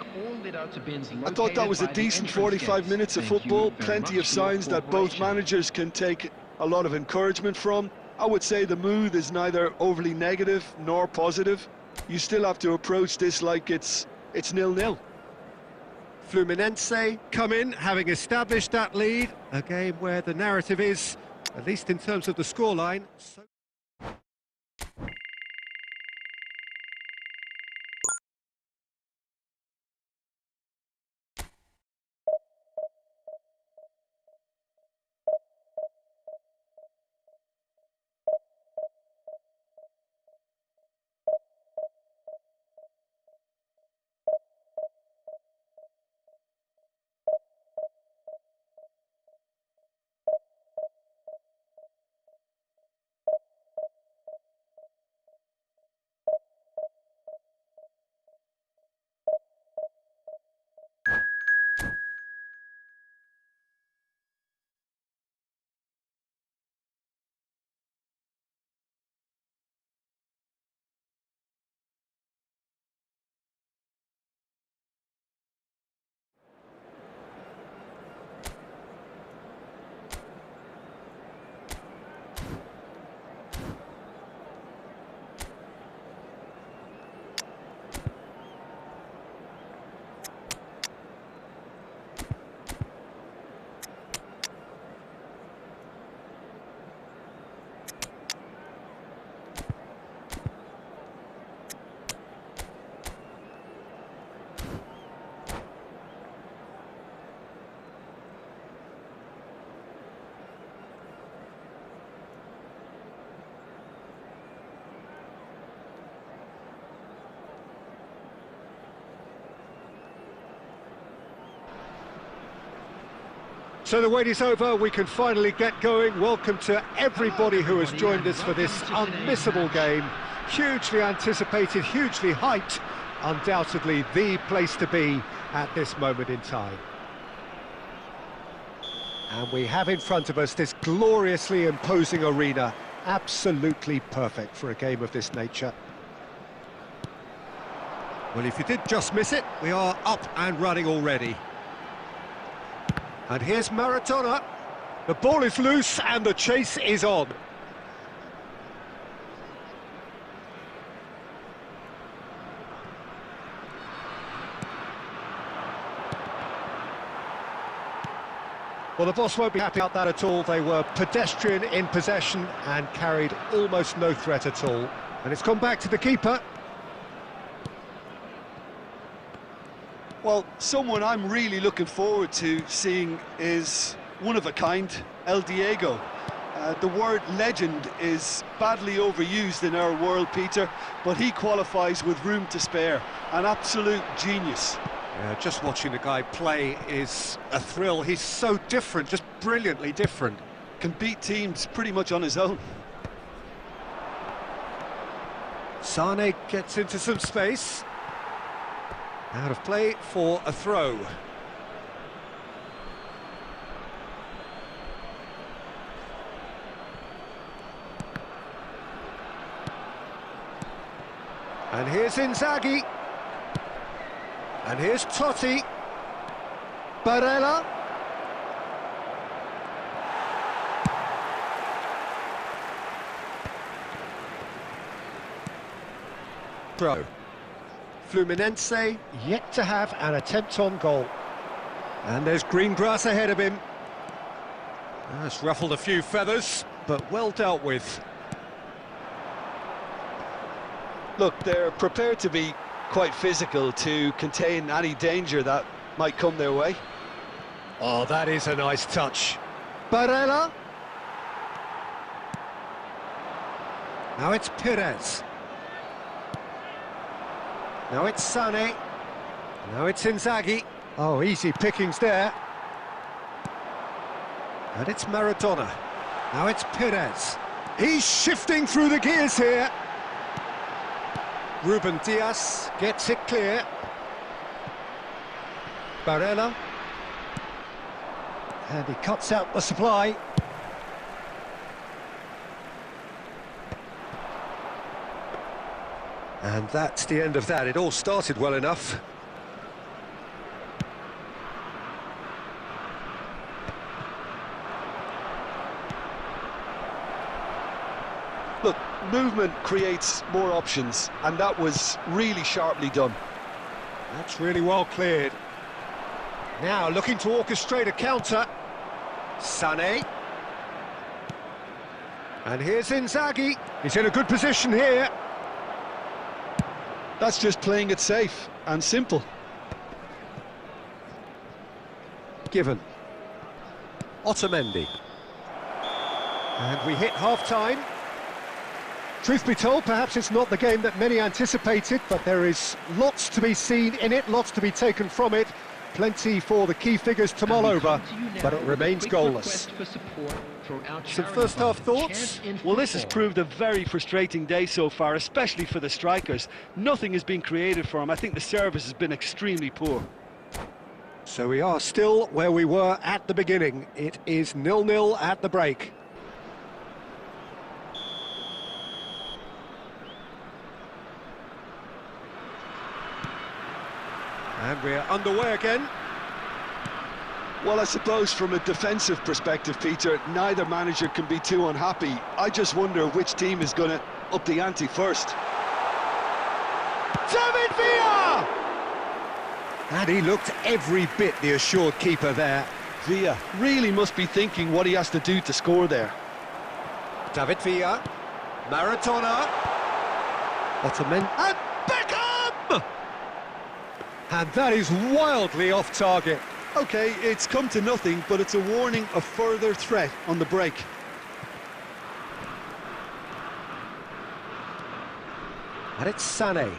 I thought that was a decent 45 minutes of football. Plenty of signs that both managers can take a lot of encouragement from. I would say the mood is neither overly negative nor positive. You still have to approach this like it's 0-0. Fluminense come in, having established that lead. A game where the narrative is, at least in terms of the scoreline... So the wait is over, we can finally get going. Welcome to everybody who has joined us for this unmissable game. Hugely anticipated, hugely hyped. Undoubtedly the place to be at this moment in time. And we have in front of us this gloriously imposing arena. Absolutely perfect for a game of this nature. Well, if you did just miss it, we are up and running already. And here's Maradona. The ball is loose and the chase is on. Well, the boss won't be happy about that at all. They were pedestrian in possession and carried almost no threat at all. And it's gone back to the keeper. Well, someone I'm really looking forward to seeing is one of a kind, El Diego. The word legend is badly overused in our world, Peter, but he qualifies with room to spare. An absolute genius. Yeah, just watching the guy play is a thrill. He's so different, just brilliantly different. Can beat teams pretty much on his own. Sane gets into some space. Out of play for a throw. And here's Inzaghi. And here's Totti. Barella. Pro. Fluminense yet to have an attempt on goal. And there's green grass ahead of him. That's ruffled a few feathers, but well dealt with. Look, they're prepared to be quite physical to contain any danger that might come their way. Oh, that is a nice touch. Barella. Now it's Perez. Now it's Sane. Now it's Inzaghi. Oh, easy pickings there. And it's Maradona. Now it's Perez. He's shifting through the gears here. Ruben Diaz gets it clear. Barella. And he cuts out the supply. And that's the end of that. It all started well enough. Look, movement creates more options, and that was really sharply done. That's really well cleared. Now looking to orchestrate a counter. Sané. And here's Inzaghi. He's in a good position here. That's just playing it safe and simple. Given. Otamendi. And we hit half-time. Truth be told, perhaps it's not the game that many anticipated, but there is lots to be seen in it, lots to be taken from it. Plenty for the key figures to mull over, but it remains goalless. Some first-half thoughts? Well, this has proved a very frustrating day so far, especially for the strikers. Nothing has been created for them. I think the service has been extremely poor. So we are still where we were at the beginning. It is 0-0 at the break. And we're underway again. Well, I suppose from a defensive perspective, Peter, neither manager can be too unhappy. I just wonder which team is going to up the ante first. David Villa! And he looked every bit the assured keeper there. Villa really must be thinking what he has to do to score there. David Villa. Maradona. Otamendi. And Beckham! And that is wildly off target. OK, it's come to nothing, but it's a warning of further threat on the break. And it's Sané.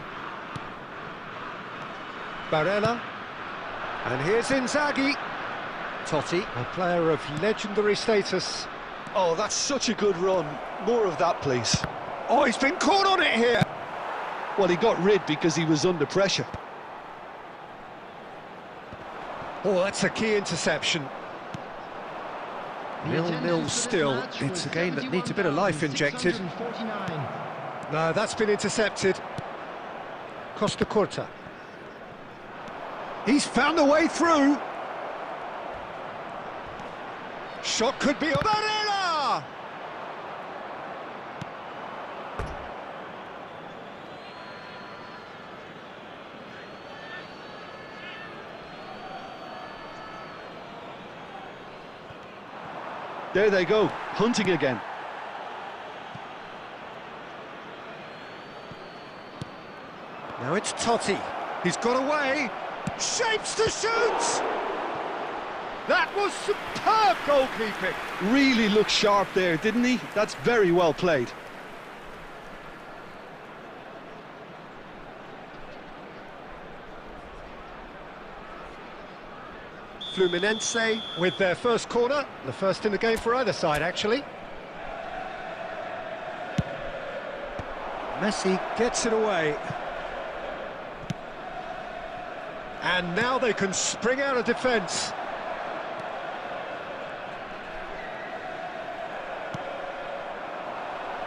Barella. And here's Inzaghi. Totti, a player of legendary status. Oh, that's such a good run. More of that, please. Oh, he's been caught on it here. Well, he got rid because he was under pressure. Oh, that's a key interception. 0-0 still. It's a game that needs a bit of life injected. No, that's been intercepted. Costa Curta. He's found a way through. Shot could be... Barella! There they go, hunting again. Now it's Totti. He's got away. Shapes to shoot! That was superb goalkeeping. Really looked sharp there, didn't he? That's very well played. Fluminense with their first corner, the first in the game for either side, actually. Messi gets it away. And now they can spring out of defence.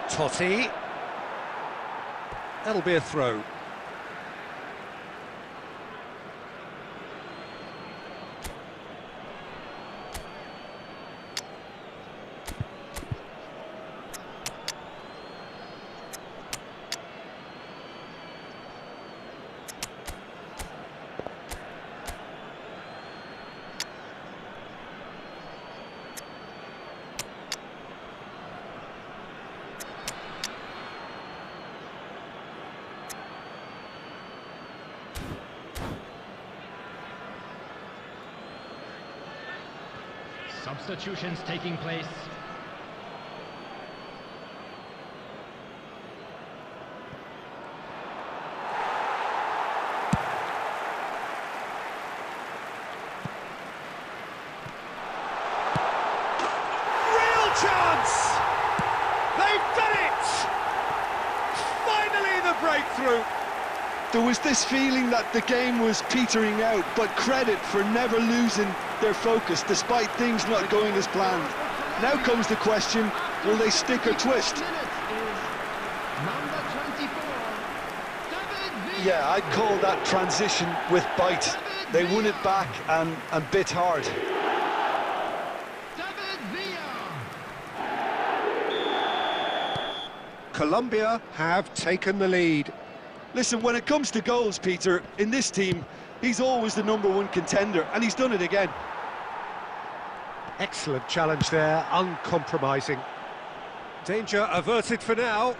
Totti. That'll be a throw. Substitutions taking place. Real chance! They've done it! Finally the breakthrough! There was this feeling that the game was petering out, but credit for never losing their focus despite things not going as planned. Now comes the question, will they stick or twist? Yeah, I'd call that transition with bite. They won it back and bit hard. Colombia have taken the lead. Listen, when it comes to goals, Peter, in this team, he's always the #1 contender, and he's done it again. Excellent challenge there, uncompromising. Danger averted for now.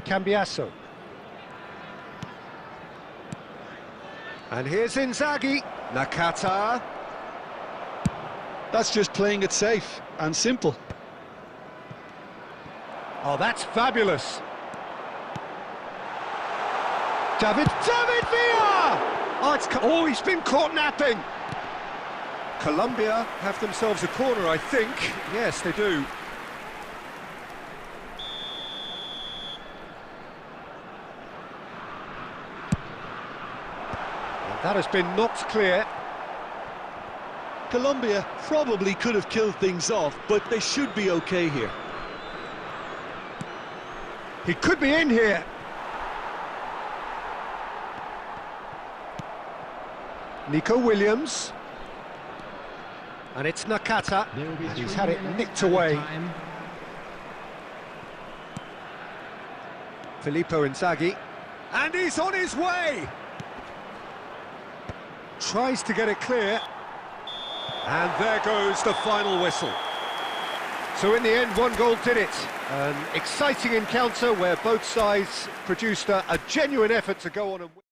Cambiasso. And here's Inzaghi. Nakata. That's just playing it safe and simple. Oh, that's fabulous. David Villa! Oh, he's been caught napping. Colombia have themselves a corner, I think. Yes, they do. And that has been knocked clear. Colombia probably could have killed things off, but they should be okay here. He could be in here. Nico Williams. And it's Nakata. And he's had it nicked away. Filippo Inzaghi. And he's on his way! Tries to get it clear. And there goes the final whistle. So in the end, one goal did it. An exciting encounter where both sides produced a genuine effort to go on and win.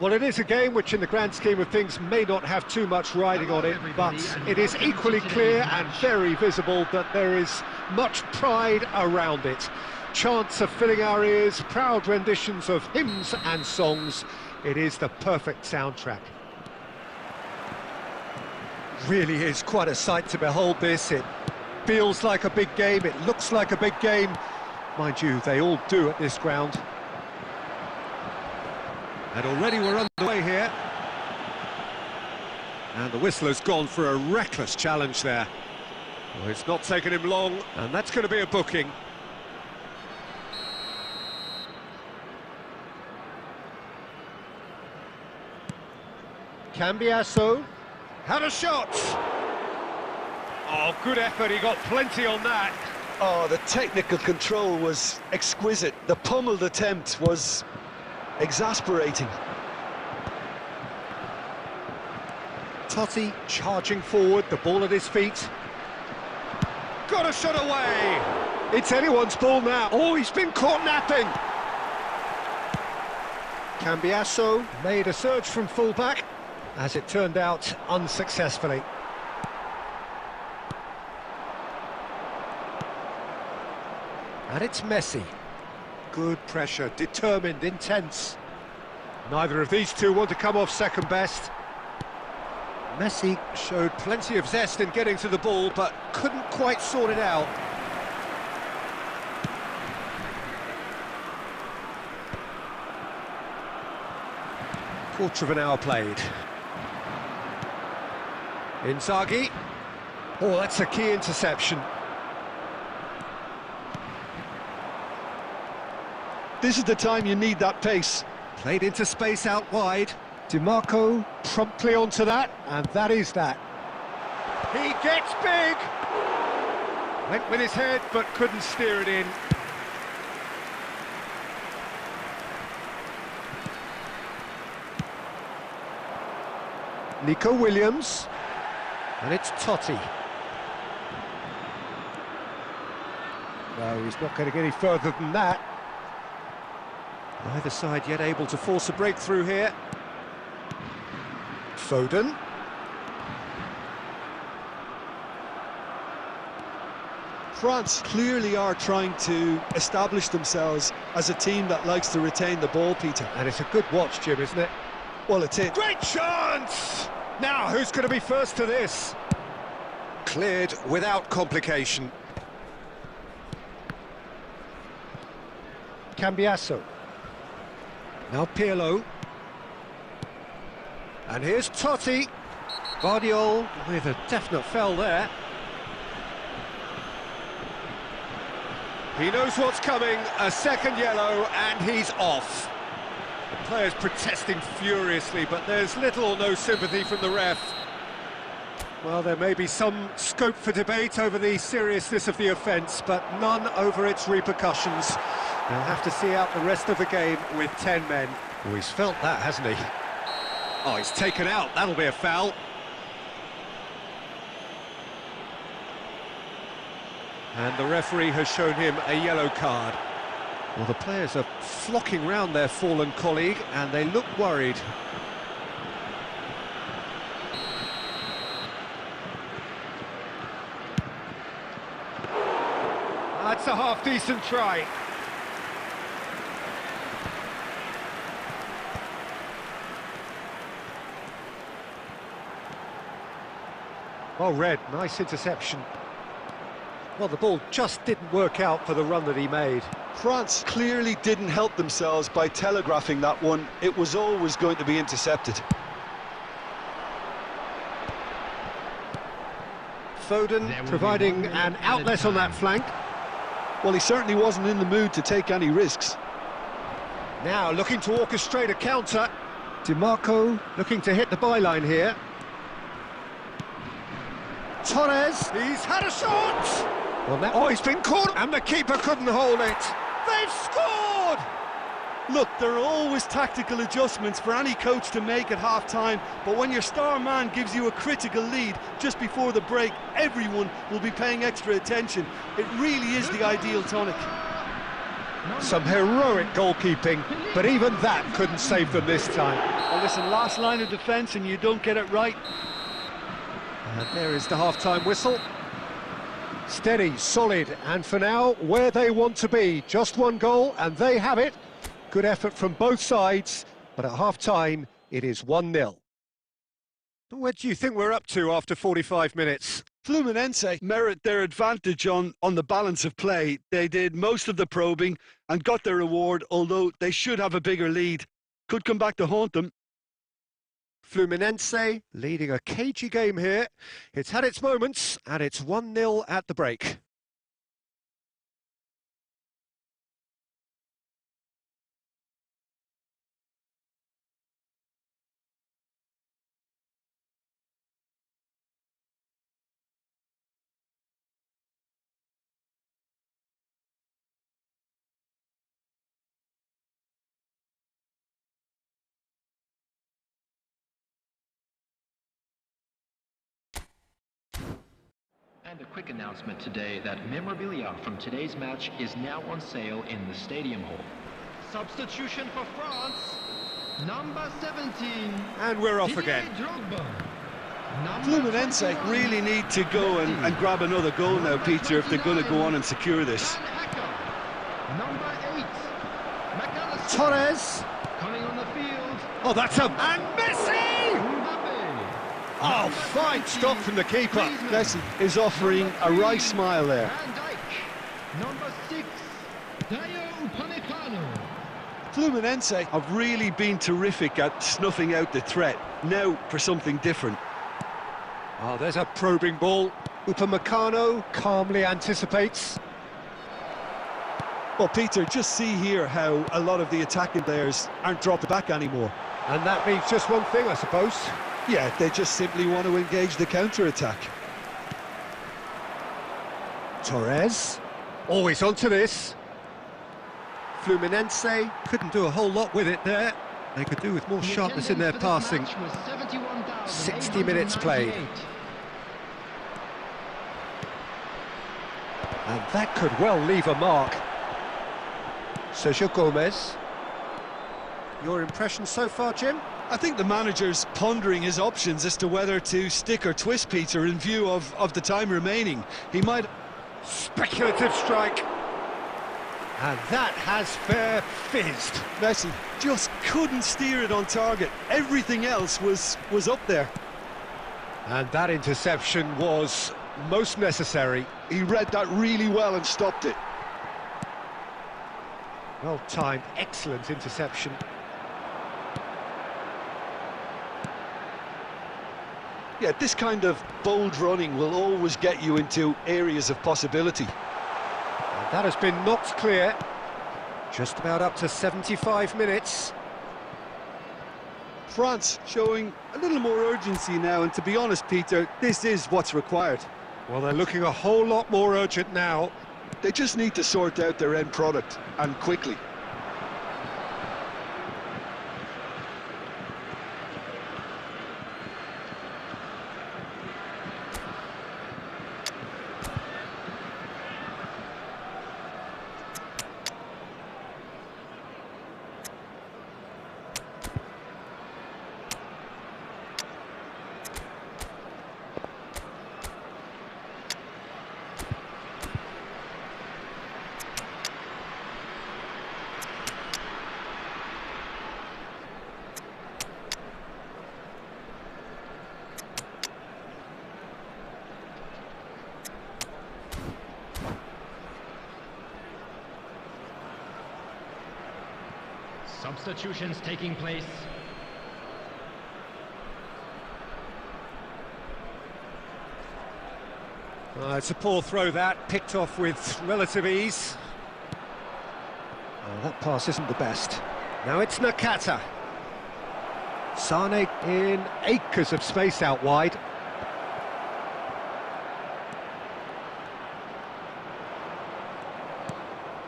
Well, it is a game which in the grand scheme of things may not have too much riding on it, but it is equally clear and very visible that there is much pride around it. Chants are filling our ears, proud renditions of hymns and songs. It is the perfect soundtrack. Really is quite a sight to behold this. It feels like a big game, it looks like a big game. Mind you, they all do at this ground. And already we're underway here. And the whistle has gone for a reckless challenge there. Well, it's not taken him long, and that's going to be a booking. Cambiasso had a shot. Oh, good effort, he got plenty on that. Oh, the technical control was exquisite. The pummeled attempt was exasperating. Totti charging forward, the ball at his feet. Got a shot away. It's anyone's ball now. Oh, he's been caught napping. Cambiasso made a surge from fullback, as it turned out unsuccessfully. And it's Messi. Good pressure, determined, intense. Neither of these two want to come off second best. Messi showed plenty of zest in getting to the ball, but couldn't quite sort it out. Quarter of an hour played. Inzaghi. Oh, that's a key interception. This is the time you need that pace. Played into space out wide. DiMarco promptly onto that, and that is that. He gets big! Went with his head, but couldn't steer it in. Nico Williams. And it's Totti. No, he's not going to get any further than that. Neither side yet able to force a breakthrough here. Foden. France clearly are trying to establish themselves as a team that likes to retain the ball, Peter. And it's a good watch, Jim, isn't it? Well, it's it. Great chance! Now, who's going to be first to this? Cleared without complication. Cambiasso. Now Pirlo. And here's Totti. Guardiola with a definite foul there. He knows what's coming, a second yellow, and he's off. The players protesting furiously, but there's little or no sympathy from the ref. Well, there may be some scope for debate over the seriousness of the offence, but none over its repercussions. They'll have to see out the rest of the game with 10 men. Oh, he's felt that, hasn't he? Oh, he's taken out. That'll be a foul. And the referee has shown him a yellow card. Well, the players are flocking round their fallen colleague, and they look worried. That's a half-decent try. Well read, nice interception. Well, the ball just didn't work out for the run that he made. France clearly didn't help themselves by telegraphing that one. It was always going to be intercepted. Foden providing an outlet on that flank. Well, he certainly wasn't in the mood to take any risks. Now looking to orchestrate a counter. DiMarco looking to hit the byline here. Torres, he's had a shot! Well, now, oh, he's been caught, and the keeper couldn't hold it. They've scored! Look, there are always tactical adjustments for any coach to make at half-time, but when your star man gives you a critical lead just before the break, everyone will be paying extra attention. It really is the ideal tonic. Some heroic goalkeeping, but even that couldn't save them this time. Well, listen, last line of defence and you don't get it right. And there is the half-time whistle. Steady, solid, and for now, where they want to be. Just one goal, and they have it. Good effort from both sides, but at half-time, it is 1-0. Where do you think we're up to after 45 minutes? Fluminense merit their advantage on the balance of play. They did most of the probing and got their reward, although they should have a bigger lead. Could come back to haunt them. Fluminense leading a cagey game here. It's had its moments, and it's 1-0 at the break. And a quick announcement today that memorabilia from today's match is now on sale in the stadium hall. Substitution for France, number 17. And we're off again. Fluminense really need to go and grab another goal now, Peter, if they're going to go on and secure this. Number 8, McAllister. Torres. Coming on the field. Oh, that's a... And Messi! Oh, fine stop from the keeper. Messi is offering a right smile there. Van Dijk. Number 6, Dayo Upamecano. Fluminense have really been terrific at snuffing out the threat. Now for something different. Oh, there's a probing ball. Upamecano calmly anticipates. Well, Peter, just see here how a lot of the attacking players aren't dropped back anymore. And that means just one thing, I suppose. Yeah, they just simply want to engage the counter-attack. Torres. Always onto this. Fluminense couldn't do a whole lot with it there. They could do with more sharpness in their passing. 60 minutes played. And that could well leave a mark. Sergio Gomez. Your impression so far, Jim? I think the manager's pondering his options as to whether to stick or twist, Peter, in view of the time remaining. He might... Speculative strike. And that has fair fizzed. Messi just couldn't steer it on target. Everything else was up there. And that interception was most necessary. He read that really well and stopped it. Well timed, excellent interception. Yeah, this kind of bold running will always get you into areas of possibility. And that has been knocked clear. Just about up to 75 minutes. France showing a little more urgency now, and to be honest, Peter, this is what's required. Well, they're looking a whole lot more urgent now. They just need to sort out their end product, and quickly. Substitutions taking place. It's a poor throw that, picked off with relative ease. That pass isn't the best. Now it's Nakata. Sane in acres of space out wide.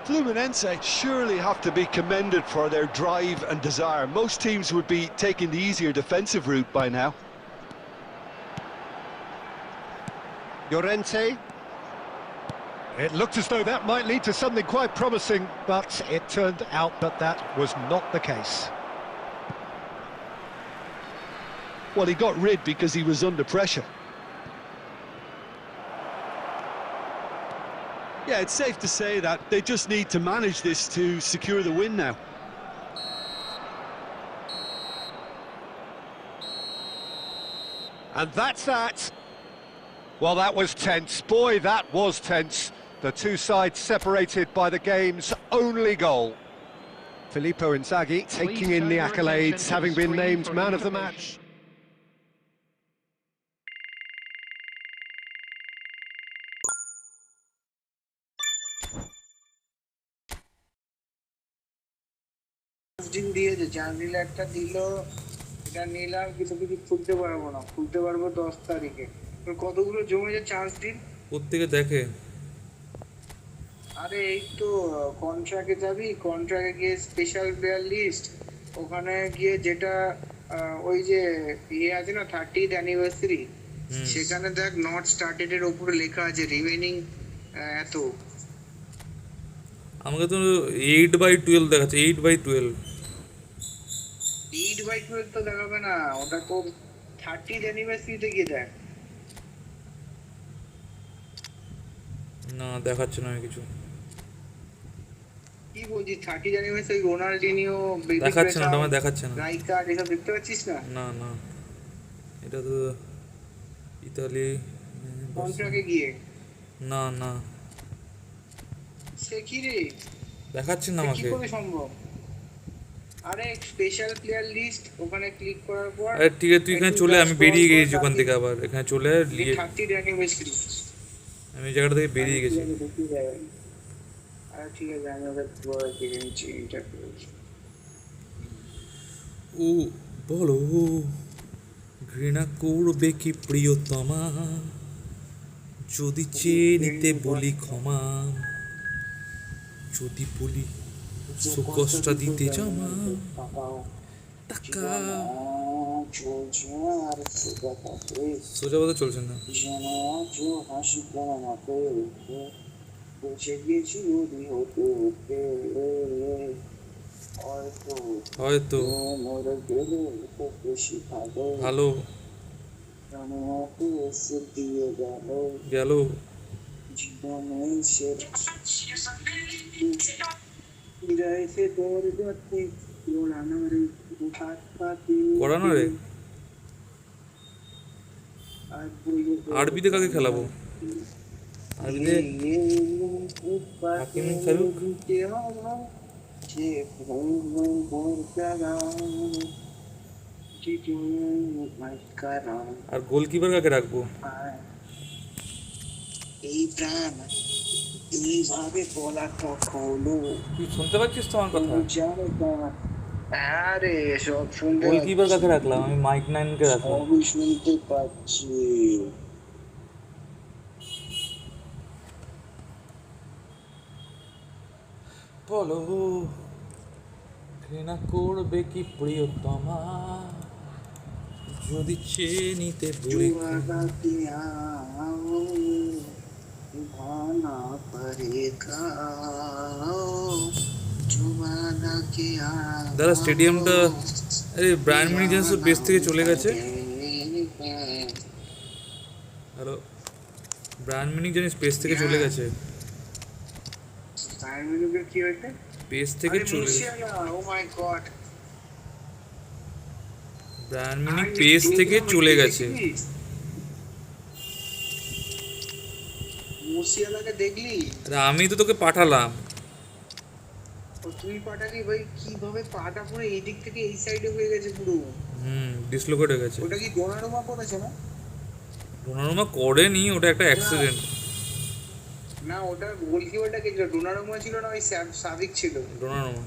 Fluminense surely have to be commended for their drive and desire. Most teams would be taking the easier defensive route by now. Llorente. It looked as though that might lead to something quite promising, but it turned out that that was not the case. Well, he got rid because he was under pressure. Yeah, it's safe to say that they just need to manage this to secure the win now. And that's that. Well, that was tense. Boy, that was tense. The two sides separated by the game's only goal. Filippo Inzaghi taking in the accolades, having been named man of the match. দিয়েছে journey একটা দিল, এটা নিলাম, কিন্তু কিছু খুলতে পারবো না, খুলতে পারবো 10 তারিখে। কতগুলো জমেছে চান্স দিন প্রত্যেকে দেখে। আরে এই তো কন্ট্রাক্টে যাবি, কন্ট্রাক্টে গিয়ে স্পেশাল প্লেয়ার লিস্ট, ওখানে গিয়ে যেটা ওই যে ইয়ে আছে না 30th অ্যানিভার্সারি, সেখানে দেখ নট স্টার্টেড এর উপরে লেখা আছে রিমেইনিং এত। আমাকে তো 8/12 দেখাচ্ছে, 8/12। 8/12 তো দেখাবে না, ওটা তো 30th অ্যানিভার্সারিতে গিয়ে দেখ। না দেখাচ্ছে না কিছু। কি বলছিস 30th অ্যানিভার্সারি রোনাল্ডিনিও দেখাচ্ছে না, আমার দেখাচ্ছে না। রাইকার্ড এসব দেখতে পাচ্ছিস না? না না, এটা তো ইতালি কন্ট্রাক্টে গিয়ে। না না সে কি রে দেখাচ্ছে না আমাকে। কি করে সম্ভব? আরে স্পেশাল প্লেয়ার লিস্ট ওখানে ক্লিক করার পর, আরে ঠিক আছে, তুই এখানে চলে, আমি বেরিয়ে গেছি ওখান থেকে, আবার এখানে চলে 30th অ্যানিভার্সারি আমি জায়গাটা থেকে বেরিয়ে গেছি। আরে ঠিক আছে, আমি ওকে পুরো দেখে নিচ্ছি ইন্টারভিউ। ও বলো, ঘৃণা করবে কি প্রিয়তমা যদি চেয়ে নিতে বলি ক্ষমা, যদি বলি সুকষ্ট দিতে জমা টাকা। সোজা কথা চলছে না। হয়তো ভালো গেল। করানো রে, আরবিতে কাকে খেলাবো? আরবিতে হাকিম ফারুক। আর গোলকিপার কাকে রাখবো? এই প্রাণ এইভাবে বলা কখনো। তুই শুনতে পাচ্ছিস তো আমার কথা? আরে সব শুনতে। গোলকিপার কাকে রাখলাম? আমি মাইক 9 কে রাখলাম। সবই শুনতে পাচ্ছি। বলো, ঘৃণা করবে কি প্রিয়তমা যদি চেয়ে নিতে বলি দাদা। স্টেডিয়ামটা আরে ব্রায়ান মিউনিখ জানিস তো পেস থেকে চলে গেছে। হ্যালো, ব্রায়ান মিউনিখ জানিস পেস থেকে চলে গেছে। কি হয়েছে? পেস থেকে চলে গেছে। ও মাই গড, ব্রায়ান মিউনিখ পেস থেকে চলে গেছে। মুসিয়ালাকে দেখলি? আরে আমি তো তোকে পাঠালাম। তুই পাঠালি ভাই, কিভাবে পাটা পুরো এই দিক থেকে এই সাইডে হয়ে গেছে পুরো। ডিসলোকেট হয়ে গেছে। ওটা কি ডোনারুমা করেছে না? ডোনারুমা করেনি, ওটা একটা অ্যাক্সিডেন্ট। না, ওটা গোলকিপারটা কে ছিল? ডোনারুমা ছিল না ওই সাদিক ছিল? ডোনারুমা।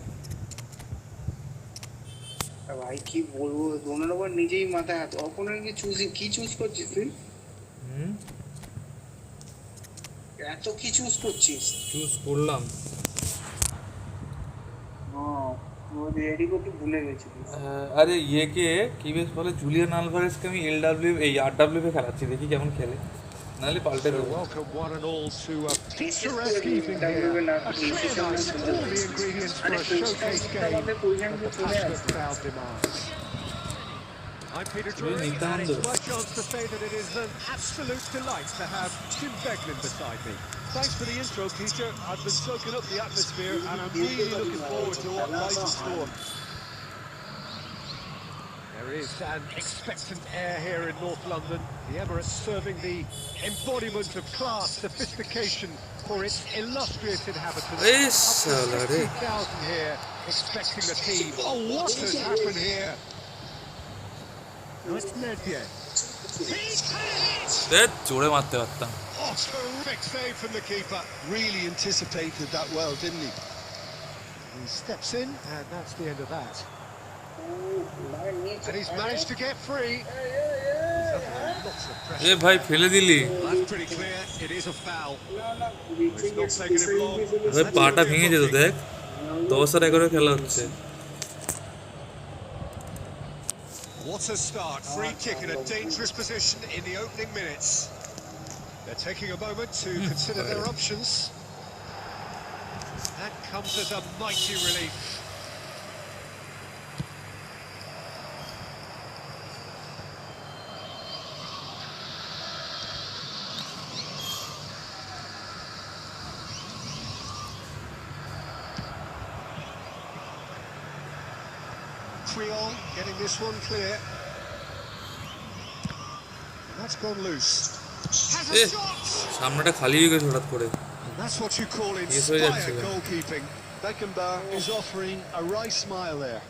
ভাই কি বলবো, ডোনারুমা নিজেই মাথায় হাত। অপোনেন্ট কি চুজ করছিস তুই? এত কি চুজ করছিস? চুজ করলাম। রেডি করতে ভুলে গেছিস। আরে ইয়েকে কি বেশ বলে, জুলিয়ান আলভারেজকে আমি এলডব্লিউ এই আরডব্লিউ এ খেলাচ্ছি, দেখি কেমন খেলে। নালে পাল্টে So দেবো welcome one and all to a picturesque evening here. A clear night, all the ingredients for a showcase game that the passionate crowd demands. I'm Peter Drury, and it's my chance to say that it is an absolute delight to have Tim Beglin beside me. Thanks for the intro, Peter. I've been soaking up the atmosphere and I'm really looking forward to what lies in store. There is an expectant air here in North London. The Emirates serving the embodiment of class, sophistication for its illustrious inhabitants. Up to 50,000 here expecting the team. Oh, what has happened here? No, it's Nedved. জোরে মারতে পারতাম Oh, terrific save from the keeper. Really anticipated that well, didn't he? He steps in, and that's the end of that. And he's managed to get free. Lots of pressure. এ ভাই ফেলে দিলি That's pretty clear. It is a foul. It's not taking him long. ভাই পাটা ভেঙে যেত দেখ 10-11 খেলা হচ্ছে What a start. Free kick in a dangerous position in the opening minutes. They're taking a moment to consider their options. That comes as a mighty relief. Creole getting this one clear. That's gone loose. Has a shot! সামনেটা খালি হয়ে গেছে হঠাৎ করে And that's what you call inspired goalkeeping. Beckenbauer is offering a wry smile there.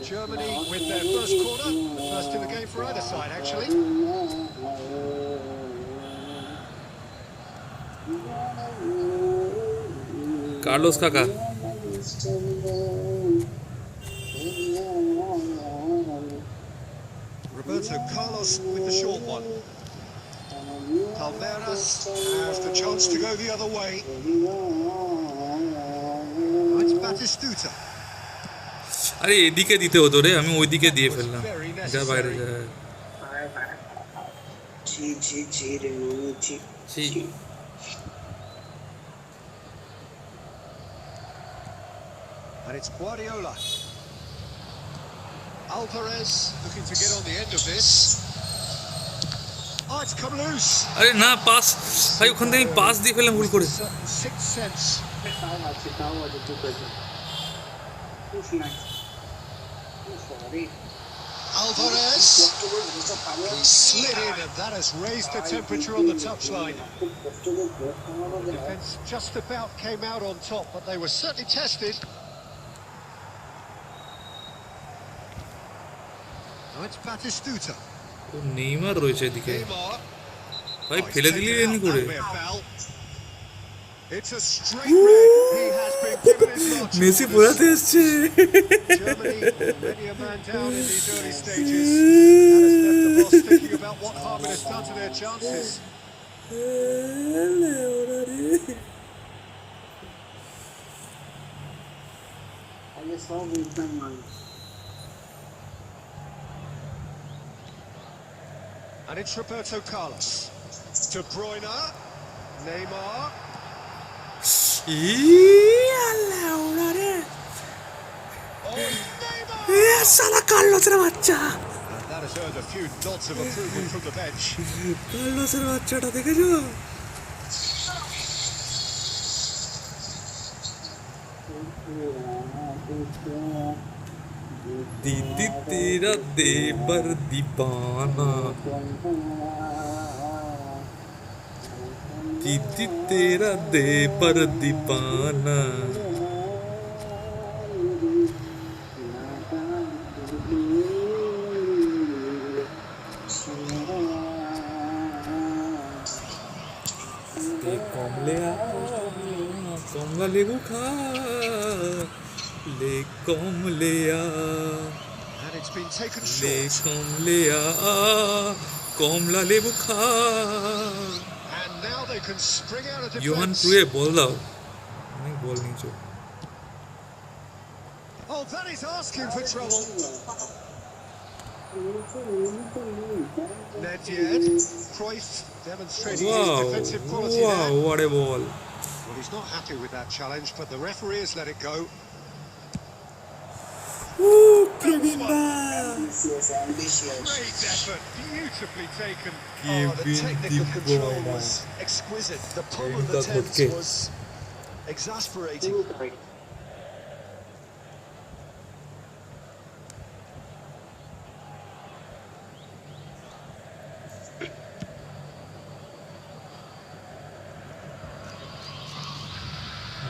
Germany with their first corner, the first in the game for either side actually. Carlos কাকা Roberto Carlos with the short one. Palmeiras has the chance to go the other way. Oh, it's Batistuta. আরে এদিকে দিতে হতো রে আমি ওইদিকে দিয়ে ফেললাম যা বাইরে যা And it's Guardiola. Alvarez looking to get on the end of this. Oh, it's come loose. আরে না পাস ভাই ওখান থেকে আমি পাস দিয়ে ফেললাম ভুল করে Sixth sense. Alvarez. He slid in and that has raised the temperature on the touchline. The defence just about came out on top, but they were certainly tested. Now it's Batistuta. ও Neymar রয়েছে এদিকে Neymar. ভাই ফেলে দিলি এমনি করে It's a straight red. He has been given his marching Messi orders. বোঝাতে এসছে Germany already a man down in these early stages. That has left the boss thinking about what harm it has done to their chances. And it's Roberto Carlos. De Bruyne. Neymar. Oh, Neymar! And that has earned a few nods of approval from the bench. কার্লোসের বাচ্চাটা দেখেছো दीदी तेरा देवर दीवाना दीदी तेरा देवर दीवाना कमला लेबू खा ले कमलिया And it's been taken ले short. कमलिया कमला लेबू खा And now they can spring out of Yohan defense. क्रुए বল দাও অনেক বল নিচো that is asking for trouble. Nedved, Cruyff demonstrating his defensive quality there. What a ball. Well, he's not happy with that challenge, but the referee has let it go. Kevin Ambitious. Great effort, beautifully taken. The technical control was exquisite. The pull of the tense was exasperating.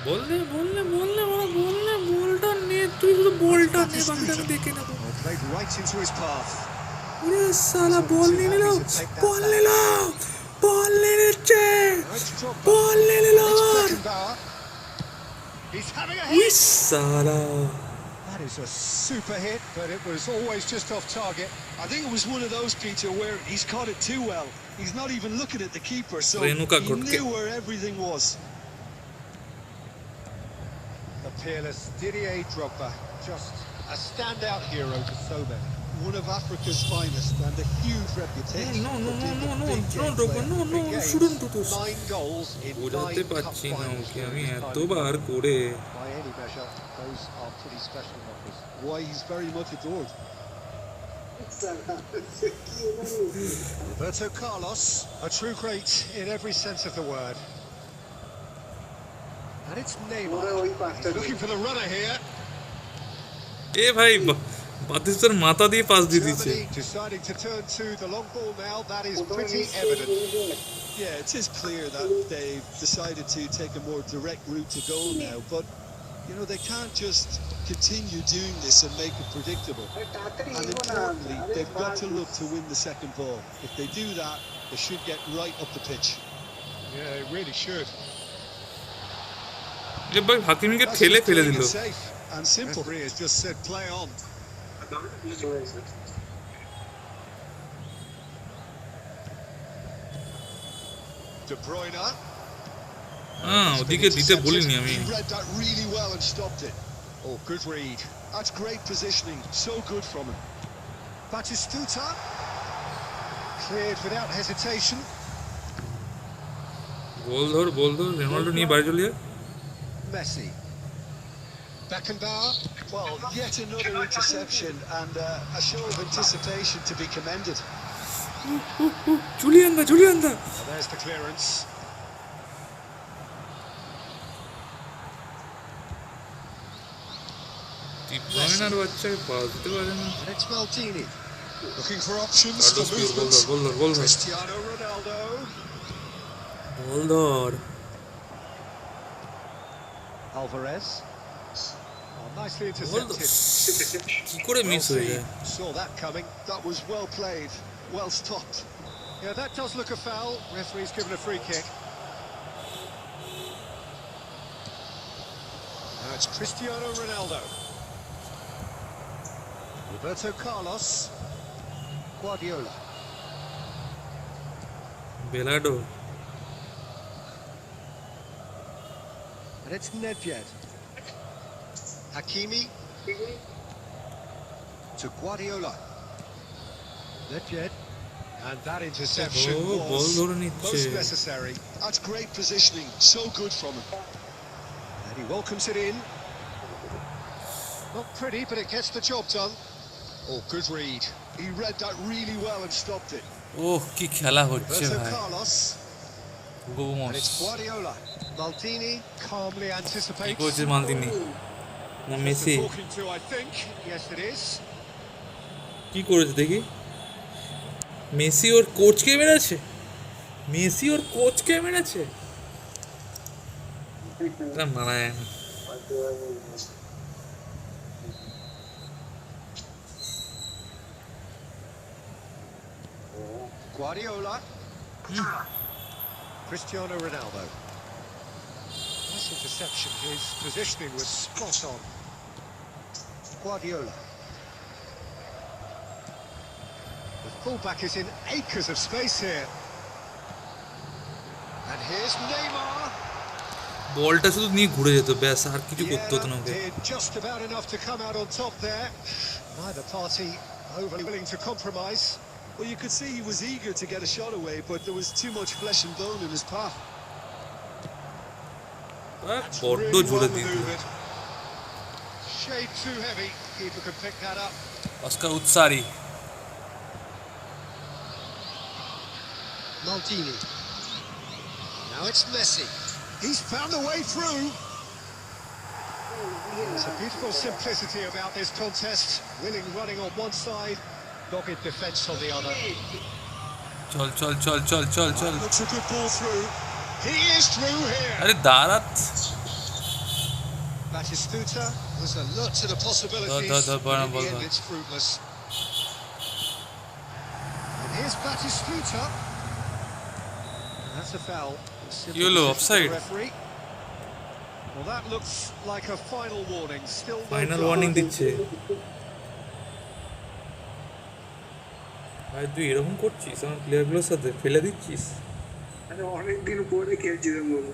बोलने बोलता नहीं तू तो बोलता नहीं बंदे ने देखे ना Played right into his path. ये साला बॉल नहीं ले लो बॉल ले लो बॉल ले लो He's having a ये hit. साला That is a super hit, but it was always just off target. I think it was one of those, Peter, where he's caught it too well. He's not even looking at the keeper, so he knew where everything was. The peerless Didier Drogba, just a standout hero for so many. One of Africa's finest and a huge reputation. No, shouldn't do this. 9 goals in 9 বোঝাতে cup পারছি না finals. ওকে আমি এতবার করে By any measure, those are pretty special numbers. Why, he's very much adored. Roberto Carlos, a true great in every sense of the word. And it's Neymar. He's looking for the runner here. এ ভাই পাকিস্তান মাথা দিয়ে pass দিয়ে দিচ্ছে Germany deciding to turn to the long ball now. That is pretty evident. Yeah, it is clear that they've decided to take a more direct route to goal now, but you know, they can't just continue doing this and make it predictable. And importantly, they've got to look to win the second ball. If they do that, they should get right up the pitch. Yeah, they really should. এ ভাই হাকিমকে ঠেলে ফেলে দিল Safe and simple. Referee has just said play on. De Bruyne. ওদিকে দিতে বলিনি আমি He read that really well and stopped it. Oh, good read. That's great positioning. So good from him. Batistuta. Cleared without hesitation. বল ধর Ronaldo নিয়ে বাড়ি চলে যায় Messi. Beckenbauer. Well, yet another interception and a show of anticipation to be commended. Julian da Well, there's the clearance. Bruyneর বাচ্চাকে pass দিতে পারে না And it's Maldini. Looking for options for Carlos movement. বল ধর Cristiano Ronaldo. বল ধর Alvarez. Oh, nicely বল intercepted. কি করে miss হয়ে যায় Saw that coming. That was well played, well stopped. Yeah, that does look a foul. Referee's given a free kick. Now it's Cristiano Ronaldo. Roberto Carlos. Guardiola. বেলাডো And it's Nedved. Hakimi. To Guardiola. Nedved. And that interception ball was ধরে নিচ্ছে most necessary. That's great positioning. So good from him. And he welcomes it in. Not pretty, but it gets the job done. Oh, good read. He read that really well and stopped it. ওহ কি খেলা হচ্ছে Roberto ভাই Carlos. And Gomes it's Guardiola. Maldini calmly কি anticipates. করছে মালদিনি না Messi Talking to, I think. Yes, it is. কি করেছে দেখি মেসি ওর কোচকে মেরেছে এটা মানায় না Guardiola. Cristiano Ronaldo. Nice interception. His positioning was spot on. Guardiola. The fullback is in acres of space here. And here's Neymar. বলটা শুধু নিয়ে ঘুরে যেত, ব্যাস আর কিছু করতে হতো না ওকে। Did just about enough to come out on top there. Neither party overly willing to compromise. Well, you could see he was eager to get a shot away, but there was too much flesh and bone in his path. বড্ড জোরে দিয়ে দিল। Shade too heavy. Keeper could pick that up. Oscar উৎসারি। Maldini. Now it's Messi. He's found a way through. There's a beautiful simplicity about this contest. Willing running on one side, dogged defence on the other. চল চল চল চল চল চল। Looks a good ball through. He is through here. আরে দাঁড়াত। Batistuta was alert to the possibilities, but in the end it's fruitless. And here's Batistuta. And that's a foul. Yellow offside. Well, that looks like a final warning. Still final warning দিচ্ছে। ভাই তুই এরকম করছিস আমার প্লেয়ারগুলোর সাথে, ফেলে দিচ্ছিস। আরে অনেকদিন পরে খেলছি রে বাবু।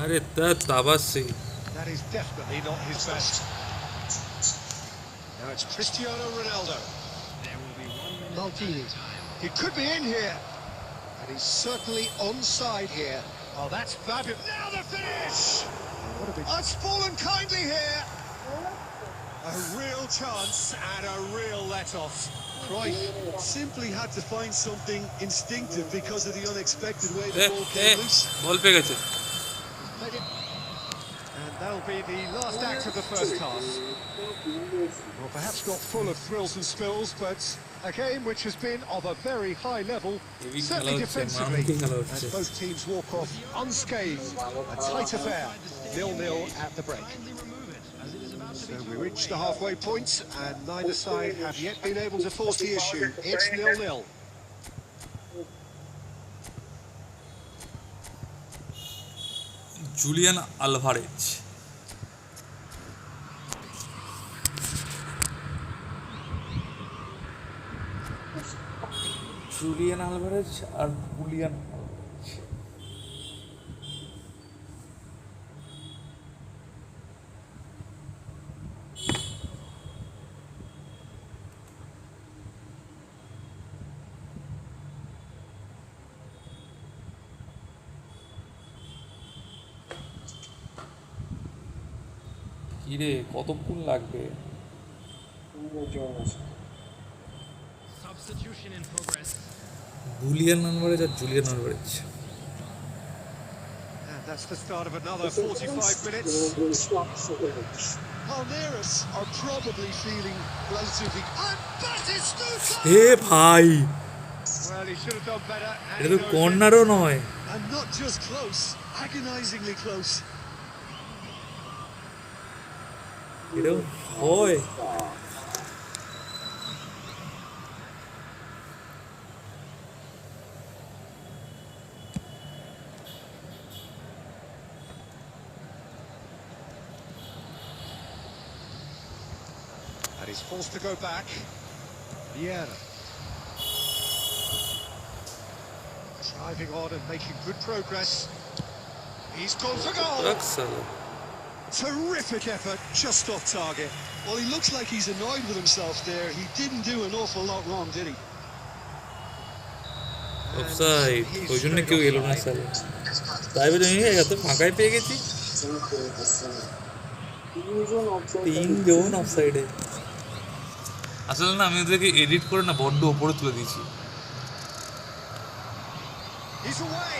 আরে তাবাসি। That is definitely not his best. Now it's Cristiano Ronaldo. There will be 1 minute. Maldini. He could be in here. And he's certainly onside here. Oh, that's fabulous. Now the finish! It's fallen kindly here. A real chance and a real let-off. Cruyff simply had to find something instinctive because of the unexpected way the ball came loose. বল পেয়ে গেছে। And that'll be the last act of the first half. Well, perhaps not full of thrills and spills, but a game which has been of a very high level, certainly defensively, as both teams walk off unscathed. A tight affair, 0-0 at the break. So we reach the halfway point, and neither side have yet been able to force the issue. It's 0-0. Julian Alvarez. Julian Alvarez আর Boolean Alvarez. কিরে কতক্ষণ লাগবে? Substitution in progress. Boolean Alvarez আর Julian Alvarez. And that's the start of another 45 minutes. Palmeiras are probably feeling relatively. And Batistuta! হে ভাই, Well, he should have done better. And এটা তো he knows it. কর্নারও নয়। And not just close, agonizingly close. এটাও হয়। And he's forced to go back. Vieira. Driving on and making good progress. He's gone for goal. Terrific effort, just off target. Well, he looks like he's annoyed with himself there. He didn't do an awful lot wrong, did he? Offside, ওই জন্য কেউ এলো না সালে। তাই বলে আমি এত ফাঁকাই পেয়ে গেছি। তিনজন অফসাইডে। আসলে না আমি ওদেরকে এডিট করে না বড্ড ওপরে তুলে দিয়েছি। He's away.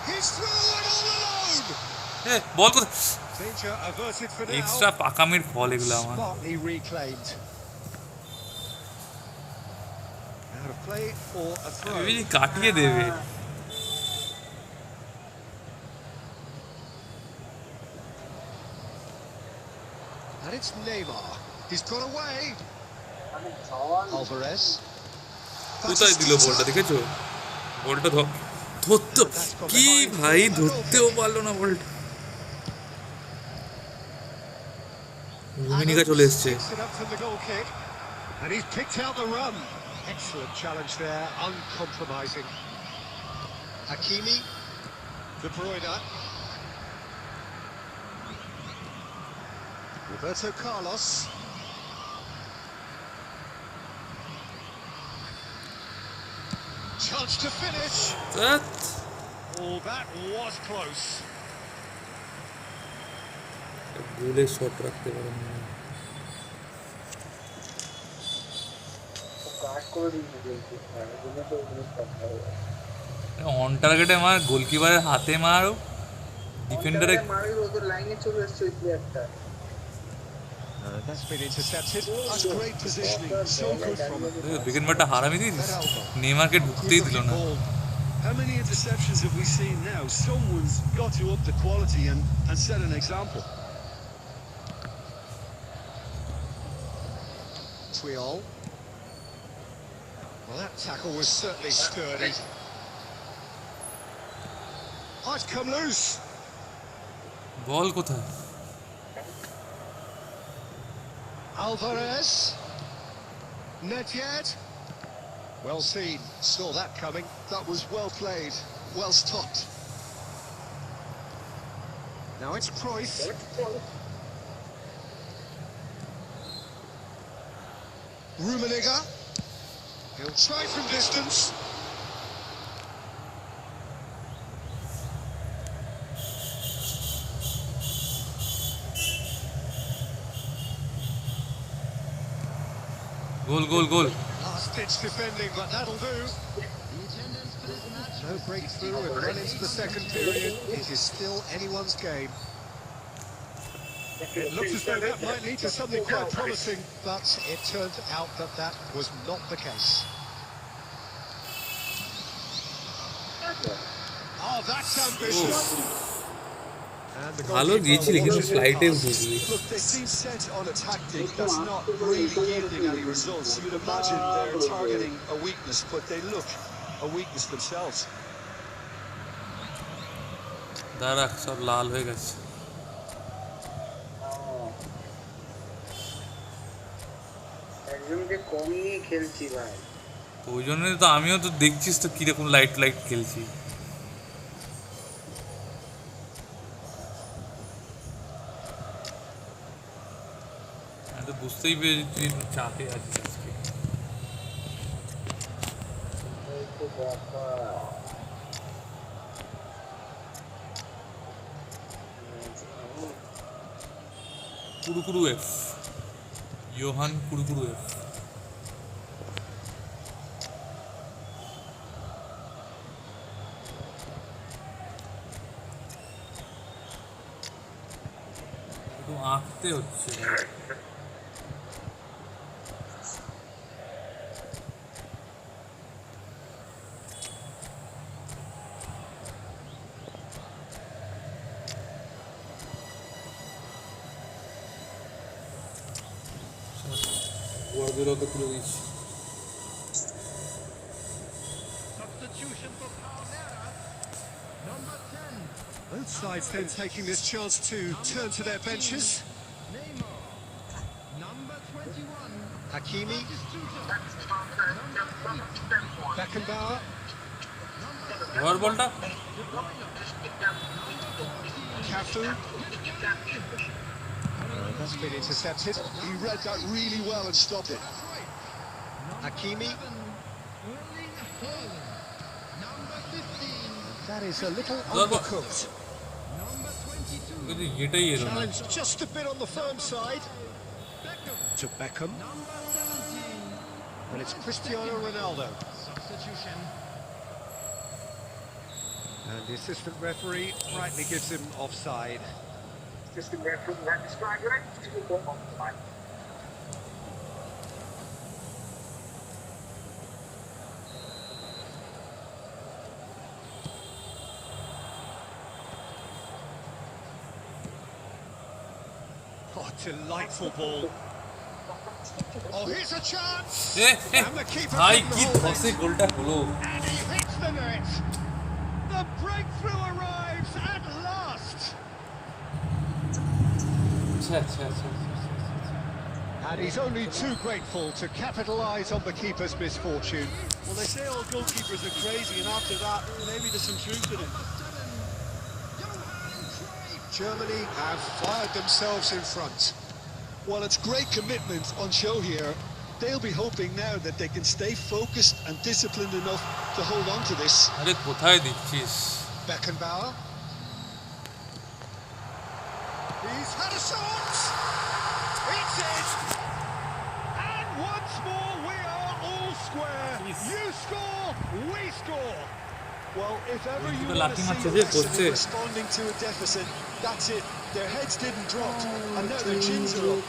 He's through and all alone. বল কোথায়? Danger averted for now. Extra পাকামির ফল এগুলো আমার। Smartly reclaimed. Out of play for a throw. ভেবেছি কাটিয়ে দেবে। And it's Neymar. He's got away. Alvarez. কোথায় দিল বলটা দেখেছো? বলটা ধরতে কি ভাই ধরতেও পারলো না বলটা। রুমিনিকা চলে এসছে। Picks it up from the goal kick, and he's picked out the run. Excellent challenge there, uncompromising. Hakimi, De Bruyne, Roberto Carlos. Chance to finish. Oh, that was close. গোলে শট রাখতে পারেন না। অন টার্গেটে মার, গোলকিপারের হাতে মার, ডিফেন্ডারে লাইনে চলে আসছে ওই প্লেয়ারটা। That's been intercepted. That's great positioning. So good from him. উইকেটমারটা হারামি দিয়ে দিস, নেইমারকে ঢুকতেই দিল না। How many interceptions have we seen now? Someone's got to up the quality and set an example. Triol. Well, that tackle was certainly sturdy. Oh, it's come loose. বল কোথায়? Alvarez. Nedved. Well seen. Saw that coming. That was well played, well stopped. Now it's Cruyff. Rummenigge. He'll try from distance. Goal. Last ditch defending, but that'll do. No breakthrough and run into the second period. It is still anyone's game. It looks as though that might lead to something quite promising, but it turned out that that was not the case. Oh, that's ambitious. ভালো দিয়েছিলি কিন্তু ফ্লাইটে উঠেছিলি। Look, they seem set on a tactic that's not really yielding any results. You'd imagine they're targeting a weakness, but they look a weakness themselves. দাঁড়া, সব লাল হয়ে গেছে। একজনকে কম নিয়ে খেলছি ভাই। ওই জন্যই তো আমিও তো দেখছিস তো কিরকম লাইট খেলছি। আমি তো বুঝতেই পেরেছি চাপে আছি আজকে। কুড়ুকুড়ু এফ, ইয়োহান কুড়ুকুড়ু এফ। একটু আঁকতে হচ্ছে। Guardiola তুলে দিয়েছি। Substitution for Palmeiras, number 10. Both sides then taking this chance to turn to their benches. Neymar, number 21. Hakimi, Number 8. Beckenbauer, ওর বলটা Cafu. That's been intercepted. He read that really well and stopped it. Hakimi. Number 15. That is a little undercooked. Number 22. এটাই এলো না। Challenge just a bit on the firm side. Beckham. To Beckham. Number 17. And it's Cristiano Ronaldo. Substitution. And the assistant referee rightly gives him offside. Oh, delightful ball. Oh, here's a chance. And the keeper ভাই couldn't কি hold it. ধসে গোলটা হলো। And he hits the net. The breakthrough arrives at last. আচ্ছা আচ্ছা আচ্ছা আচ্ছা And he's only too grateful to capitalise on the keeper's misfortune. Well, they say all goalkeepers are crazy, and after that, maybe there's some truth in it. Germany have fired themselves in front. Well, it's great commitment on show here. They'll be hoping now that they can stay focused and disciplined enough to hold on to this. আরে কোথায় দিচ্ছিস? Beckenbauer. He's had a shot! It's it! And once more we are all square. You score, we score. Well, if ever you the want to laughing see at the Arsenal responding to a deficit, that's it. Their heads didn't drop, and now their chins are up.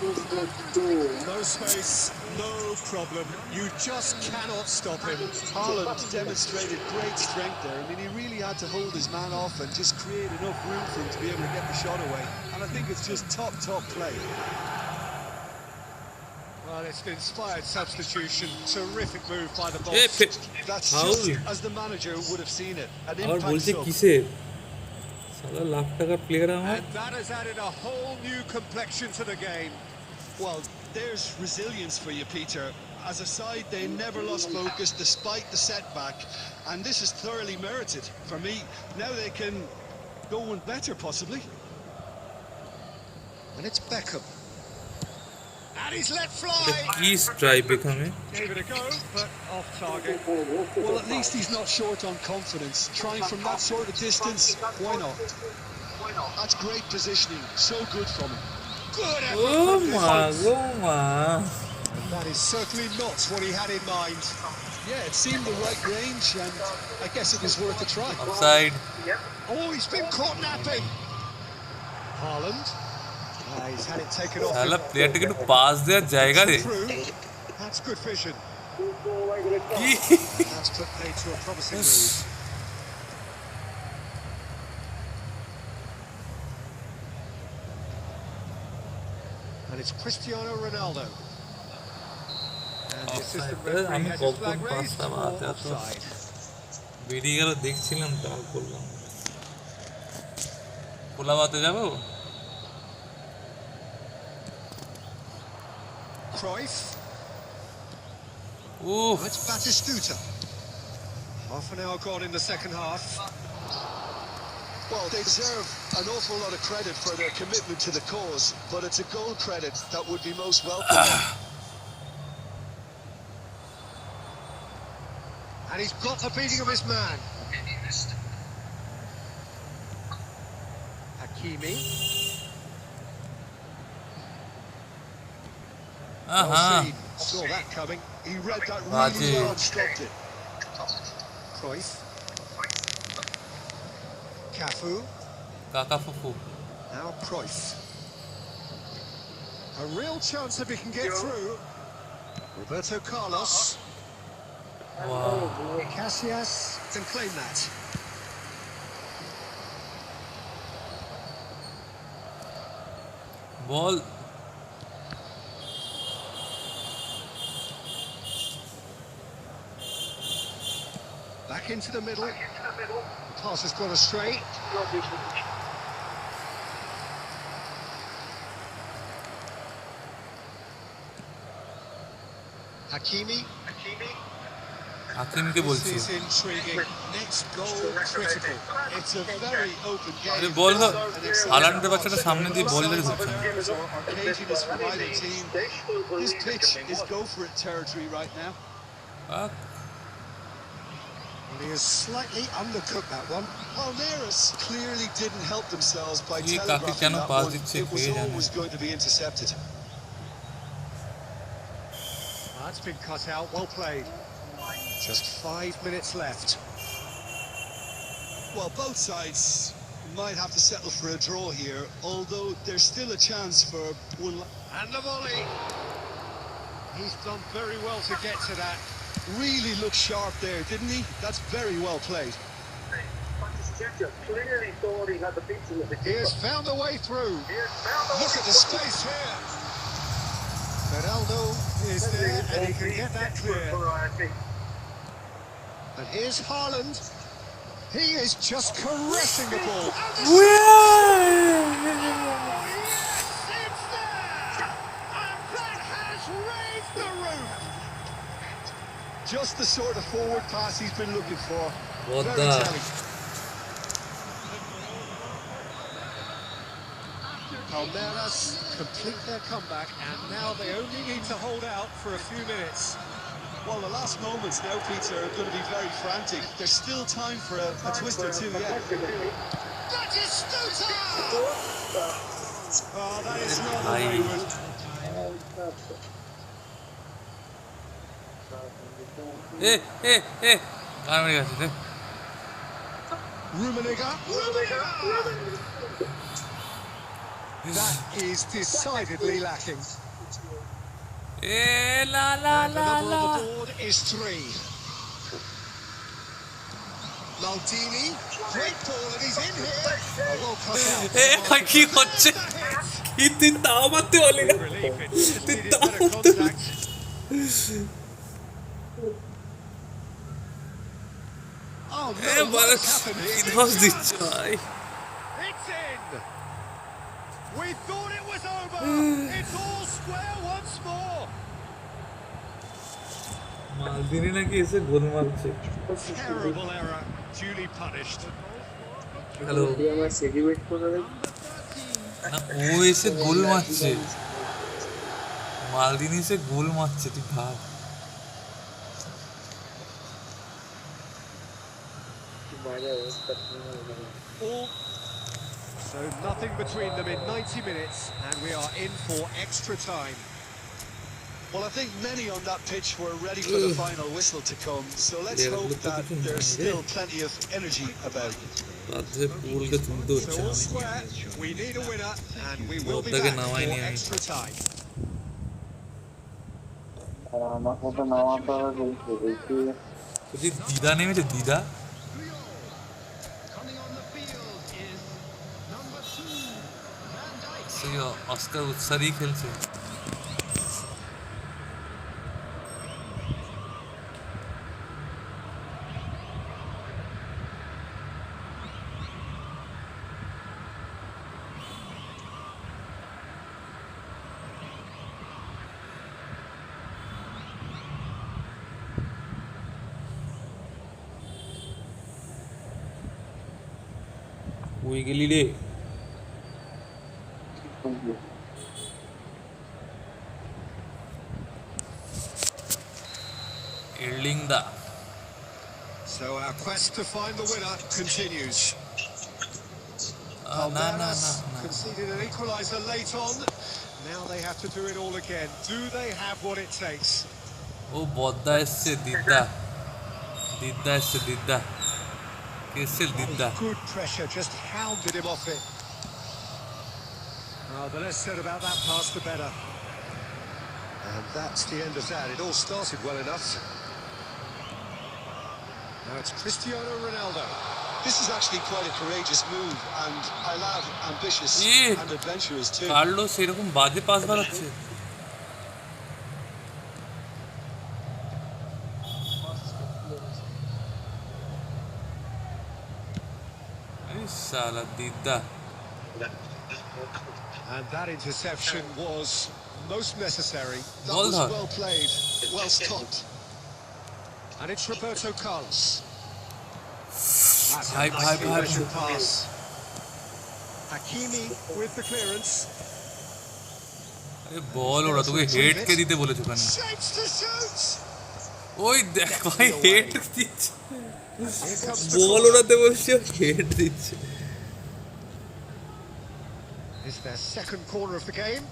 No space, no problem. You just cannot stop him. Haaland demonstrated great strength there. I mean, he really had to hold his man off and just create enough room for him to be able to get the shot away. And I think it's just top play. Well, it's an inspired substitution. Terrific move by the boss. That's How? just as the manager would have seen it. An আবার impact বলছে sub. কিসের? সালা লাখ টাকার player আমার। And that has added a whole new complexion to the game. Well, there's resilience for you, Peter. As a side, they never lost focus despite the setback, and this is thoroughly merited. For me, now they can go one better, possibly. And it's Beckham. And he's let fly. কি strike এখানে? Gave it a go, but off target. Well, at least he's not short on confidence. Trying from that sort of distance, why not? That's great positioning. So good from him. Good ও effort. মা গো মা। And that is certainly not what he had in mind. Yeah, it seemed the right range, and I guess it was worth a try. Offside. Oh, he's been caught napping. Haaland. He's had it taken off. শালা প্লেয়ারটাকে একটু pass দেওয়ার জায়গা দে। Through. That's good vision. কি? That's put play to a promising move. And it's Cristiano Ronaldo. And the assistant referee has his flag raised for offside. বেরিয়ে গেল দেখছিলাম তাও করলাম। কোলাবাতে যাবো? Cruyff. উফ। It's Batistuta. Half an hour gone in the second half. Well, they deserve an awful lot of credit for their commitment to the cause, but it's a goal credit that would be most welcome. And he's got the beating of his man. Hakimi. Well seen. Saw that coming. He read that really well and stopped it. Cruyff. Cafu. কাকা ফুফু। Now Cruyff. A real chance if he can get through. Roberto Carlos. Wow. Casillas can claim that. Ball. Back into the middle. Pass has gone astray. Hakimi. হাকিমকে বলছি। This is intriguing. Next goal critical. It's a very open আরে game. বল না। হালান্ডের বাচ্চাটা সামনে দিয়ে বল ধরে ঢুকছে না। Occasionist from either team. This pitch is go for it territory right now. Ah, He has slightly undercooked that one. Palmeiras clearly didn't help themselves by ये काफी telegraphing কেন that pass one. দিচ্ছে, It was কে জানে। always going to be intercepted. That's been cut out. Well played. Just 5 minutes left. Well, both sides might have to settle for a draw here, although there's still a chance for one. And the volley. He's done very well to get to that. Really looked sharp there, didn't he? That's very well played. He has found a way through. Look at the space here. Ronaldo is there and he can get that clear. And here's Haaland. He is just caressing the ball. Yes, it's there! And that has Just the sort of forward pass he's been looking for. What Very the? telling. Palmeiras complete their comeback, and now they only need to hold out for a few minutes. Well, the last moments now, Peter, are going to be very frantic. There's still time for a twist or two yet. That is Stuta! Oh, that is not the way Bhai. it was. গান মেরে গেছে রে। Rummenigge. That is decidedly lacking. La la And the la number la। on the board is 3. Maldini, great ball, and he's in here. Oh, well cut out. কি হচ্ছে? কি তুই তাও মারতে পারলি না? Relief, it just তুই needed তাও better মারতে পারলি contact. Oh no, বাড়া what's happened কি here? ধস দিচ্ছে ভাই। It's in! We thought it was over! It's all square once more! মালদিনি নাকি এসে গোল মারছে। Terrible error, duly punished. Hello. না ও এসে গোল মারছে। মালদিনি এসে গোল মারছে তুই ভাব। So nothing between them in 90 minutes, and we are in for extra time. Well, I think many on that pitch were ready for the final whistle to come, so let's hope that there's still plenty of energy about. রাতে পুলকে তুলতে So হচ্ছে all আমি। square, we need a winner, and we will be ওটাকে back নামাইনি for আমি। extra time. বলছি দিদা নেমেছে দিদা? Coming on the field is number 2, Van Dijk. সে অস্কার উৎসারই খেলছে। কই গেলি রে? এরলিং দা। So our quest to find the winner continues. না না না Palmeiras না। conceded an equaliser late on. Now they have to do it all again. Do they have what it takes? ও বদ্দা এসছে দিদা। দিদা এসছে দিদা। কেসে দিদা। Good pressure, just hounded him off it. Oh, the less said about that pass, the better. And that's the end of that. It all started well enough. Now it's Cristiano Ronaldo. This is actually quite a courageous move, and I love ambitious and adventurous too. Carlos এরকম বাজে pass বাড়াচ্ছে। এই শালা দিদা। And that interception was most necessary. That Well was done. well played, well stopped. And it's Roberto Carlos. That's a Hype, nice hype, hype. progression pass. Hakimi with the clearance. আরে বল ওরা তোকে head কে দিতে বলেছে ওখানে। Shapes to shoot. ওই দেখ ভাই head দিচ্ছে। Here comes the ball corner. ওরাতে বলছে হেড দিচ্ছে। It's their second corner of the game.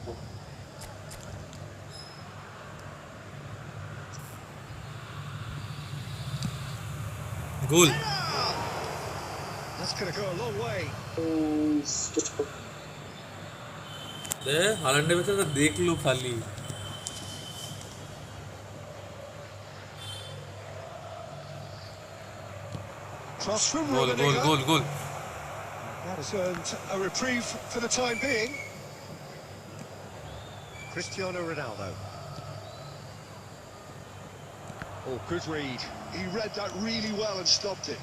Goal. That's going to go a long way. দে হালান্ডের বেচারা দেখলো খালি। Cross from goal goal Rummenigge. Goal goal. That has earned a reprieve for the time being. Cristiano Ronaldo. Oh, good read. He read that really well and stopped it.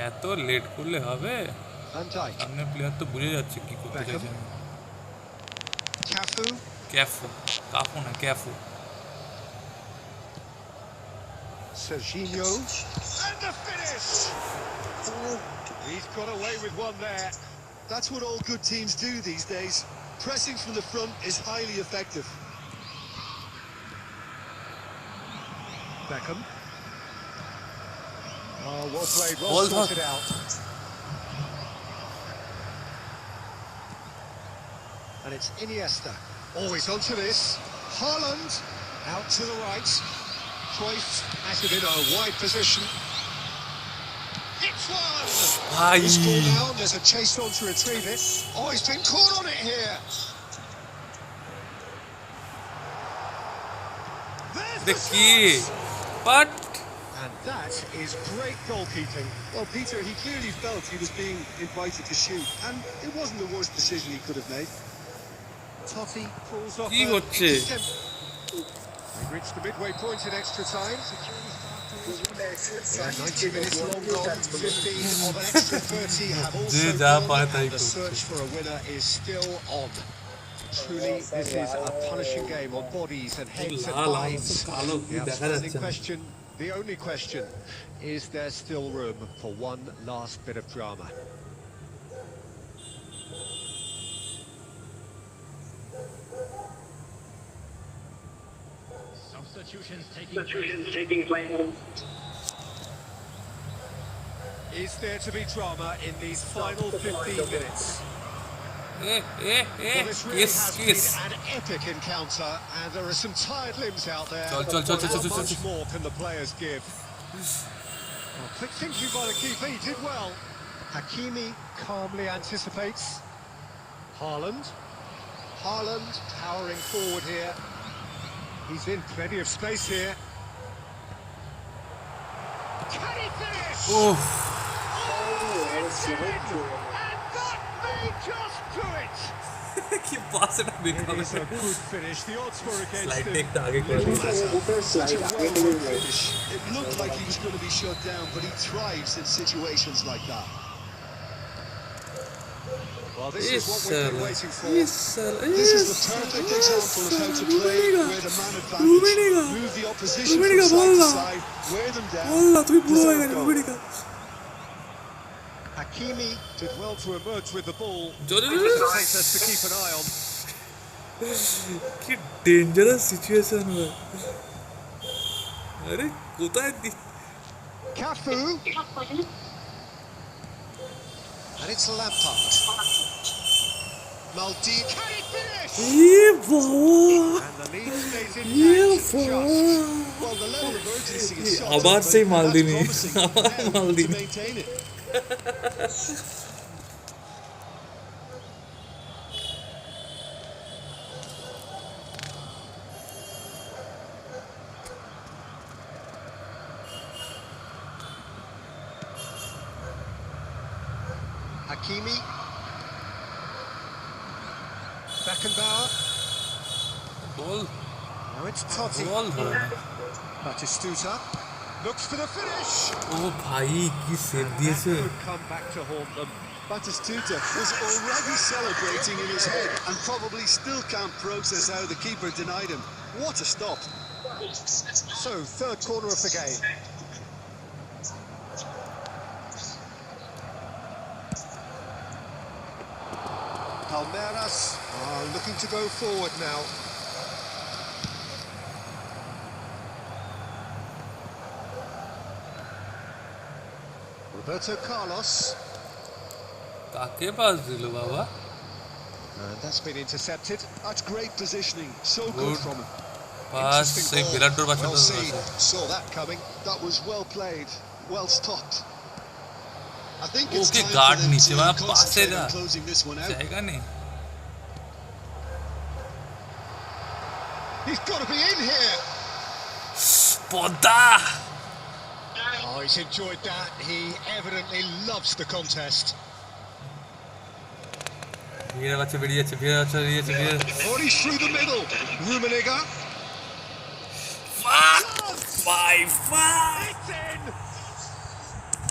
এত late করলে হবে? Van Dijk. সামনে player তো বুঝে যাচ্ছে কি করতে Beckham. চাইছেন। Cafu. Careful. Careful. Serginho. And the finish! He's got away with one there. That's what all good teams do these days. Pressing from the front is highly effective. Beckham. Oh, well played, well sorted out. And it's Iniesta. Always onto this. Haaland out to the right. Cruyff has it in a wide position. It's one! It's ball down, there's a chase on to retrieve it. Oh, he's been caught on it here. There's the key. But and that is great goalkeeping. Well, Peter, he clearly felt he was being invited to shoot, and it wasn't the worst decision he could have made. Totti pulls off. He reached the midway point in extra time. 90 minutes long gone, 15 of an extra 30 have also gone, and the search for a winner is still on. Truly, this is a punishing game on bodies and heads and minds. The outstanding question, the only question, is there still room for one last bit of drama? Substitutions taking place. Is there to be drama in these final 15 minutes? Well, this really has been an epic encounter, and there are some tired limbs out there. How much more can the players give? Well, quick thinking by the keeper, he did well. Hakimi calmly anticipates. Haaland towering forward here. He's in plenty of space here. Can he finish? Oh, it's in! And that may just do it! It is a good finish. The odds were against him. It looked like he was going to be shut down, but he thrives in situations like that. Well, this is what we've been waiting for. This is the perfect example of how to play where the man advantage, move the opposition from side to side, wear them down, deserve goal. Hakimi did well to emerge with the ball. It's us to keep an eye on. কি dangerous situation হয় আরে কোথায় Cafu. And it's Lampard. Maldini. Can he finish? And the lead stays intact just. Well, the level of urgency is so আবার সেই মালদিনি to maintain it. Hakimi. Beckenbauer. Ball. Now it's Totti. Batistuta. Looks for the finish. Oh, bhai, ki save diyese. That could come back to haunt them. Batistuta was already celebrating in his head and probably still can't process how the keeper denied him. What a stop. So, third corner of the game. Palmeiras are looking to go forward now. Roberto Carlos. কাকে pass দিল বাবা And that's been intercepted. That's great positioning. So good from him. Pass সেই বিরাটর Well বাচ্চাটা seen. Saw that coming. That was well played, well stopped. I think it's okay time guard for them নিচে to বাবা পাসে concentrate না on closing this one out. জায়গা নেই He's got to be in here. Padma Oh, he's enjoyed that. He evidently loves the contest. ভিড়ে বাচ্চা বেরিয়ে যাচ্ছে ভিড়ে Already through the middle. Rummenigge. fuck It's in.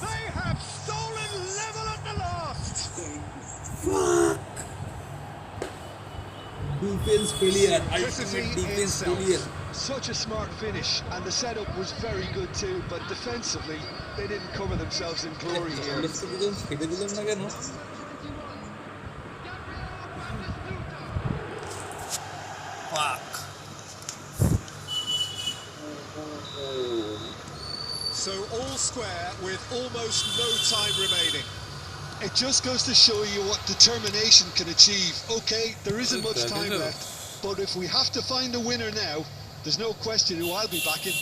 They have stolen level at the last. he Defense failure. Simplicity Ultimate defense itself. failure. Such a smart finish, and the setup was very good too, but defensively, they didn't cover themselves in glory here. Let's go ছেড়ে দিলাম না কেন? Fuck. So all square with almost no time remaining. It just goes to show you what determination can achieve. Okay, there isn't much time left, but if we have to find a winner now, there's no question who I'll be backing.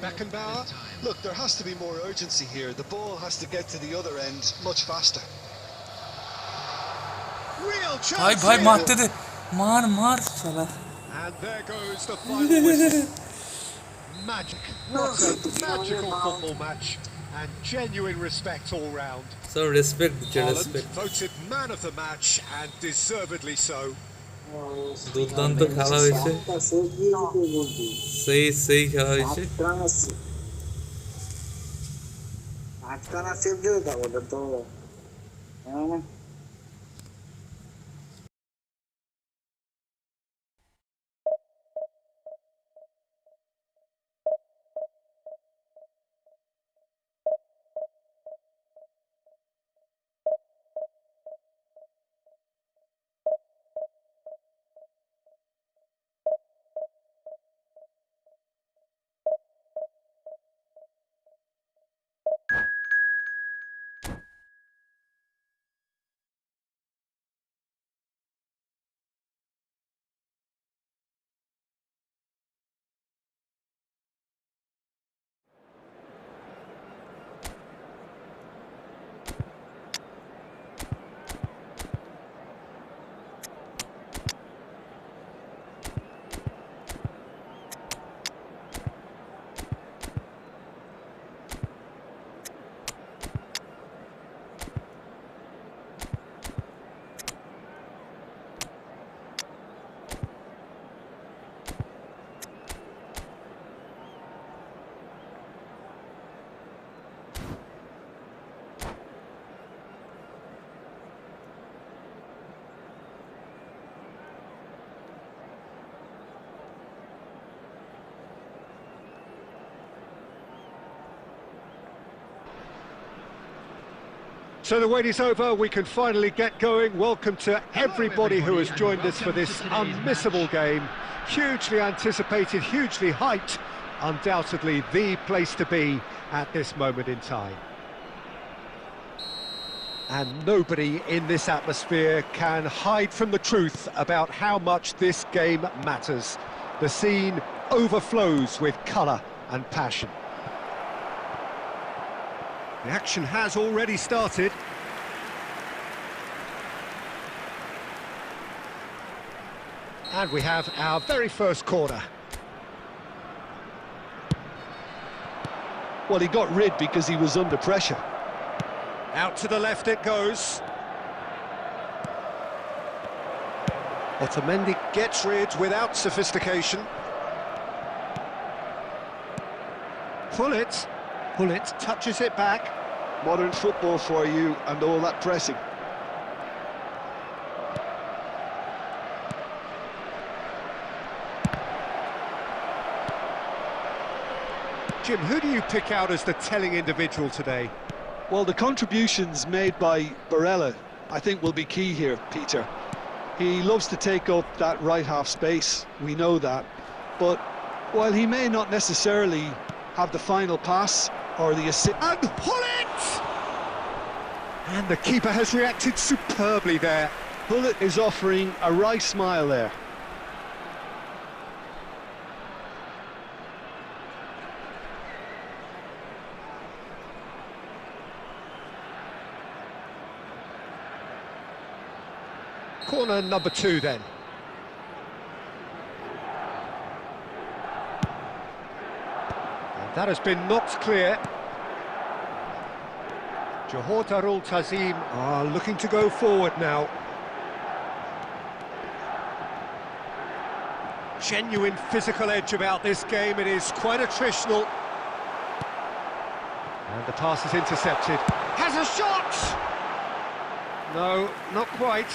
Beckenbauer. Look, there has to be more urgency here. The ball has to get to the other end much faster. Real chance. भाई भाई here. मारते थे मार साला And there goes the final whistle. Magic. What a magical football match. And genuine respect all round. so respect Haaland respect voted man of the match and deservedly so. দুর্দান্ত খেলা হয়েছে সেই খেলা হয়েছে আটকানা সেভ দিয়ে দাও ওটা তো So the wait is over, we can finally get going. Welcome to everybody who has joined us for this unmissable game. Hugely anticipated, hugely hyped, undoubtedly the place to be at this moment in time. And nobody in this atmosphere can hide from the truth about how much this game matters. The scene overflows with colour and passion. The action has already started. And we have our very first corner. Well, he got rid because he was under pressure. Out to the left it goes. Otamendi gets rid without sophistication. Pullet touches it back. Modern football for you and all that pressing. Jim, who do you pick out as the telling individual today? Well, the contributions made by Barella, I think, will be key here, Peter. He loves to take up that right half space, we know that. But while he may not necessarily have the final pass or the assist... And Pullet! And the keeper has reacted superbly there. Pullet is offering a wry smile there. Corner number 2 then. And that has been knocked clear. Johor Darul Tazim are looking to go forward now. Genuine physical edge about this game, it is quite attritional. And the pass is intercepted. Has a shot! No, not quite.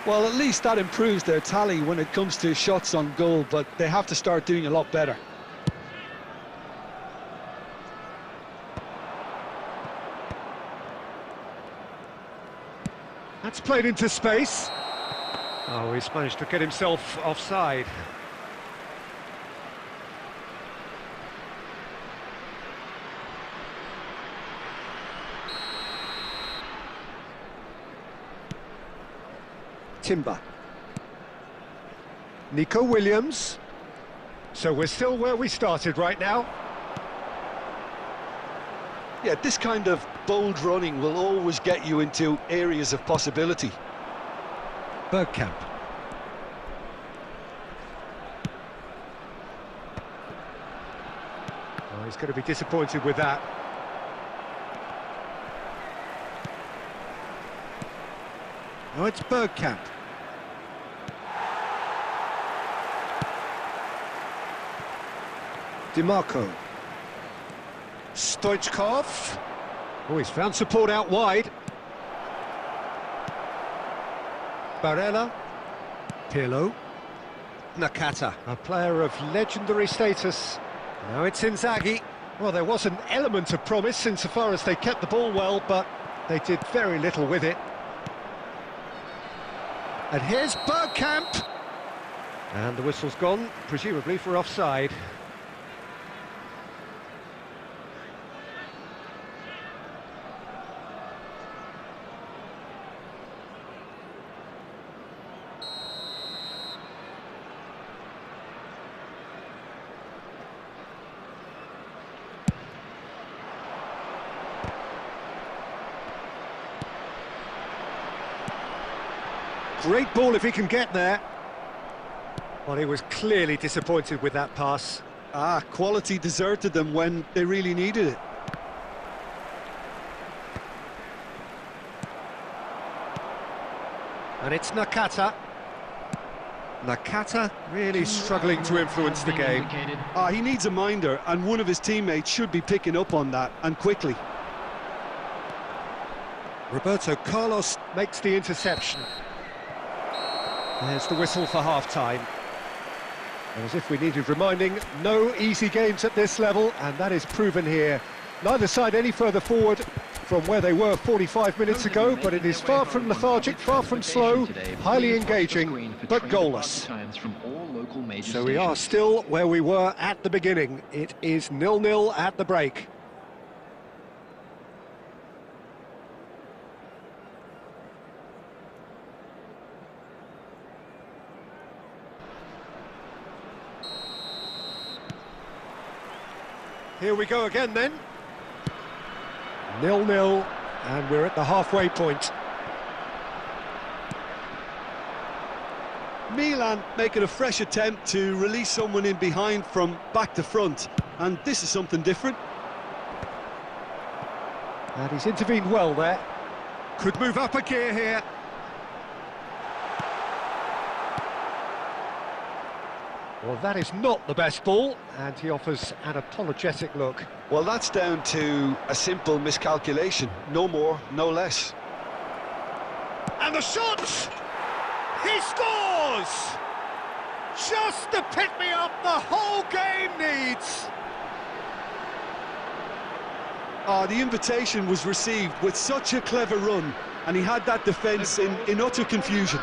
Well, at least that improves their tally when it comes to shots on goal, but they have to start doing a lot better. That's played into space. Oh, he's managed to get himself offside. Timber. Nico Williams. So we're still where we started right now. Yeah, this kind of bold running will always get you into areas of possibility. Bergkamp. Oh, he's going to be disappointed with that. Oh, it's Bergkamp. DiMarco. Stoichkov. Oh, he's found support out wide. Barella. Pirlo. Nakata, a player of legendary status. Now it's Inzaghi. Well, there was an element of promise insofar as they kept the ball well, but they did very little with it. And here's Bergkamp. And the whistle's gone, presumably for offside. Great ball if he can get there. Well, he was clearly disappointed with that pass. Quality deserted them when they really needed it. And it's Nakata. Nakata really struggling to influence the game. He needs a minder, and one of his teammates should be picking up on that, and quickly. Roberto Carlos makes the interception. There's the whistle for half-time. As if we needed reminding, no easy games at this level, and that is proven here. Neither side any further forward from where they were 45 minutes ago, but it is far from lethargic, far from slow, highly engaging, but goalless. So we are still where we were at the beginning. It is 0-0 at the break. Here we go again then. 0-0, and we're at the halfway point. Milan making a fresh attempt to release someone in behind from back to front, and this is something different. And he's intervened well there. Could move up a gear here. Well, that is not the best ball, and he offers an apologetic look. Well, that's down to a simple miscalculation. No more, no less. And the shot! He scores! Just the pick-me-up the whole game needs! The invitation was received with such a clever run, and he had that defence in utter confusion.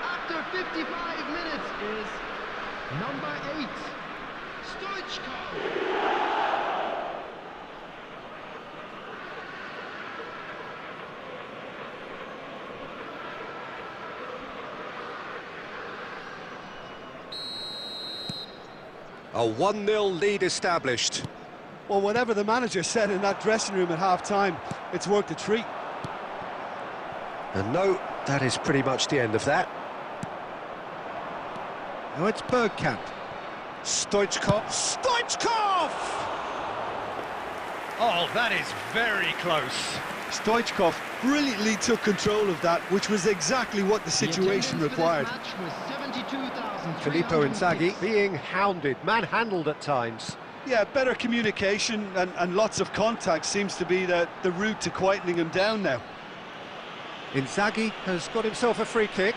After 55 minutes is number 8, Stoichkov. A 1-0 lead established. Well, whatever the manager said in that dressing room at half-time, it's worked a treat. And no, that is pretty much the end of that. Now it's Bergkamp. Stoichkov. Stoichkov! Oh, that is very close. Stoichkov brilliantly took control of that, which was exactly what the situation required. Filippo Inzaghi being hounded, manhandled at times. Yeah, better communication and lots of contact seems to be the route to quietening him down now. Inzaghi has got himself a free kick.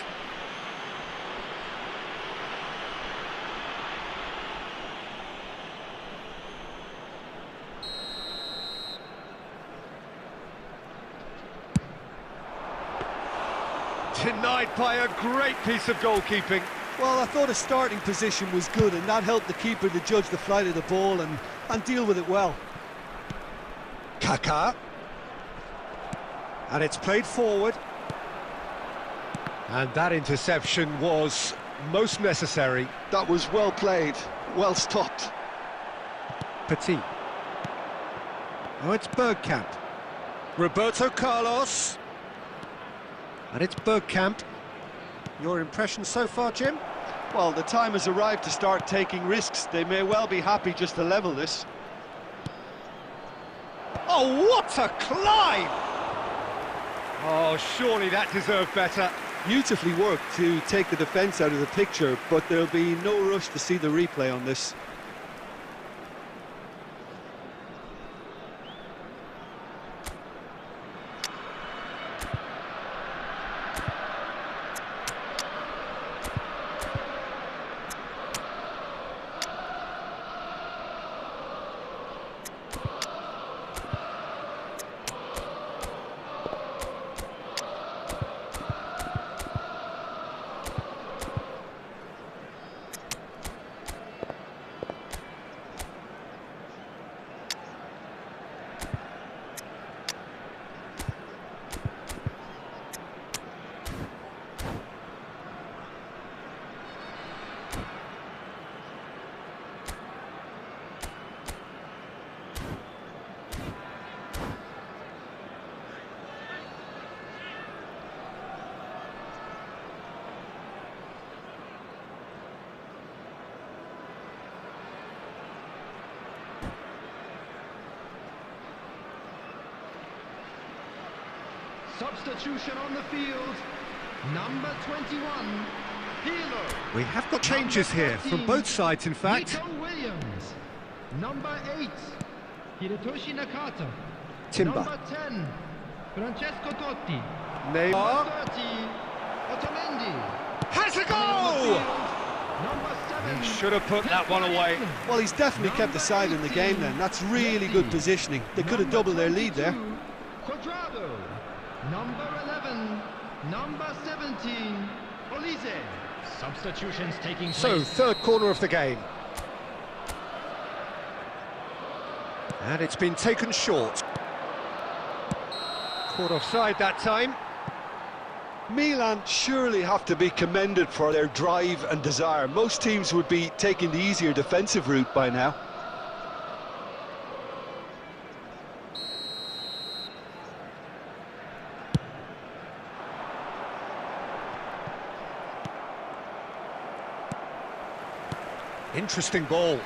Denied by a great piece of goalkeeping. Well, I thought his starting position was good, and that helped the keeper to judge the flight of the ball and deal with it well. Kaká. And it's played forward. And that interception was most necessary. That was well played, well stopped. Petit. Oh, it's Bergkamp. Roberto Carlos. And it's Bergkamp. Your impression so far, Jim? Well, the time has arrived to start taking risks. They may well be happy just to level this. Oh, what a climb! Oh, surely that deserved better. Beautifully worked to take the defence out of the picture, but there'll be no rush to see the replay on this. Substitution on the field, number 21, Hilo. We have got changes here from both sides, in fact. Nico Williams, number 8, Hirotoshi Nakata. Timber. Number 10, Francesco Totti. Neymar. Number 30, Otamendi. Has a goal! Number 7. He should have put that one away. Well, he's definitely kept the side in the game then. That's really good positioning. They could have doubled their lead there. Quadrado. Number 11, number 17, Olise. Substitutions taking place. So, third corner of the game. And it's been taken short. Caught offside that time. Milan surely have to be commended for their drive and desire. Most teams would be taking the easier defensive route by now. Interesting ball.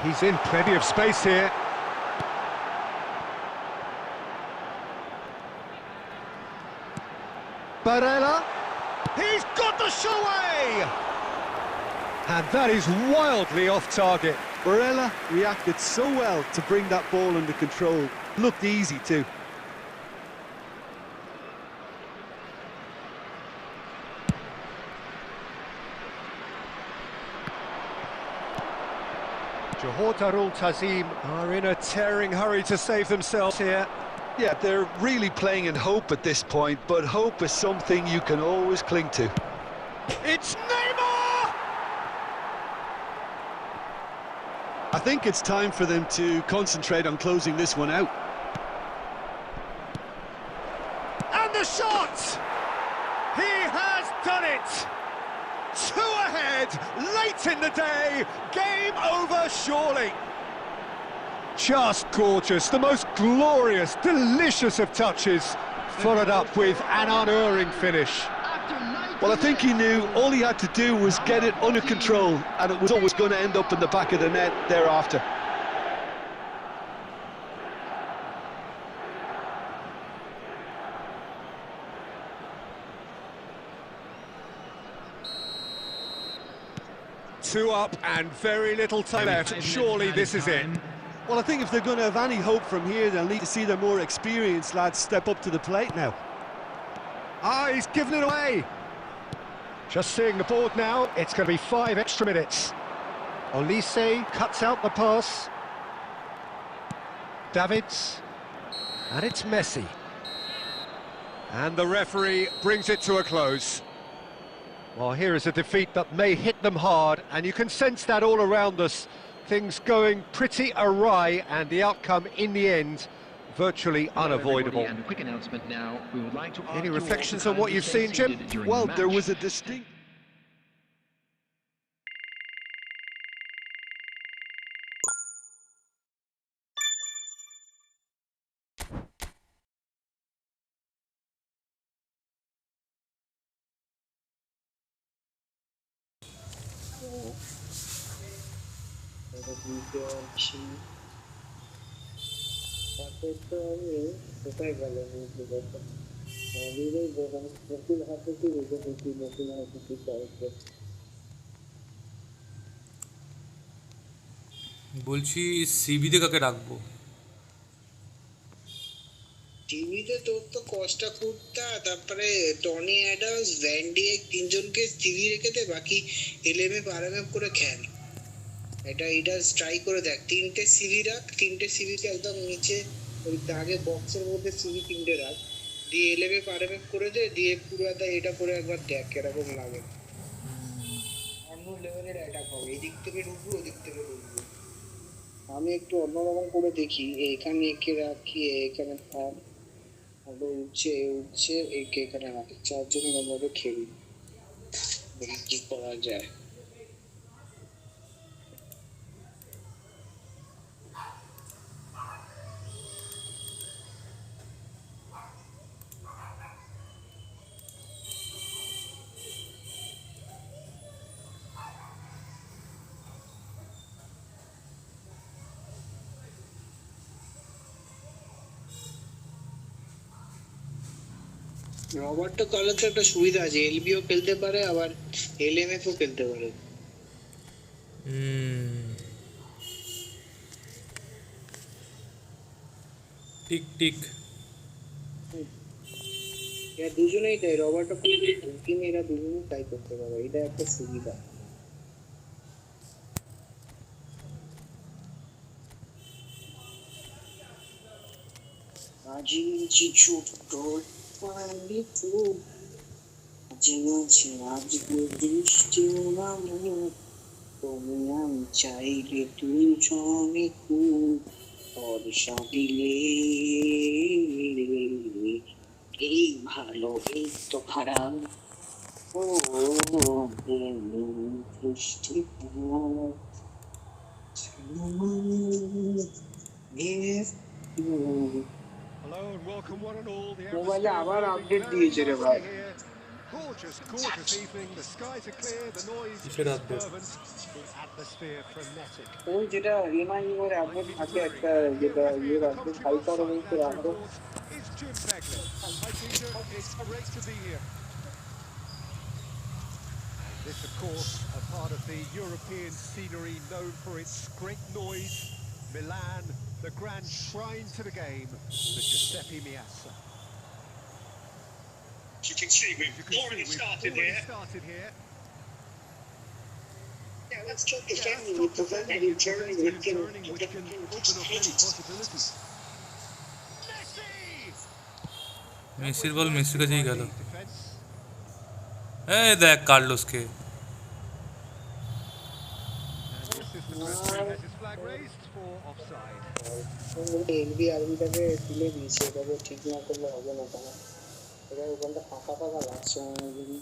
He's in plenty of space here. Barella. He's got the shot away! And that is wildly off target. Barella reacted so well to bring that ball under control. Looked easy too. Johor Darul Tazim are in a tearing hurry to save themselves here. Yeah, they're really playing in hope at this point, but hope is something you can always cling to. It's Neymar! I think it's time for them to concentrate on closing this one out. And the shot! He has done it! 2 ahead, late in the day, game over surely. Just gorgeous, the most glorious, delicious of touches, followed up with an unerring finish. Well, I think he knew all he had to do was get it under control, and it was always going to end up in the back of the net thereafter. Two up and very little time left. Surely this is it. Well, I think if they're going to have any hope from here, they'll need to see their more experienced lads step up to the plate now. Ah, he's given it away. Just seeing the board now, it's going to be 5 extra minutes. Olise cuts out the pass. Davids. And it's Messi. And the referee brings it to a close. Well, here is a defeat that may hit them hard, and you can sense that all around us. Things going pretty awry, and the outcome in the end virtually unavoidable. And a quick announcement now. We would like to Any reflections on what you've seen, Jim? Well, there was a distinct... বলছি সিবিতে কাকে রাখবো? টিভিতে তোর তো কস্টা কুর্তা, তারপরে Tony Adams, van ডিয়েক, তিনজনকে CV রেখে দে, বাকি এলএমএফ আরএমএফ করে খেল। এটা ট্রাই করে দেখ, 3টে সিভি রাখ, 3টে সিভিকে একদম নিচে ওই দাগে বক্সের মধ্যে সিভি 3টে রাখ, দিয়ে এলএমএফ আরএমএফ করে দে, দিয়ে পুরো এটা করে একবার দেখ কিরকম লাগে। অন্য লেভেলের অ্যাটাক হবে, এদিক থেকে ঢুকবো ওদিক থেকে ঢুকবো। আমি একটু অন্যরকম করে দেখি, এখানে একে রাখি, এখানে থাম, উঠছে একে এখানে রাখি, 4 জনের মধ্যে খেলি, দেখি কি করা যায়। রবার্টো কার্লোসের একটা সুবিধা আছে, এলবিও খেলতে পারে, আবার এলএমএফ ও খেলতে পারে। ঠিক ঠিক। এরা দুজনেই তাই, রবার্টো কার্লোস এরা দুজনেই তাই করতে পারে, এটা একটা সুবিধা। আজি ছোট্ট পানি ফুল, আজকে বৃষ্টি নামে, তুমি আমি চাইলে দুজনে খুব বর্ষা দিলে, এই ভালো এই তো খারাপ, ও বৃষ্টি মোবাইলে আবার আপডেট দিয়েছে রে ভাই। Gorgeous, gorgeous evening. The skies are clear, the noise is fervent, the atmosphere frenetic. ওই যেটা রিমাইন্ডার আপডেট থাকে একটা, যেটা আপডেট হাইপার হইতে update. It's Jim Begley. Hi Peter, it's great to be here. This, of course, a part of the European scenery known for its great noise. Milan, the grand shrine to the game, the Giuseppe Meazza. You can see we've already started here. Yeah, let's talk the family with the value turning, which can open up many possibilities. মেসির বল মেসির কাছেই গেল। এই দেখ কার্লোসকে। LB আর্মিটাকে তুলে দিয়েছে, এটাকে ঠিক না করলে হবে না, কেন এটা ওখানটা ফাঁকা ফাঁকা লাগছে অনেকদিন।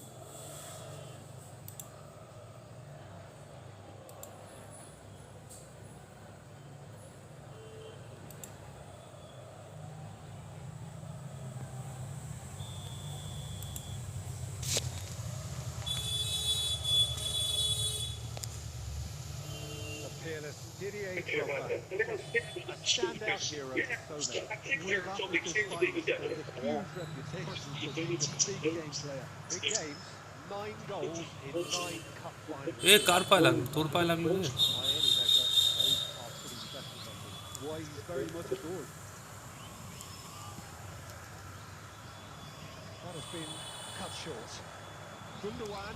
A standout hero, with a huge reputation for being a big game player. Big games, 9 goals in 9 cup finals. এ কার পায়ে লাগলো? তোর পায়ে লাগলো রে? Why he's very much adored. Not a been cut short. Gundogan,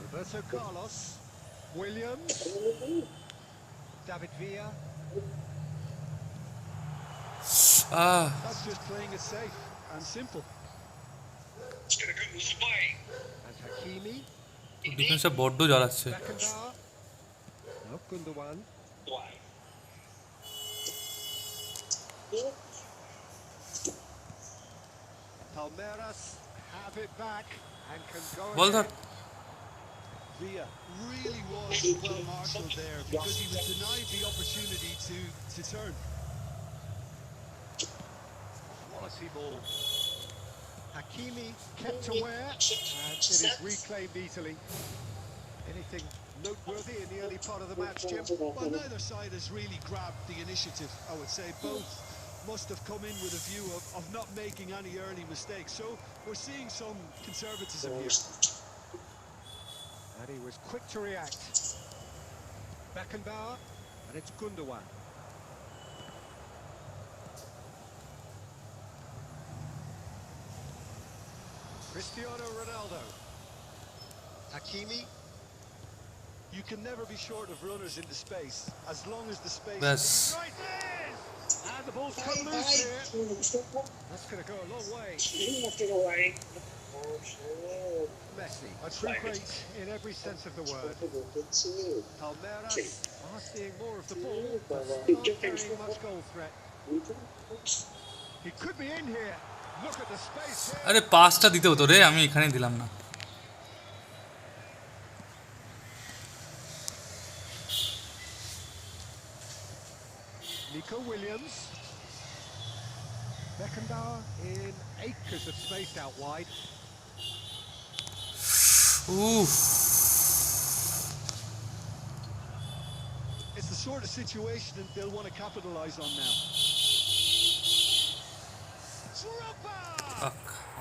Roberto Carlos, Williams, David Villa. That's just playing it safe and simple. And Hakimi. ডিফেন্সে বড্ড জ্বালাচ্ছে। Beckenbauer. No, Gundogan. Palmeiras have it back and can go বল ধর। ahead. Villa really was well marshalled there because he was denied the opportunity to turn. Quality ball. Hakimi kept aware and it is reclaimed easily. Anything noteworthy in the early part of the match, Jim? Well, neither side has really grabbed the initiative, I would say. Both must have come in with a view of not making any early mistakes. So we're seeing some conservatism here. And he was quick to react. Beckenbauer, and it's Gundogan. Cristiano Ronaldo. Hakimi. You can never be short of runners into space, as long as the space... ব্যাস Right there! And the ball's come loose here. That's going to go a long way. Messi, a true great in every sense of the word. Palmeiras are seeing more of the ball, but not carrying much goal threat. He could be in here. Look at the space here. আরে পাসটা দিতে হতো রে, আমি এখানে দিলাম না। Nico Williams. Beckenbauer in acres of space out wide. উফ, It's the sort of situation that they'll want to capitalise on now.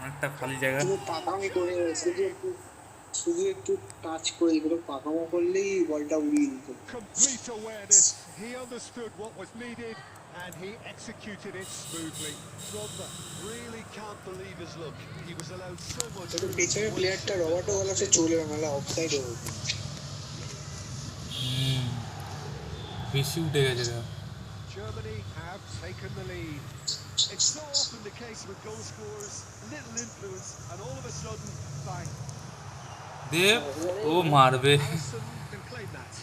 অনেকটা খালি জায়গা। পাকামি করে শুধু একটু টাচ করে এগুলো পাকামো করলেই বলটা উড়িয়ে দিত। Complete awareness. He understood what was needed and he executed it smoothly. Drogba really can't believe his luck. He was allowed so much তো পেছনের প্লেয়ারটা রবার্টো ওয়ালাসে চলে নালে অফসাইড হবে। বেশি উঠে গেছে। Germany have taken the lead. It's so often the case with goal scorers, little influence, and all of a sudden, bang. দেব ও মারবে। Alisson can claim that.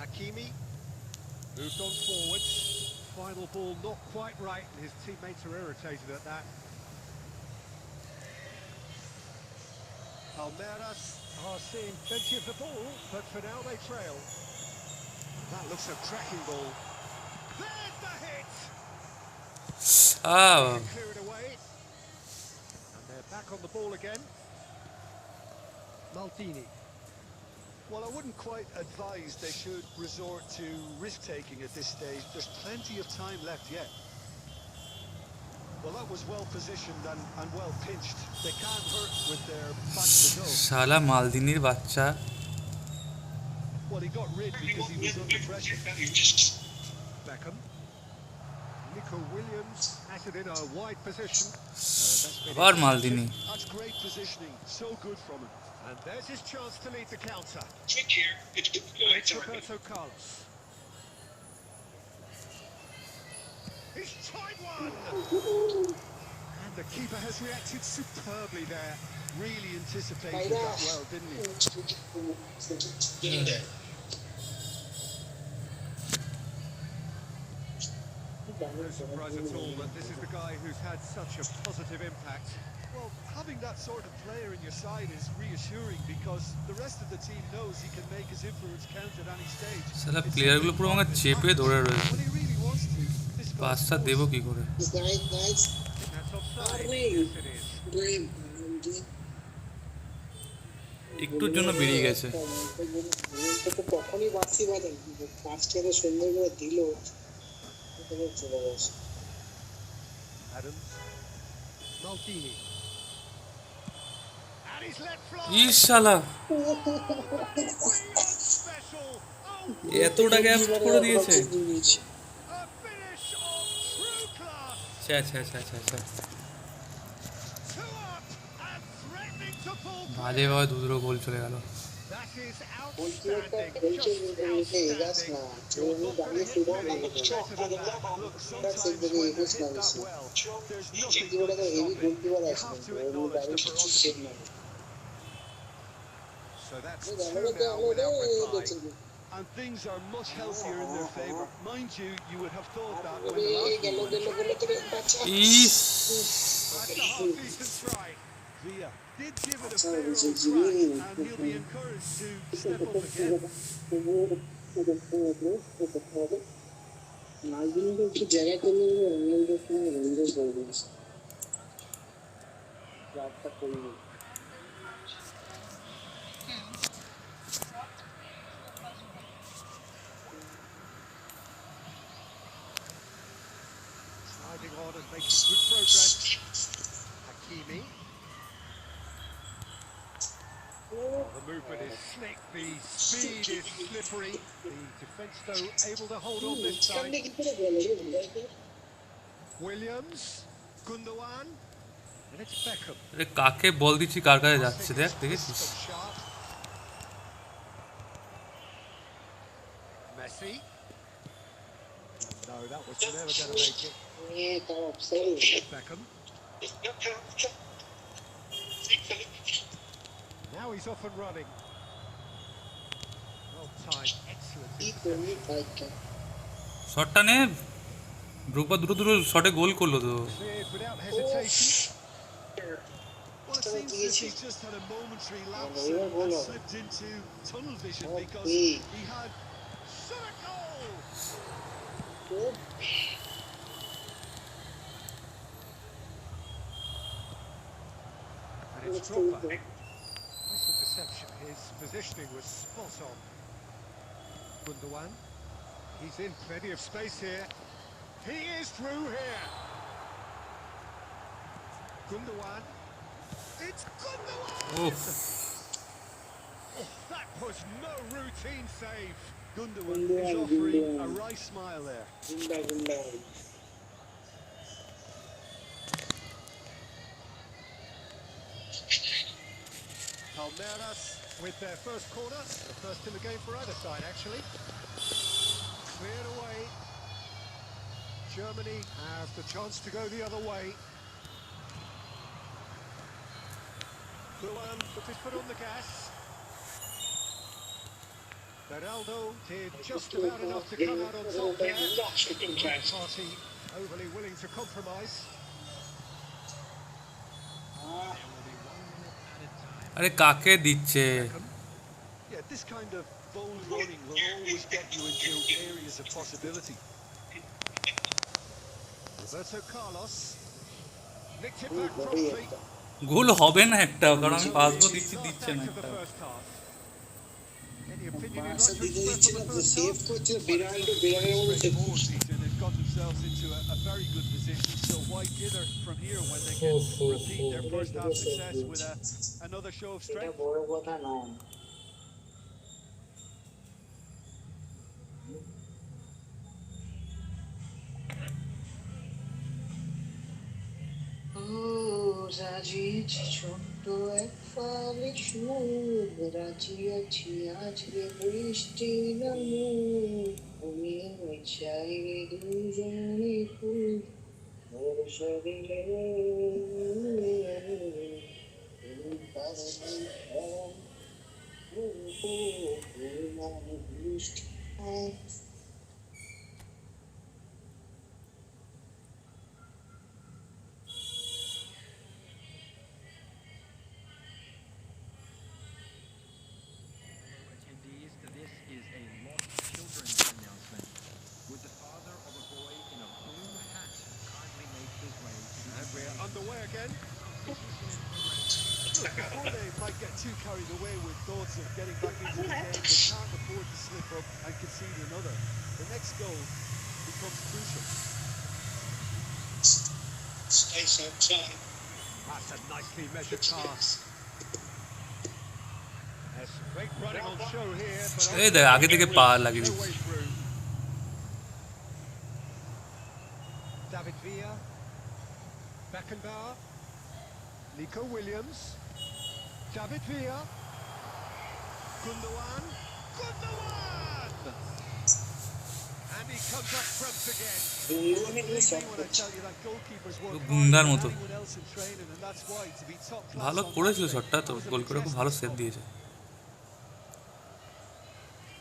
Hakimi moved on forwards. Final ball not quite right, and his teammates are irritated at that. Palmeiras are seeing plenty of the ball, but for now they trail. That looks a cracking ball. There's the hit! Clear it away. And they're back on the ball again. Maldini. Well, I wouldn't quite advise they should resort to risk-taking at this stage. There's plenty of time left yet. Well, that was well positioned and well pinched. They can't hurt with their back to the goal. শালা মালদিনির বাচ্চা। Well, he got rid because he was under pressure. Beckham. Nico Williams has it in a wide position. আবার মালদিনি। That's great positioning. So good from him. And there's his chance to lead the counter. Switch here. It's Roberto Carlos. He's tried one! And the keeper has reacted superbly there. Really anticipated that well, didn't he? No surprise at all that this is the guy who's had such a positive impact. Well, having that sort of player in your side is reassuring because the rest of the team knows he can make his influence count at any stage. শালা প্লেয়ারগুলো পুরো আমাকে চেপে ধরে রয়েছে। When he really wants to, this পাসটা দেবো কি করে? That's offside. Yes, it is. একটুর জন্য বেরিয়ে গেছে। কখনই বাড়ছি বাদেন পাঁচটা তো সুন্দর করে দিল চলে গেছে। Adams. Maldini. And he's let fly. ইস শালা Special. এতটা গ্যাপ করে দিয়েছে। A finish छे छे छे छे छे বাজে ভাবে দুটো গোল চলে গেল। That is বলছি একটা outstanding, খেলছে just উঠে এগাস outstanding. না You're তুমি not going to দাঁড়িয়ে hit ফুটবল many খেলছে better than that. Look, তার সেই sometimes থেকে when একুশ they're না hit that বেশি well, there's nothing জীবনে going তো to heavy stop it. Goalkeeper You আছে have to কিন্তু ওগুলো acknowledge the দাঁড়িয়ে কিছু ferocity. সেভ না So that's জানো 2 তো now হলো রে without reply. দেখছি And things are much healthier in their favour. Mind you, you would have thought that when রে the last গেল one গেল went. গেল তোরে বাচ্চা ইস That's a half-decent try. Villa did give it a আচ্ছা fair বুঝেছি old crack, and he'll be encouraged to step up again. মালদিনকে একটু জায়গা করে রোনাল্ডোর সঙ্গে রোনাল্ডো করে দিয়েছে রাতটা করলো Sliding on and making good progress. Hakimi. Oh, the movement is slick, the speed is slippery. The defence, though, able to hold on this time. সামনে কি করে গেল রে Williams, Gundogan, and it's Beckham. আরে কাকে বল দিচ্ছি কার কাছে যাচ্ছে দেখ দেখেছিস? Sharp. Messi. No, that was never going to make it. এ তার offside Beckham. Now he's off and running. Well timed, excellent. কি করলি ভাইটা শটটা নে ব্রুকবা দ্রুত দ্রুত শটে গোল করলো তো। Cleared without hesitation. Well, it seems as if he just had a momentary lapse Yeah, and well, slipped into tunnel vision okay. because he had shot a goal. And it's Drogba. Nice interception. His positioning was spot on. Gundogan. He's in plenty of space here. He is through here. Gundogan. It's Gundogan! উফ Oh, that was no routine save. Gundogan is offering a wry smile there. গুন্ডা গুন্ডা Palmeiras with their first corner. The first in the game for either side, actually. Cleared away. Germany have the chance to go the other way. Luan put his foot on the gas. Ronaldo did just about enough to come out on top there. Both party overly willing to compromise. আরে কাকে দিচ্ছে? Yeah, this kind of bold running will always get you into areas of possibility. Roberto Carlos nicked it back promptly. গোল হবে না একটা, কারণ আমি পাসবো দিচ্ছি দিচ্ছে না Of the একটা। first half. Any opinion you'd বাসা like to দিতে express দিচ্ছে on না the first সেভ half? করছে বিড়ালটা বিড়ালের মতো সেভ Forward করছে season, they've got themselves into a very good position, so why dither from here when they can repeat their first half success with another show of এটা strength? বড় কথা নয় রাজিয়েছি ছোট্ট এক ফালি সুর রাজিয়েছি আজকে বৃষ্টি নামু তুমি চাই দুজনে ফুল মোর শরীরে বৃষ্টি Attendees, this is a lost children's announcement. Would the father of a boy in a blue hat kindly make his way to the And we're underway again. Look, before they might get too carried away with thoughts of getting back into the game, they can't afford to slip up and concede another. The next goal becomes crucial. That's a nicely measured pass. There's great running on show here, but এই দেখ আগে থেকে পা লাগিয়ে no দিচ্ছে। way through. David Villa. Beckenbauer, Nico Williams, David Villa, Gundogan, and he comes up front again. গুন্ডার মতো ভালো করেছিল শটটা, তো গোল করে খুব ভালো সেভ দিয়েছে।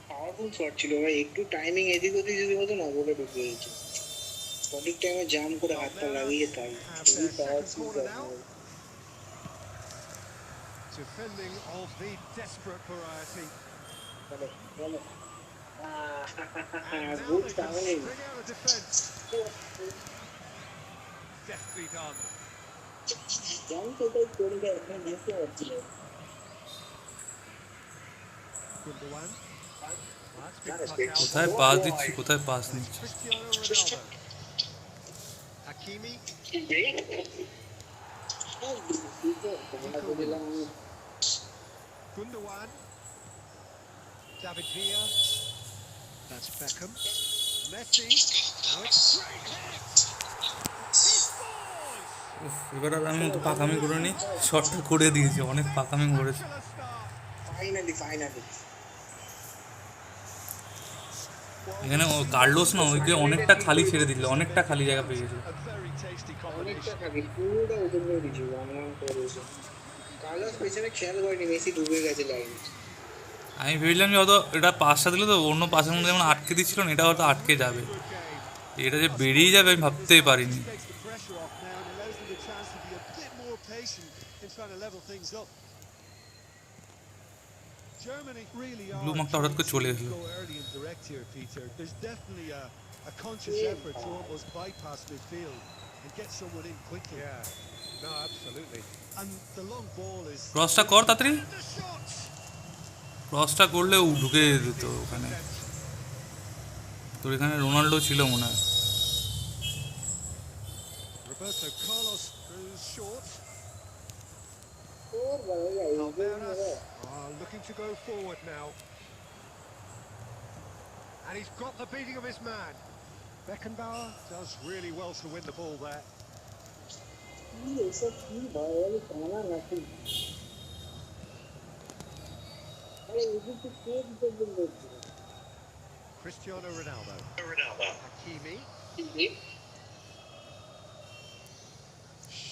পাওয়ারফুল শট ছিল ভাই, একটু টাইমিং এদিক ওদিক যদি হতো না গোলে ঢুকে গেছে। সঠিক টাইমে জাম করে হাত পা লাগিয়ে তাই খুবই powerful shot. Defending of the desperate variety. Good timing. Deftly done. Gundogan. কোথায় পাস দিচ্ছি, কোথায় পাস নিচ্ছি। Hakimi. Gundogan. David Villa. That's Beckham. Messi. Now it's straight hit. He scores. এবার আর আমি তো পাকামি করে নি, শটটা করে দিয়েছি, অনেক পাকামি করেছে। ফাইনালি এখানে কার্লোস না ওইকে অনেকটা খালি ছেড়ে দিল, অনেকটা খালি জায়গা পেয়ে গেছে। অনেকটা থাকি পুরোটা ওদের করে দিয়েছি, ওয়ান করে দিয়েছে। কার্লোস পেছনে খেয়াল করেনি, মেসি ডুবে গেছে লাইন। আমি ভেবেছিলাম যে হয়তো এটা পাসটা দিলে তো অন্য পাসের মধ্যে যেমন আটকে দিচ্ছিল না, এটা হয়তো আটকে যাবে, এটা যে বেরিয়ে যাবে আমি ভাবতেই পারিনি। ব্লু মার্কটা হঠাৎ করে চলে এসলো। ক্রসটা কর তাড়াতাড়ি, ক্রসটা করলে ও ঢুকে যেত ওখানে। তোর এখানে রোনাল্ডো ছিল মনে হয়। Looking to go forward now. And he's got the beating of his man. Beckenbauer does really well to win the ball there. Cristiano Ronaldo. Hakimi.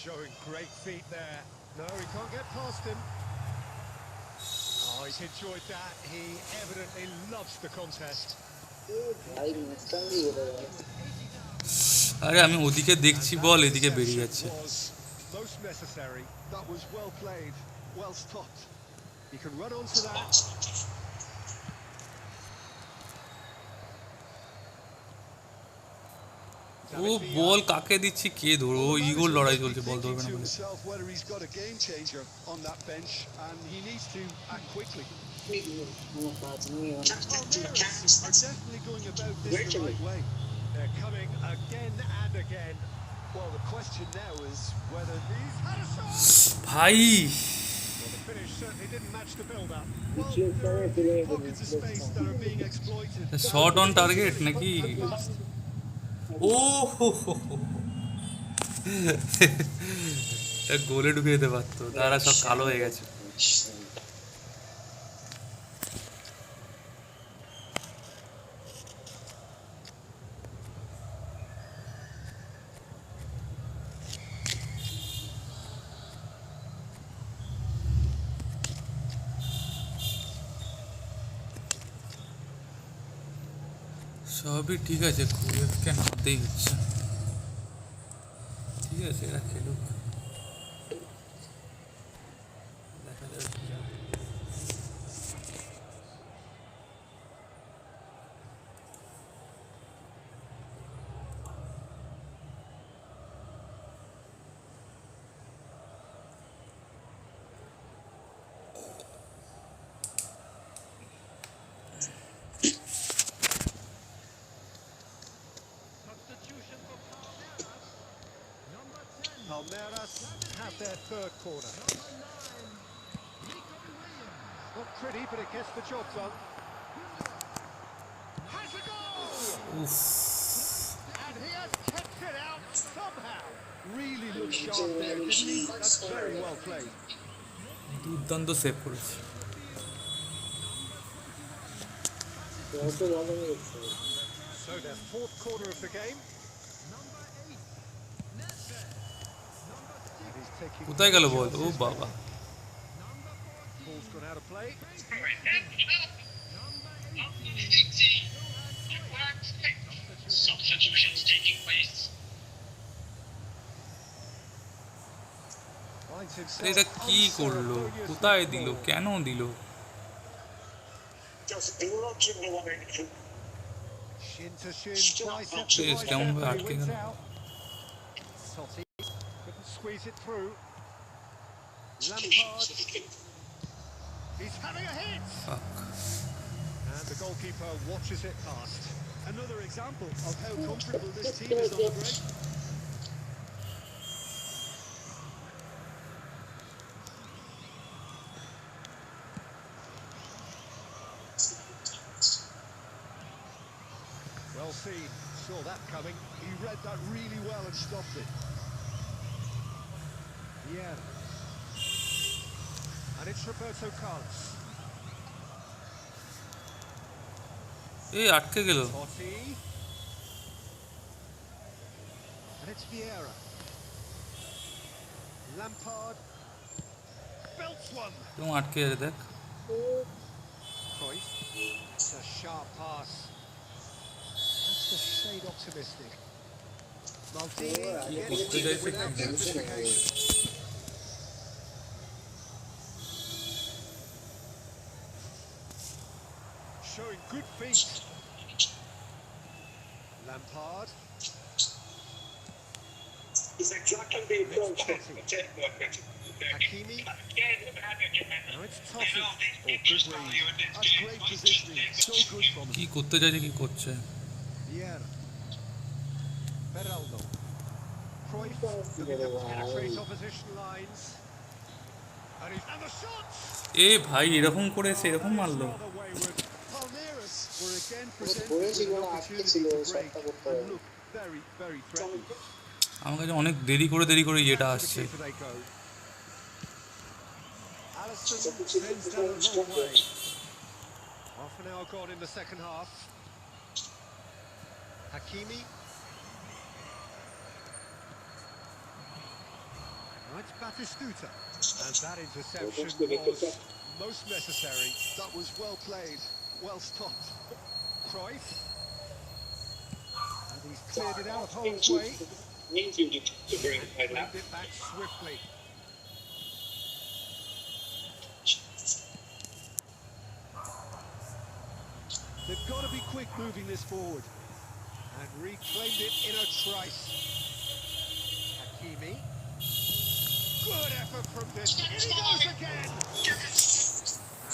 Showing great feet there. No, he can't get past him. Oh, he's enjoyed that. He evidently loves the contest. আরে আমি ওদিকে দেখছি, বল এদিকে বেরিয়ে যাচ্ছে। Most necessary. That was well played, well stopped. He can run onto that. ও বল কাকে দিচ্ছি, কে ধরো, ইগোর লড়াই চলছে, বল ধরবে না বলে। They're coming again and again. Well, the question now is whether these had a shot. ভাই Well, the finish certainly didn't match the build-up. Well, there are a few pockets of space that are being exploited. Shot on target নাকি? ও গোলে ঢুকে যেতে পারতো, তারা সব কালো হয়ে গেছে। সবই ঠিক আছে, কুয়েতকে নামতেই হচ্ছে। ঠিক আছে, এরা খেলুক, দেখা যাবে। Palmeiras have their third corner. Not pretty, but it gets the job done. Has a goal! উফ, And he has kept it out somehow. Really looking look sharp there, didn't he? That's very well played. দুর্দান্ত save করেছে। So their fourth quarter of the game. And he's taking কোথায় গেল বল? ও chances. বাবা, Ball's gone out of play. Substitutions taking place. Finds himself এটা কি করলো? uncertain. কোথায় দিল? কেন দিল? Just do not give me one anything. Shin to shin, bicep to Yes, bicep, কেমন ভাবে and he আটকে wins গেল? out. Totti couldn't squeeze it through. Lampard, he's having a hit! Fuck. And the goalkeeper watches it past. Another example of how comfortable this team is on the break. Well seen, saw that coming. He read that really well and stopped it. Yeah. And it's Roberto Carlos. এই আটকে গেল। Totti. And it's Vieira. Lampard. Belts one. কেমন আটকে গেছে দেখ। Cruyff. It's a sharp pass. That's the shade optimistic. Maldini gets করতে চাইছে without কি? justification. Showing good feet. Lampard. It's exactly the approach that Hakimi. Now it's Totti. Oh, good read. That's great positioning. So good from him. কি করতে চাইছে, কি করছে? Vieira. Beraldo. Cruyff looking to penetrate opposition lines. And the shots! এ ভাই এরকম করেছে, এরকম মারলো। Rather wayward. Palmeiras were again presented with an opportunity to break and look very, very threatening. আমার কাছে অনেক দেরি করে এটা Back to the আসছে। keeper they go. Alisson sends that a long way. Half an hour gone in the second half. Hakimi. Now it's Batistuta. And that interception was most necessary. That was well played, well stopped. Cruyff. And he's cleared it out of harm's way. Played it back swiftly. They've got to be quick moving this forward. And reclaimed it in a trice. Hakimi. Good effort from this. In he goes again.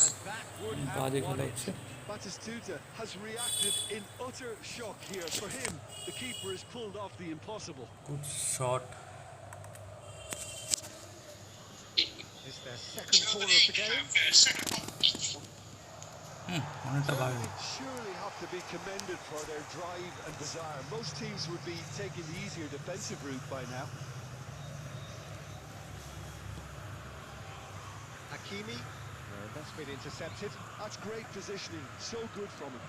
And that would বাজে have খেলা won it. হচ্ছে। Batistuta has reacted in utter shock here. For him, the keeper has pulled off the impossible. Good shot. It's their second corner of the game. অনেকটা ভালো। They surely have to be commended for their drive and desire. Most teams would be taking the easier defensive route by now. Hakimi. And that's been intercepted. That's great positioning. So good from him.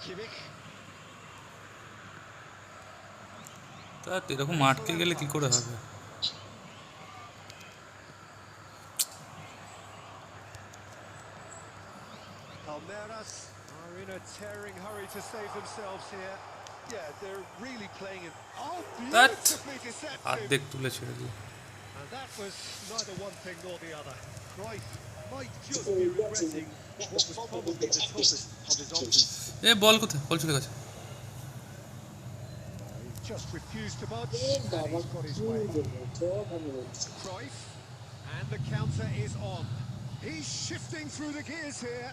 Kimmich. তা এরকম আটকে গেলে কি করে হবে? Palmeiras are in a tearing hurry to save themselves here. Yeah, they're really playing it. Oh, That beautifully deceptive. অর্ধেক তুলে ছেড়ে দিল। And that was neither one thing nor the other. Cruyff might just be regretting what was probably the toughest of his options. এ বল কোথায়? বল চলে গেছে। He just refused to budge, and he's got his way. Cruyff, and the counter is on. He's shifting through the gears here.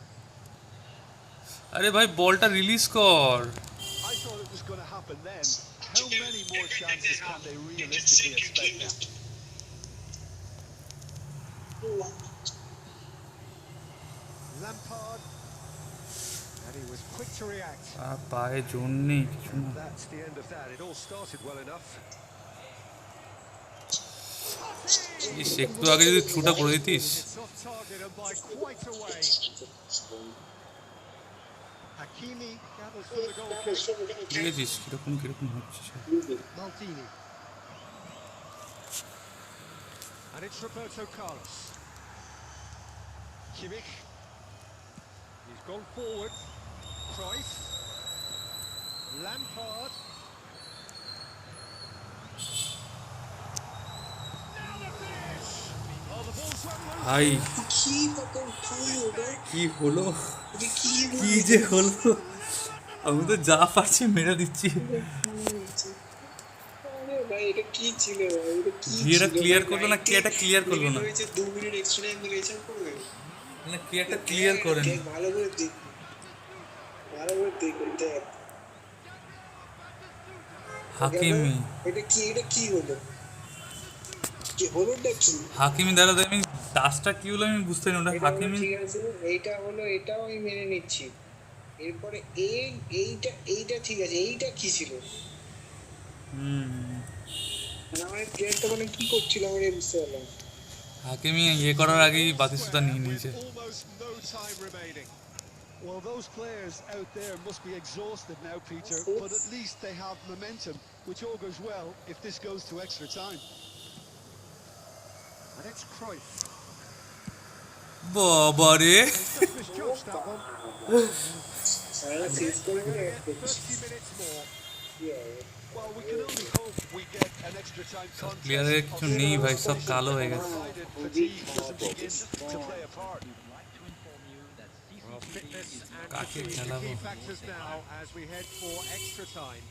আরে ভাই বলটা release কর। I thought it was going to happen then. How many more chances can they realistically expect now? Lampard, and he was quick to react. পায়ে জোর নেই কিছু না। That's the end of that. It all started well enough. ইস, একটু আগে যদি থ্রুটা করে দিতিস। It's off target and by quite a way. Hakimi gathers from the goal kick. দেখেছিস কিরকম কিরকম হচ্ছে সব। Maldini. And it's Roberto Carlos. Kimmich. He's gone forward. Cruyff. Lampard. Now the finish! Oh, the ball's run loose. ভাই কি হলো, কি যে হলো, আমি তো যা পারছি মেরে দিচ্ছি। ভাই এটা কি ছিল ভাই, এটা কি এটা ক্লিয়ার করলো না, কে এটা ক্লিয়ার করলো না, 2 মিনিট এক্সট্রা টাইম দিলে এসব করবে না কে এটা ক্লিয়ার করেন। ভালো করে দেখ, ভালো করে দেখ হাকিমি, এটা কি হলো, কি হলোটা কি? হাকিমি দাঁড়া, আমি টাচটা কি হলো আমি বুঝতে পারি না। ওটা হাকিমি ঠিক আছে, এইটা হলো, এটাও আমি মেনে নিচ্ছি। এরপরে এইটা ঠিক আছে, এইটা কি ছিল? মানে আমার প্লেয়ারটা মানে কি করছিল আমি বুঝতে পারলাম। হাকিমি ইয়ে করার আগেই বাতিসুতা নিয়ে নিয়েছে। Almost no time remaining. Well, those players out there must be exhausted now, Peter, but at least they have momentum, which all goes well if this goes to extra time. And it's Cruyff. বাবা রে, Just misjudged that one. 30 minutes more. Well, we can only hope we get an extra time contest. প্লেয়ারের কিছু নেই ভাই, সব কালো হয়ে গেছে। Fatigue doesn't begin to play a part. Well, fitness and কাকে fatigue, the খেলাবো? key factors now as we head for extra time.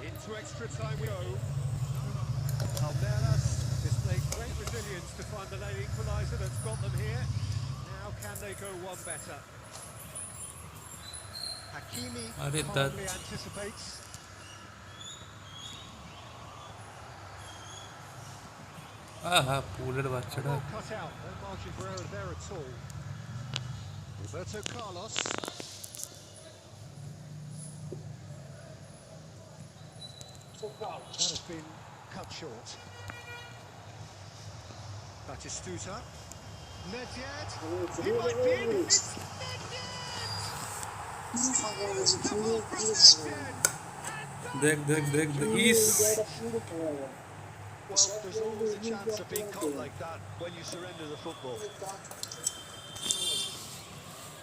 Into extra time we go. Almeras displayed great resilience to find the late equaliser that's got them here. Now can they go one better? Hakimi calmly anticipates. পুলের বাচ্চাটা। Cut out, no margin for error there at all. Roberto Carlos. That has been cut short. Batistuta. Nedved. He might be in. It's দেখ ইস, Well, there's always a chance of being caught like that when you surrender the football.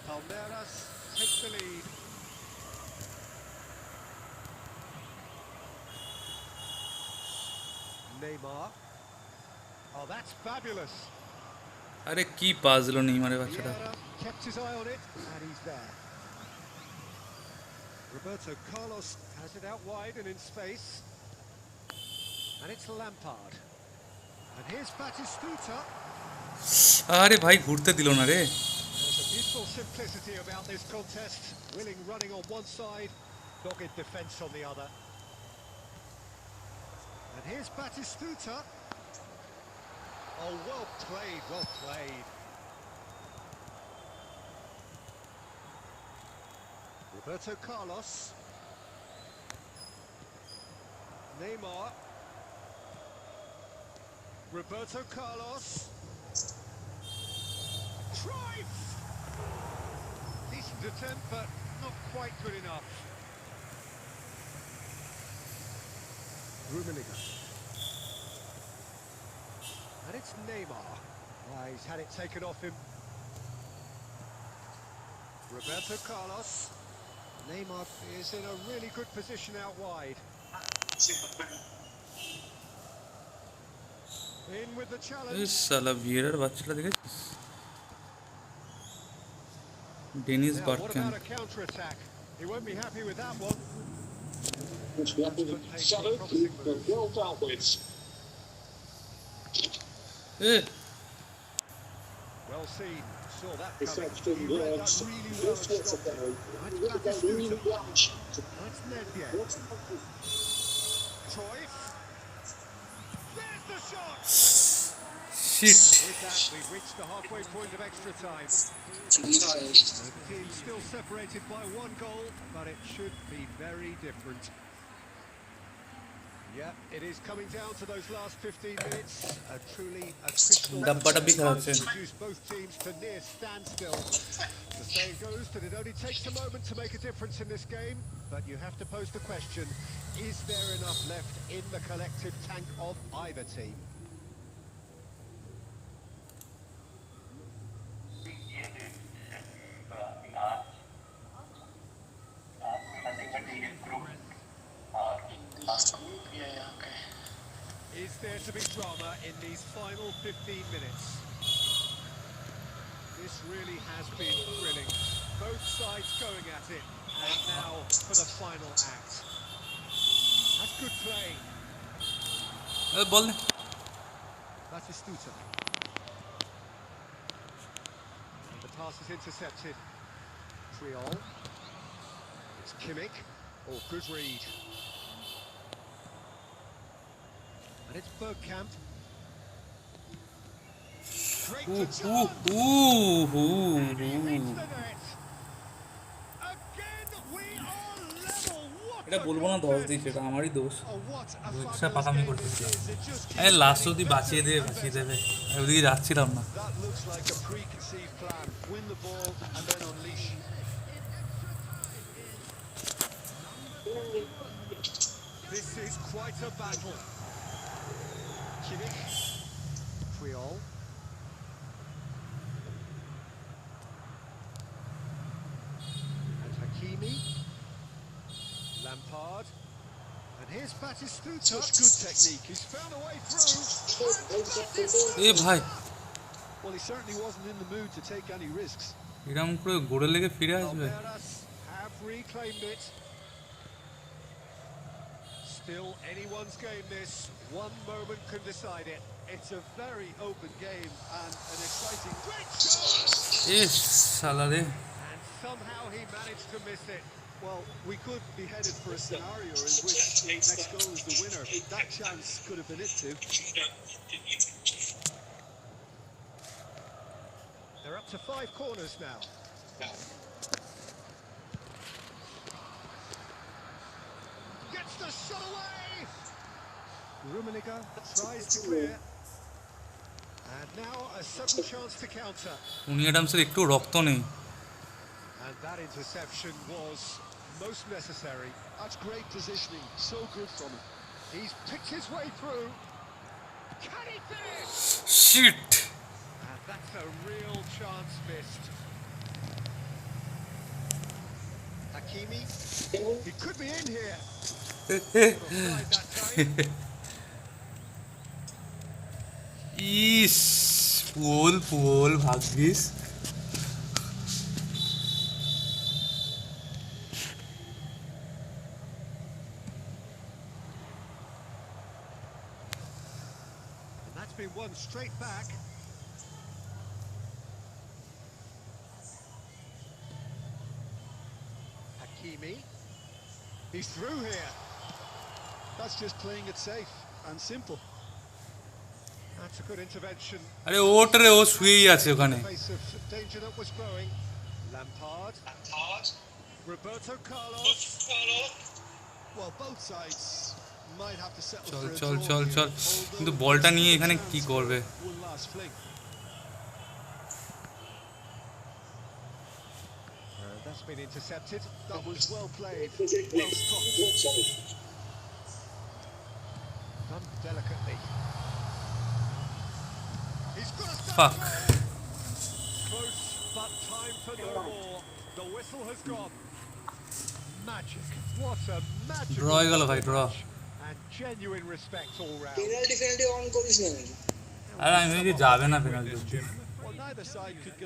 Palmeiras take the lead. Neymar. Oh, that's fabulous. আরে কি pass দিল নেইমারের বাচ্চাটা। Vieira kept his eye on it, and he's there. Roberto Carlos has it out wide and in space. And it's Lampard. And here's Batistuta. আরে ভাই ঘুরতে দিল না রে। There's a beautiful simplicity about this contest. Willing running on one side, dogged defence on the other. And here's Batistuta. Oh, well played, well played. Roberto Carlos. Neymar. Roberto Carlos. Cruyff! Decent attempt, but not quite good enough. Rummenigge. And it's Neymar. He's had it taken off him. Roberto Carlos. Neymar is in a really good position out wide. In with the challenge. এই শালা ভিয়েরার বাচ্চাটা দেখেছিস? Dennis Now, what Bergkamp. about a counter-attack? He won't be happy with that one. Shadow, well dealt with. A Well seen. Saw that Effective coming. He read words. that really well This and was stopped it. about That's Batistuta. That's Nedved. Cruyff. There's the shot! Shit. With that, we've reached the halfway point of extra time. The team's still separated by one goal, but it should be very different. Yeah, it is coming down to those last 15 minutes. Truly a critical ডাব্বাটা বি খেলাচ্ছে। reduce both teams to near standstill. The saying goes that it only takes a moment to make a difference in this game, but you have to pose the question, is there enough left in the collective tank of either team? Is there to be drama in these final 15 minutes? This really has been thrilling. Both sides going at it, and now for the final act. That's good play. বল নে। Batistuta. The pass is intercepted. Triol. It's Kimmich. Oh, good read. And it's Bergkamp. Great to chance. And he reached the net. Again, we are level. What এটা a বলবো না 10 দিই, সেটা আমারই দোষ। দুইটা পাকামি করতেছিলাম। এই লাস্ট অবধি বাঁচিয়ে দেবে। আমি ওদিকে যাচ্ছিলাম না। That looks like a preconceived plan. Win the ball and then unleash. This is quite a battle. Kimmich. Triol. And Hakimi. Lampard. And here's Batistuta. Such good technique. He's found a way through. এ ভাই, Well, he certainly wasn't in the mood to take any risks. এরকম করে গোড়ে লেগে ফিরে আসবে। Palmeiras have reclaimed it. Still anyone's game this. One moment can decide it. It's a very open game and an exciting great shot. এ শালা রে। And somehow he managed to miss it. Well, we could be headed for a scenario in which next goal is the winner. That chance could have been it too. They're up to 5 corners now. Gets the shot away. Rummenigge tries to clear. And now a sudden chance to counter. Tony অ্যাডামসের একটু রক্ত নেই। And that interception was most necessary. That's great positioning. So good from him. He's picked his way through. Can he finish? Shit. And that's a real chance missed. Hakimi. He could be in here. Offside that time. ইস, pole ভাগ্যিস। And that's been won straight back. Hakimi. He's through here. That's just playing it safe and simple. That's a good intervention. আরে ওটারে, ও শুয়েই আছে ওখানে। In the face of danger that was growing. Lampard. Roberto Carlos. Well, both sides might have to settle চল for a চল draw চল here, চল, although কিন্তু বলটা নিয়ে এখানে chance কি for করবে? one last fling. That's been intercepted. That was well played, well stopped. Done delicately. He's got a Fuck. close, but time for no more. The whistle has gone. magic. What a magical Draw হয়ে গেল ভাই, draw. and genuine respect all round. Penalty on করিস না আরে আমি কি যাবে না penalty. Well, neither side could